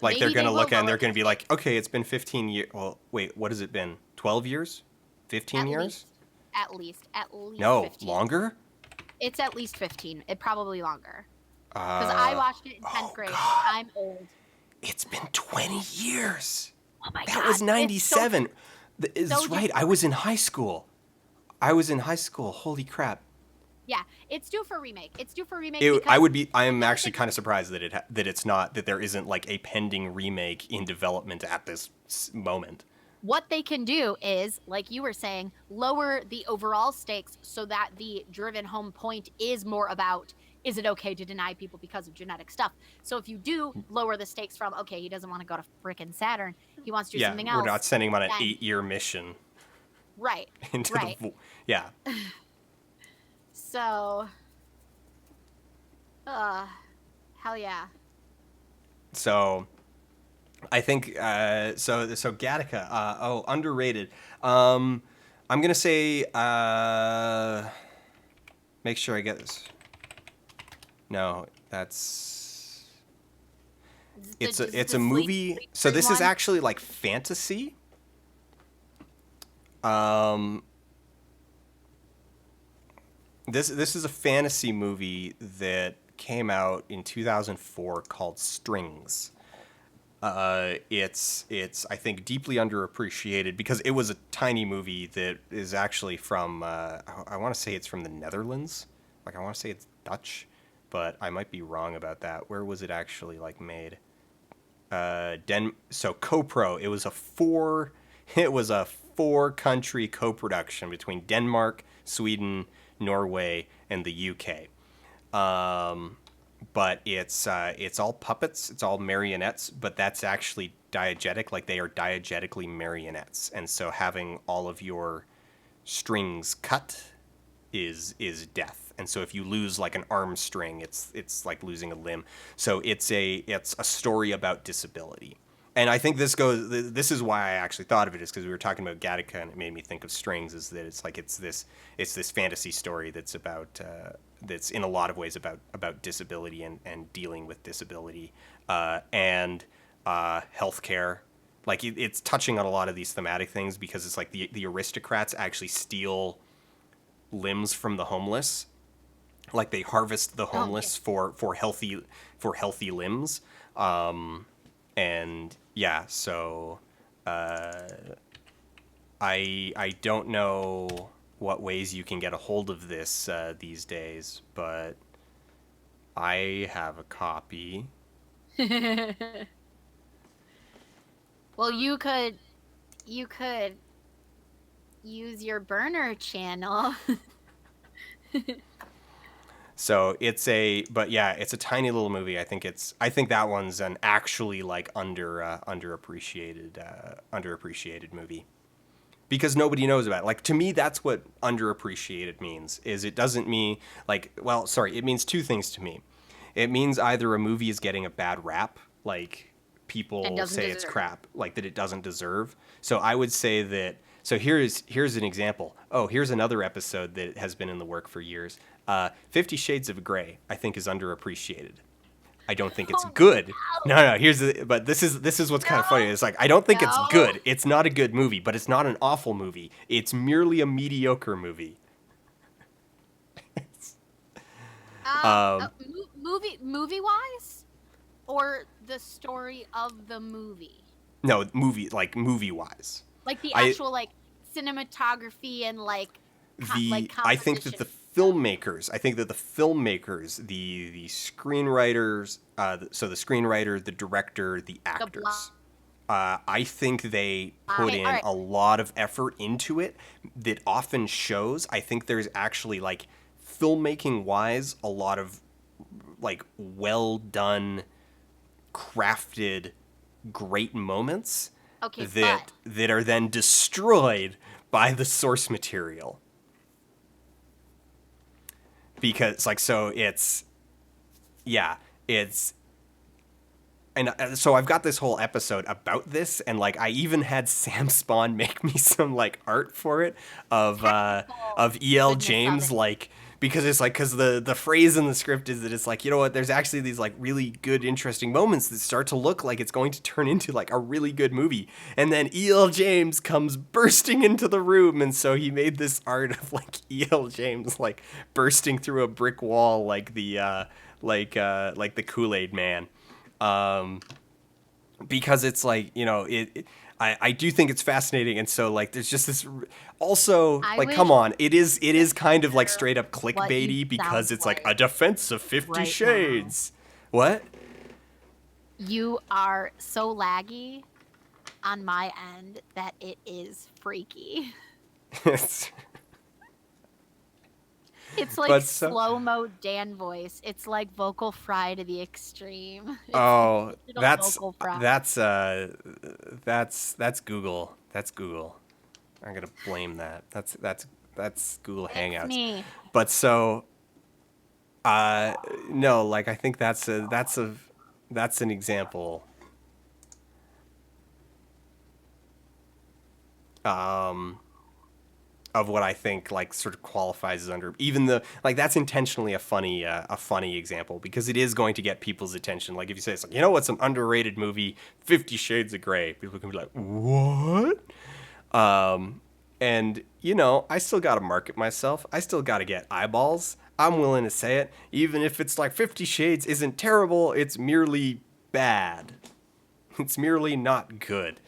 Like they're maybe going to they look will at it and they're lower going to the be like, stakes. okay, it's been 15 years. Well, wait, what has it been? 12 years? 15 At years? least. At least No, 15. longer? It's at least 15. It probably longer. Because I watched it in 10th grade. God. I'm old. It's been 20 years. Oh my That god. was 97. It's so right. I was in high school. Holy crap. Yeah, it's due for a remake. I am actually kind of surprised that it's not, that there isn't like a pending remake in development at this moment. What they can do is, like you were saying, lower the overall stakes so that the driven home point is more about, is it okay to deny people because of genetic stuff? So if you do lower the stakes from, okay, he doesn't want to go to frickin' Saturn, he wants to do something else. We're not sending him on an then- 8-year mission. Right. Into right. Yeah. So, hell yeah. So, I think so Gattaca. Underrated. I'm gonna say. Make sure I get this. No, that's. It's a movie. So this is actually like fantasy. This is a fantasy movie that came out in 2004 called Strings. It's I think deeply underappreciated because it was a tiny movie that is actually from I want to say it's from the Netherlands. Like I want to say it's Dutch, but I might be wrong about that. Where was it actually like made? So CoPro. It was a four country co-production between Denmark, Sweden, Norway, and the UK. But it's all puppets, it's all marionettes, but that's actually diegetic, like they are diegetically marionettes. And so having all of your strings cut is death. And so if you lose like an arm string, it's like losing a limb. So it's a story about disability. And I think this is why I actually thought of it, is because we were talking about Gattaca and it made me think of Strings, is that it's this fantasy story that's about that's in a lot of ways about disability and dealing with disability and healthcare. Like it's touching on a lot of these thematic things because it's like the aristocrats actually steal limbs from the homeless. Like they harvest the homeless for healthy limbs. And yeah, so I don't know what ways you can get a hold of this these days, but I have a copy. Well, you could use your burner channel. So it's a tiny little movie. I think that one's an actually like underappreciated movie because nobody knows about it. Like to me, that's what underappreciated means. Is it doesn't mean like, well, sorry, it means two things to me. It means either a movie is getting a bad rap, like people say it's crap, like that it doesn't deserve. So I would say that. So here's an example. Oh, here's another episode that has been in the work for years. 50 Shades of Grey, I think, is underappreciated. I don't think it's Oh, good. no. No, but this is what's kind of funny. It's like I don't think it's No. good. It's not a good movie, but it's not an awful movie. It's merely a mediocre movie. Movie wise, or the story of the movie, No, movie wise. like the I- actual like cinematography and like I think that the filmmakers, the screenwriters, so the screenwriter, the director, the actors, I think they put Okay, in alright. a lot of effort into it that often shows. I think there's actually, like, filmmaking wise, a lot of, like, well done, crafted, great moments Okay, that are then destroyed by the source material. Because, like, so it's, yeah, it's, and so I've got this whole episode about this, and, like, I even had Sam Spawn make me some, like, art for it of E.L. goodness of James, it. like, because it's like, because the phrase in the script is that it's like, you know what, there's actually these, like, really good, interesting moments that start to look like it's going to turn into, like, a really good movie. And then E.L. James comes bursting into the room, and so he made this art of, like, E.L. James, like, bursting through a brick wall like the Kool-Aid Man. Because it's like, you know, I do think it's fascinating, and so, like, there's just this also, I like, wish come on, it is kind of like straight up what clickbaity you because sound it's like like a defense of 50 right now. Shades. What? You are so laggy on my end that it is freaky. It's like But so- slow-mo Dan voice. It's like vocal fry to the extreme. It's Oh, digital that's vocal fry. that's Google. That's Google. I'm gonna blame that. That's Google Hangouts. It's me. But so, no, like, I think that's an example. Of what I think, like, sort of qualifies as under, even the, like, that's intentionally a funny example because it is going to get people's attention. Like, if you say it's like, you know what's an underrated movie, 50 Shades of Grey, people can be like, what? And, you know, I still got to market myself. I still got to get eyeballs. I'm willing to say it. Even if it's like 50 Shades isn't terrible, it's merely bad. It's merely not good.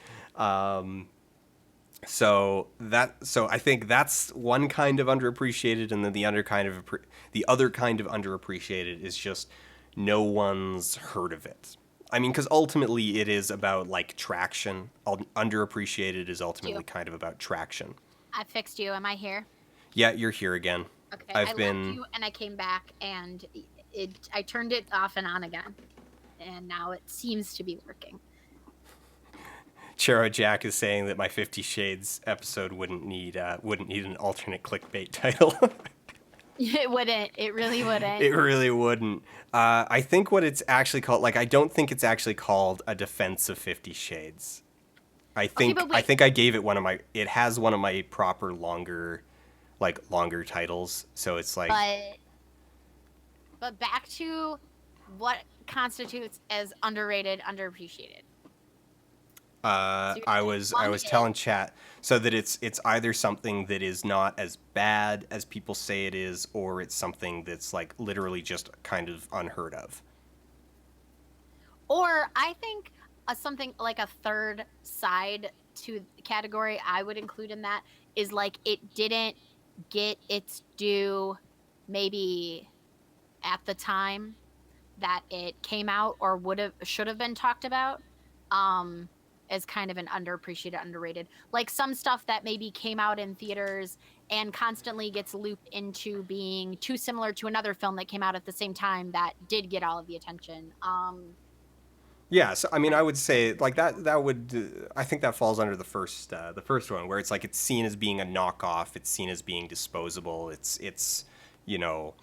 So I think that's one kind of underappreciated, and then the other kind of underappreciated is just no one's heard of it. I mean, because ultimately it is about, like, traction. Underappreciated is ultimately kind of about traction. I fixed you. Am I here? Yeah, you're here again. Okay. I've I been- left you and I came back and I turned it off and on again. And now it seems to be working. Chero Jack is saying that my 50 Shades episode wouldn't need an alternate clickbait title. It wouldn't. It really wouldn't. It really wouldn't. I think what it's actually called, like, I don't think it's actually called A Defense of 50 Shades. I think but wait. I think I gave it it has one of my proper longer titles. So it's like, But back to what constitutes as underrated, underappreciated. I was telling chat so that it's either something that is not as bad as people say it is, or it's something that's, like, literally just kind of unheard of. Or I think something like a third side to the category I would include in that is, like, it didn't get its due maybe at the time that it came out, or should have been talked about as kind of an underappreciated, underrated. Like some stuff that maybe came out in theaters and constantly gets looped into being too similar to another film that came out at the same time that did get all of the attention. Yeah, so I mean, I would say, like, that would I think that falls under the first one, where it's like it's seen as being a knockoff, it's seen as being disposable, it's you know,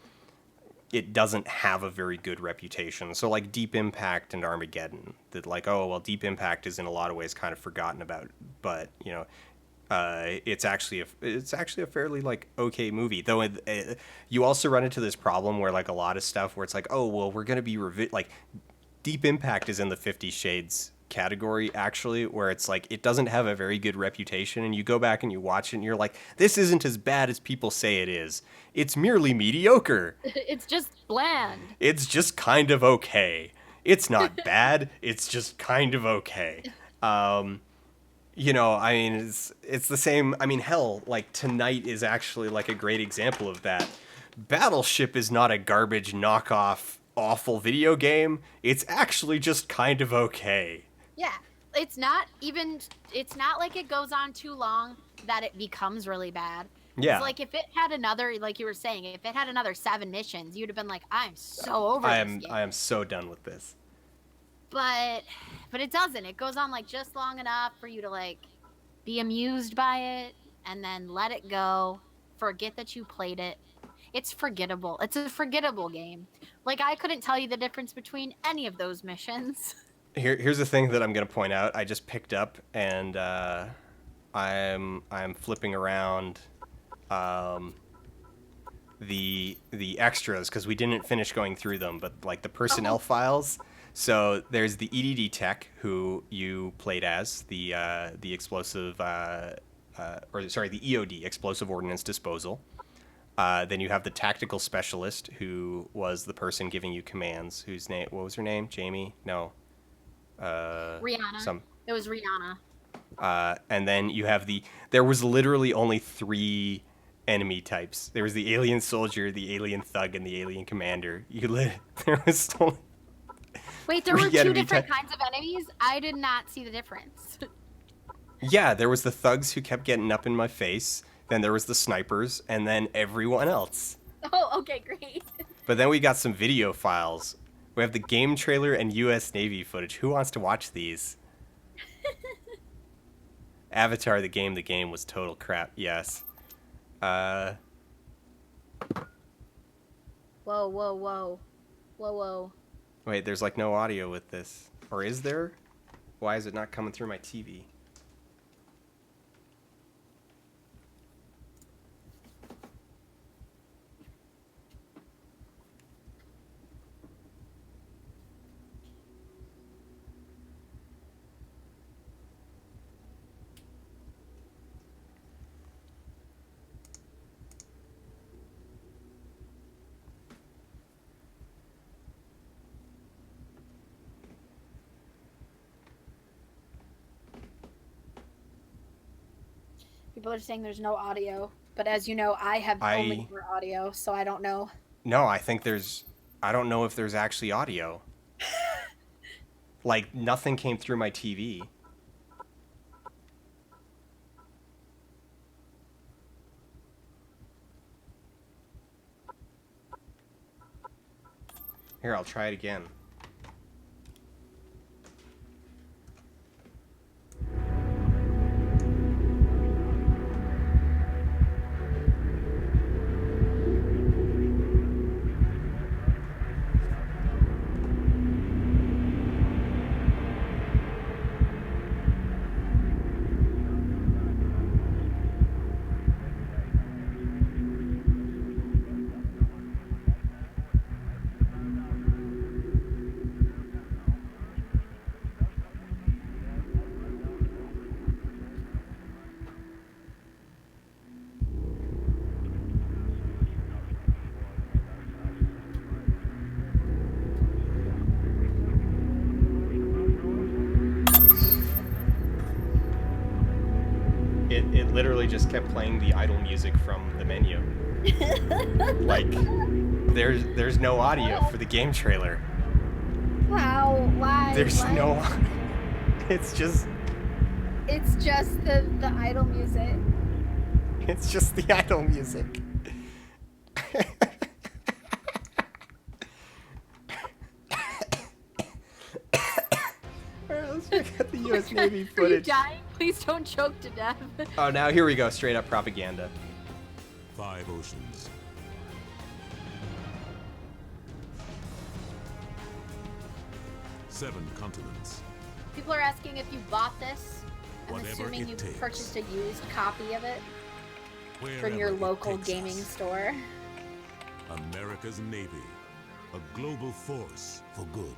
it doesn't have a very good reputation. So, like, Deep Impact and Armageddon, that, like, oh well, Deep Impact is in a lot of ways kind of forgotten about, but, you know, it's actually a fairly like okay movie. Though you also run into this problem where like a lot of stuff where it's like, oh well, we're gonna be like Deep Impact is in the 50 Shades category actually, where it's like it doesn't have a very good reputation, and you go back and you watch it and you're like, this isn't as bad as people say it is. It's merely mediocre. It's just bland. It's just kind of okay. It's not bad. It's just kind of okay. You know, I mean, it's the same. I mean, hell, like Tonight is actually like a great example of that. Battleship is not a garbage knockoff awful video game. It's actually just kind of okay. Yeah, it's not like it goes on too long that it becomes really bad. Yeah. It's like if it had another, like you were saying, if it had another 7 missions, you'd have been like, I'm so over this game. I am so done with this. But it doesn't. It goes on like just long enough for you to like be amused by it and then let it go. Forget that you played it. It's forgettable. It's a forgettable game. Like I couldn't tell you the difference between any of those missions. Here's the thing that I'm gonna point out. I just picked up and I'm flipping around the extras because we didn't finish going through them, but like the personnel files. So there's the EDD tech who you played as the explosive the EOD, explosive ordnance disposal. Then you have the tactical specialist who was the person giving you commands. Whose name? What was her name? Jamie? No. Rihanna. It was Rihanna. And then you have there was literally only 3 enemy types. There was the alien soldier, the alien thug, and the alien commander. There was only Wait, there were 2 different types. kinds of enemies? I did not see the difference. Yeah, there was the thugs who kept getting up in my face. Then there was the snipers, and then everyone else. Oh, okay, great. But then we got some video files. We have the game trailer and U.S. Navy footage. Who wants to watch these? Avatar, the game was total crap. Yes. Whoa, whoa, whoa. Whoa, whoa. Wait, there's like no audio with this. Or is there? Why is it not coming through my TV? People are saying there's no audio, but as you know, I have only for audio, so I don't know. No, I don't know if there's actually audio. Like, nothing came through my TV. Here, I'll try it again. It literally just kept playing the idle music from the menu. Like, there's no audio for the game trailer. Wow, why? There's why? no. It's just the idle music. It's just the idle music. Alright, let's check out the U.S. Navy Are you footage. dying? Please don't choke to death. Oh, now here we go. Straight up propaganda. 5 oceans. 7 continents. People are asking if you bought this I'm Whatever assuming it you takes. purchased a used copy of it from Wherever your it local takes gaming us. store. America's Navy, a global force for good.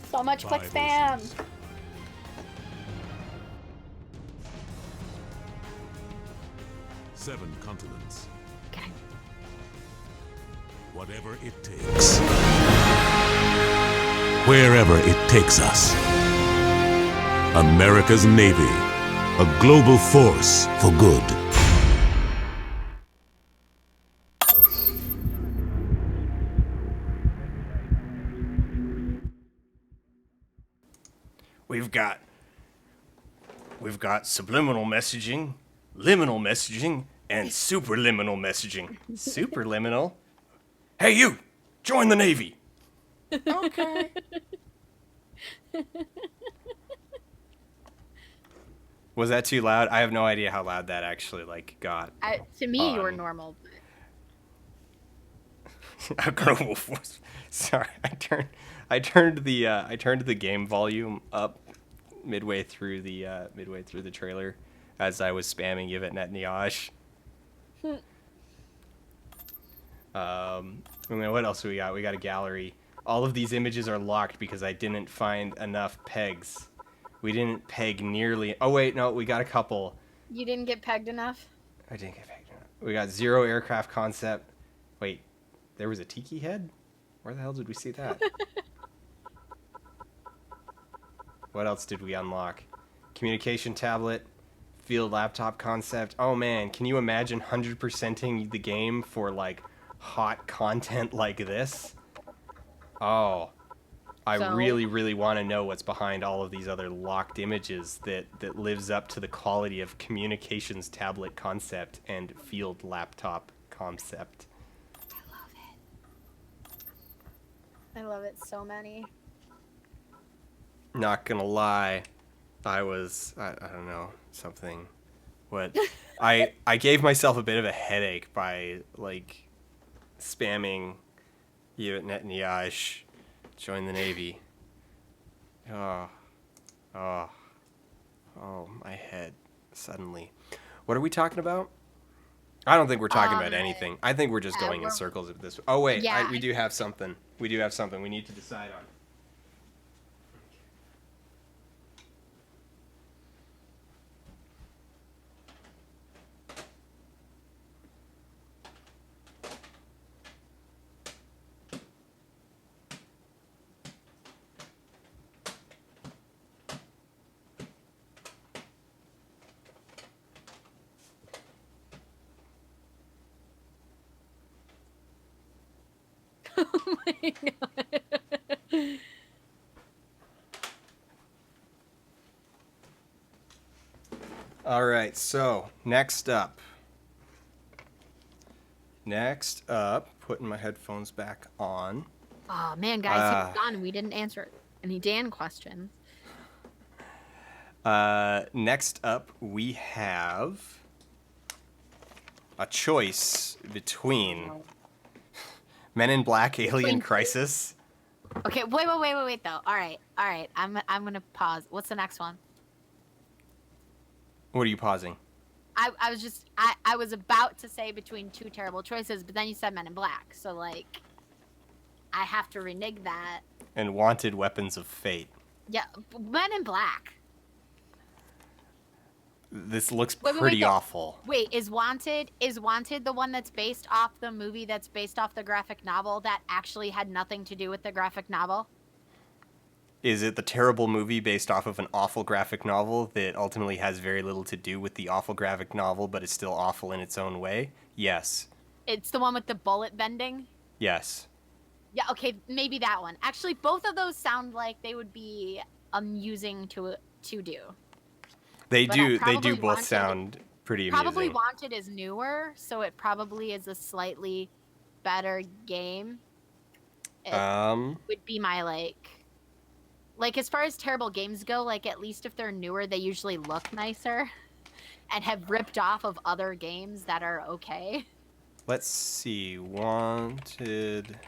So much quick 5 spam. oceans. 7 continents. Okay. Whatever it takes. Wherever it takes us. America's Navy, a global force for good. We've got subliminal messaging, liminal messaging, and superliminal messaging. Superliminal? Hey, you! Join the Navy! Okay. Was that too loud? I have no idea how loud that actually got. To me, you were On. normal. A global force. Sorry, I turned the game volume up midway through the trailer as I was spamming Yvette Netanyahu. I mean, what else do we got? We got a gallery. All of these images are locked because I didn't find enough pegs. We didn't peg nearly. Oh wait, no, we got a couple. You didn't get pegged enough? I didn't get pegged enough. We got 0 aircraft concept. Wait, there was a tiki head? Where the hell did we see that? What else did we unlock? Communication tablet, field laptop concept. Oh man, can you imagine 100%ing the game for hot content like this? Oh, I So- really want to know what's behind all of these other locked images that lives up to the quality of communications tablet concept and field laptop concept. I love it so many. Not gonna lie, I don't know, something. What? I gave myself a bit of a headache by spamming you at Netanyahu, join the Navy. Oh, my head suddenly. What are we talking about? I don't think we're talking about anything. I think we're just going in circles of this. Oh wait, Yeah, we do have something. We do have something we need to decide on. Oh my god. All right, so next up, putting my headphones back on. Oh man, guys, he was gone and we didn't answer any Dan questions. Next up, we have a choice between Men in Black, Alien Crisis. Okay, wait, though. All right. I'm gonna pause. What's the next one? What are you pausing? I was just I was about to say between two terrible choices, but then you said Men in Black, so like I have to renege that. And Wanted Weapons of Fate. Yeah, Men in Black. This looks Wait, pretty no. awful. Wait, is Wanted the one that's based off the movie that's based off the graphic novel that actually had nothing to do with the graphic novel? Is it the terrible movie based off of an awful graphic novel that ultimately has very little to do with the awful graphic novel, but is still awful in its own way? Yes. It's the one with the bullet bending? Yes. Yeah, okay, maybe that one. Actually, both of those sound like they would be amusing to do. They But do probably both Wanted- sound pretty amusing. Probably Wanted is newer, so it probably is a slightly better game. It would be my like as far as terrible games go, like at least if they're newer, they usually look nicer and have ripped off of other games that are okay. Let's see. Wanted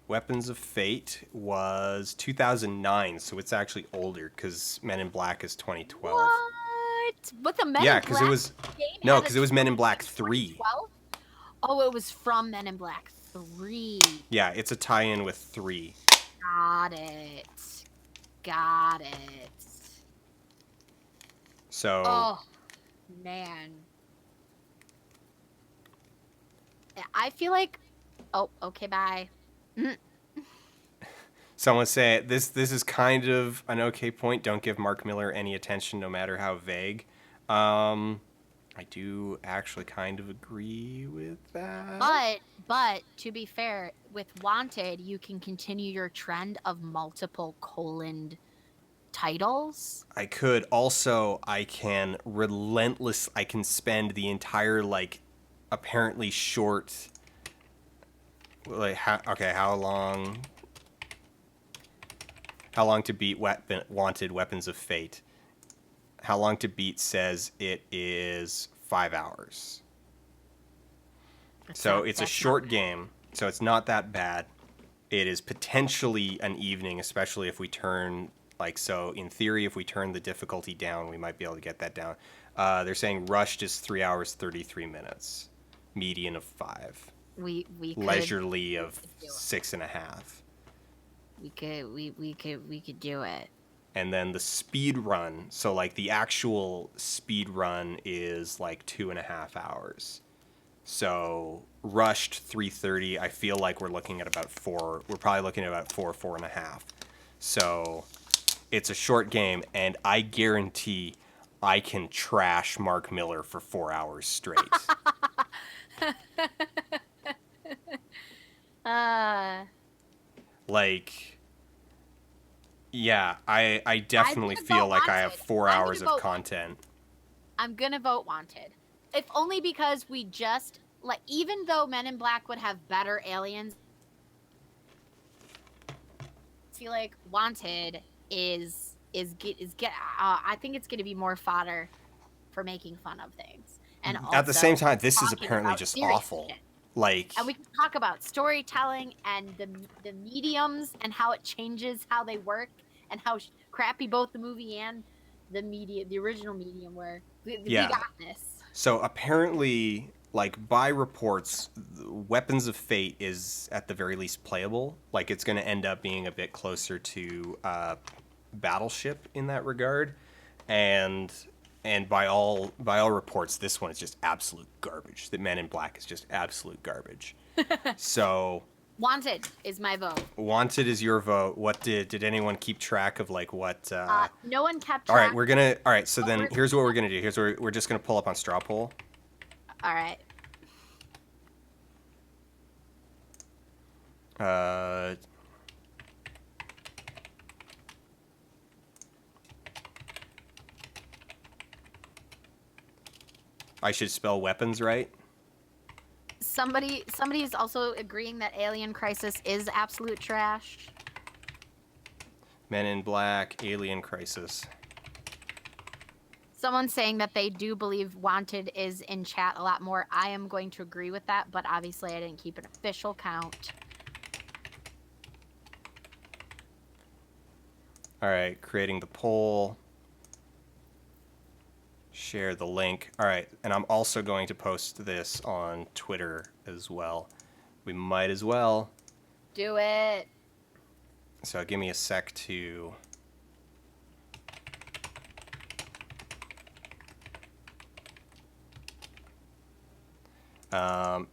Weapons of Fate was 2009, so it's actually older because Men in Black is 2012. What? But the Men Yeah, in because Black it was game no, had a because it was Men in Black 3. 2012? Oh, it was from Men in Black 3. Yeah, it's a tie-in with 3. Got it. So Oh, man. I feel like... Oh, okay, bye. someone say this is kind of an okay point. Don't give Mark Miller any attention, no matter how vague. I do actually kind of agree with that. But to be fair, with Wanted, you can continue your trend of multiple colon titles. I could also, I can spend the entire apparently short how long to beat Wanted Weapons of Fate. How Long to Beat says it is 5 hours. So it's a short game, so it's not that bad. It is potentially an evening, especially if we turn, so in theory, if we turn the difficulty down, we might be able to get that down. They're saying rushed is 3 hours, 33 minutes. Median of 5. We could, Leisurely of do it. 6.5. We could do it. And then the speed run, so the actual speed run is 2.5 hours. So rushed 3:30. I feel like we're looking at about 4. We're probably looking at about 4.5. So it's a short game, and I guarantee I can trash Mark Miller for 4 hours straight. Yeah, I definitely feel like I have 4 hours of content. I'm gonna vote Wanted. If only because we just even though Men in Black would have better aliens, I feel like Wanted is I think it's gonna be more fodder for making fun of things. And at the same time, this is talking apparently about just serious awful. shit. And we can talk about storytelling and the mediums and how it changes how they work and how crappy both the movie and the original medium were. We got this. So apparently, by reports, Weapons of Fate is at the very least playable. It's going to end up being a bit closer to Battleship in that regard, and by all reports, this one is just absolute garbage. That Men in Black is just absolute garbage. So Wanted is my vote. Wanted is your vote. What did anyone keep track of what? No one kept track. All right. So then here's what we're gonna do. Here's what we're just gonna pull up on Straw Poll. All right. I should spell weapons right. Somebody is also agreeing that Alien Crisis is absolute trash. Men in Black, Alien Crisis. Someone saying that they do believe Wanted is in chat a lot more. I am going to agree with that, but obviously I didn't keep an official count. All right, creating the poll. Share the link. All right, and I'm also going to post this on Twitter as well. We might as well. Do it. So give me a sec to...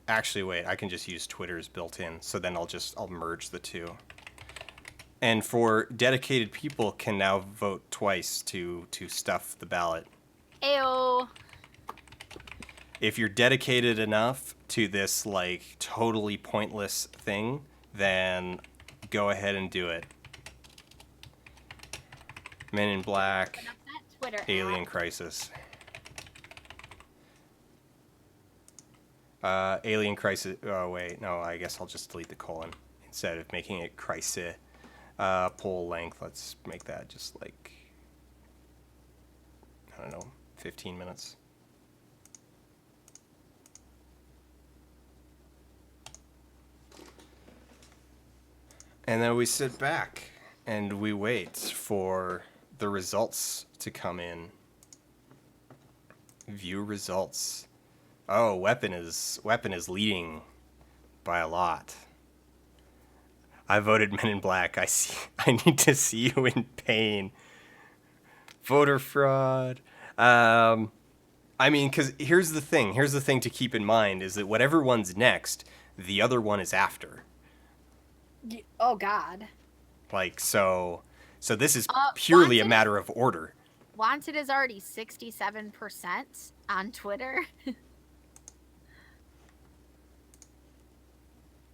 actually, wait, I can just use Twitter's built-in, so then I'll merge the two. And for dedicated people can now vote twice to stuff the ballot. Ayo. If you're dedicated enough to this like totally pointless thing, then go ahead and do it. Men in Black, Enough that Twitter Alien ad. Crisis. Alien Crisis. Oh wait, no. I guess I'll just delete the colon instead of making it crisis. Poll length. Let's make that just like, I don't know, 15 minutes. And then we sit back and we wait for the results to come in. View results. Oh, weapon is leading by a lot. I voted Men in Black. I need to see you in pain. Voter fraud. I mean, because here's the thing to keep in mind is that whatever one's next, the other one is after. Oh God. Like, so this is purely a Wanted- matter of order. Wanted is already 67% on Twitter.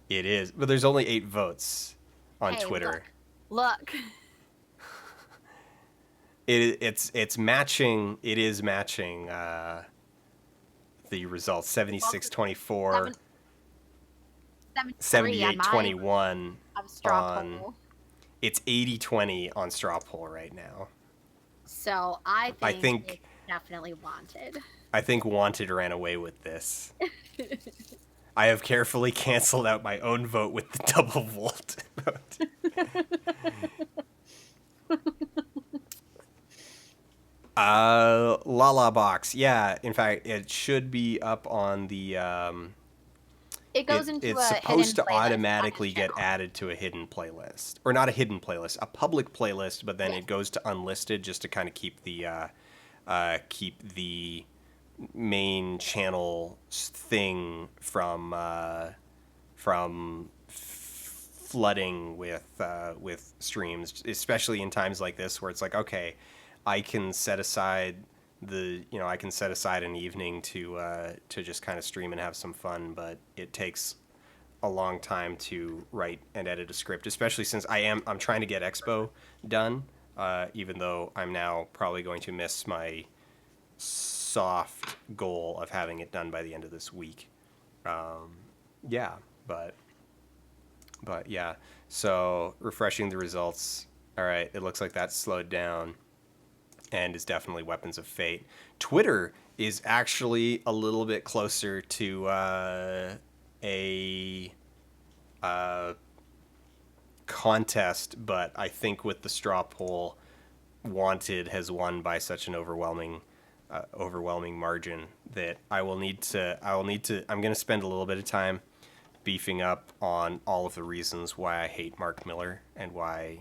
It is, but there's only 8 votes on Hey, Twitter. Look. It's matching. It is matching the results. 76-24, 78-21 Of straw on. poll. It's 80-20 on straw poll right now. So I think think- it's definitely Wanted. I think Wanted ran away with this. I have carefully canceled out my own vote with the double volt vote. Lala Box. Yeah, in fact, it should be up on the. It goes into it's a supposed to hidden playlist on automatically his get channel. added to a hidden playlist, or not a hidden playlist, a public playlist. But then it goes to unlisted just to kind of keep the main channel thing from flooding with streams, especially in times like this where it's like, okay, I can set aside an evening to just kind of stream and have some fun, but it takes a long time to write and edit a script, especially since I'm trying to get Expo done, even though I'm now probably going to miss my soft goal of having it done by the end of this week. Yeah, but yeah. So refreshing the results. All right, it looks like that's slowed down and is definitely Weapons of Fate. Twitter is actually a little bit closer to a contest, but I think with the straw poll, Wanted has won by such an overwhelming margin that I'm going to spend a little bit of time beefing up on all of the reasons why I hate Mark Miller and why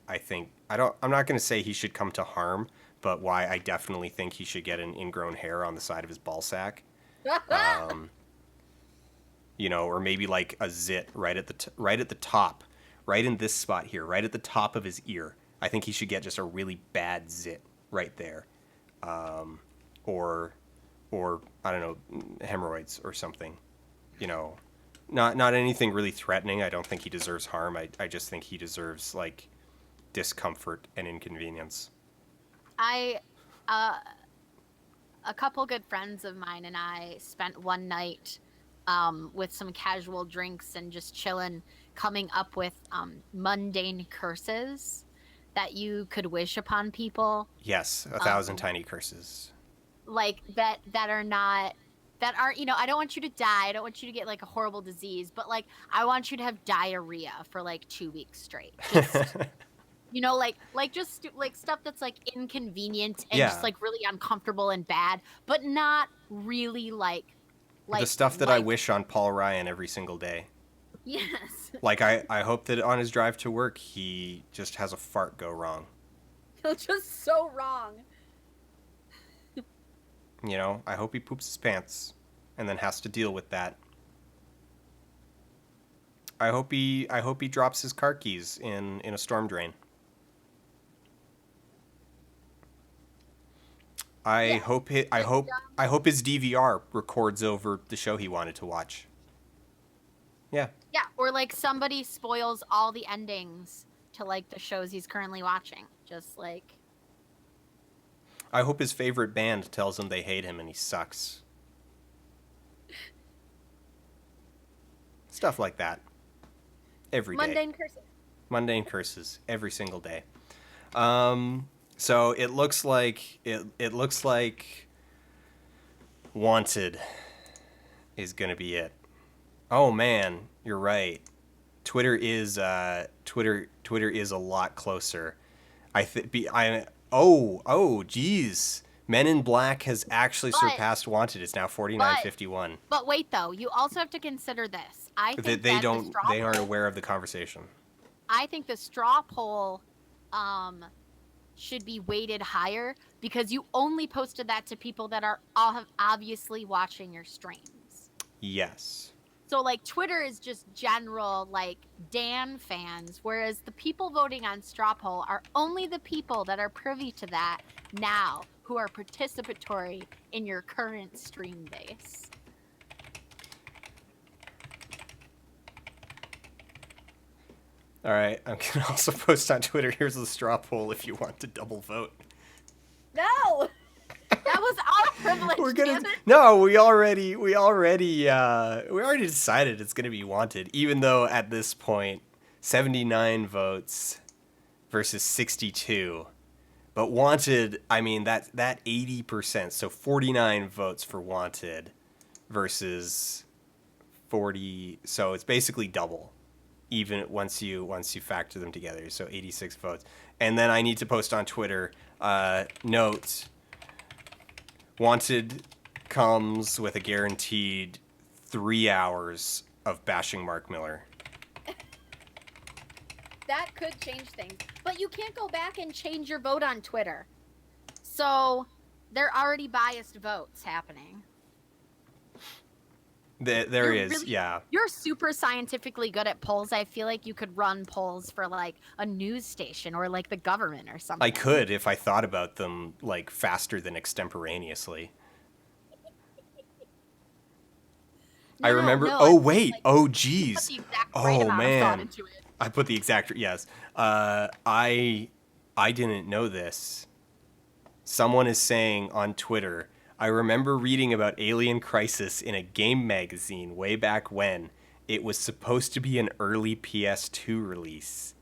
I think I'm not going to say he should come to harm, but why I definitely think he should get an ingrown hair on the side of his ball sack. Or maybe like a zit right at the top, right in this spot here, right at the top of his ear. I think he should get just a really bad zit right there, or I don't know, hemorrhoids or something. Not anything really threatening. I don't think he deserves harm. I just think he deserves like discomfort and inconvenience. A couple good friends of mine and I spent one night with some casual drinks and just chilling, coming up with mundane curses that you could wish upon people, Yes, 1,000 tiny curses. like that aren't, I don't want you to die. I don't want you to get like a horrible disease, but like I want you to have diarrhea for like 2 weeks straight. Just like stuff that's like inconvenient and Yeah. just like really uncomfortable and bad, but not really like The stuff that I life- wish on Paul Ryan every single day. Yes. Like, I hope that on his drive to work, he just has a fart go wrong. It's just so wrong. You know, I hope he poops his pants and then has to deal with that. I hope he drops his car keys in a storm drain. I hope his DVR records over the show he wanted to watch. Yeah. Yeah, or like somebody spoils all the endings to like the shows he's currently watching. Just like I hope his favorite band tells him they hate him and he sucks. Stuff like that. Every day. mundane curses. Mundane curses every single day. So it looks like Wanted is gonna be it. Oh man, you're right. Twitter is a lot closer. Geez. Men in Black has actually surpassed Wanted. It's now 49.51. But wait though, you also have to consider this. I think They that they aren't aware of the conversation. I think the straw poll should be weighted higher because you only posted that to people that are obviously watching your streams. Yes. So like Twitter is just general like Dan fans, whereas the people voting on straw poll are only the people that are privy to that now, who are participatory in your current stream base. All right. I'm gonna also post on Twitter. Here's the straw poll if you want to double vote. No, that was our privilege. We're gonna damn it. no. We already decided it's gonna be Wanted. Even though at this point, 79 votes versus 62. But Wanted, I mean that 80%. So 49 votes for Wanted versus 40. So it's basically double. Even once you factor them together, so 86 votes. And then I need to post on Twitter, note, Wanted comes with a guaranteed 3 hours of bashing Mark Miller. That could change things. But you can't go back and change your vote on Twitter. So there are already biased votes happening. There is, yeah. You're super scientifically good at polls. I feel like you could run polls for like a news station or like the government or something. I could if I thought about them like faster than extemporaneously. I remember. Oh wait. Like, Oh put geez. the exact Oh right amount of thought man. into it. I put the exact yes. I didn't know this. Someone is saying on Twitter, I remember reading about Alien Crisis in a game magazine way back when. It was supposed to be an early PS2 release.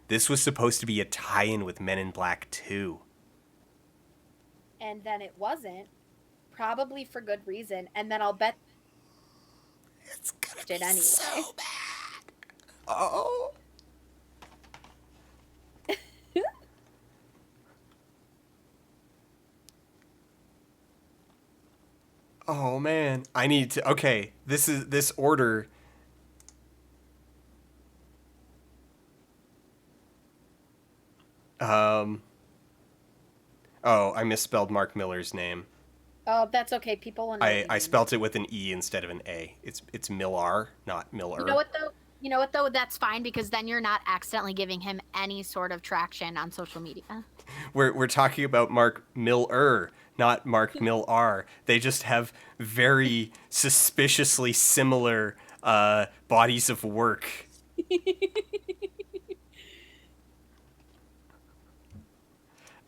This was supposed to be a tie-in with Men in Black 2. And then it wasn't. Probably for good reason. And then I'll bet It's gonna it be anyway. so bad. Oh. Oh man, I need to. Okay, this order. Oh, I misspelled Mark Miller's name. Oh, that's okay. People will know. what you I mean. spelt it with an E instead of an A. It's Millar, not Miller. You know what though? That's fine because then you're not accidentally giving him any sort of traction on social media. We're talking about Mark Miller, not Mark Millar. They just have very suspiciously similar bodies of work.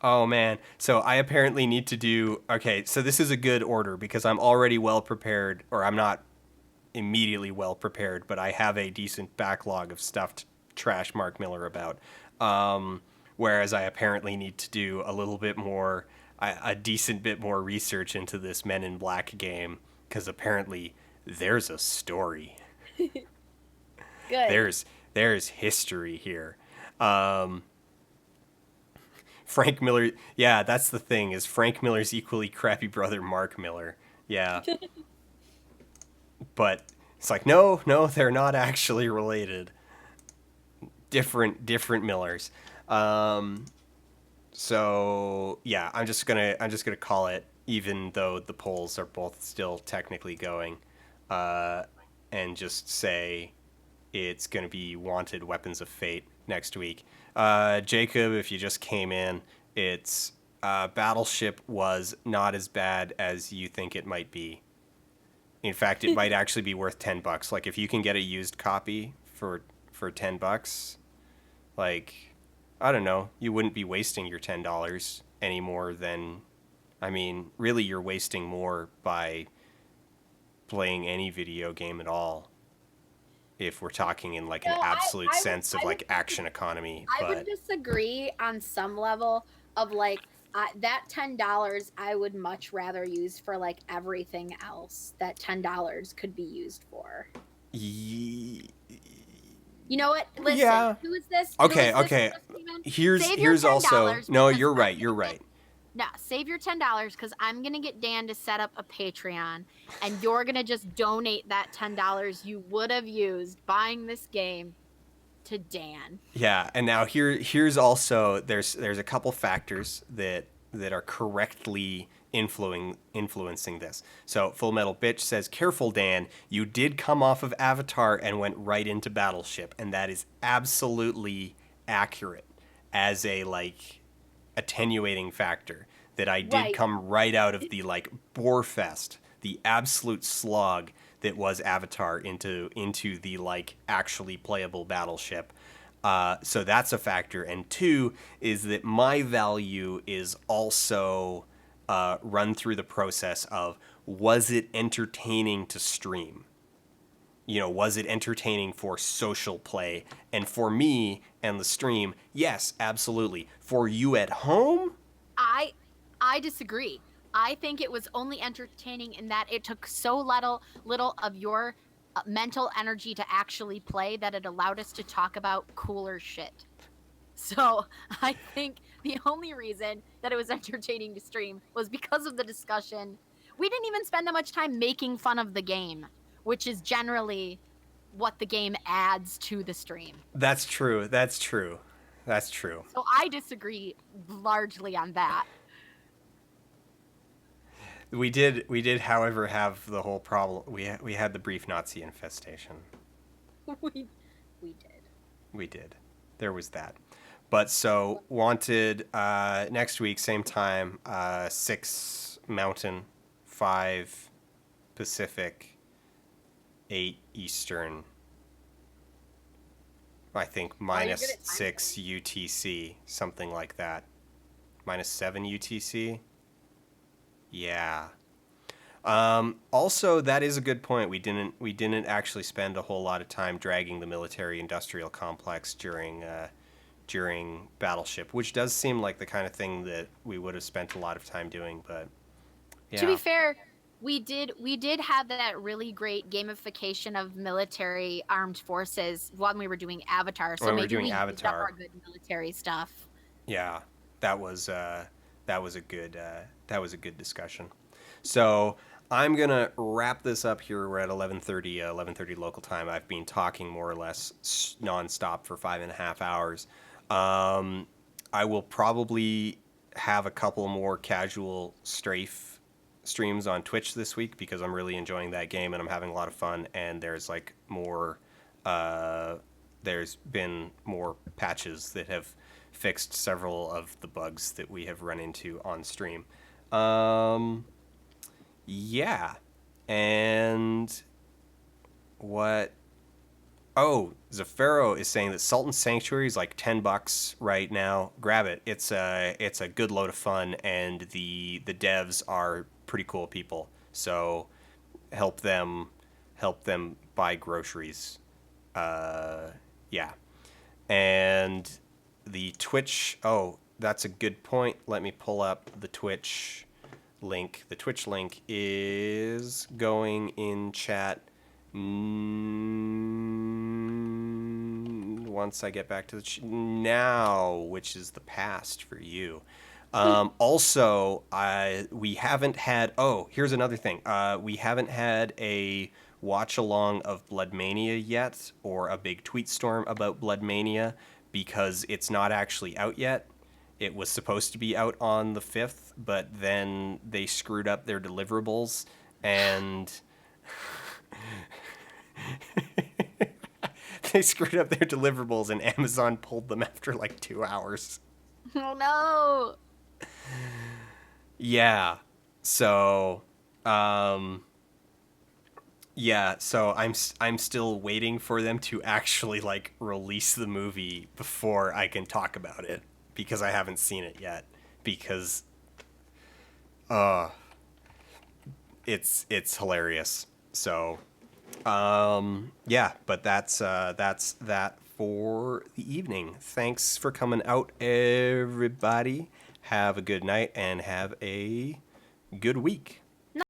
Oh man. So I apparently need to do. Okay, so this is a good order because I'm already well prepared, or I'm not immediately well prepared, but I have a decent backlog of stuff to trash Mark Miller about. whereas I apparently need to do a little bit more, a decent bit more research into this Men in Black game, because apparently there's a story. Good. There's history here. Um, Frank Miller, yeah, that's the thing, is Frank Miller's equally crappy brother Mark Miller. Yeah. But it's like, no, they're not actually related. Different Millers. So yeah, I'm just gonna call it, even though the polls are both still technically going, and just say it's gonna be Wanted Weapons of Fate next week. Jacob, if you just came in, it's Battleship was not as bad as you think it might be. In fact, it might actually be worth $10. Like, if you can get a used copy for $10, like, I don't know, you wouldn't be wasting your $10 any more than, I mean, really you're wasting more by playing any video game at all, if we're talking in like an absolute sense of like action economy. I would disagree on some level of like that $10 I would much rather use for like everything else that $10 could be used for. You know what? Listen, yeah. Who is this? Okay, Who is okay. This, Here's also, no, you're right. No, save your $10 because I'm gonna get Dan to set up a Patreon, and you're gonna just donate that $10 you would have used buying this game to Dan. Yeah, and now here's also, there's a couple factors that are correctly influencing this. So Full Metal Bitch says, "Careful, Dan, you did come off of Avatar and went right into Battleship," and that is absolutely accurate as a like attenuating factor, that I did come right out of the like bore fest, the absolute slog that was Avatar into the like actually playable Battleship. So that's a factor. And two is that my value is also run through the process of, was it entertaining to stream? You know, was it entertaining for social play? And for me and the stream, yes, absolutely. For you at home? I disagree. I think it was only entertaining in that it took so little of your mental energy to actually play that it allowed us to talk about cooler shit. So I think the only reason that it was entertaining to stream was because of the discussion. We didn't even spend that much time making fun of the game, which is generally what the game adds to the stream. That's true. So I disagree largely on that. We did, however, have the whole problem. We had the brief Nazi infestation. We did. There was that. But so, Wanted, next week, same time, 6 Mountain, 5 Pacific, 8 Eastern, I think minus 6 UTC, something like that. Minus 7 UTC? Yeah. Also, that is a good point. We didn't actually spend a whole lot of time dragging the military-industrial complex during Battleship, which does seem like the kind of thing that we would have spent a lot of time doing. But yeah. To be fair, we did have that really great gamification of military armed forces when we were doing Avatar. So maybe we used up our good military stuff. Yeah, that was a good discussion. So I'm gonna wrap this up here. We're at 11:30 local time. I've been talking more or less nonstop for 5.5 hours. I will probably have a couple more casual strafe streams on Twitch this week because I'm really enjoying that game and I'm having a lot of fun. And there's like more. There's been more patches that have fixed several of the bugs that we have run into on stream. Yeah. And what? Oh, Zafaro is saying that Sultan Sanctuary is like $10 right now. Grab it. It's a good load of fun, and the devs are pretty cool people. So help them buy groceries. Yeah. And the Twitch. Oh, that's a good point. Let me pull up the Twitch link. The Twitch link is going in chat once I get back to the now, which is the past for you. Also, we haven't had. Oh, here's another thing. We haven't had a watch along of Bloodmania yet, or a big tweet storm about Bloodmania, because it's not actually out yet. It was supposed to be out on the 5th, but then they screwed up their deliverables, and they screwed up their deliverables, and Amazon pulled them after like 2 hours. Oh no. Yeah. So, yeah, so I'm still waiting for them to actually like release the movie before I can talk about it, because I haven't seen it yet, because it's hilarious. So, yeah, but that's that for the evening. Thanks for coming out, everybody. Have a good night and have a good week.